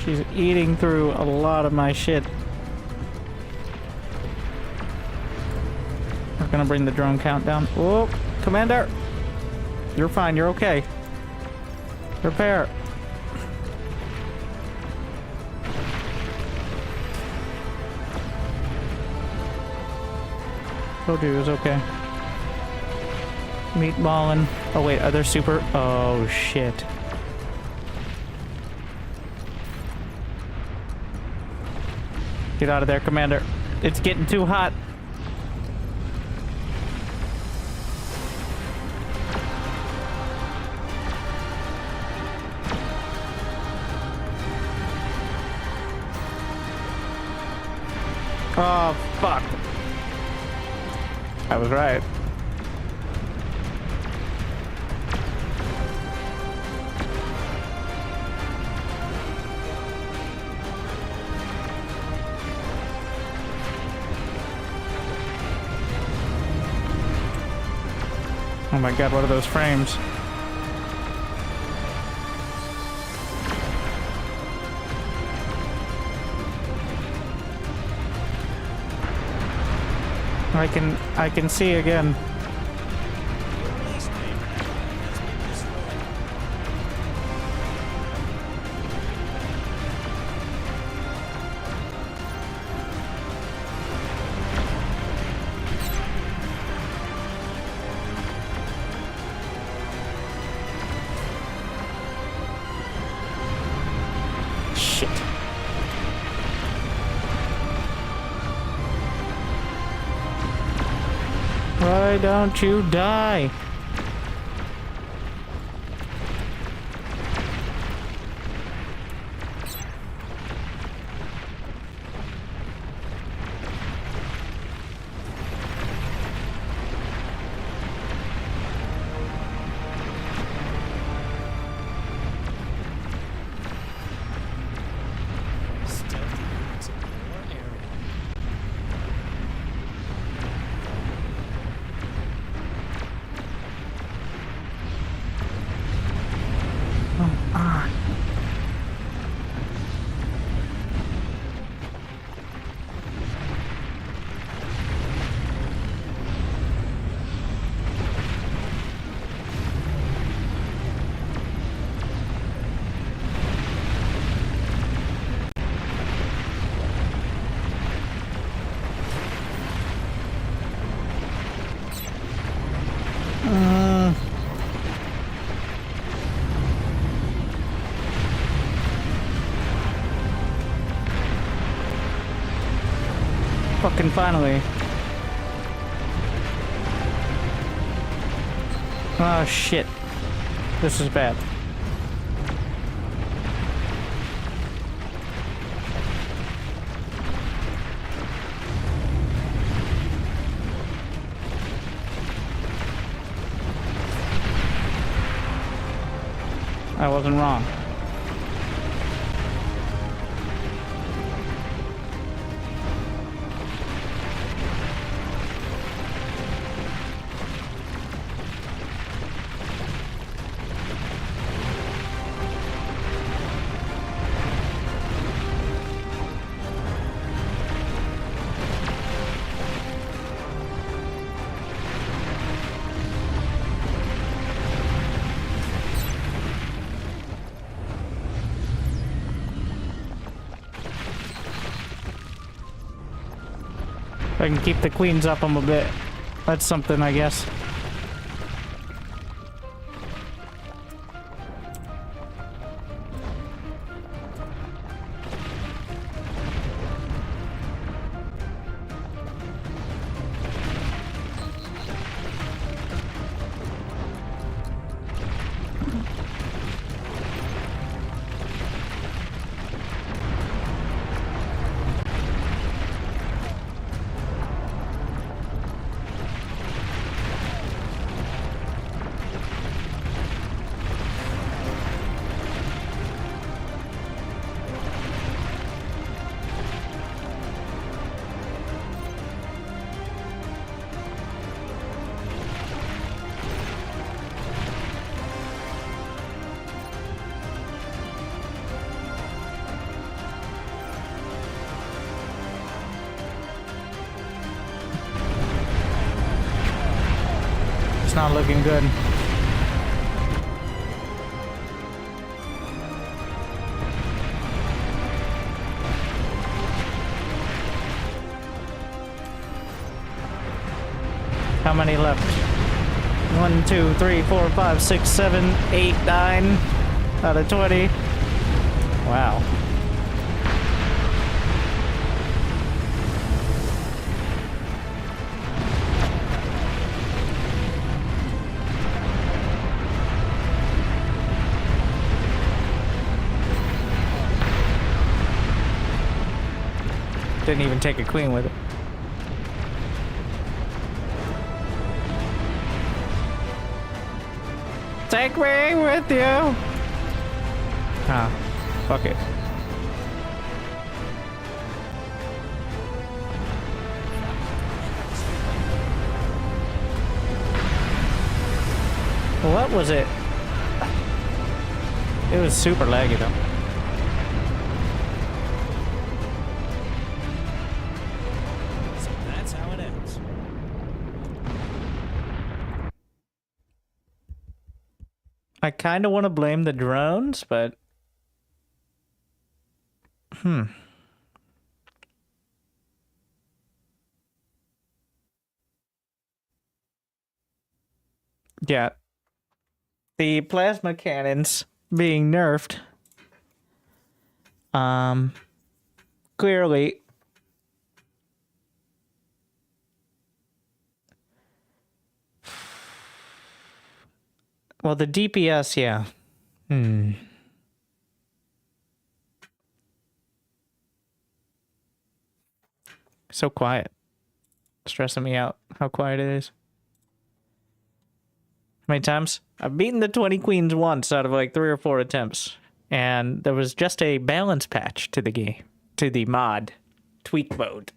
She's eating through a lot of my shit. We're gonna bring the drone count down. Whoa, Commander! You're fine, you're okay. Repair. Told you it was okay. Meatballing. Oh wait, are there super? Oh shit. Get out of there, Commander. It's getting too hot. Oh, fuck. I was right. Oh my god, what are those frames? I can see again. Shit. Why don't you die? Stealthy units in your area. Fucking finally. Oh shit. This is bad. I wasn't wrong. If I can keep the queens up them a bit. That's something, I guess. It's not looking good. How many left? 1, 2, 3, 4, 5, 6, 7, 8, 9 out of 20. Wow. Didn't even take a queen with it. Take me with you! Ah, fuck it. What was it? It was super laggy though. So that's how it ends. I kind of want to blame the drones, but... Yeah. The plasma cannons being nerfed. Clearly... Well, the DPS, yeah. So quiet. Stressing me out how quiet it is. How many times? I've beaten the 20 queens once out of like 3 or 4 attempts. And there was just a balance patch to the game. To the mod. Tweak mode.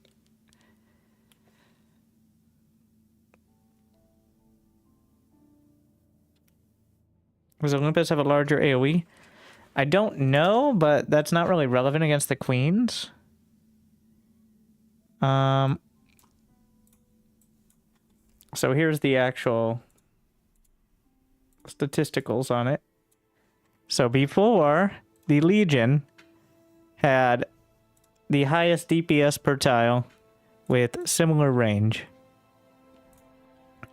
Does Olympus have a larger AoE? I don't know, but that's not really relevant against the queens. So here's the actual statisticals on it. So before, the Legion had the highest DPS per tile with similar range.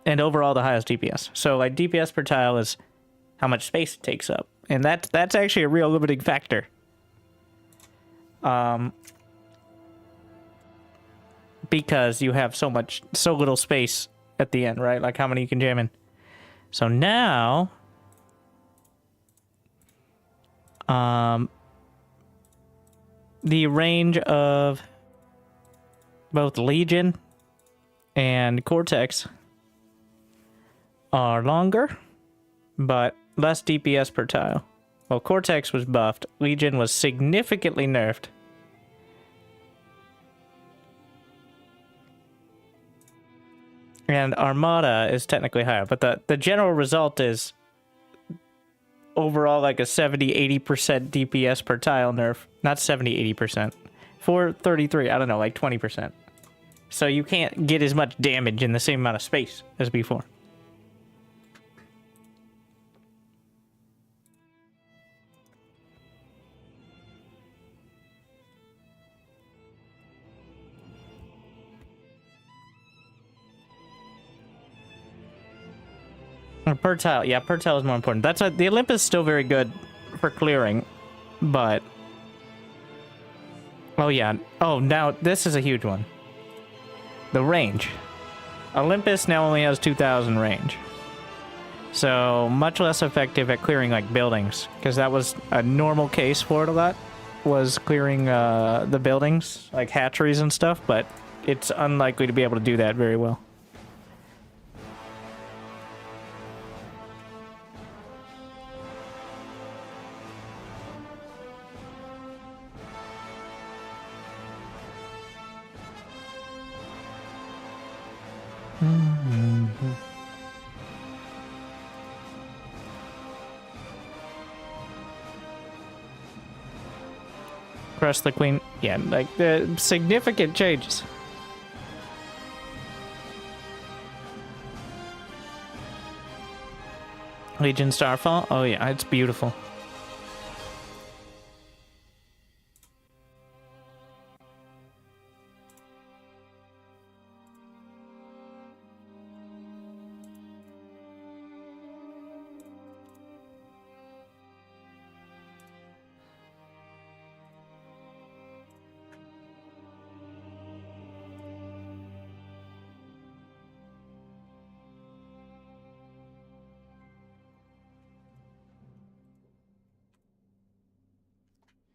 And overall the highest DPS. So like DPS per tile is how much space it takes up. And that's actually a real limiting factor. Because you have so little space at the end, right? Like how many you can jam in. So now, the range of both Legion and Cortex are longer, but less DPS per tile. Well, Cortex was buffed. Legion was significantly nerfed. And Armada is technically higher, but the general result is overall like a 70-80% DPS per tile nerf. Not 70-80%. 433, I don't know, like 20%. So you can't get as much damage in the same amount of space as before. Per tile, yeah, per tile is more important. That's the Olympus is still very good for clearing, but oh yeah, oh now this is a huge one. The range. Olympus now only has 2,000 range, so much less effective at clearing like buildings, because that was a normal case for it a lot. Was clearing the buildings like hatcheries and stuff, but it's unlikely to be able to do that very well. Crush the queen. Yeah, like the significant changes. Legion Starfall. Oh yeah, it's beautiful.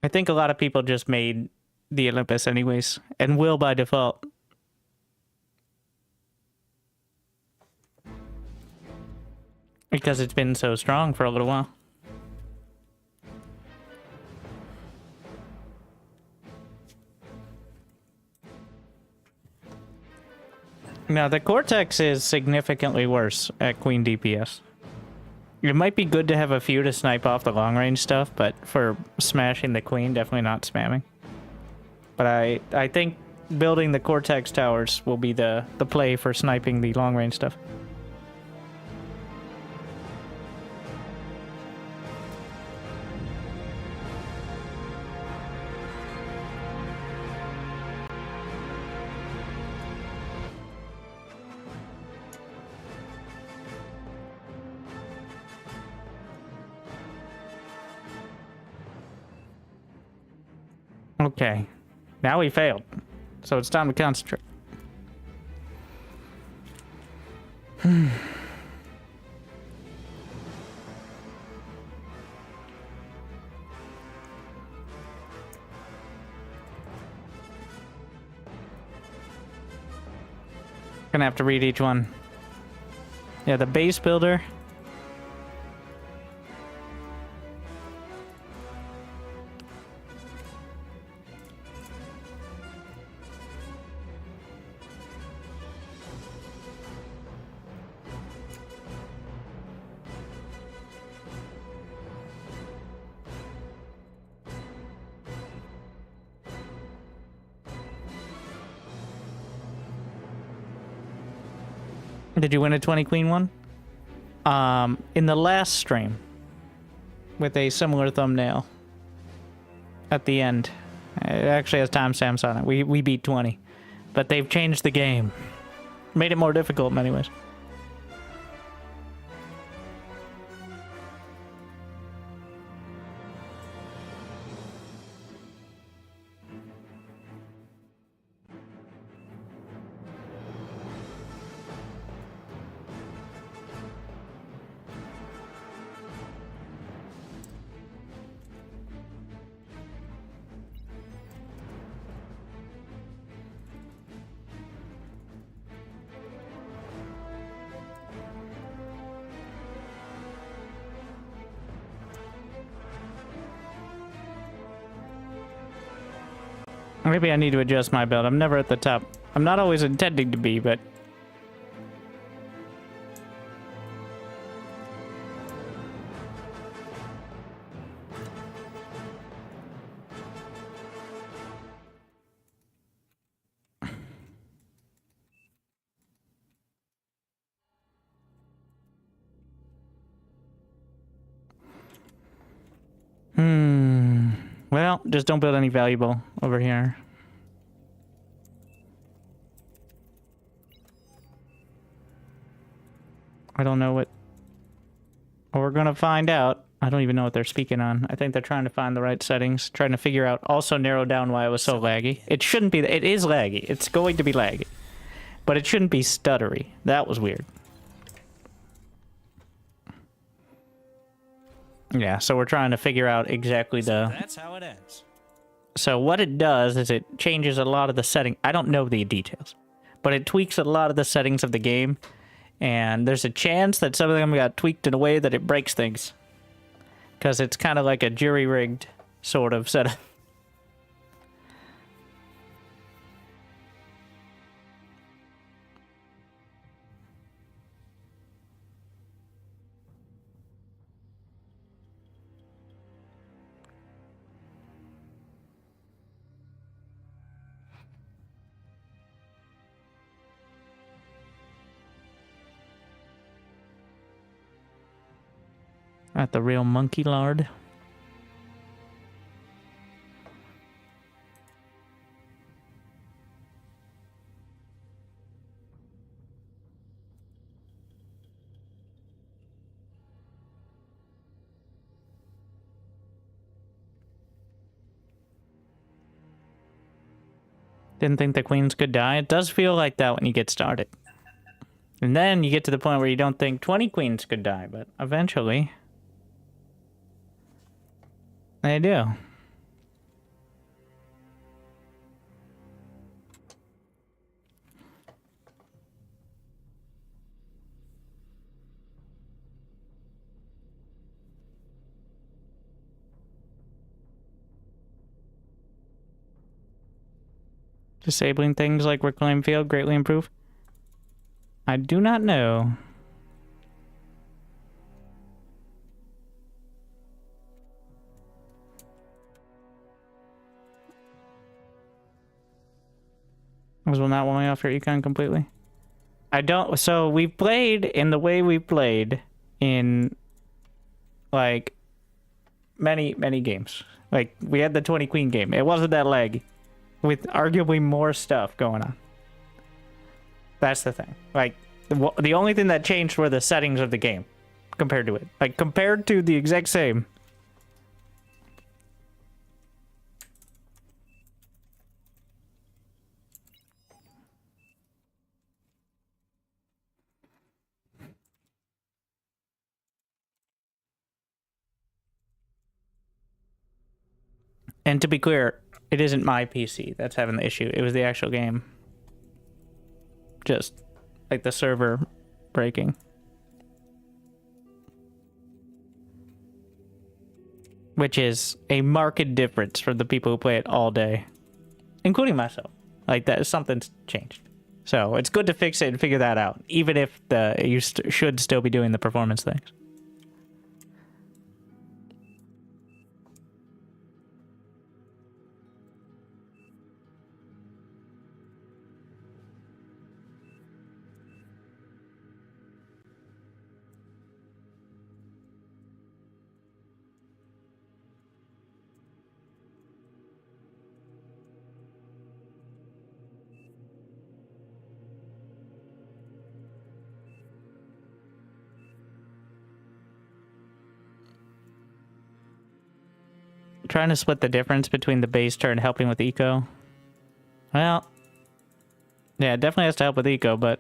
I think a lot of people just made the Olympus anyways, and will by default. Because it's been so strong for a little while. Now, the Cortex is significantly worse at Queen DPS. It might be good to have a few to snipe off the long-range stuff, but for smashing the Queen, definitely not spamming. But I think building the Cortex towers will be the play for sniping the long-range stuff. Okay, now we failed, so it's time to concentrate. Gonna have to read each one. Yeah, the base builder. Did you win a 20 queen one? In the last stream, with a similar thumbnail at the end. It actually has timestamps on it. We beat 20, but they've changed the game, made it more difficult in many ways. Maybe I need to adjust my build. I'm never at the top. I'm not always intending to be, but... Well, just don't build any valuable over here. I don't know what... We're gonna find out. I don't even know what they're speaking on. I think they're trying to find the right settings, trying to figure out, also narrow down why it was so laggy. It shouldn't be... It is laggy. It's going to be laggy. But it shouldn't be stuttery. That was weird. Yeah, so we're trying to figure out exactly the... That's how it ends. So what it does is it changes a lot of the setting. I don't know the details, but it tweaks a lot of the settings of the game. And there's a chance that some of them got tweaked in a way that it breaks things. Because it's kind of like a jury-rigged sort of setup. At the real monkey lard. Didn't think the queens could die. It does feel like that when you get started. And then you get to the point where you don't think 20 queens could die, but eventually... they do. Disabling things like reclaim field greatly improve? I do not know. Will not want me off your econ completely. I don't. So we've played in the way we played in like many games. Like we had the 20 queen game. It wasn't that laggy, with arguably more stuff going on. That's the thing. Like the only thing that changed were the settings of the game compared to it. Like compared to the exact same. And to be clear, it isn't my PC that's having the issue. It was the actual game. Just like the server breaking. Which is a marked difference for the people who play it all day. Including myself. Like that, something's changed. So it's good to fix it and figure that out. Even if you should still be doing the performance things. Trying to split the difference between the base turn helping with eco. Well, yeah, it definitely has to help with eco, but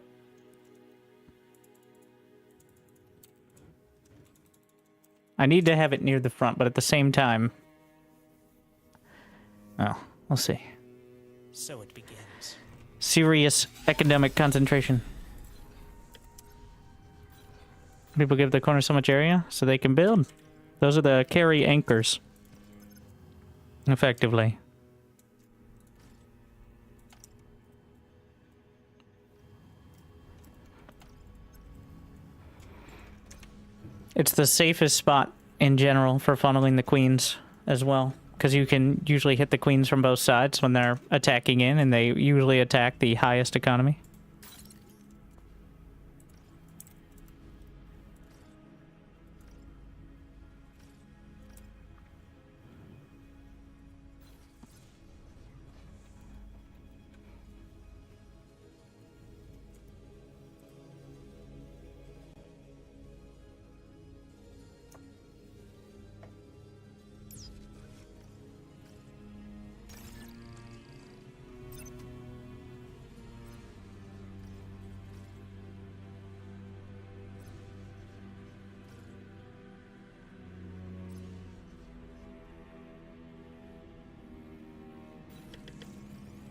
I need to have it near the front, but at the same time, oh, we'll see. So it begins. Serious academic concentration. People give the corner so much area so they can build. Those are the carry anchors. Effectively. It's the safest spot in general for funneling the queens as well, because you can usually hit the queens from both sides when they're attacking in, and they usually attack the highest economy.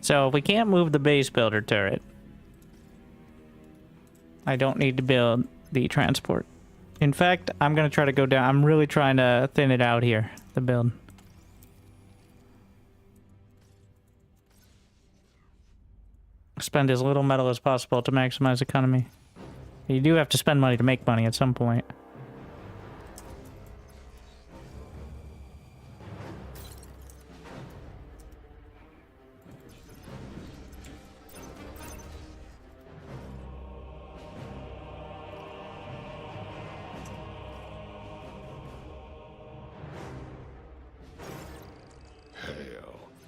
So if we can't move the base builder turret, I don't need to build the transport. In fact, I'm going to try to go down. I'm really trying to thin it out here, the build. Spend as little metal as possible to maximize economy. You do have to spend money to make money at some point.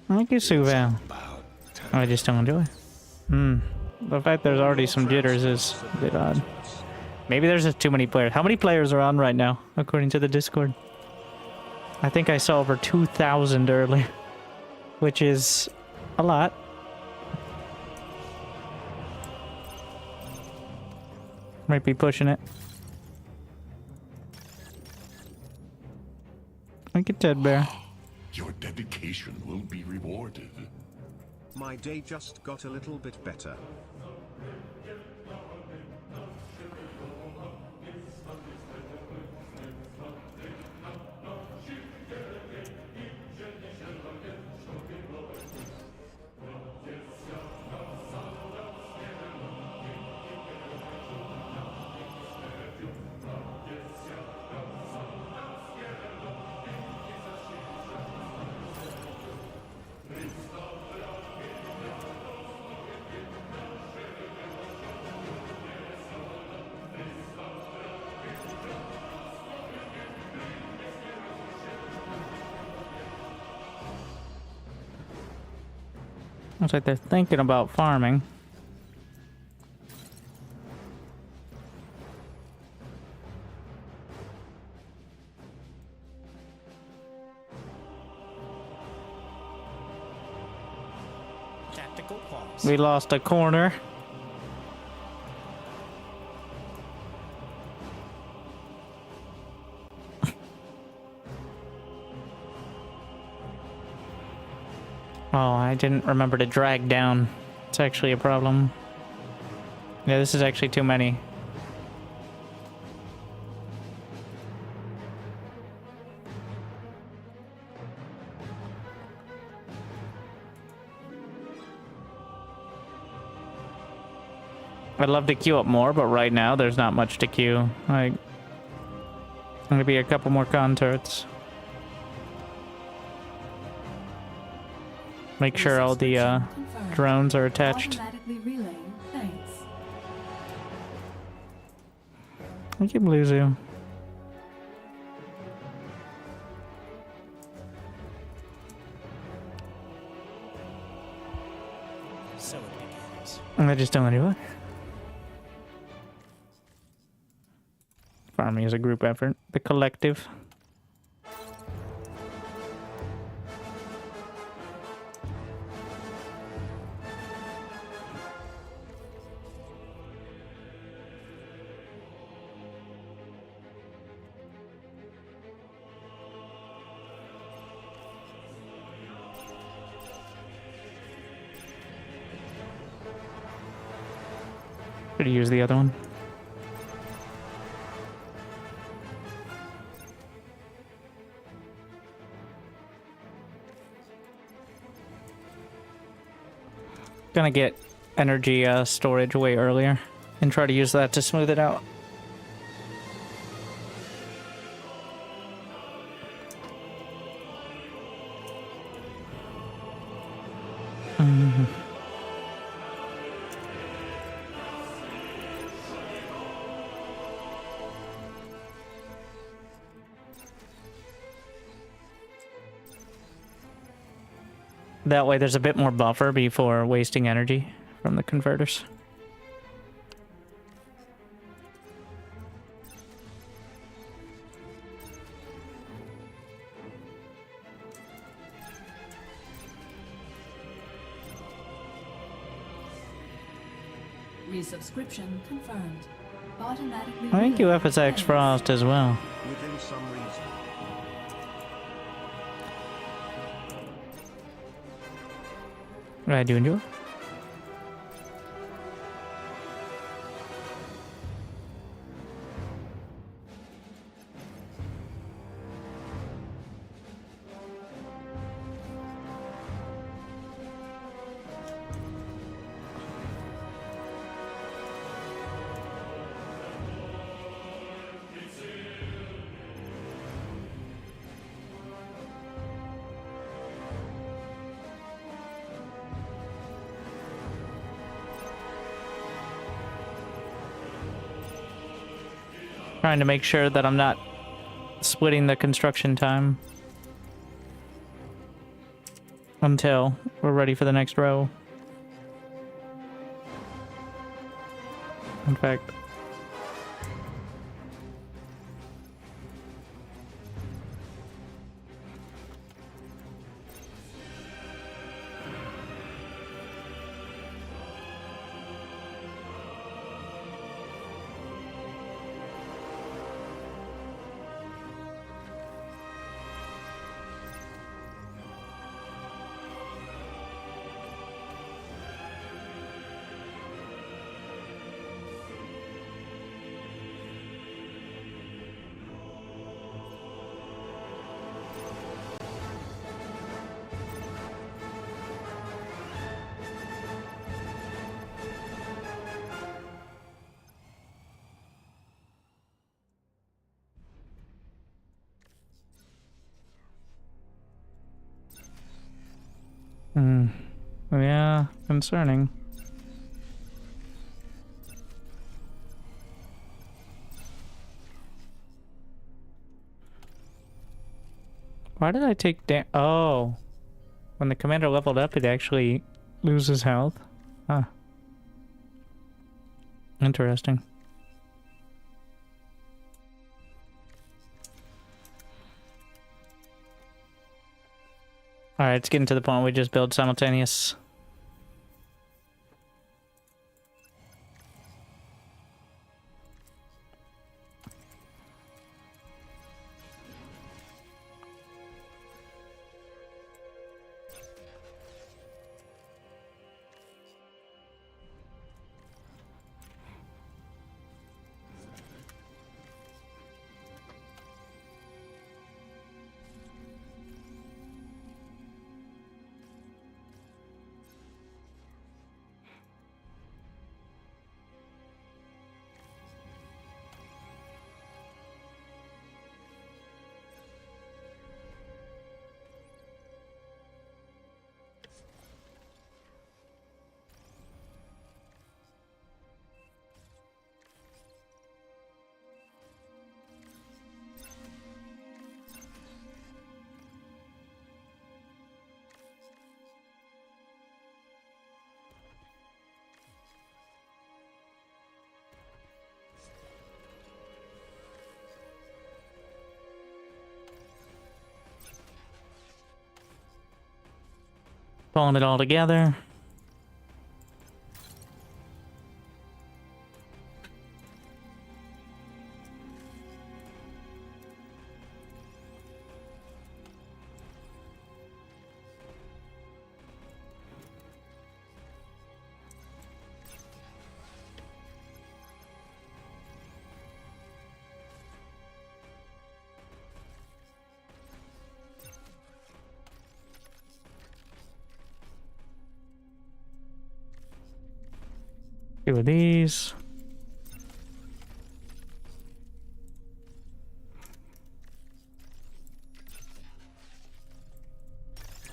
Thank you, Suval. I just don't enjoy. The fact there's already some jitters is a bit odd. Maybe there's just too many players. How many players are on right now, according to the Discord? I think I saw over 2,000 earlier, which is a lot. Might be pushing it. Thank you, Ted Bear. Your dedication will be rewarded. My day just got a little bit better. Looks like they're thinking about farming. Tactical pause. We lost a corner. Oh, I didn't remember to drag down. It's actually a problem. Yeah, this is actually too many. I'd love to queue up more, but right now there's not much to queue. Like, maybe a couple more con turrets. Make sure all the Confirmed. drones are attached. Automatically relaying. Thanks. Thank you, Blue Zoo. So it begins. I just don't do it. Farming is a group effort. The collective. Should use the other one. Gonna get energy storage way earlier and try to use that to smooth it out. That way there's a bit more buffer before wasting energy from the converters. Resubscription confirmed. Automatically. Thank you, relaying. FSX Thanks. Frost, as well. Within some reason. What are you doing, Joe? Trying to make sure that I'm not splitting the construction time until we're ready for the next row. In fact, yeah, concerning. Why did I take Oh, when the commander leveled up, it actually loses health. Huh. Interesting. Alright, it's getting to the point we just build simultaneous. Pulling it all together. Two of these.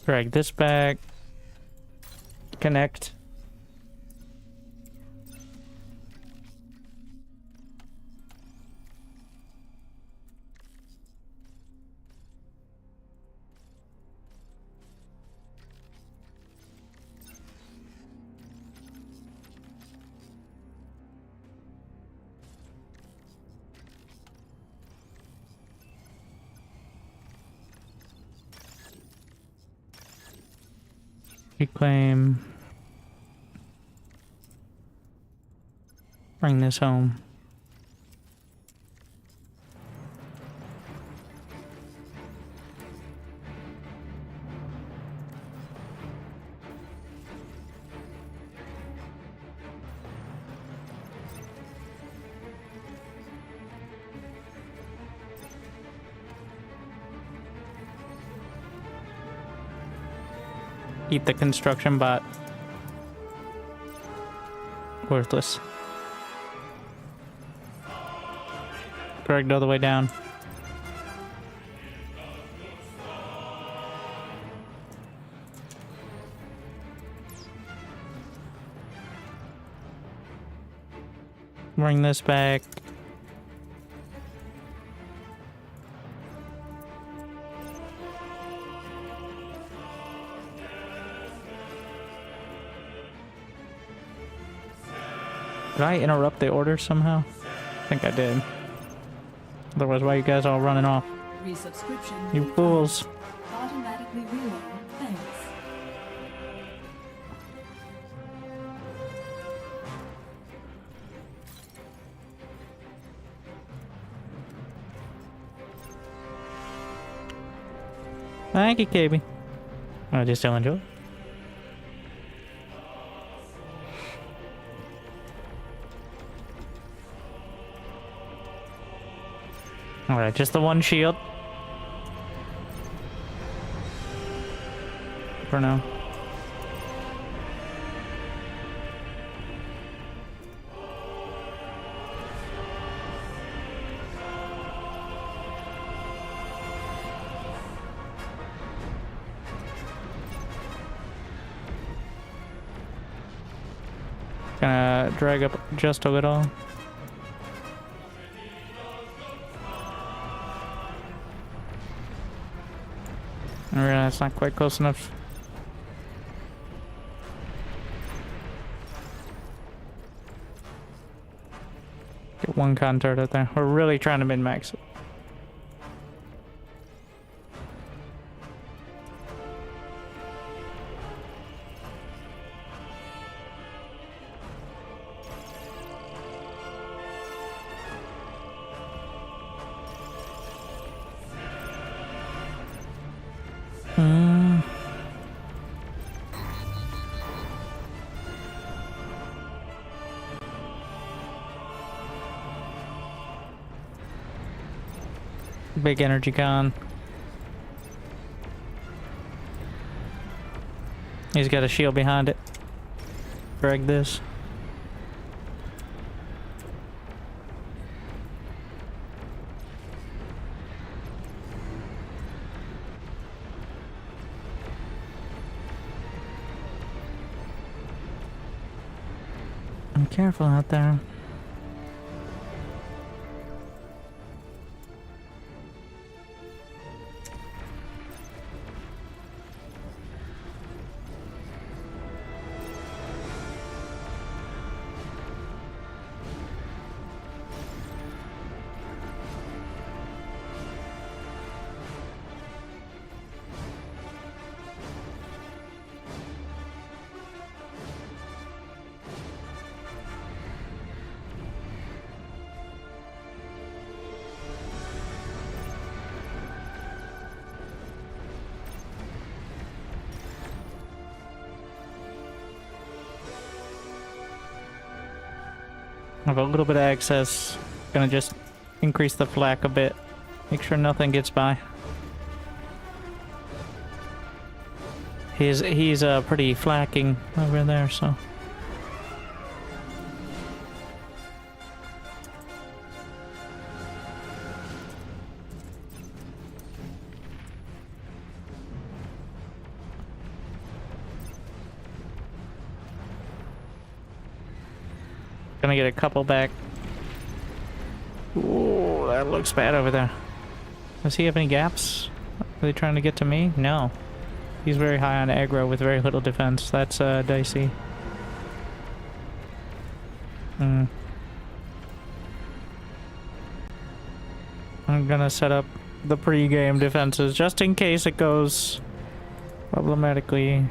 Drag this back. Connect. Reclaim. Bring this home. Eat the construction bot. Worthless. Dragged all the way down. Bring this back. Did I interrupt the order somehow? I think I did. Otherwise, why are you guys all running off? Resubscription. You fools. Automatically reload. Thanks. Thank you, KB. I just still enjoy. Alright, just the one shield. For now. Gonna drag up just a little. Alright, that's not quite close enough. Get one con turret there. We're really trying to min-max it. Big energy con. He's got a shield behind it. Drag this. I'm careful out there. I have a little bit of excess. Gonna just increase the flak a bit. Make sure nothing gets by. He's pretty flacking over there, so. Gonna get a couple back. Ooh, that looks bad over there. Does he have any gaps? Are they trying to get to me? No. He's very high on aggro with very little defense. That's dicey. I'm gonna set up the pre-game defenses just in case it goes problematically.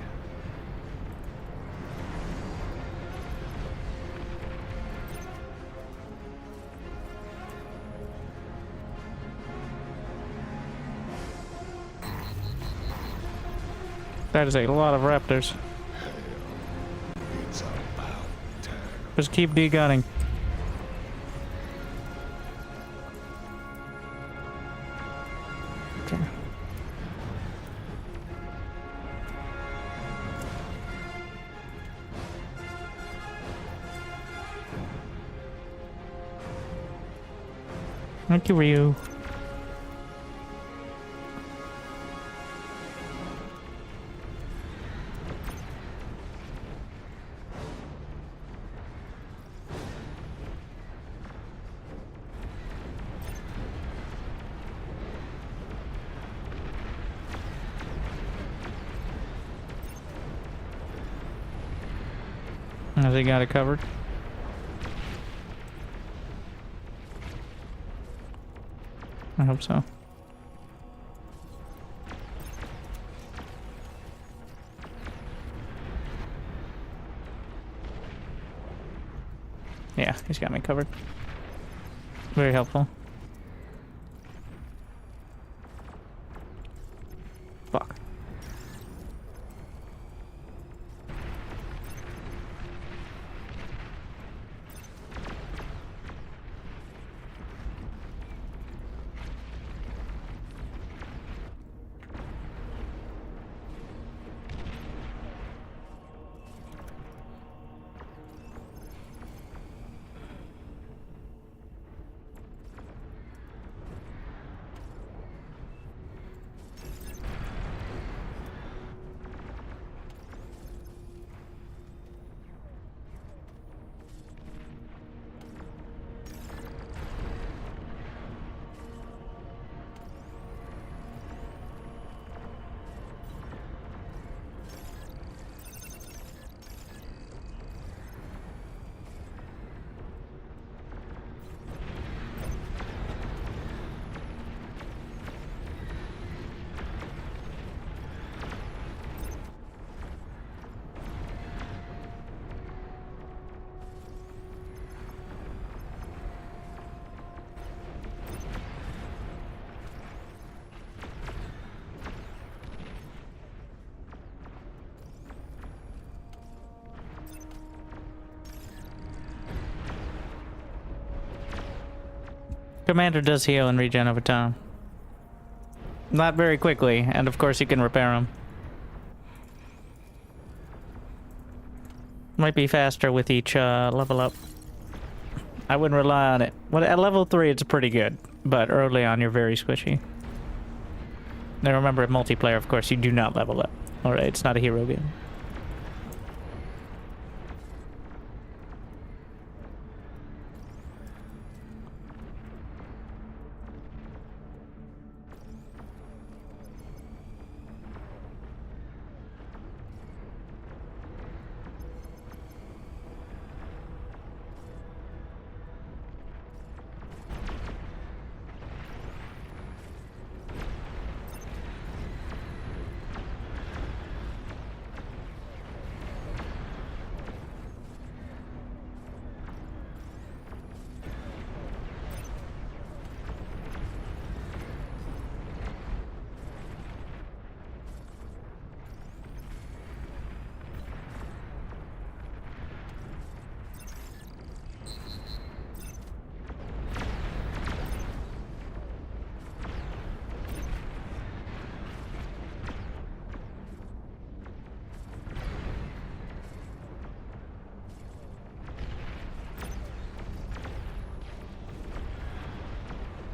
That is a lot of raptors. It's about time. Just keep de-gunning. Okay. Thank you, Ryu. Has he got it covered? I hope so. Yeah, he's got me covered. Very helpful. Fuck. Commander does heal and regen over time. Not very quickly, and of course you can repair them. Might be faster with each level up. I wouldn't rely on it. Well, at level 3 it's pretty good, but early on you're very squishy. Now remember, in multiplayer, of course, you do not level up. Alright, it's not a hero game.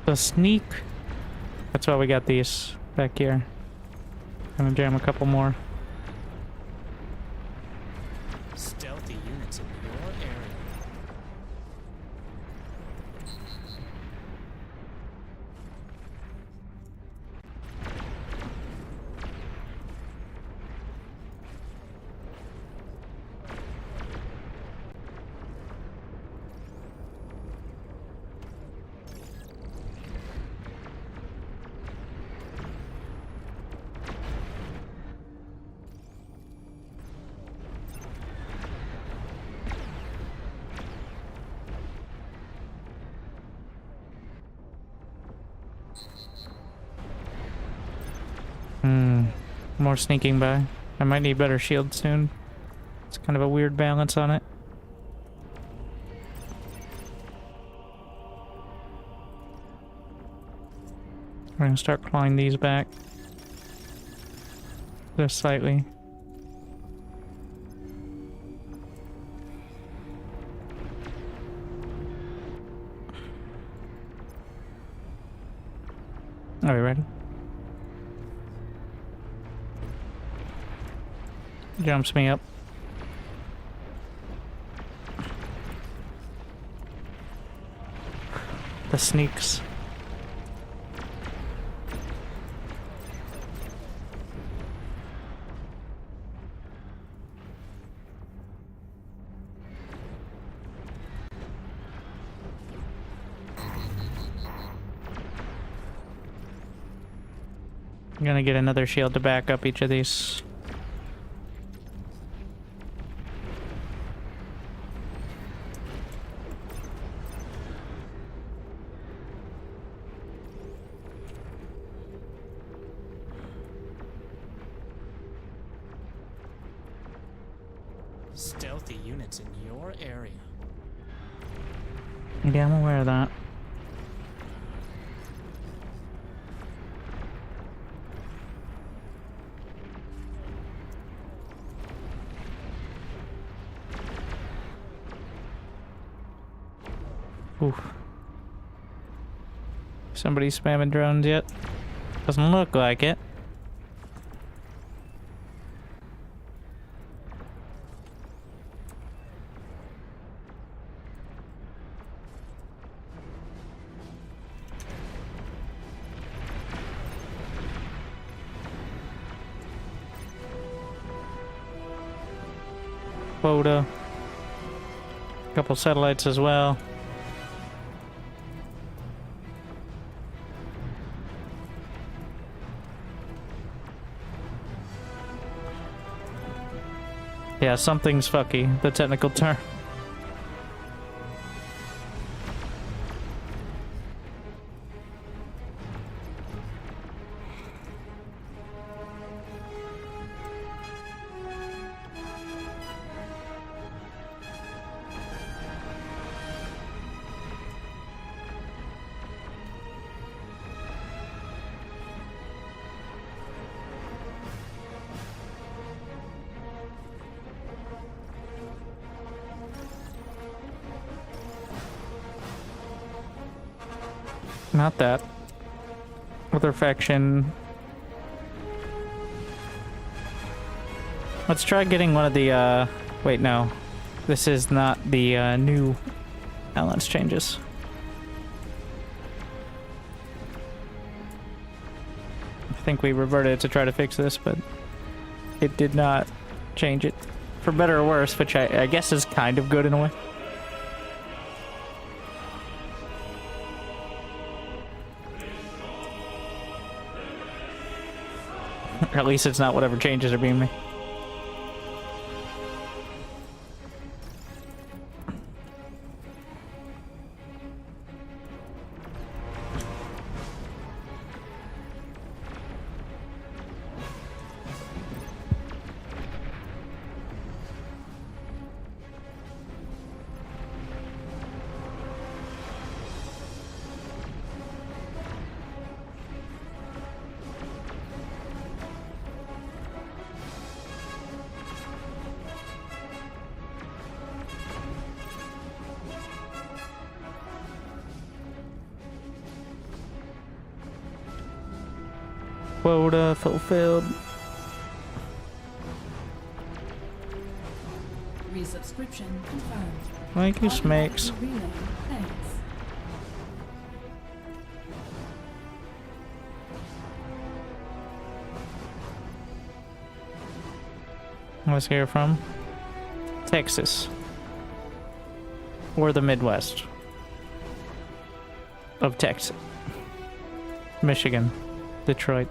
The sneak. That's why we got these back here. Gonna jam a couple more. Stealthy units in your area. More sneaking by. I might need better shield soon. It's kind of a weird balance on it. We're gonna start clawing these back. Just slightly. Are we ready? Jumps me up. The sneaks. I'm gonna get another shield to back up each of these. Stealthy units in your area. Yeah, I'm aware of that. Oof. Somebody spamming drones yet? Doesn't look like it. Quota. Couple satellites as well. Yeah, something's fucky, the technical term. not that. Other faction. Let's try getting one of the, wait, no. This is not the, new balance changes. I think we reverted to try to fix this, but it did not change it. For better or worse, which I guess is kind of good in a way. Or at least it's not whatever changes are being made. Quota fulfilled. Resubscription confirmed. Thank you, Smakes. Automatically relaying. Thanks. Let's hear from Texas. Or the Midwest of Texas. Michigan. Detroit.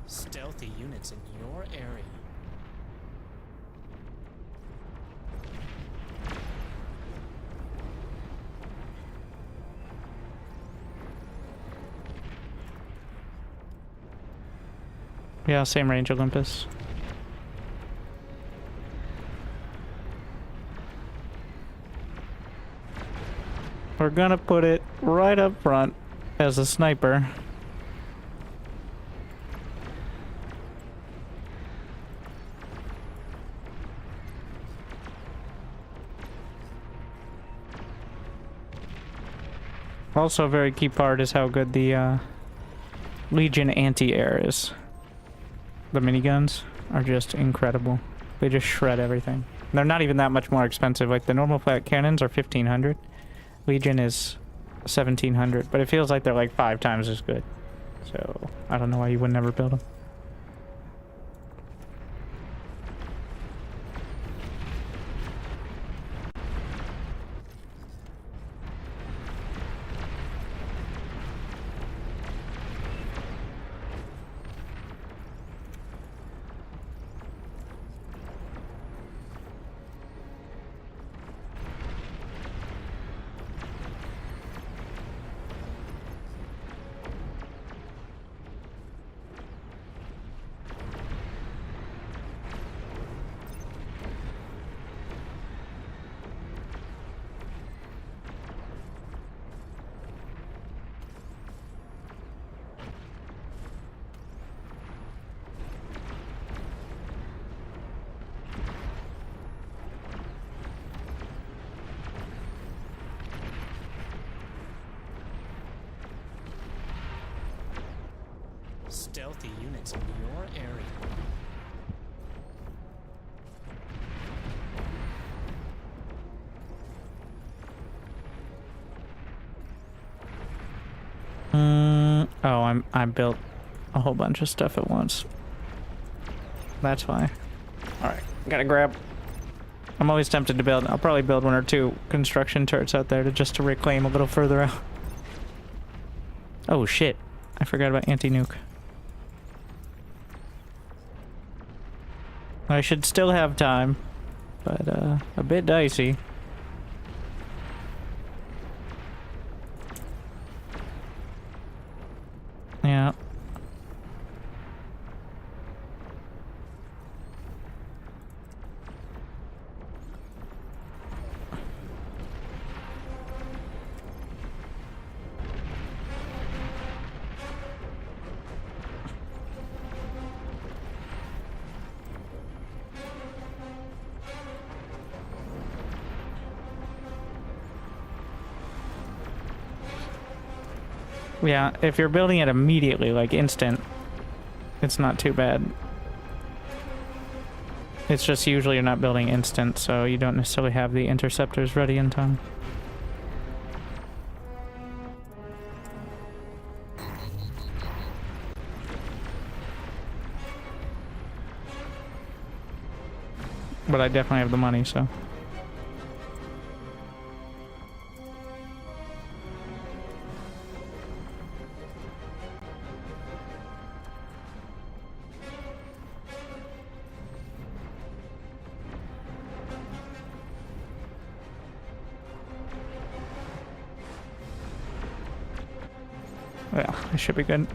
Stealthy units in your area. Yeah, same range, Olympus. We're gonna put it right up front as a sniper. Also, a very key part is how good the Legion anti-air is. The miniguns are just incredible. They just shred everything. They're not even that much more expensive. Like the normal flat cannons are 1,500. Legion is 1,700, but it feels like they're like 5 times as good. So I don't know why you would never build them. Stealthy units in your area. Oh, I built a whole bunch of stuff at once. That's why. Alright, gotta grab. I'm always tempted to build. I'll probably build 1 or 2 construction turrets out there just to reclaim a little further out. Oh shit. I forgot about anti-nuke. I should still have time, but a bit dicey. Yeah. Yeah, if you're building it immediately, like instant, it's not too bad. It's just usually you're not building instant, so you don't necessarily have the interceptors ready in time. But I definitely have the money, so. Yeah, it should be good.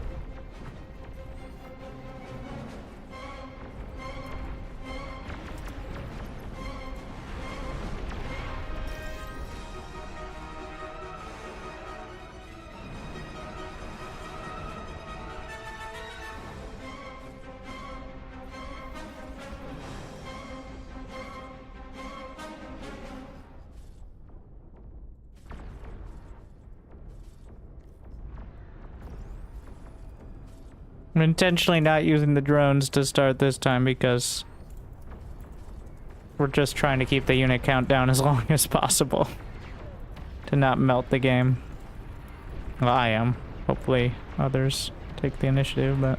I'm intentionally not using the drones to start this time because we're just trying to keep the unit count down as long as possible to not melt the game. Well, I am. Hopefully others take the initiative, but...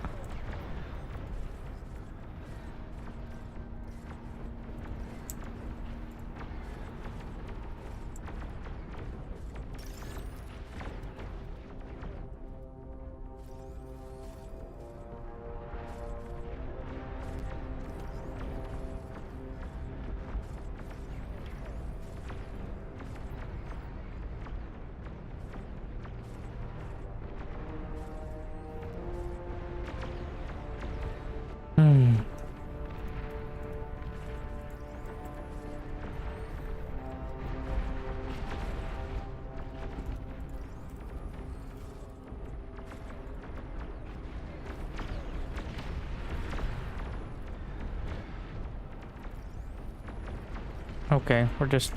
Okay, we're just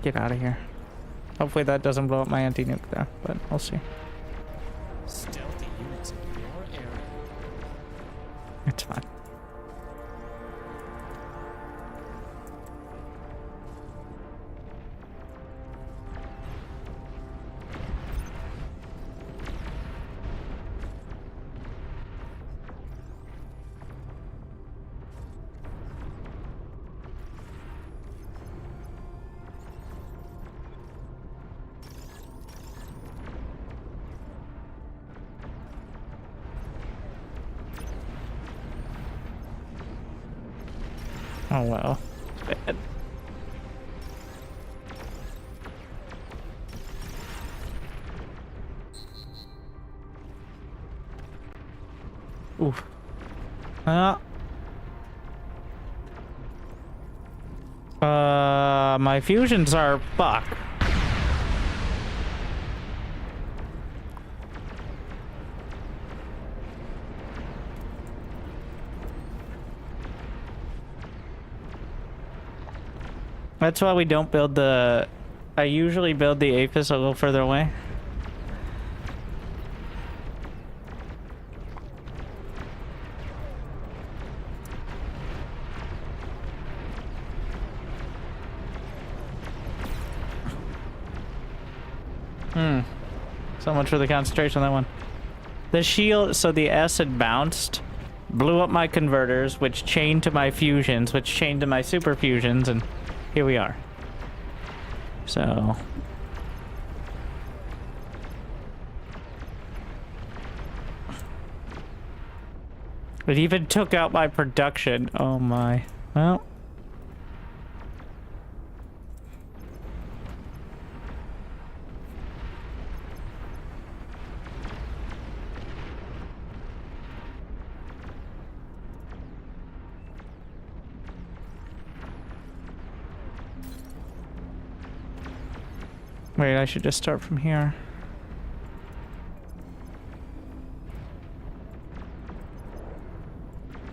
get out of here. Hopefully that doesn't blow up my anti-nuke there, but we'll see. Stealthy units in your area. It's fine. Oh well. Bad. Oof. My fusions are fuck. That's why we don't build the... I usually build the APHIS a little further away. So much for the concentration on that one. The shield, so the S had bounced, blew up my converters, which chained to my fusions, which chained to my super fusions, and here we are. So... it even took out my production. Oh my. Well... wait, I should just start from here.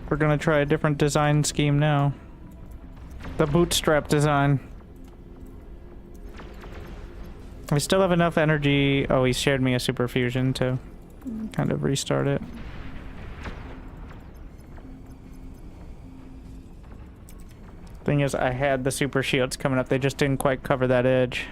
We're gonna try a different design scheme now. The bootstrap design. I still have enough energy. Oh, he shared me a super fusion to kind of restart it. Thing is, I had the super shields coming up. They just didn't quite cover that edge.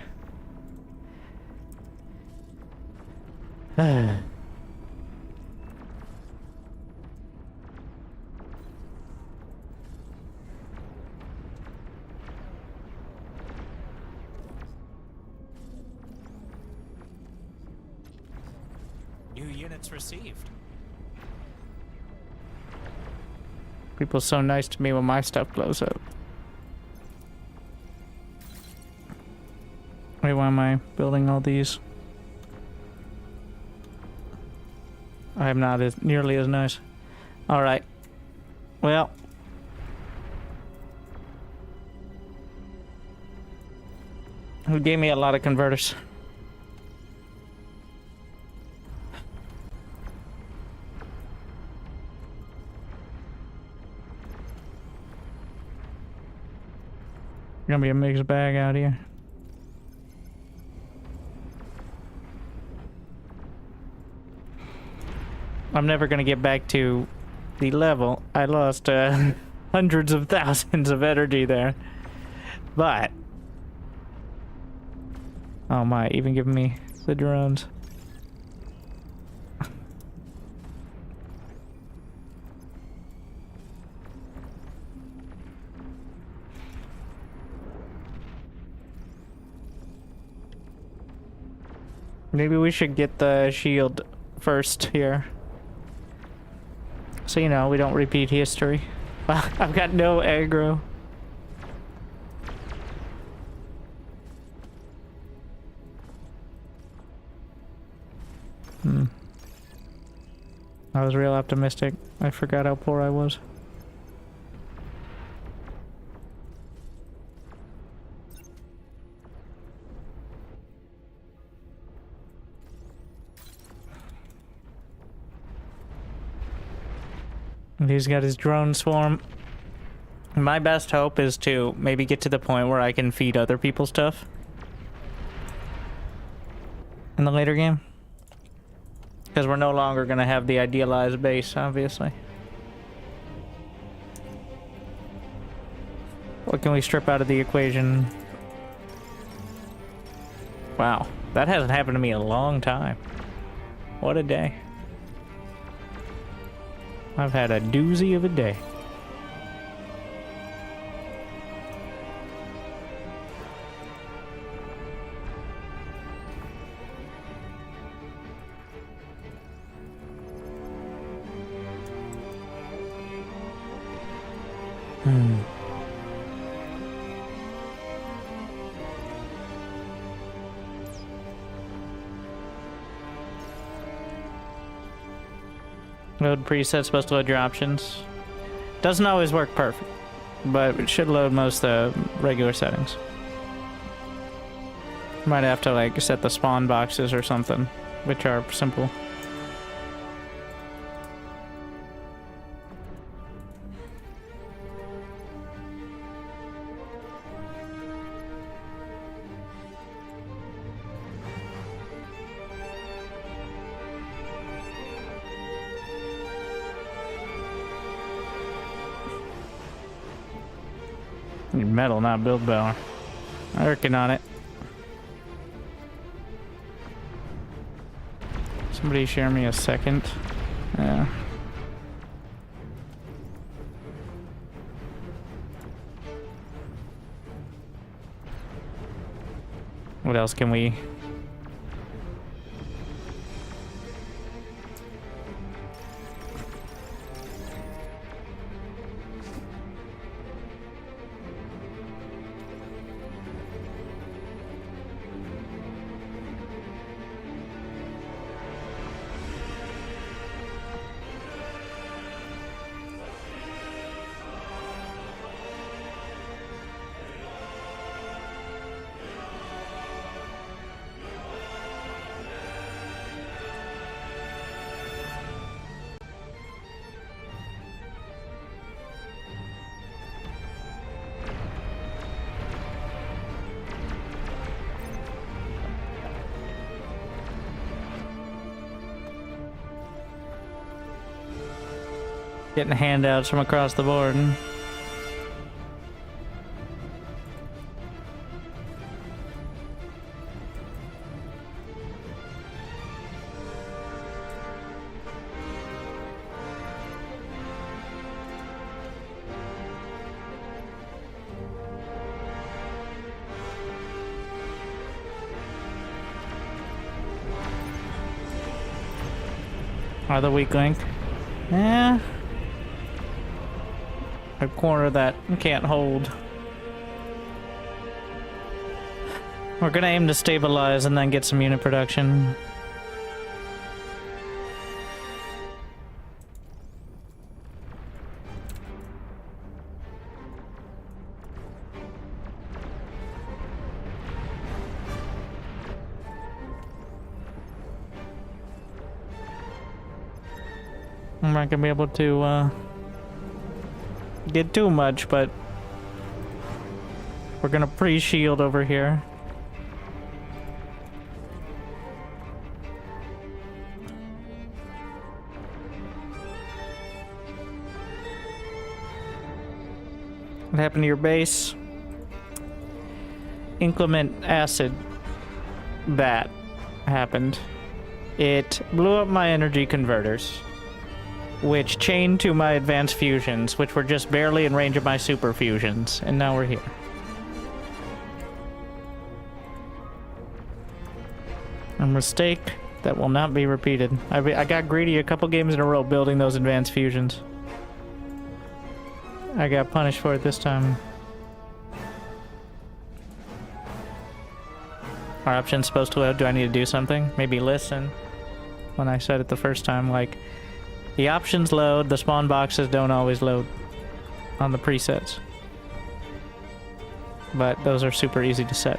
New units received. People so nice to me when my stuff blows up. Wait, why am I building all these? I'm not as nearly as nice. Alright. Well. Who gave me a lot of converters? Gonna be a mixed bag out here. I'm never gonna get back to the level. I lost hundreds of thousands of energy there. But oh my, even giving me the drones. Maybe we should get the shield first here. So, you know, we don't repeat history. Wow, I've got no aggro. I was real optimistic. I forgot how poor I was. And he's got his drone swarm. My best hope is to maybe get to the point where I can feed other people stuff in the later game. Because we're no longer going to have the idealized base, obviously. What can we strip out of the equation? Wow, that hasn't happened to me in a long time. What a day. I've had a doozy of a day. Load presets, supposed to load your options. Doesn't always work perfect, but it should load most of the regular settings. Might have to like set the spawn boxes or something, which are simple. Need metal, not build power. I'm working on it. Somebody share me a second. Yeah. What else can we... Getting handouts from across the board. The weak link. Yeah. A corner that can't hold. We're gonna aim to stabilize and then get some unit production. I'm not gonna be able to get too much, but we're gonna pre-shield over here. What happened to your base? Inclement acid. That happened. It blew up my energy converters, which chained to my advanced fusions, which were just barely in range of my super fusions, and now we're here. A mistake that will not be repeated. I got greedy a couple games in a row building those advanced fusions. I got punished for it this time. Our option's supposed to load. Do I need to do something? Maybe listen. When I said it the first time, like, the options load, the spawn boxes don't always load on the presets. But those are super easy to set.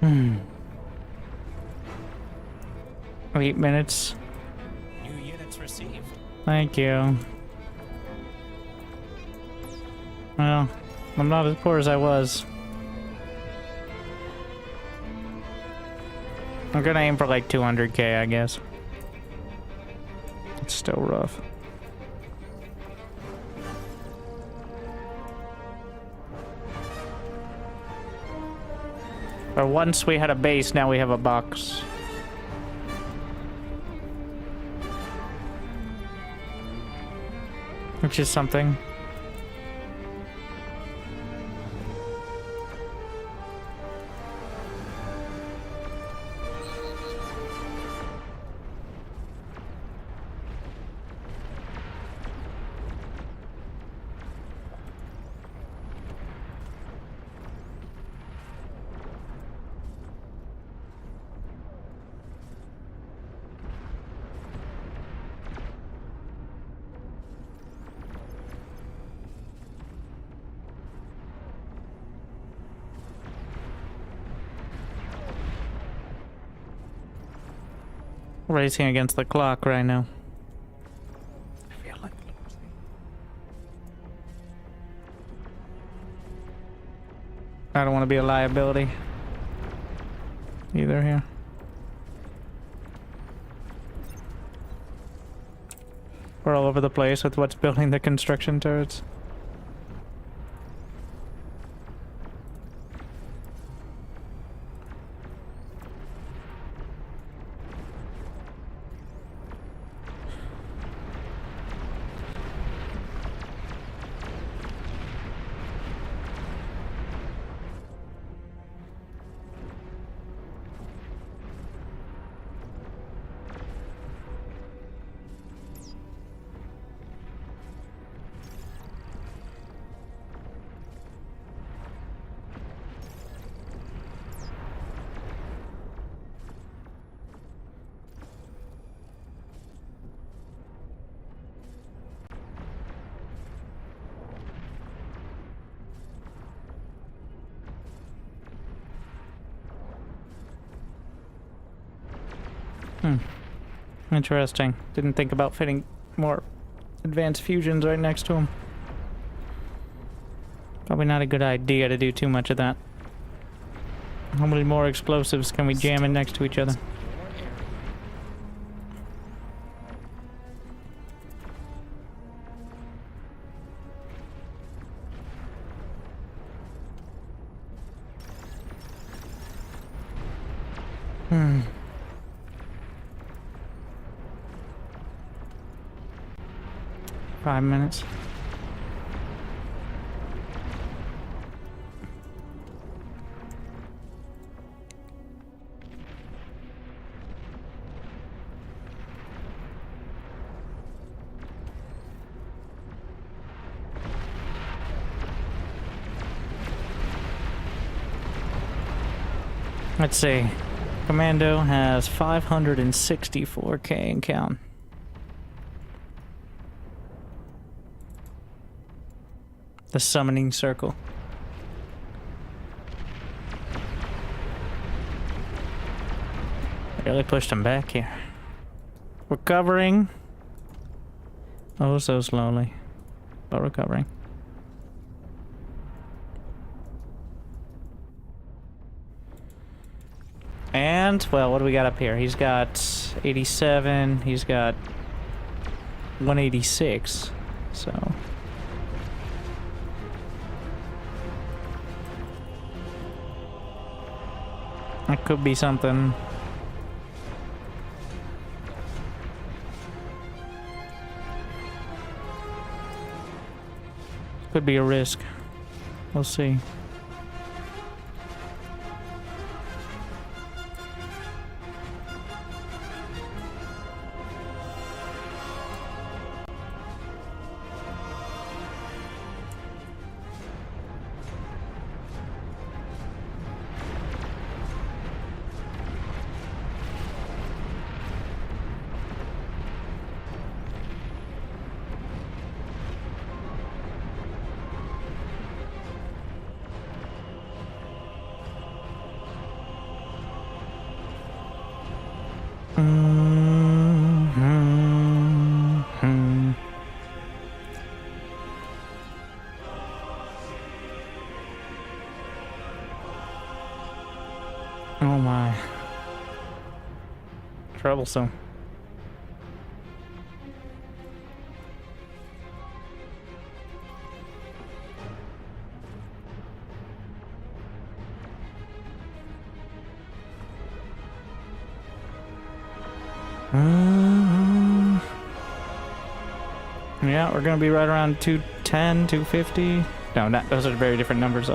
Hmm. 8 minutes. New units received. Thank you. Well, I'm not as poor as I was. I'm gonna aim for like 200k, I guess. It's still rough. But once we had a base, now we have a box. Which is something. Racing against the clock right now. I feel like losing. I don't want to be a liability either here. We're all over the place with what's building the construction turrets. Interesting. Didn't think about fitting more advanced fusions right next to him. Probably not a good idea to do too much of that. How many more explosives can we jam in next to each other? Hmm. Five minutes. Let's see. Commando has 564k in count. The summoning circle. Really pushed him back here. Recovering. Oh, so slowly. But recovering. And, well, what do we got up here? He's got 87. He's got 186. So... that could be something. Could be a risk. We'll see. Oh my. Troublesome. Yeah, we're gonna be right around 210, 250. No, not, those are very different numbers.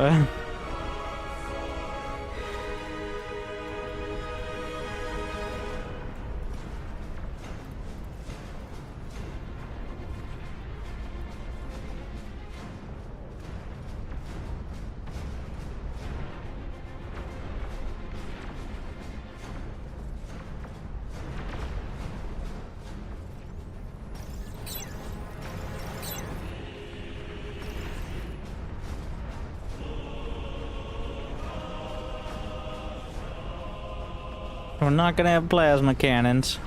We're not gonna have plasma cannons.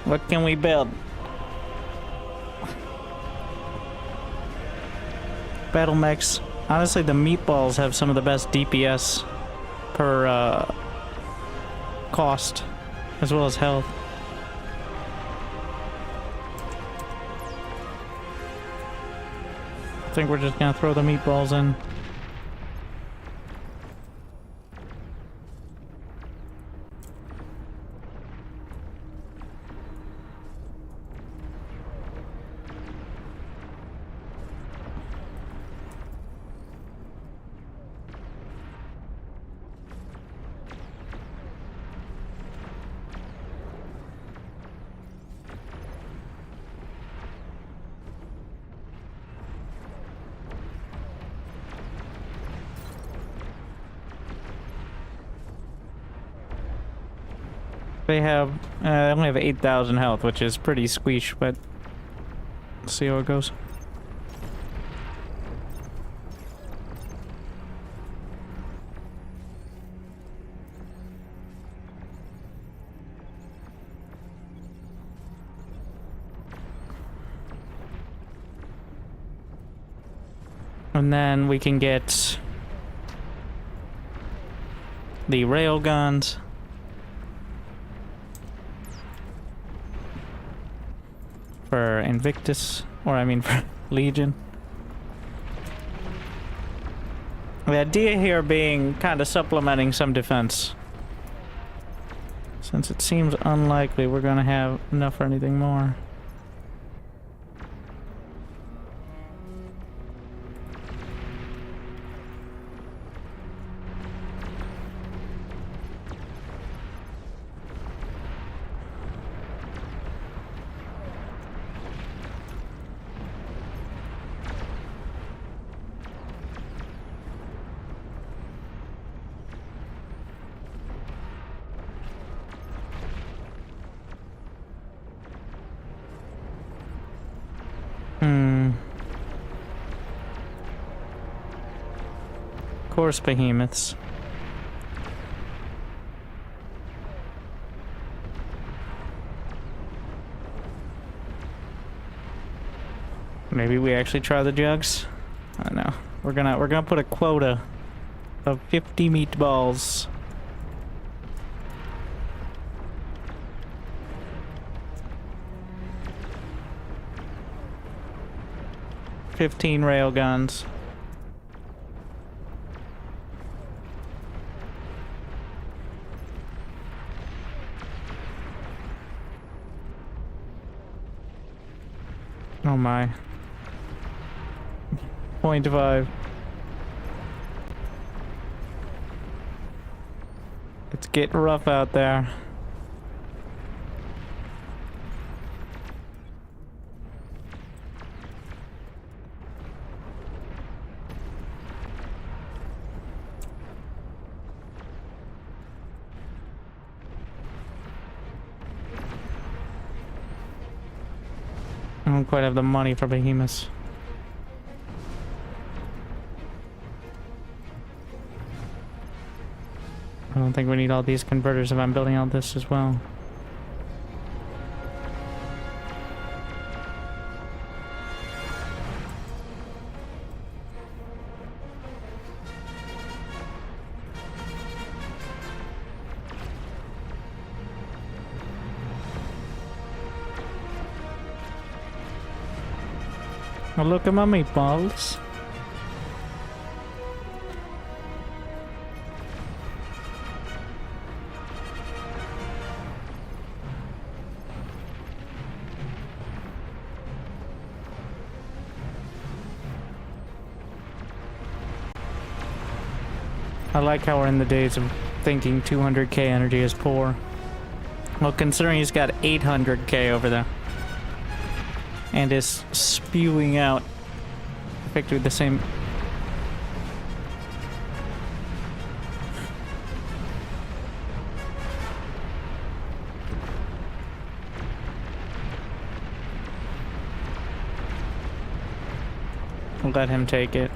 What can we build? Battle mechs. Honestly, the meatballs have some of the best DPS per cost, as well as health. I think we're just gonna throw the meatballs in. They have, they only have 8,000 health, which is pretty squeesh, but let's see how it goes. And then we can get the railguns. For Invictus, or I mean for Legion. The idea here being kind of supplementing some defense. Since it seems unlikely we're gonna have enough for anything more. Of course, behemoths. Maybe we actually try the jugs. I don't know. We're gonna put a quota of 50 meatballs. $15 railguns. Oh my. 0.5. It's getting rough out there. I don't quite have the money for behemoths. I don't think we need all these converters if I'm building out this as well. Oh, look at my meatballs. I like how we're in the days of thinking 200k energy is poor. Well, considering he's got 800k over there. And is spewing out effectively the same. I'll let him take it.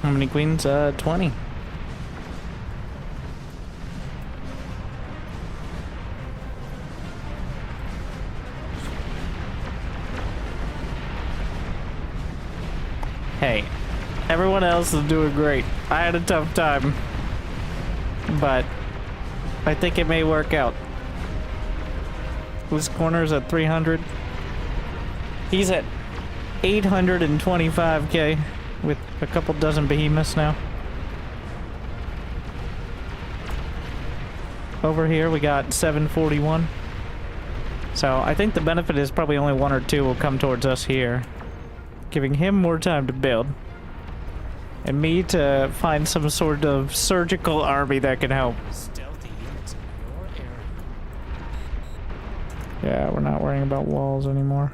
How many queens? 20. Hey, everyone else is doing great. I had a tough time, but I think it may work out. This corner's at 300. He's at 825k with a couple dozen behemoths now. Over here we got 741. So I think the benefit is probably only one or two will come towards us here, giving him more time to build. And me to find some sort of surgical army that can help. Stealthy units in your area. Yeah, we're not worrying about walls anymore.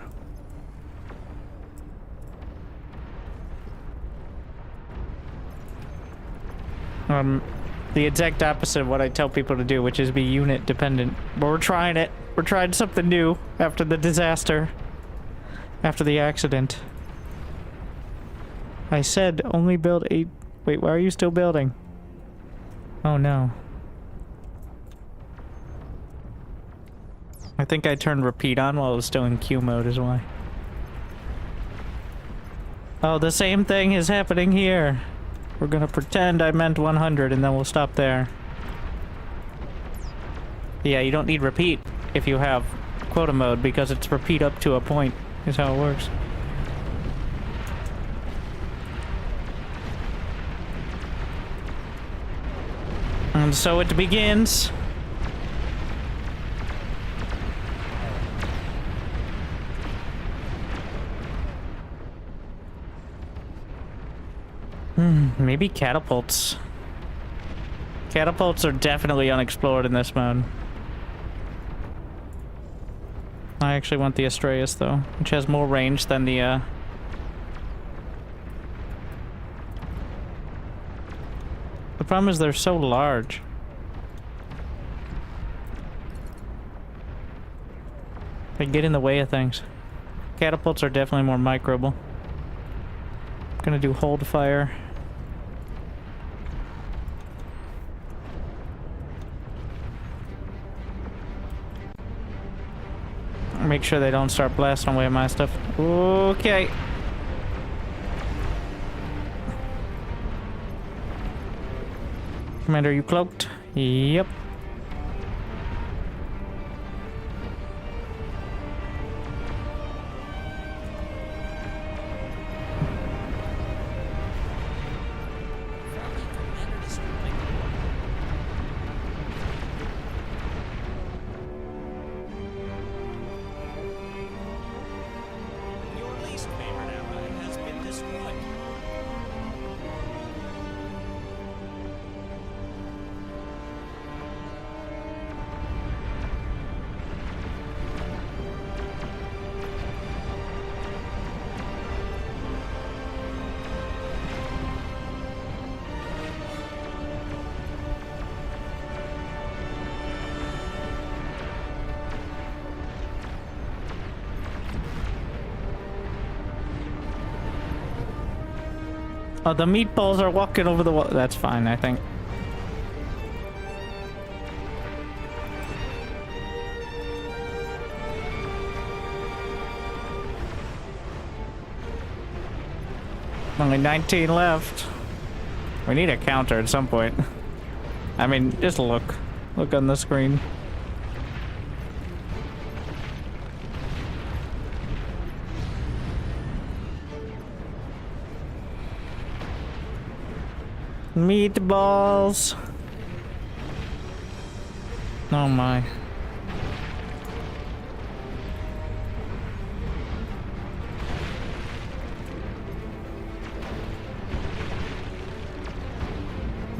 The exact opposite of what I tell people to do, which is be unit dependent. But we're trying it. We're trying something new after the disaster. After the accident. I said only build 8. Wait, why are you still building? Oh no. I think I turned repeat on while it was still in queue mode is why. Oh, the same thing is happening here. We're gonna pretend I meant 100 and then we'll stop there. Yeah, you don't need repeat if you have quota mode because it's repeat up to a point is how it works. And so it begins. Maybe catapults. Catapults are definitely unexplored in this mode. I actually want the Astraeus though, which has more range than the The problem is they're so large. They get in the way of things. Catapults are definitely more microable. Gonna do hold fire. Make sure they don't start blasting away my stuff. Okay. Commander, you cloaked? Yep. Your least favorite ally has been destroyed. Oh, the meatballs are walking over the wall. That's fine, I think. Only 19 left. We need a counter at some point. I mean, just look. Look on the screen. Meatballs. Oh my.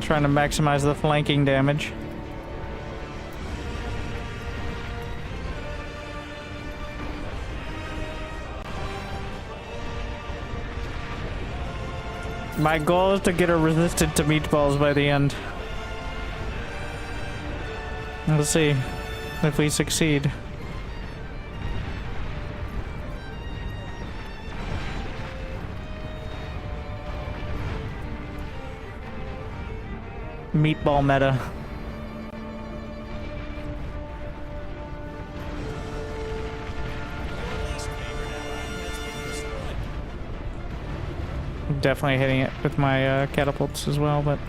Trying to maximize the flanking damage. My goal is to get her resistant to meatballs by the end. We'll see if we succeed. Meatball meta. I'm definitely hitting it with my catapults as well, but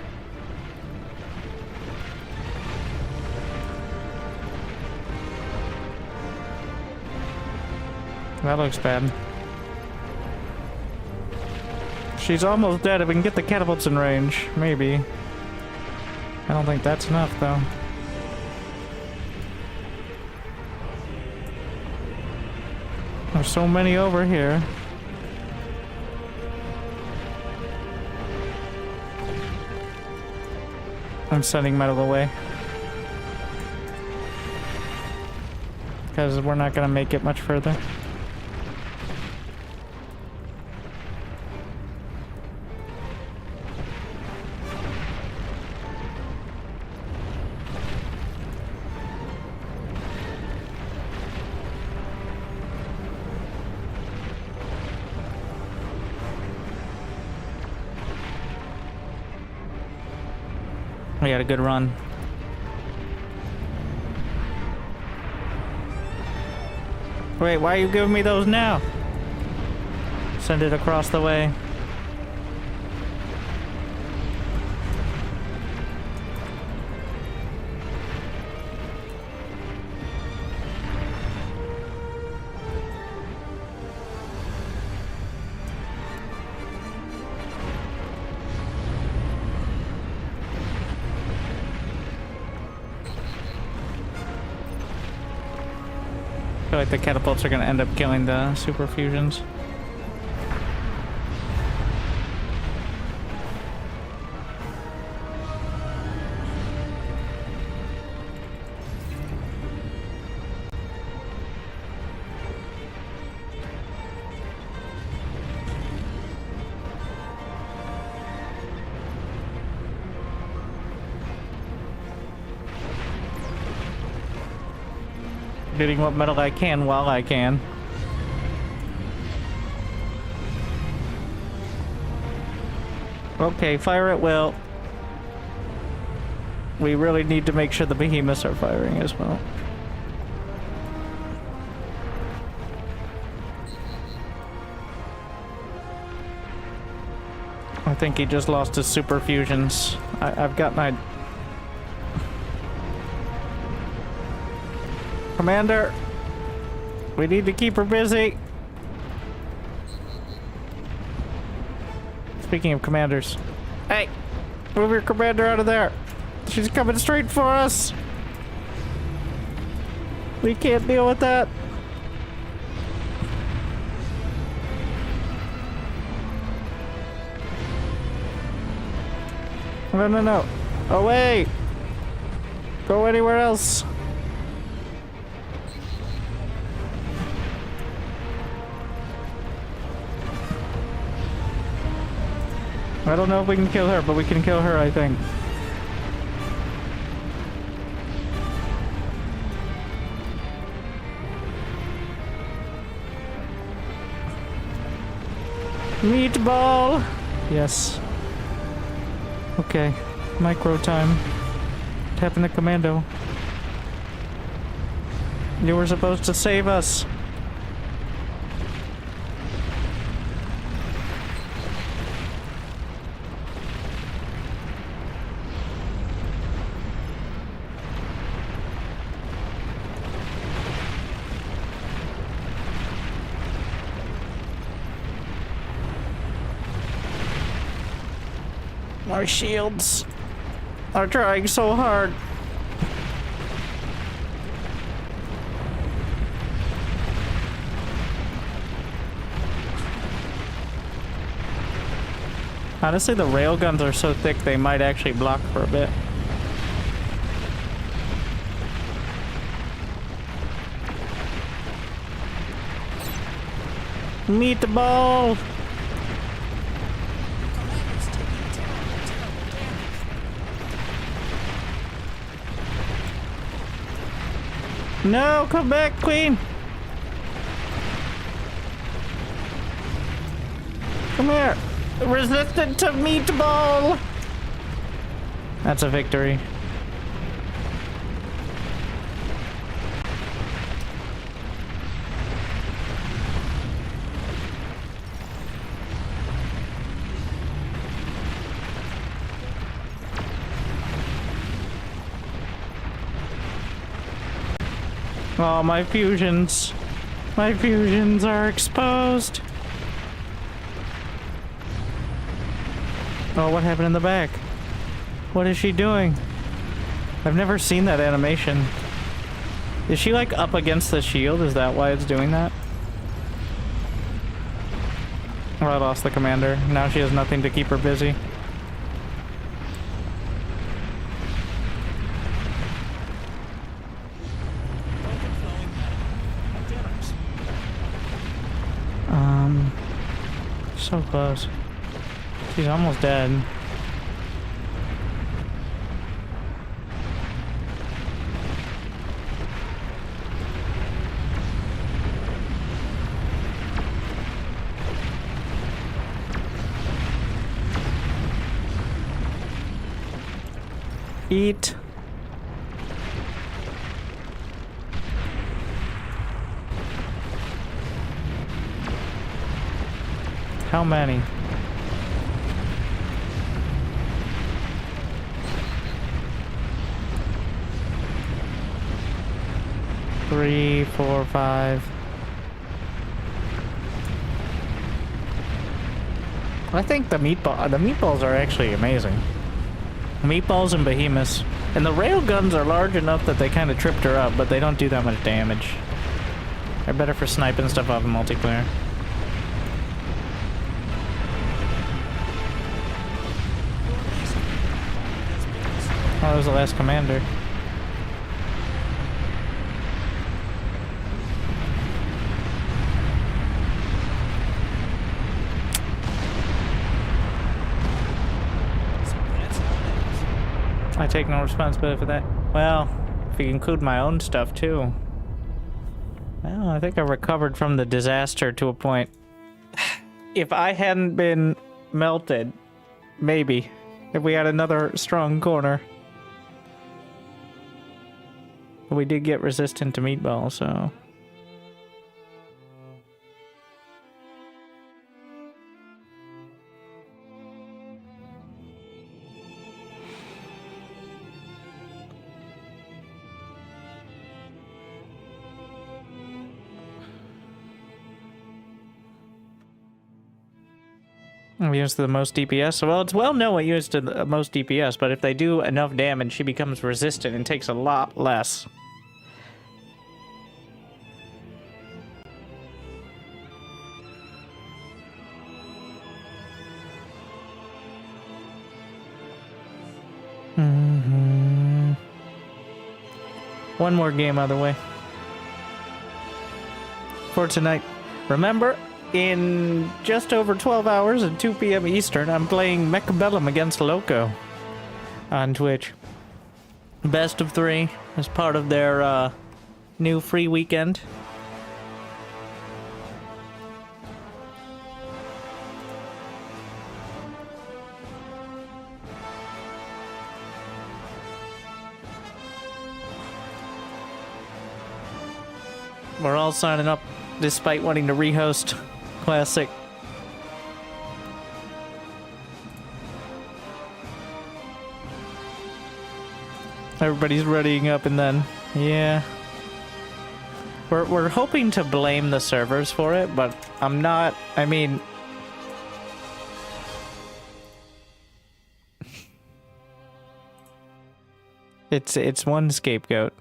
that looks bad. She's almost dead. If we can get the catapults in range, maybe. I don't think that's enough, though. There's so many over here. I'm sending metal away. Because we're not gonna make it much further. We had a good run. Wait, why are you giving me those now? Send it across the way. I feel like the catapults are gonna end up killing the super fusions. Getting what metal I can while I can. Okay, fire at will. We really need to make sure the behemoths are firing as well. I think he just lost his super fusions. I've got my... Commander, we need to keep her busy. Speaking of commanders, hey, move your commander out of there. She's coming straight for us. We can't deal with that. No, no, no. Away. Go anywhere else. I don't know if we can kill her, but we can kill her, I think. Meatball! Yes. Okay. Micro time. Tapping the commando. You were supposed to save us. Our shields are trying so hard. Honestly, the railguns are so thick they might actually block for a bit. Meatball! No, come back, Queen! Come here! Resistant to meatball! That's a victory. Oh, my fusions. My fusions are exposed. Oh, what happened in the back? What is she doing? I've never seen that animation. Is she like up against the shield? Is that why it's doing that? Oh, I lost the commander. Now she has nothing to keep her busy. So close. She's almost dead. Eat. How many? Three, four, five. I think the meatballs are actually amazing. Meatballs and behemoths. And the railguns are large enough that they kind of tripped her up, but they don't do that much damage. They're better for sniping stuff off in multiplayer. Oh, that was the last commander. I take no responsibility for that. Well, if you include my own stuff too. Well, I think I recovered from the disaster to a point. If I hadn't been melted, maybe. If we had another strong corner. We did get resistant to meatballs, so... We use the most DPS. Well, it's well known what used to the most DPS, but if they do enough damage, she becomes resistant and takes a lot less. One more game out of the way for tonight. Remember, in just over 12 hours at 2 p.m. Eastern, I'm playing Mechabellum against Loco on Twitch. Best of 3 as part of their new free weekend. We're all signing up despite wanting to rehost Classic. Everybody's readying up and then, yeah. We're hoping to blame the servers for it, but I'm not, I mean... It's one scapegoat.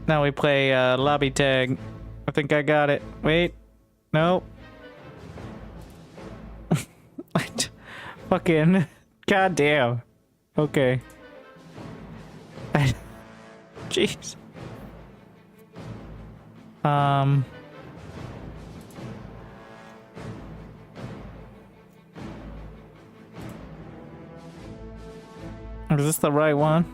Now we play lobby tag. I think I got it. Wait. No. Fucking. Goddamn. Okay. Jeez. Is this the right one?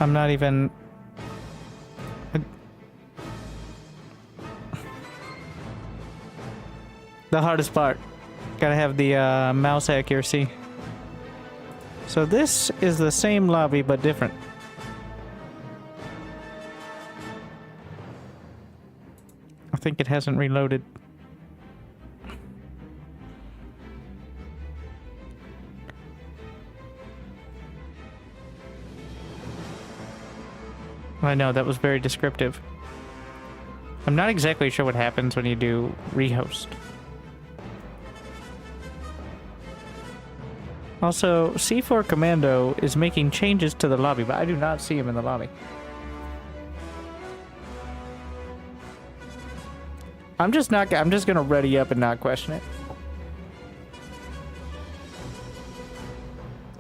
I'm not even... The hardest part. Gotta have the mouse accuracy. So this is the same lobby, but different. I think it hasn't reloaded. I know, that was very descriptive. I'm not exactly sure what happens when you do rehost. Also, C4 Commando is making changes to the lobby, but I do not see him in the lobby. I'm just gonna ready up and not question it.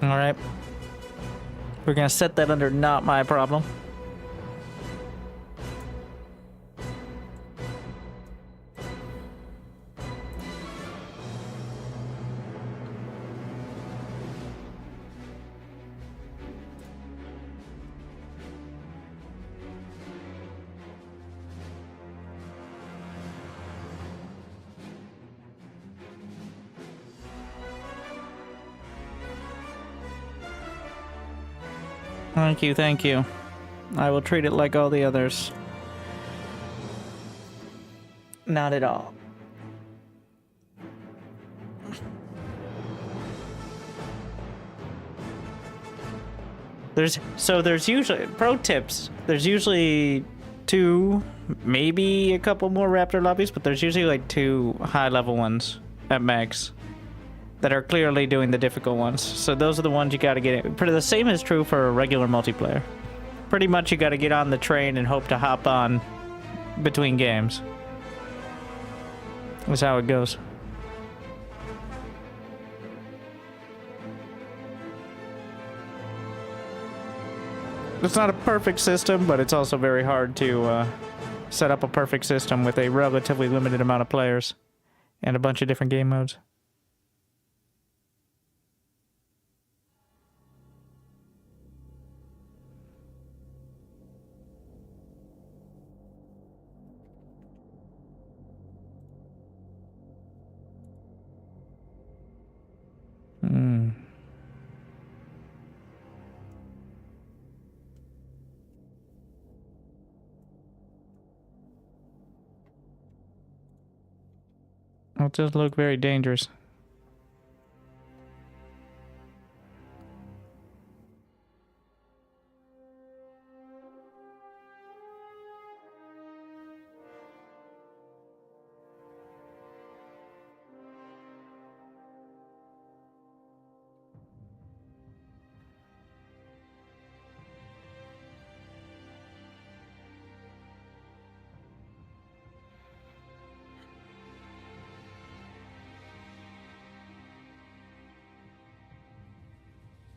Alright. We're gonna set that under not my problem. Thank you, thank you. I will treat it like all the others. Not at all. There's usually, pro tips, there's usually 2, maybe a couple more Raptor lobbies, but there's usually like 2 high-level ones at max that are clearly doing the difficult ones. So those are the ones you gotta get in. The same is true for regular multiplayer. Pretty much you gotta get on the train and hope to hop on between games. That's how it goes. It's not a perfect system, but it's also very hard to set up a perfect system with a relatively limited amount of players and a bunch of different game modes. It does look very dangerous.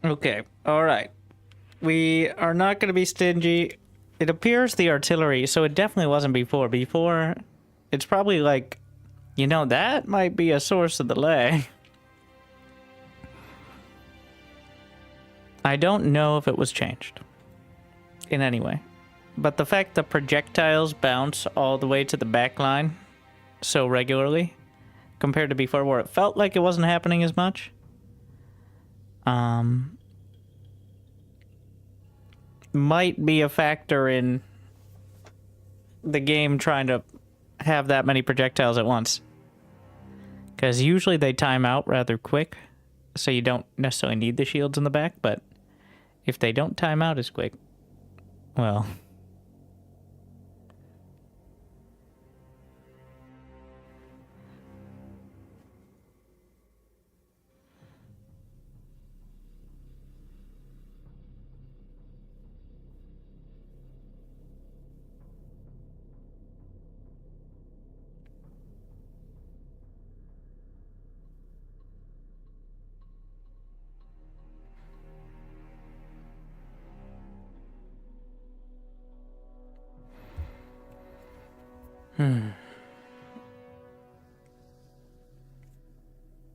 Okay, alright. We are not going to be stingy. It appears the artillery, so it definitely wasn't before. Before, it's probably like, you know, that might be a source of delay. I don't know if it was changed in any way. But the fact the projectiles bounce all the way to the back line so regularly, compared to before where it felt like it wasn't happening as much, might be a factor in the game trying to have that many projectiles at once. Because usually they time out rather quick, so you don't necessarily need the shields in the back, but if they don't time out as quick, well...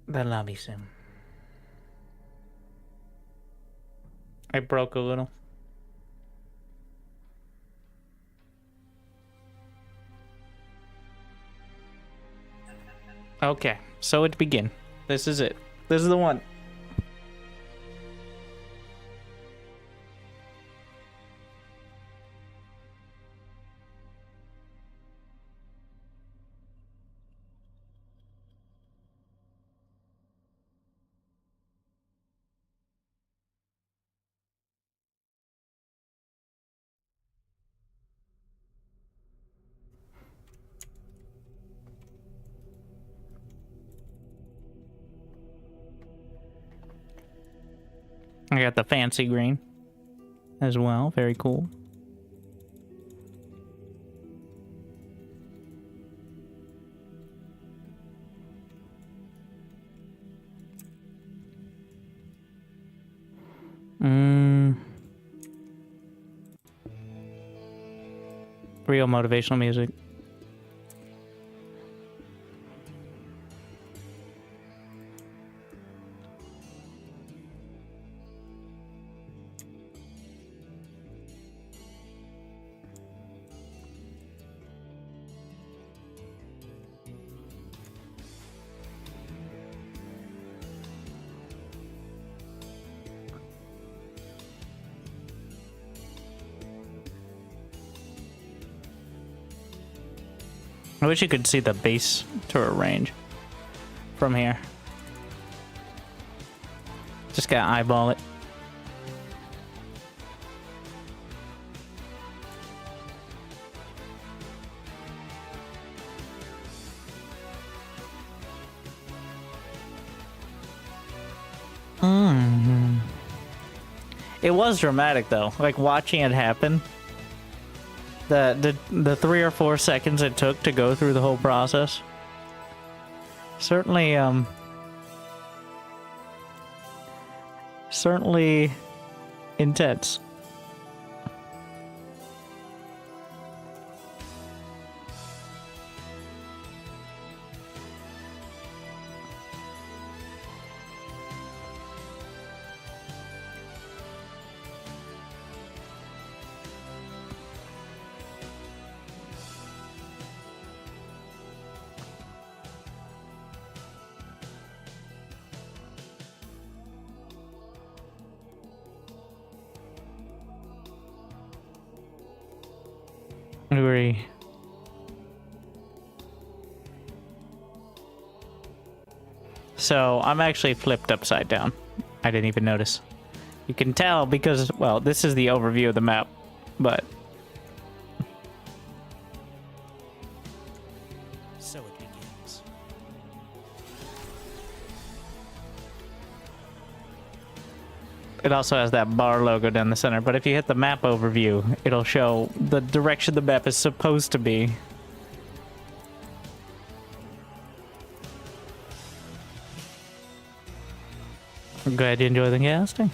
The lobby sim. I broke a little. Okay, so it begin. This is it. This is the one. I got the fancy green as well. Very cool. Real motivational music. I wish you could see the base turret range from here. Just gotta eyeball it. It was dramatic though, like watching it happen. The 3 or 4 seconds it took to go through the whole process. Certainly intense. Agree. So I'm actually flipped upside down. I didn't even notice. You can tell because, well, this is the overview of the map, but So it begins. it also has that bar logo down the center. But if you hit the map overview, it'll show the direction the map is supposed to be. I'm glad you enjoy the casting.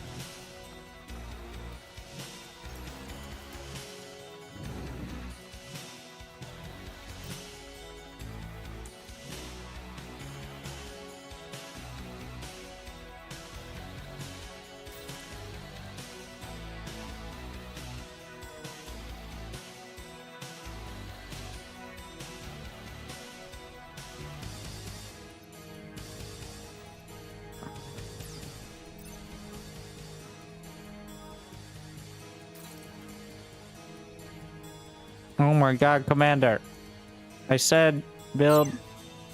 Oh my god, Commander. I said build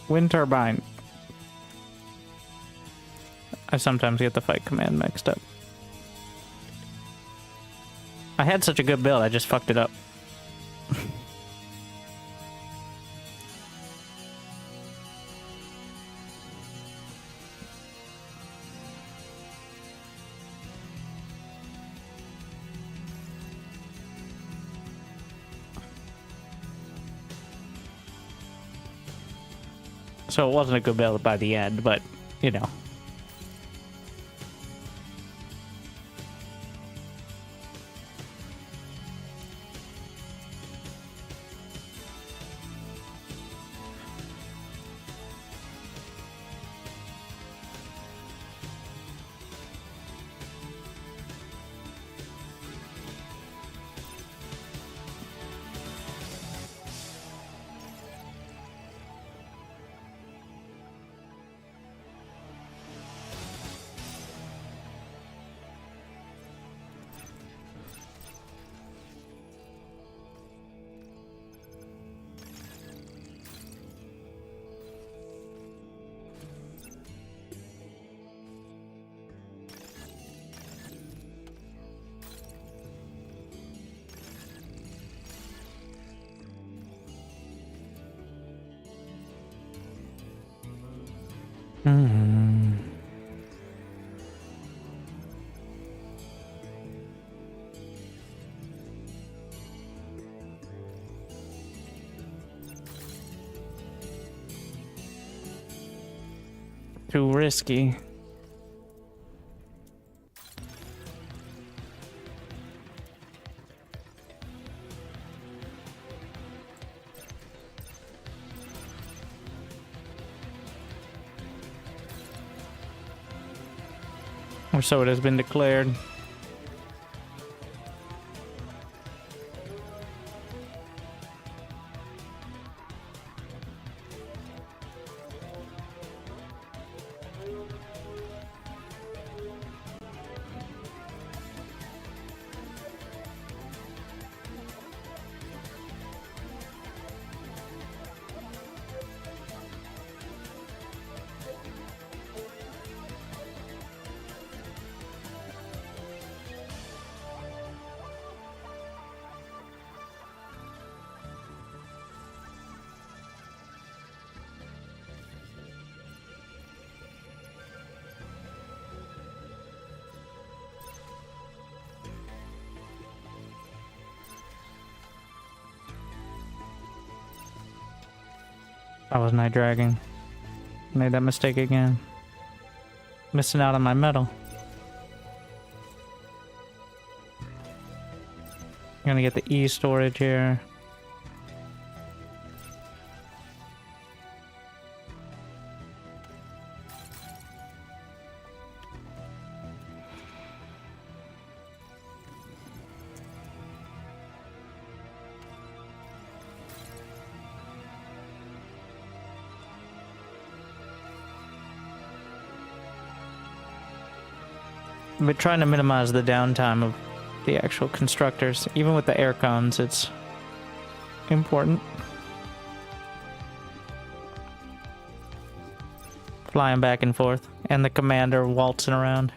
wind turbine. I sometimes get the fight command mixed up. I had such a good build, I just fucked it up. So it wasn't a good build by the end, but, you know. Hmm. Too risky. Or so it has been declared. That was night dragging. Made that mistake again. Missing out on my medal. Gonna get the E storage here. But trying to minimize the downtime of the actual constructors. Even with the air cons, it's important. Flying back and forth. And the commander waltzing around.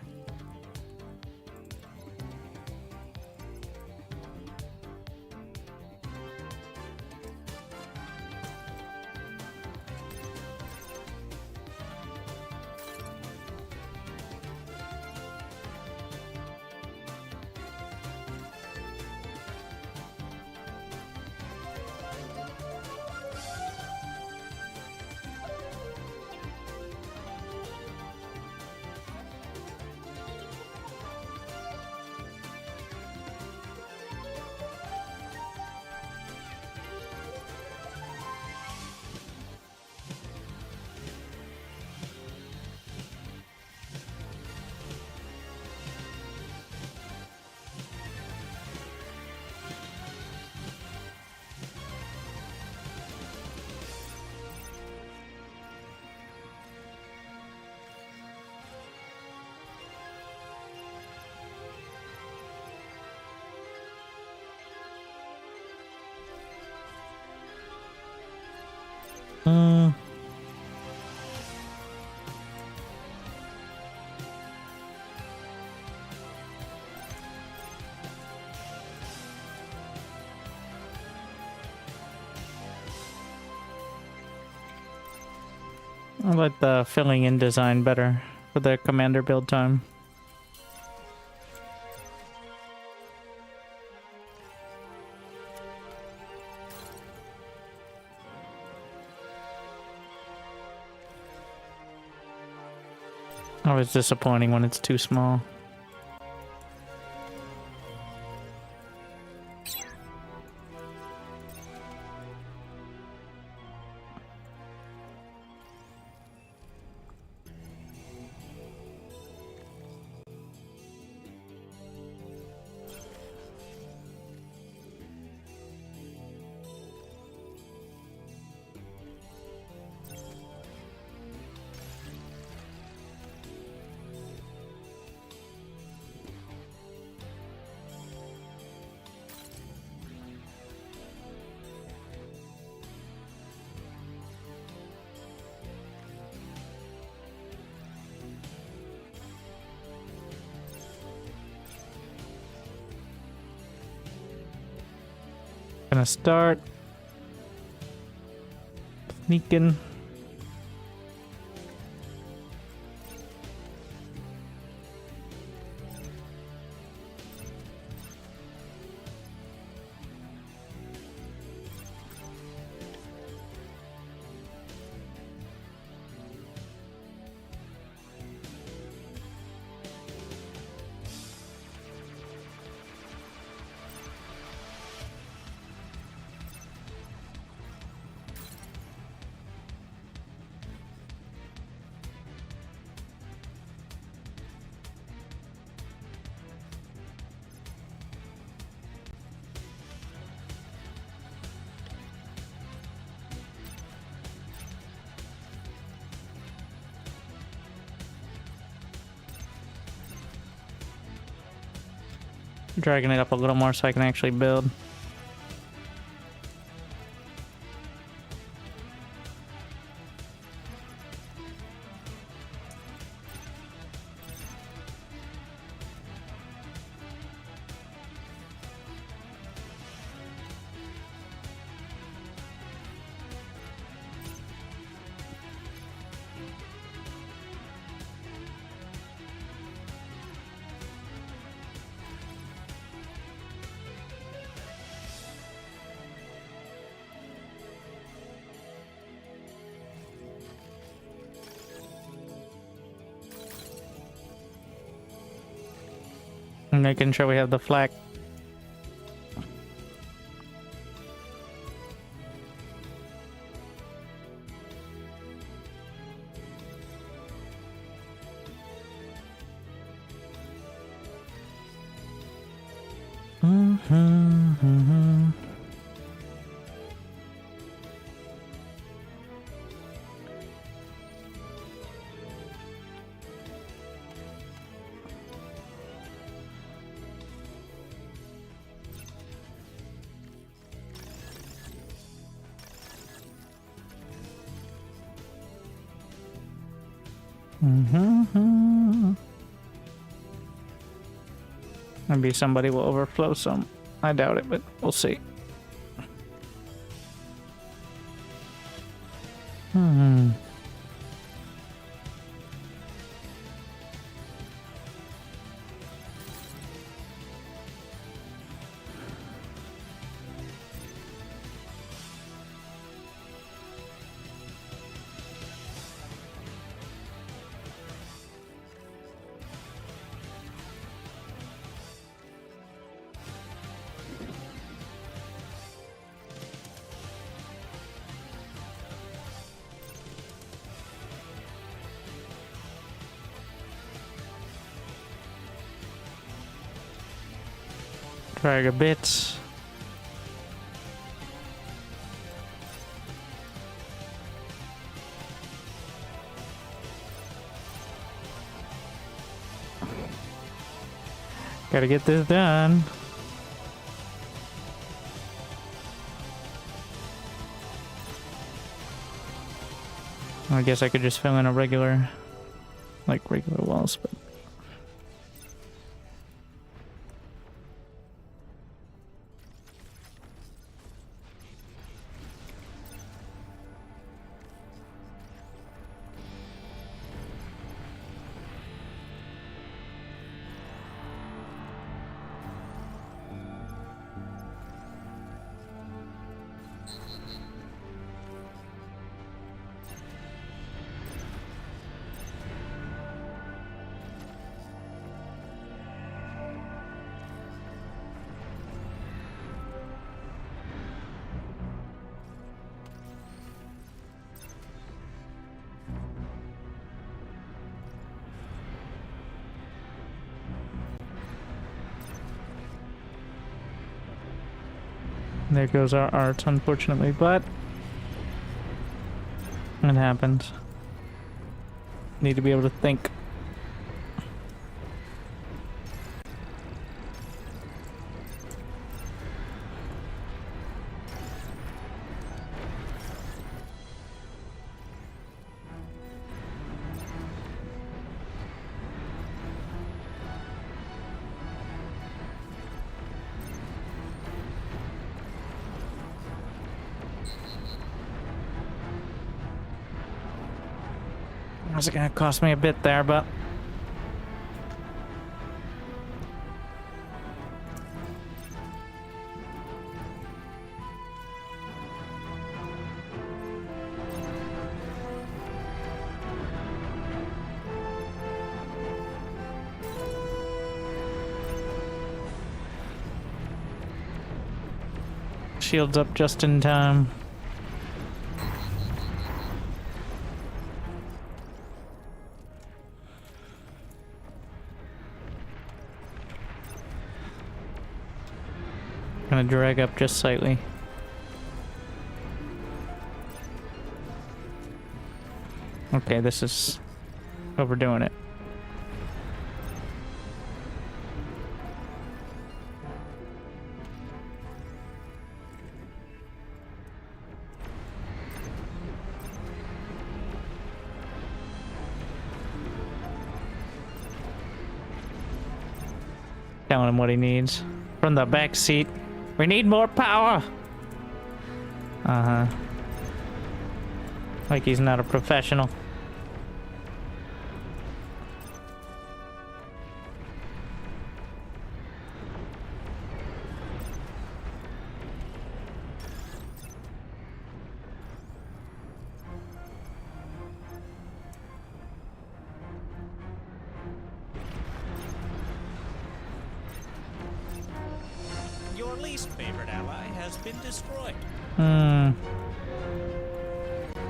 I like the filling in design better for the commander build time. Always disappointing when it's too small. Gonna start sneaking. Dragging it up a little more so I can actually build. Making sure we have the flak. Maybe somebody will overflow some. I doubt it, but we'll see. Drag a bit. Gotta get this done. I guess I could just fill in a regular walls, but there goes our art, unfortunately, but it happens. Need to be able to think. It's gonna cost me a bit there, but shields up just in time. Gonna drag up just slightly. Okay, this is overdoing it. telling him what he needs. From the back seat. We need more power! Uh-huh. Like he's not a professional. Your least favorite ally has been destroyed.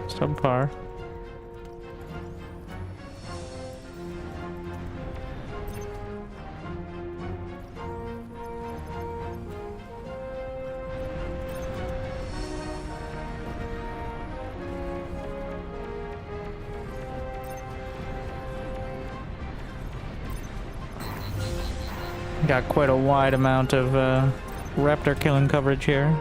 Subpar. Got quite a wide amount of Raptor killing coverage here.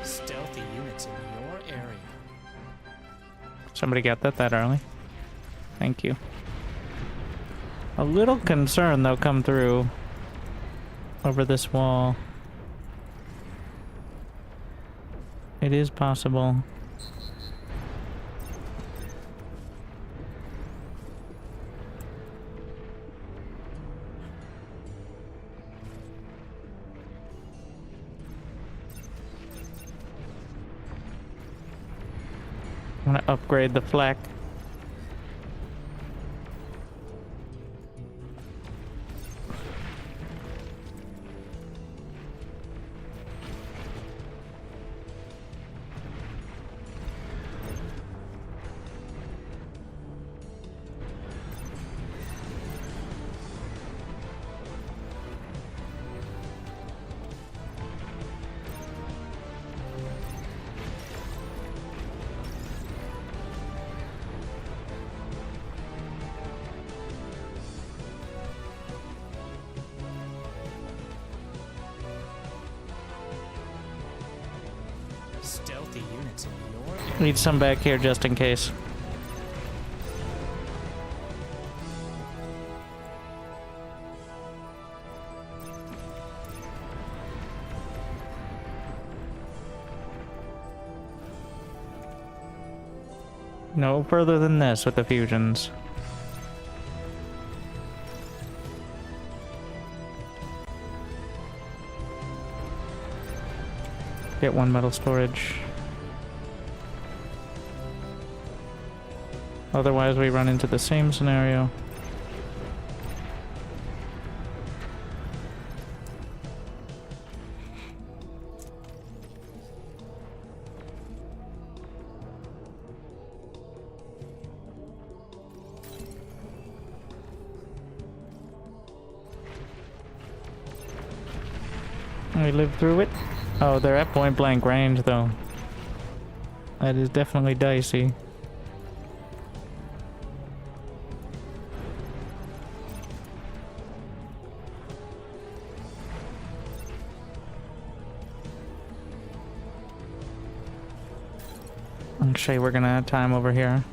Stealthy units in your area. Somebody got that early. Thank you. A little concern they'll come through over this wall. It is possible. I'm gonna upgrade the flak. Stealthy units in your area. Need some back here just in case. No further than this with the fusions. Get one metal storage. Otherwise, we run into the same scenario. We live through it. Oh, they're at point blank range, though. That is definitely dicey. Actually, we're gonna have time over here.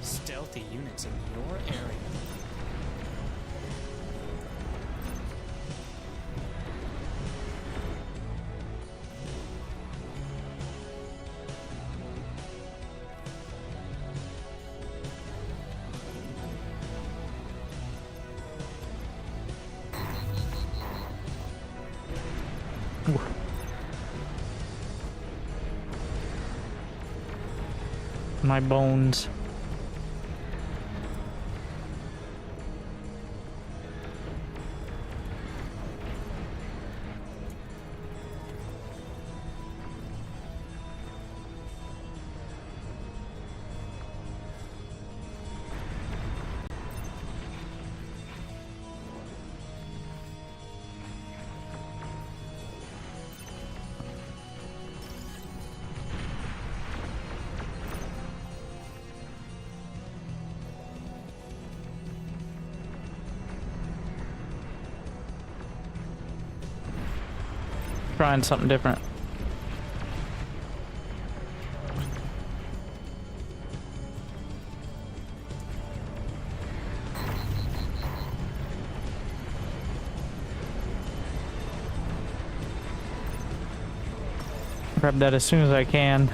Stealthy units in your area. My bones. Trying something different. Grab that as soon as I can.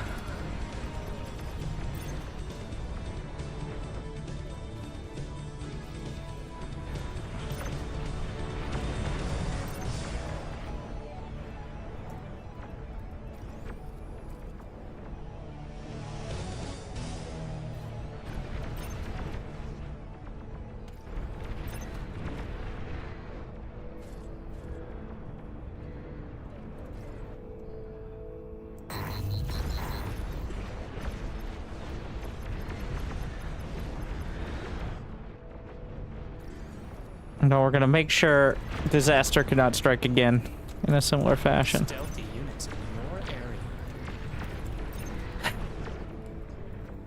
No, we're gonna make sure disaster cannot strike again in a similar fashion. Stealthy units in your area.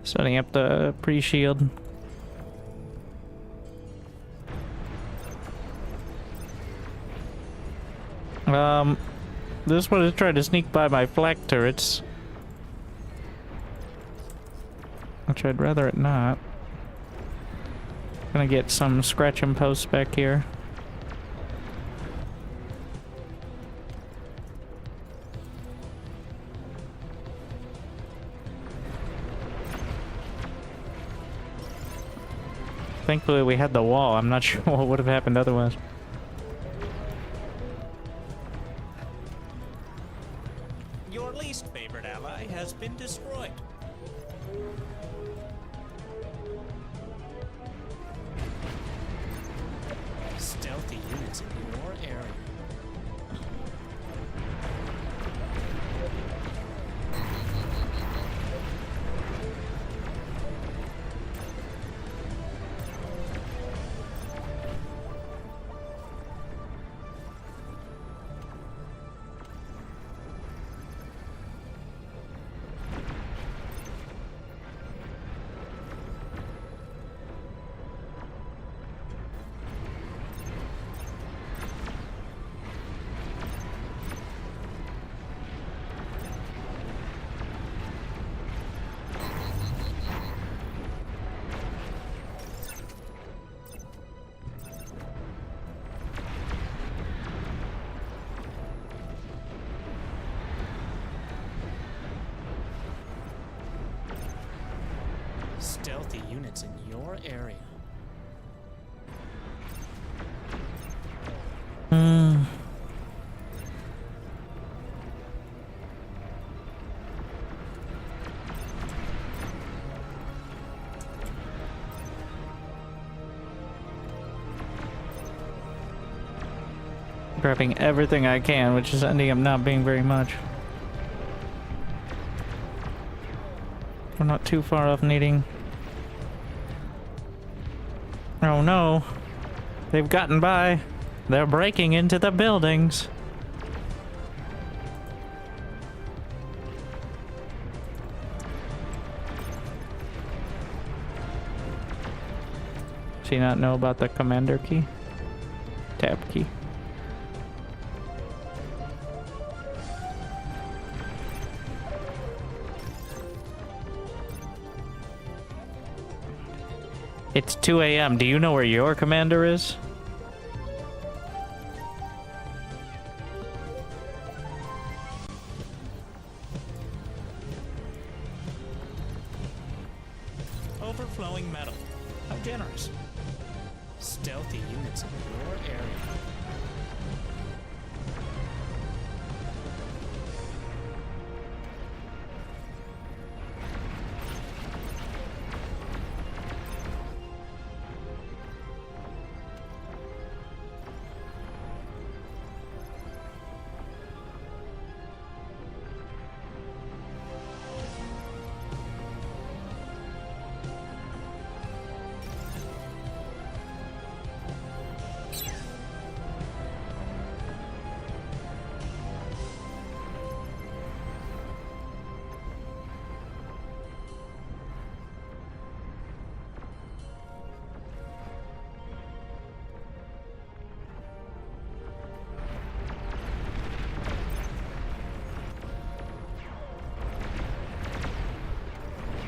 Setting up the pre-shield. This one is trying to sneak by my flak turrets, which I'd rather it not. Gonna get some scratching posts back here. Thankfully we had the wall. I'm not sure what would have happened otherwise. Your least favorite ally has been destroyed. Stealthy units in your area. Stealthy units in your area. Grabbing everything I can, which is ending up not being very much. We're not too far off needing... Oh no, they've gotten by. They're breaking into the buildings. Does he not know about the commander key? Tab key. It's 2 a.m. Do you know where your commander is? Overflowing metal. How generous. Stealthy units in your area.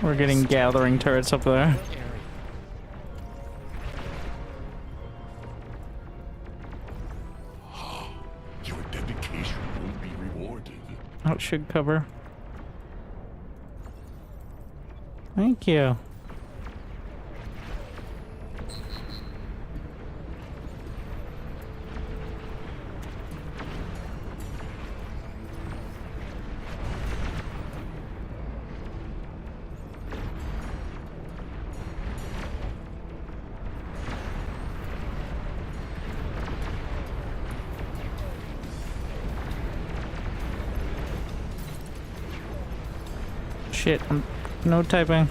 We're getting gathering turrets up there. Area. Your dedication will be rewarded. That should cover. Thank you. Shit, I'm no typing.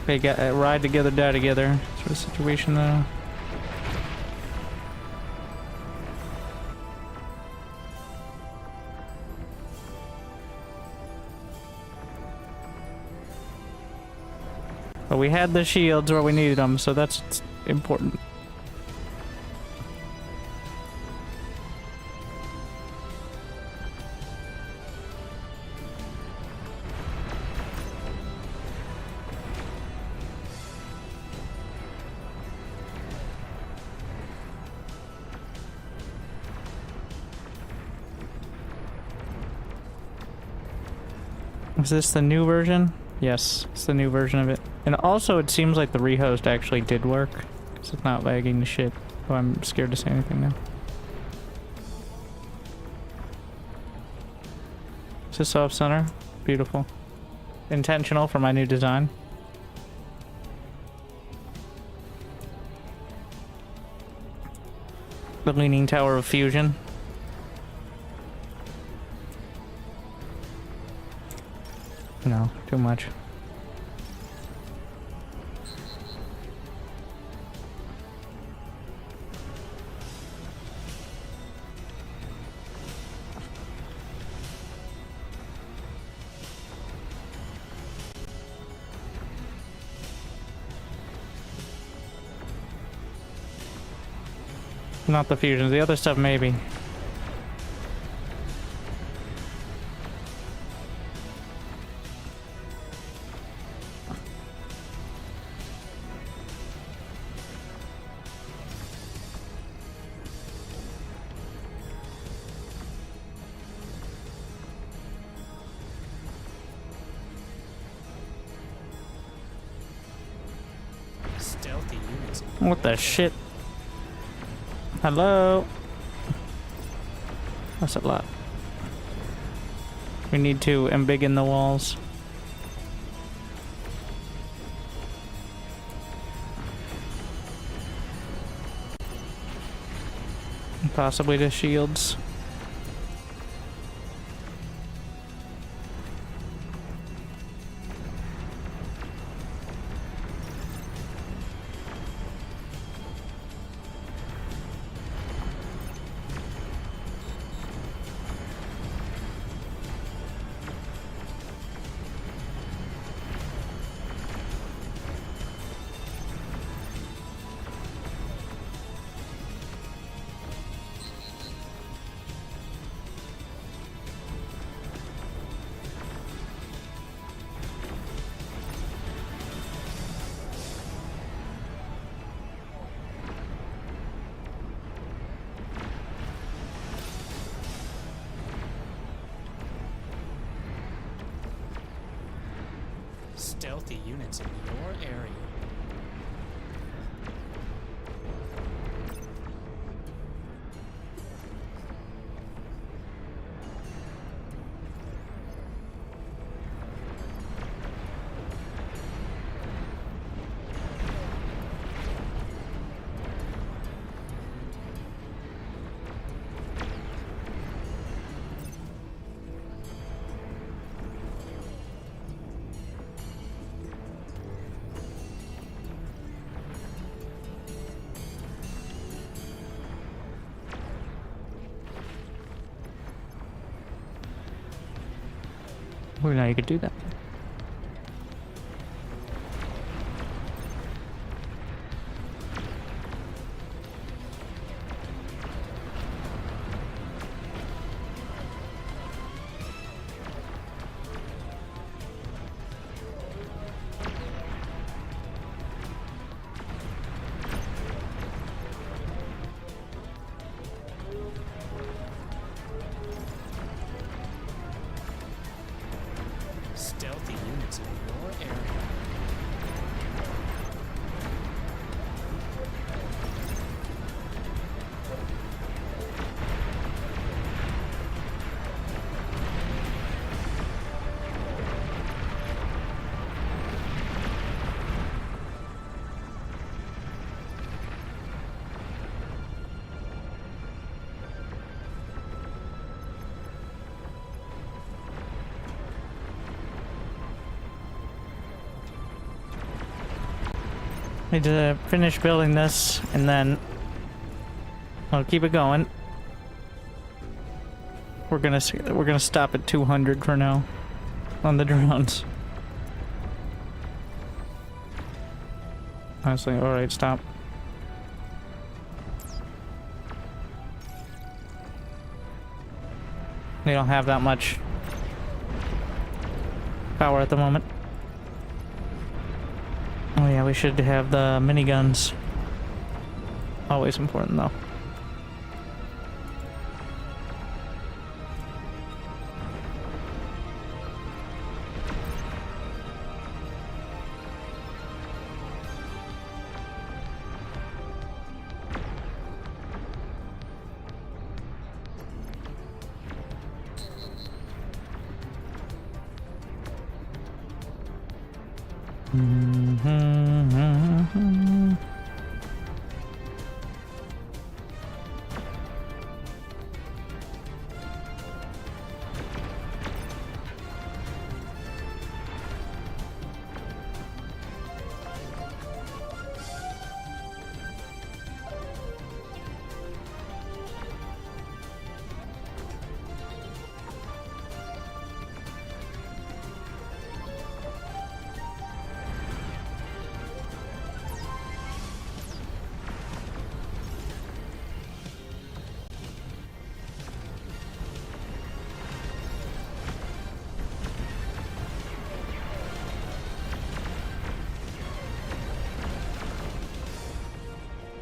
Okay, got ride together, die together. Sort of situation though. But we had the shields where we needed them, so that's important. Is this the new version? Yes, it's the new version of it. And also, it seems like the rehost actually did work. Because it's not lagging to shit. Oh, I'm scared to say anything now. Is this off center? Beautiful. Intentional for my new design. The Leaning Tower of Fusion. No, too much. Not the fusions, the other stuff maybe. Stealthy units. What the shit? Hello? That's a lot. We need to embiggen the walls. Possibly the shields. Stealthy units in your area. Well, now you could do that. Stealthy units in your area. Need to finish building this, and then I'll keep it going. We're gonna stop at 200 for now on the drones. Honestly, all right, stop. They don't have that much power at the moment. Oh yeah, we should have the miniguns. Always important though.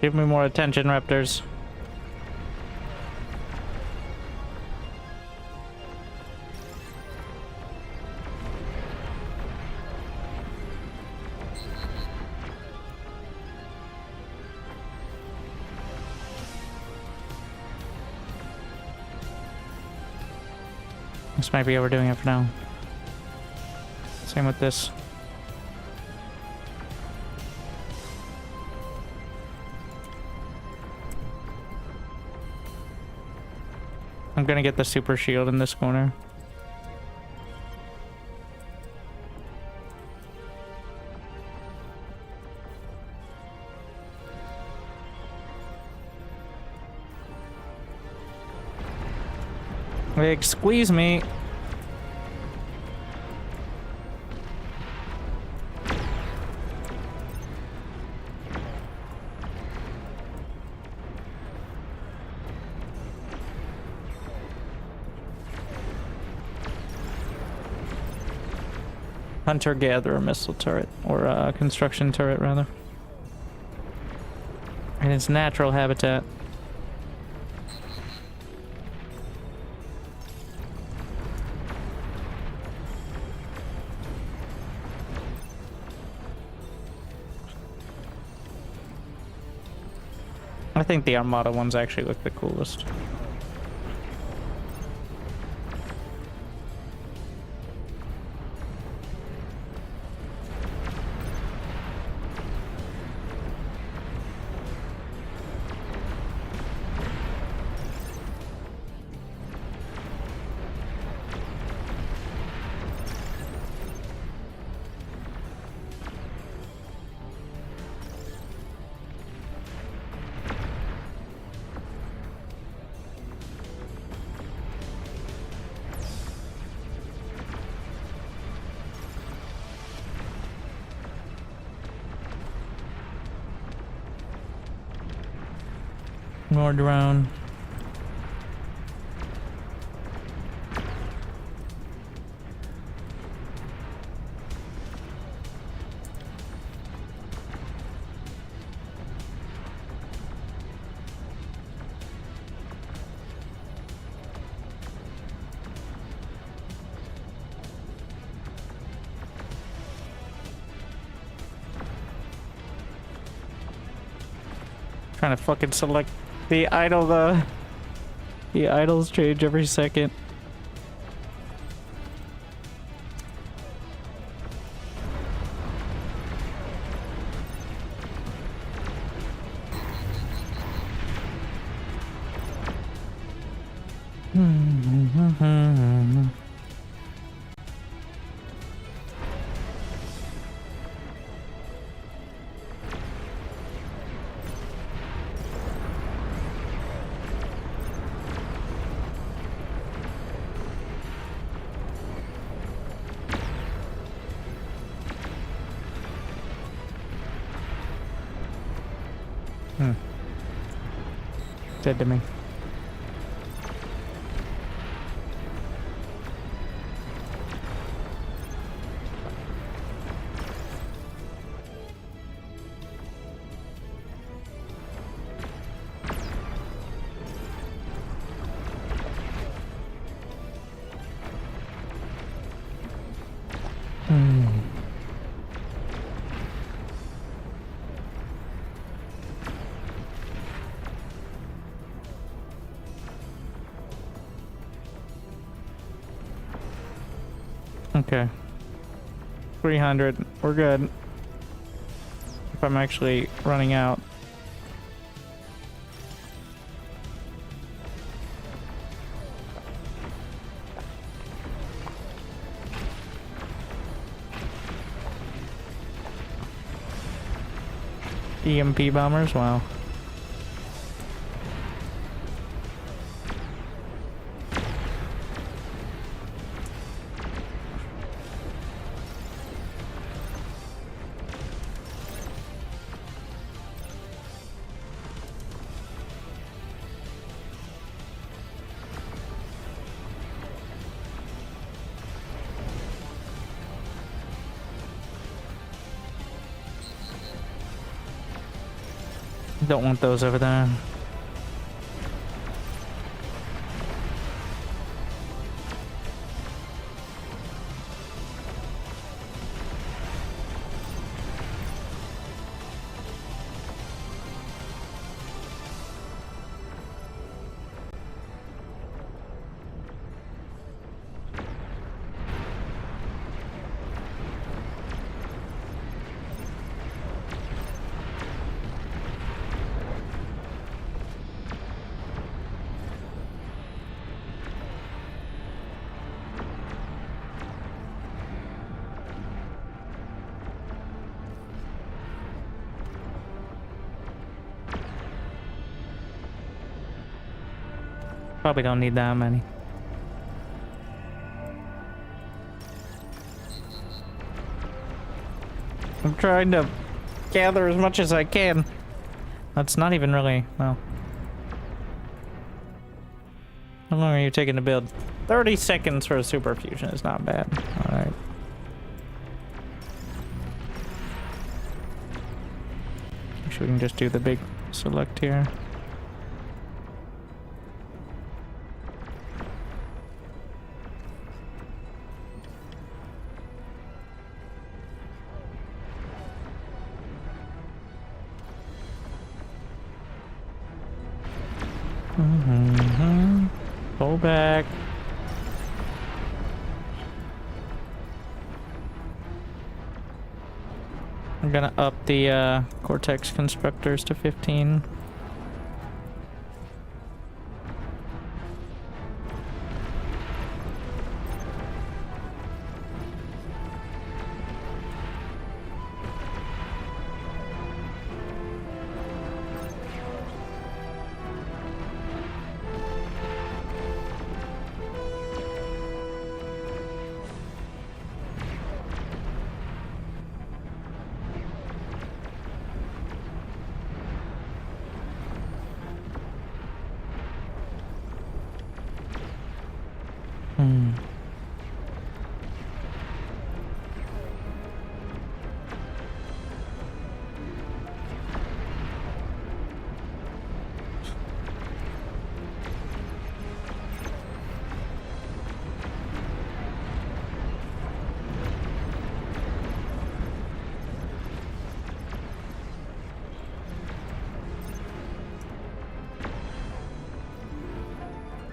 Give me more attention, Raptors. This might be overdoing it for now. Same with this. I'm gonna get the super shield in this corner. Like, squeeze me. Hunter-gatherer missile turret, or construction turret rather. In its natural habitat. I think the Armada ones actually look the coolest. More drone. Trying to fucking select the idle. The idles change every second. Dead to me. Okay. 300. We're good. If I'm actually running out. EMP bombers? Wow. Don't want those over there. Probably don't need that many. I'm trying to gather as much as I can. That's not even really, well. How long are you taking to build? 30 seconds for a super fusion is not bad. Alright. Guess we can just do the big select here. Pull back. I'm gonna up the Cortex constructors to 15. Hmm.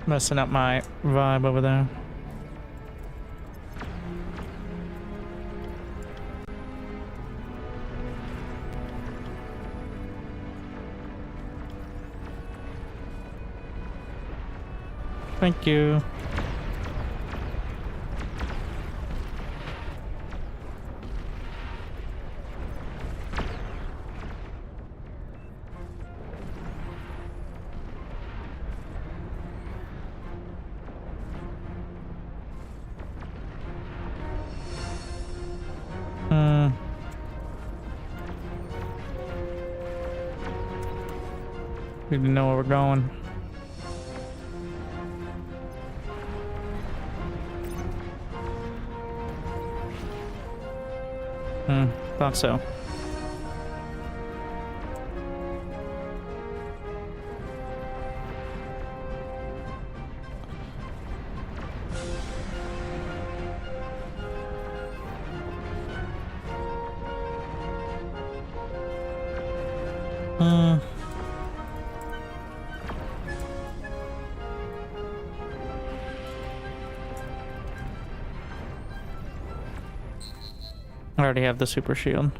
Messing up my vibe over there. Thank you. We didn't know where we're going. Thought so. I already have the super shield.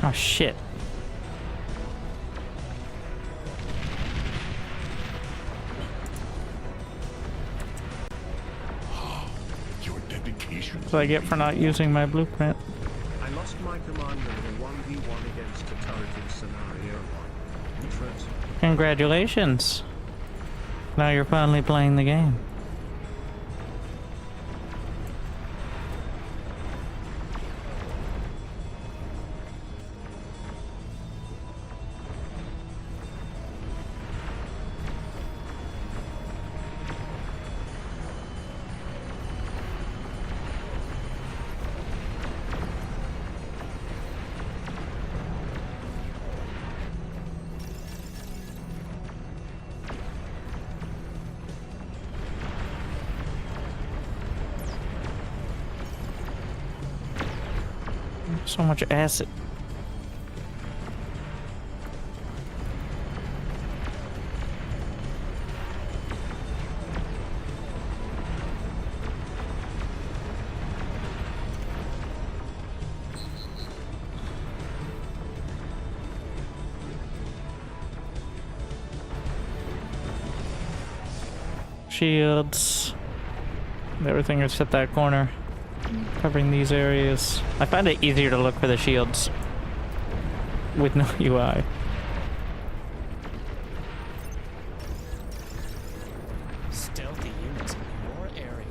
Oh shit. Your dedication. What do I get for not using my blueprint? I lost my commander in a 1v1 against a target. narrative scenario. Interesting. Congratulations. Now you're finally playing the game. So much acid. Shields. Everything is at that corner. Covering these areas. I find it easier to look for the shields with no UI. Stealthy units in your area.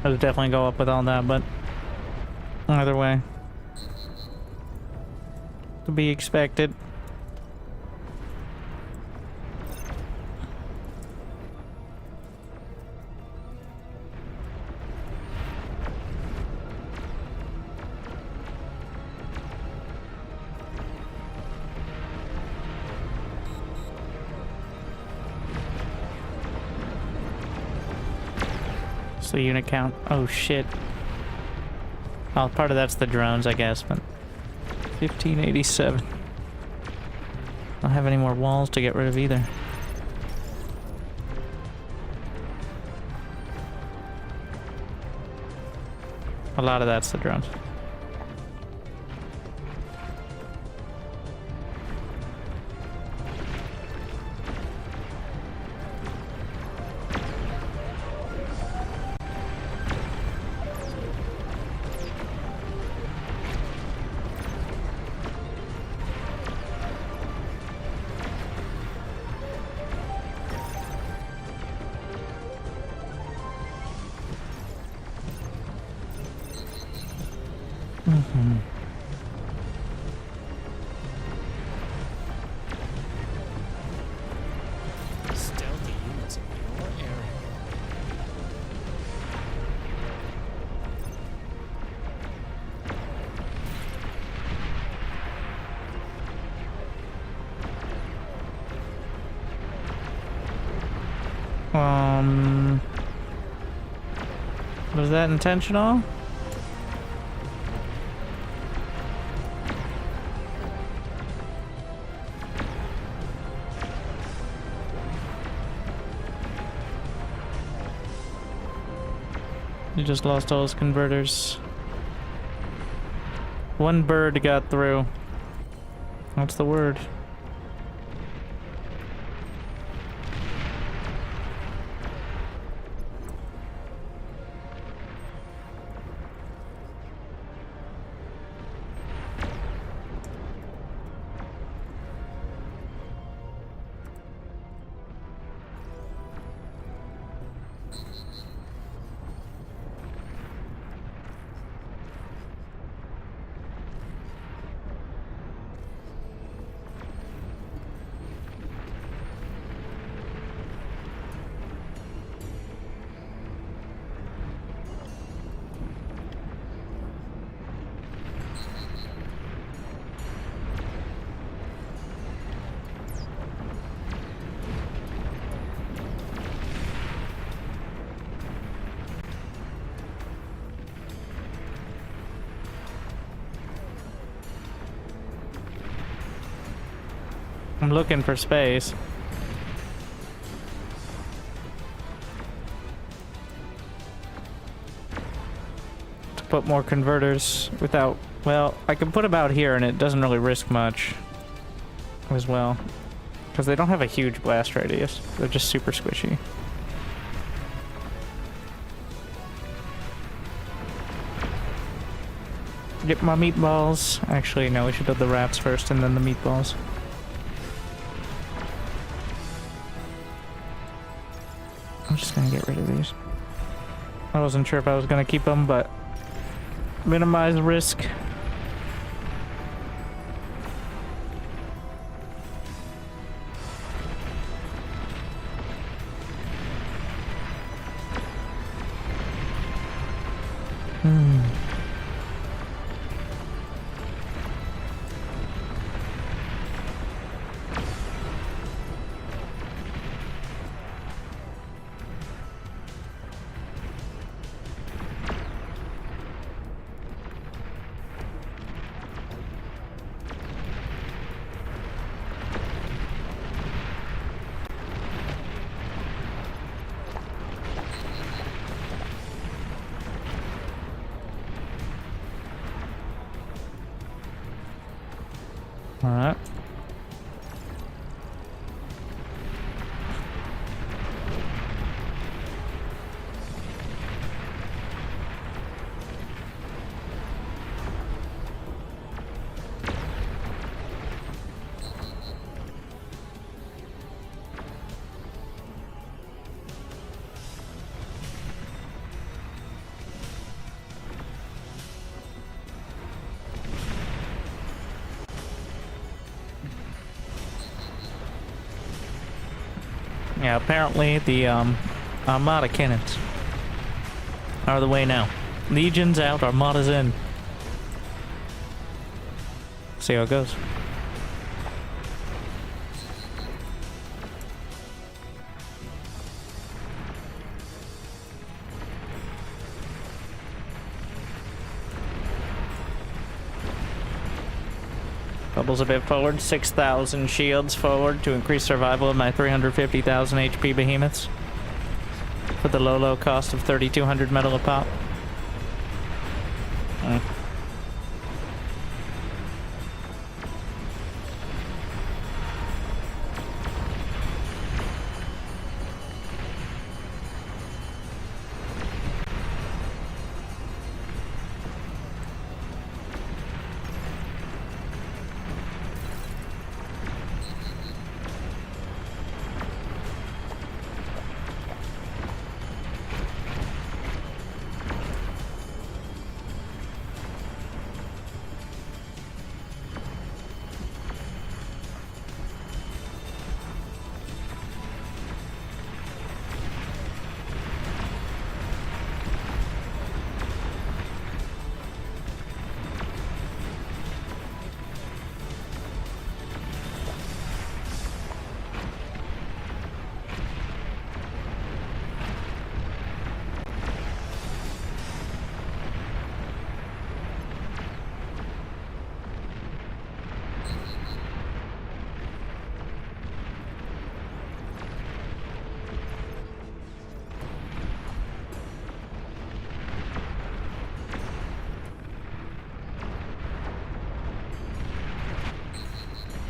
I would definitely go up with all that, but either way, to be expected. The unit count. Oh shit. Oh, part of that's the drones, I guess, but 1587. I don't have any more walls to get rid of either. A lot of that's the drones. Stealthy units in your area. Was that intentional? He just lost all his converters. One bird got through. What's the word? I'm looking for space. To put more converters without... Well, I can put about here and it doesn't really risk much as well. Because they don't have a huge blast radius. They're just super squishy. Get my meatballs. Actually, no, we should build the rats first and then the meatballs. I'm just gonna get rid of these. I wasn't sure if I was gonna keep them, but minimize risk. Alright. Yeah, apparently the Armada cannons are the way now. Legion's out, Armada's in. See how it goes. Bubbles a bit forward, 6,000 shields forward to increase survival of my 350,000 HP behemoths. For the low cost of 3,200 metal a pop.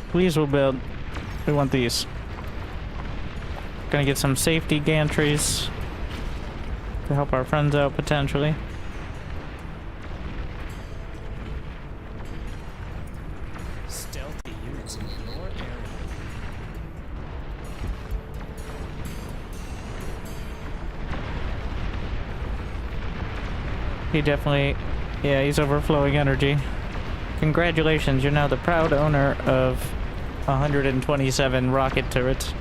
Please will build. We want these. Gonna get some safety gantries to help our friends out potentially. Stealthy units in your area. He definitely, yeah, he's overflowing energy. Congratulations, you're now the proud owner of 127 rocket turrets.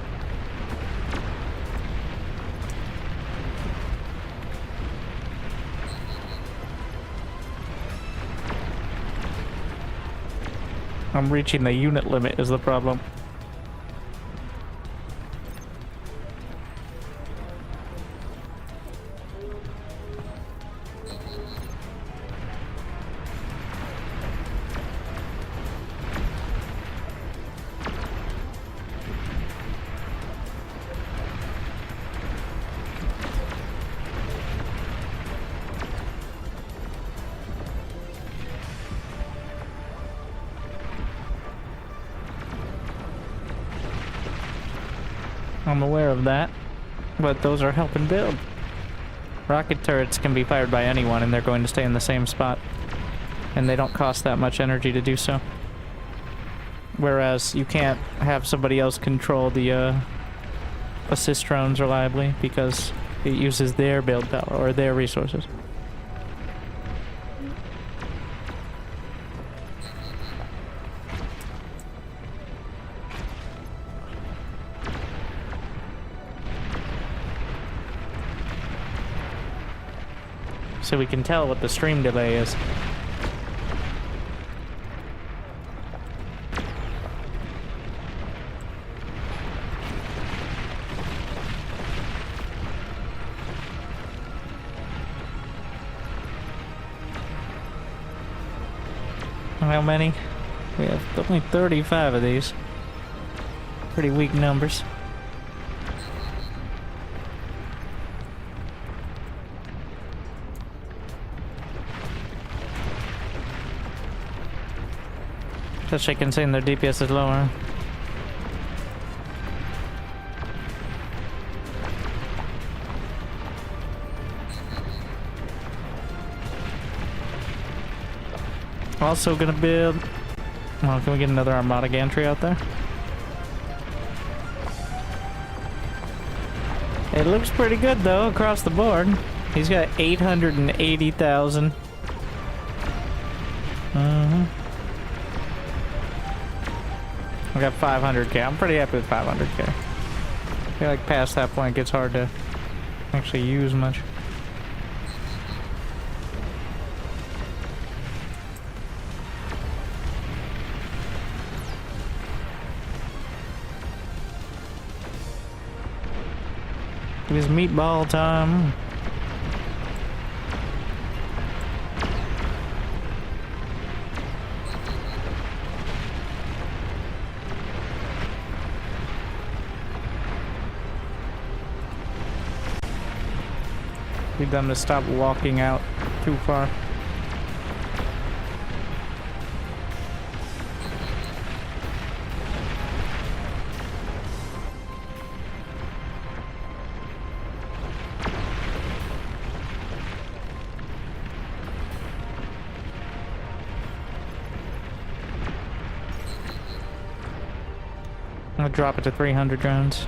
I'm reaching the unit limit is the problem. I'm aware of that, but those are helping build. Rocket turrets can be fired by anyone and they're going to stay in the same spot. And they don't cost that much energy to do so. Whereas you can't have somebody else control the assist drones reliably because it uses their build power or their resources. So we can tell what the stream delay is. How many? We have only 35 of these. Pretty weak numbers. Especially considering their DPS is lower. Also gonna build... Well, can we get another Armada gantry out there? It looks pretty good though, across the board. He's got 880,000. I got 500k. I'm pretty happy with 500k. I feel like past that point it gets hard to actually use much. It is meatball time. Need them to stop walking out too far. I'll drop it to 300 drones.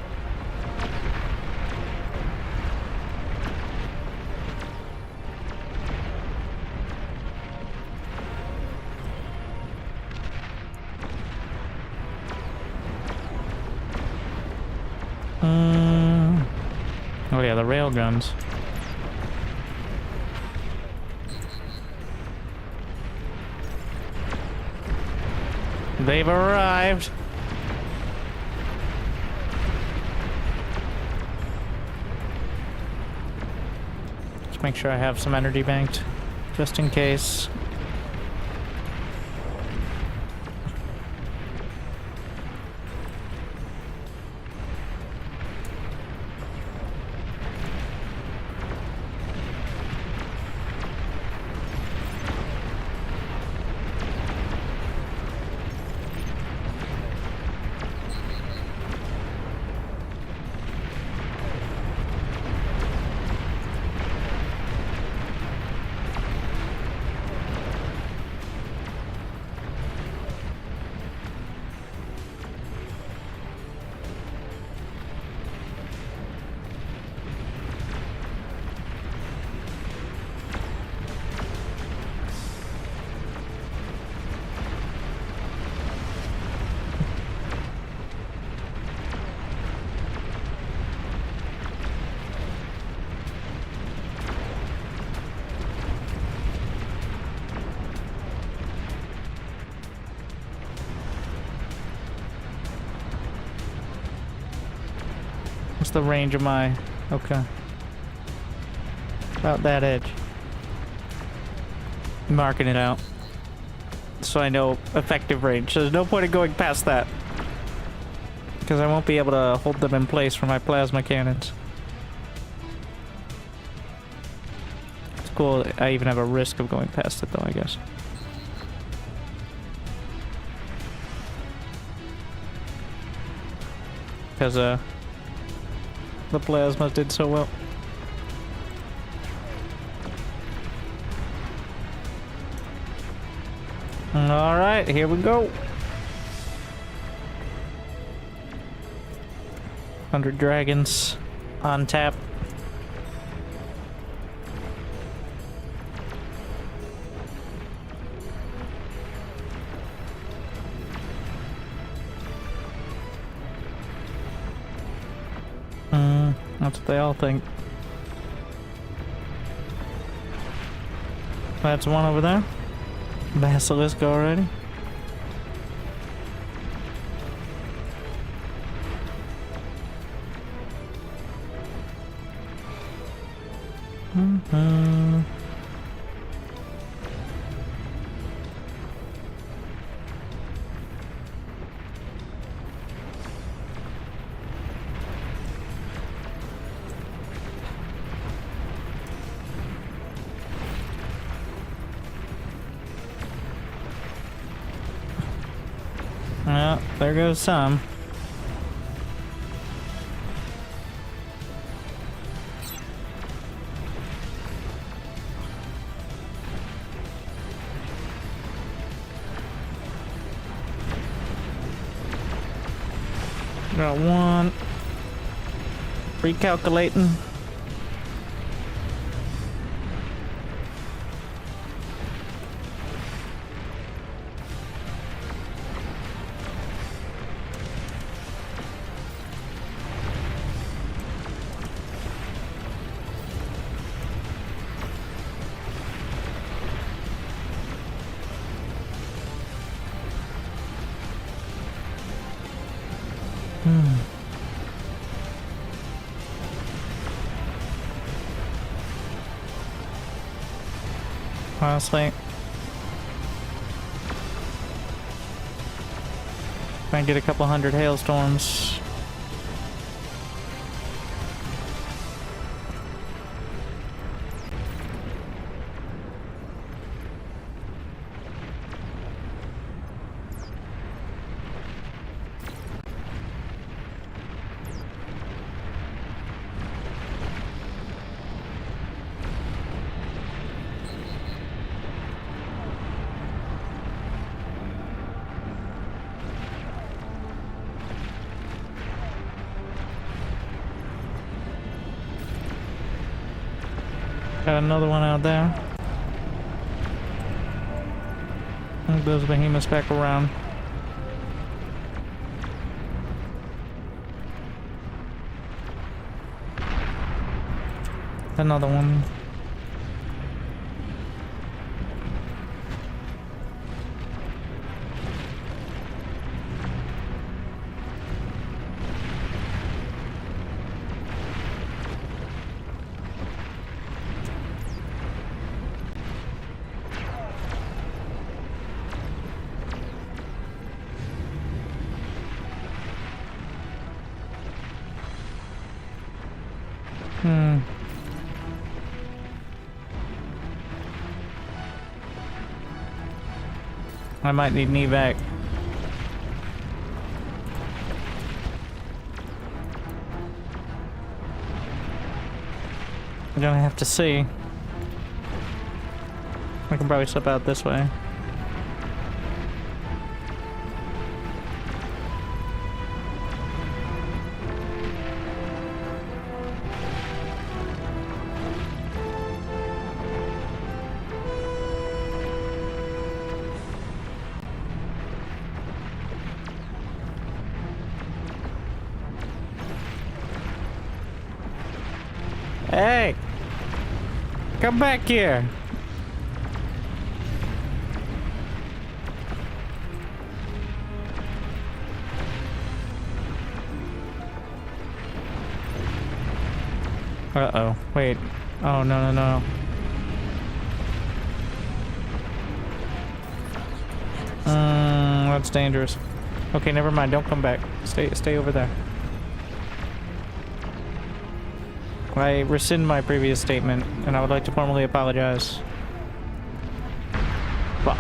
Oh yeah, the rail guns. They've arrived. Let's make sure I have some energy banked, just in case. What's the range of my... Okay. About that edge. Marking it out. So I know effective range. There's no point in going past that. Because I won't be able to hold them in place for my plasma cannons. It's cool. I even have a risk of going past it though, I guess. Because the plasmas did so well. Alright, here we go. 100 dragons on tap. That's what they all think. That's one over there. Basilisk already. Yeah, there goes some. Got one. Recalculating. Honestly, if I can get a couple hundred hailstorms. Got another one out there. Move those behemoths back around. Another one. I might need an evac. I'm gonna have to see. I can probably slip out this way. Hey! Come back here! Uh-oh. Wait. Oh, no, no, no. That's dangerous. Okay, never mind. Don't come back. Stay over there. I rescind my previous statement, and I would like to formally apologize. Fuck.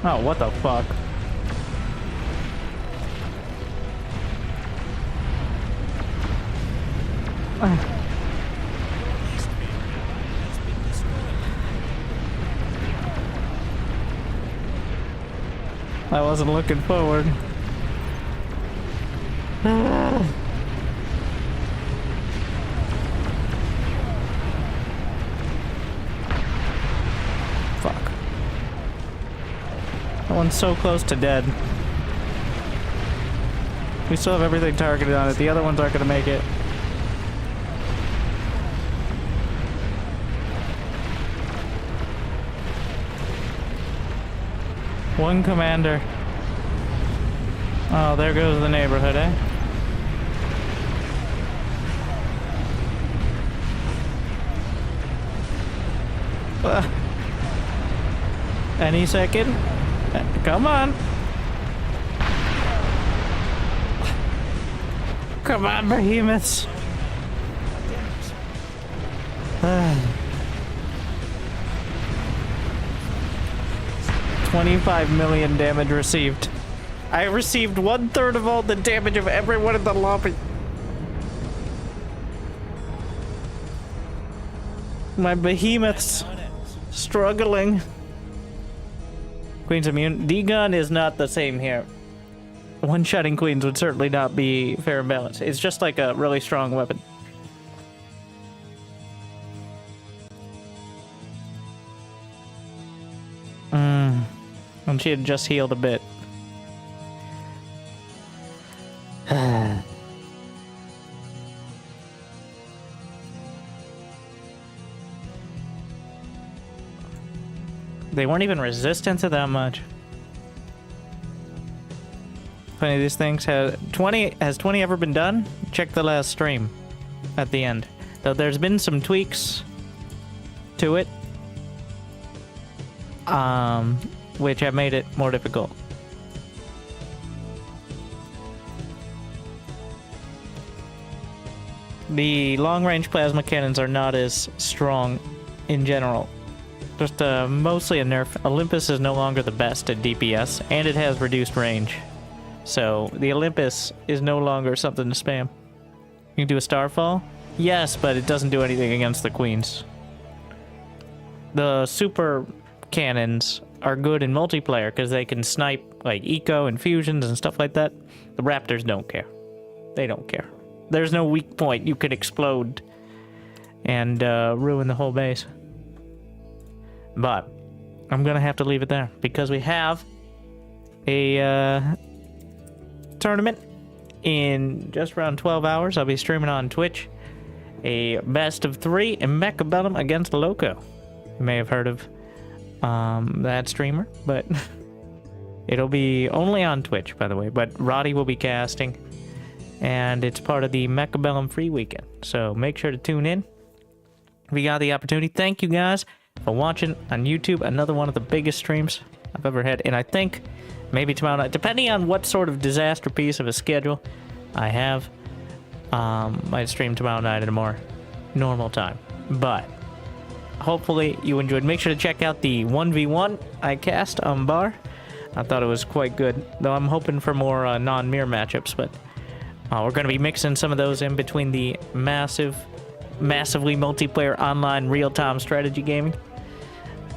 Oh, what the fuck? I wasn't looking forward. Fuck. That one's so close to dead. We still have everything targeted on it. The other ones aren't gonna make it. One commander. Oh, there goes the neighborhood, eh? Any second? Come on. Come on, behemoths. 25 million damage received. I received 1/3 of all the damage of everyone in the lobby. My behemoths struggling. Queen's immune. D-gun is not the same here. One-shotting queens would certainly not be fair and balanced. It's just like a really strong weapon. And she had just healed a bit. They weren't even resistant to that much. Funny, of these things has 20 ever been done? Check the last stream at the end. Though there's been some tweaks to it, which have made it more difficult. The long-range plasma cannons are not as strong in general. Just mostly a nerf. Olympus is no longer the best at DPS, and it has reduced range. So the Olympus is no longer something to spam. You can do a Starfall? Yes, but it doesn't do anything against the queens. The super cannons are good in multiplayer because they can snipe like eco and fusions and stuff like that. The Raptors don't care. They don't care. There's no weak point. You could explode and ruin the whole base. But I'm gonna have to leave it there because we have a tournament in just around 12 hours. I'll be streaming on Twitch a best of 3 in Mechabellum against Loco. You may have heard of that streamer, but it'll be only on Twitch, by the way. But Roddy will be casting, and it's part of the Mechabellum free weekend. So make sure to tune in if you got the opportunity. Thank you guys for watching on YouTube. Another one of the biggest streams I've ever had, and I think maybe tomorrow night, depending on what sort of disaster piece of a schedule I have, might stream tomorrow night at a more normal time. But hopefully you enjoyed. Make sure to check out the 1v1 I cast on Bar. I thought it was quite good, though I'm hoping for more non-mirror matchups, but we're going to be mixing some of those in between the massively multiplayer online real-time strategy gaming.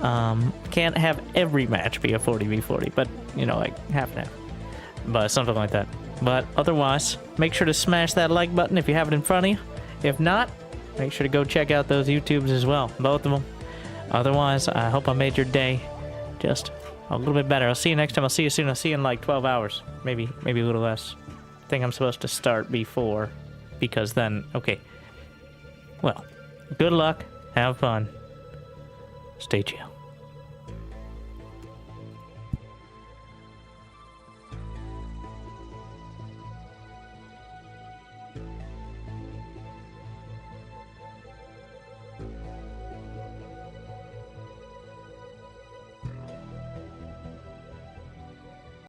Can't have every match be a 40v40, but, you know, like half and half. But something like that. But otherwise, make sure to smash that like button if you have it in front of you. If not, make sure to go check out those YouTubes as well, both of them. Otherwise, I hope I made your day just a little bit better. I'll see you next time. I'll see you soon. I'll see you in like 12 hours. Maybe a little less. I think I'm supposed to start before, because then, okay. Well, good luck. Have fun. Stay chill.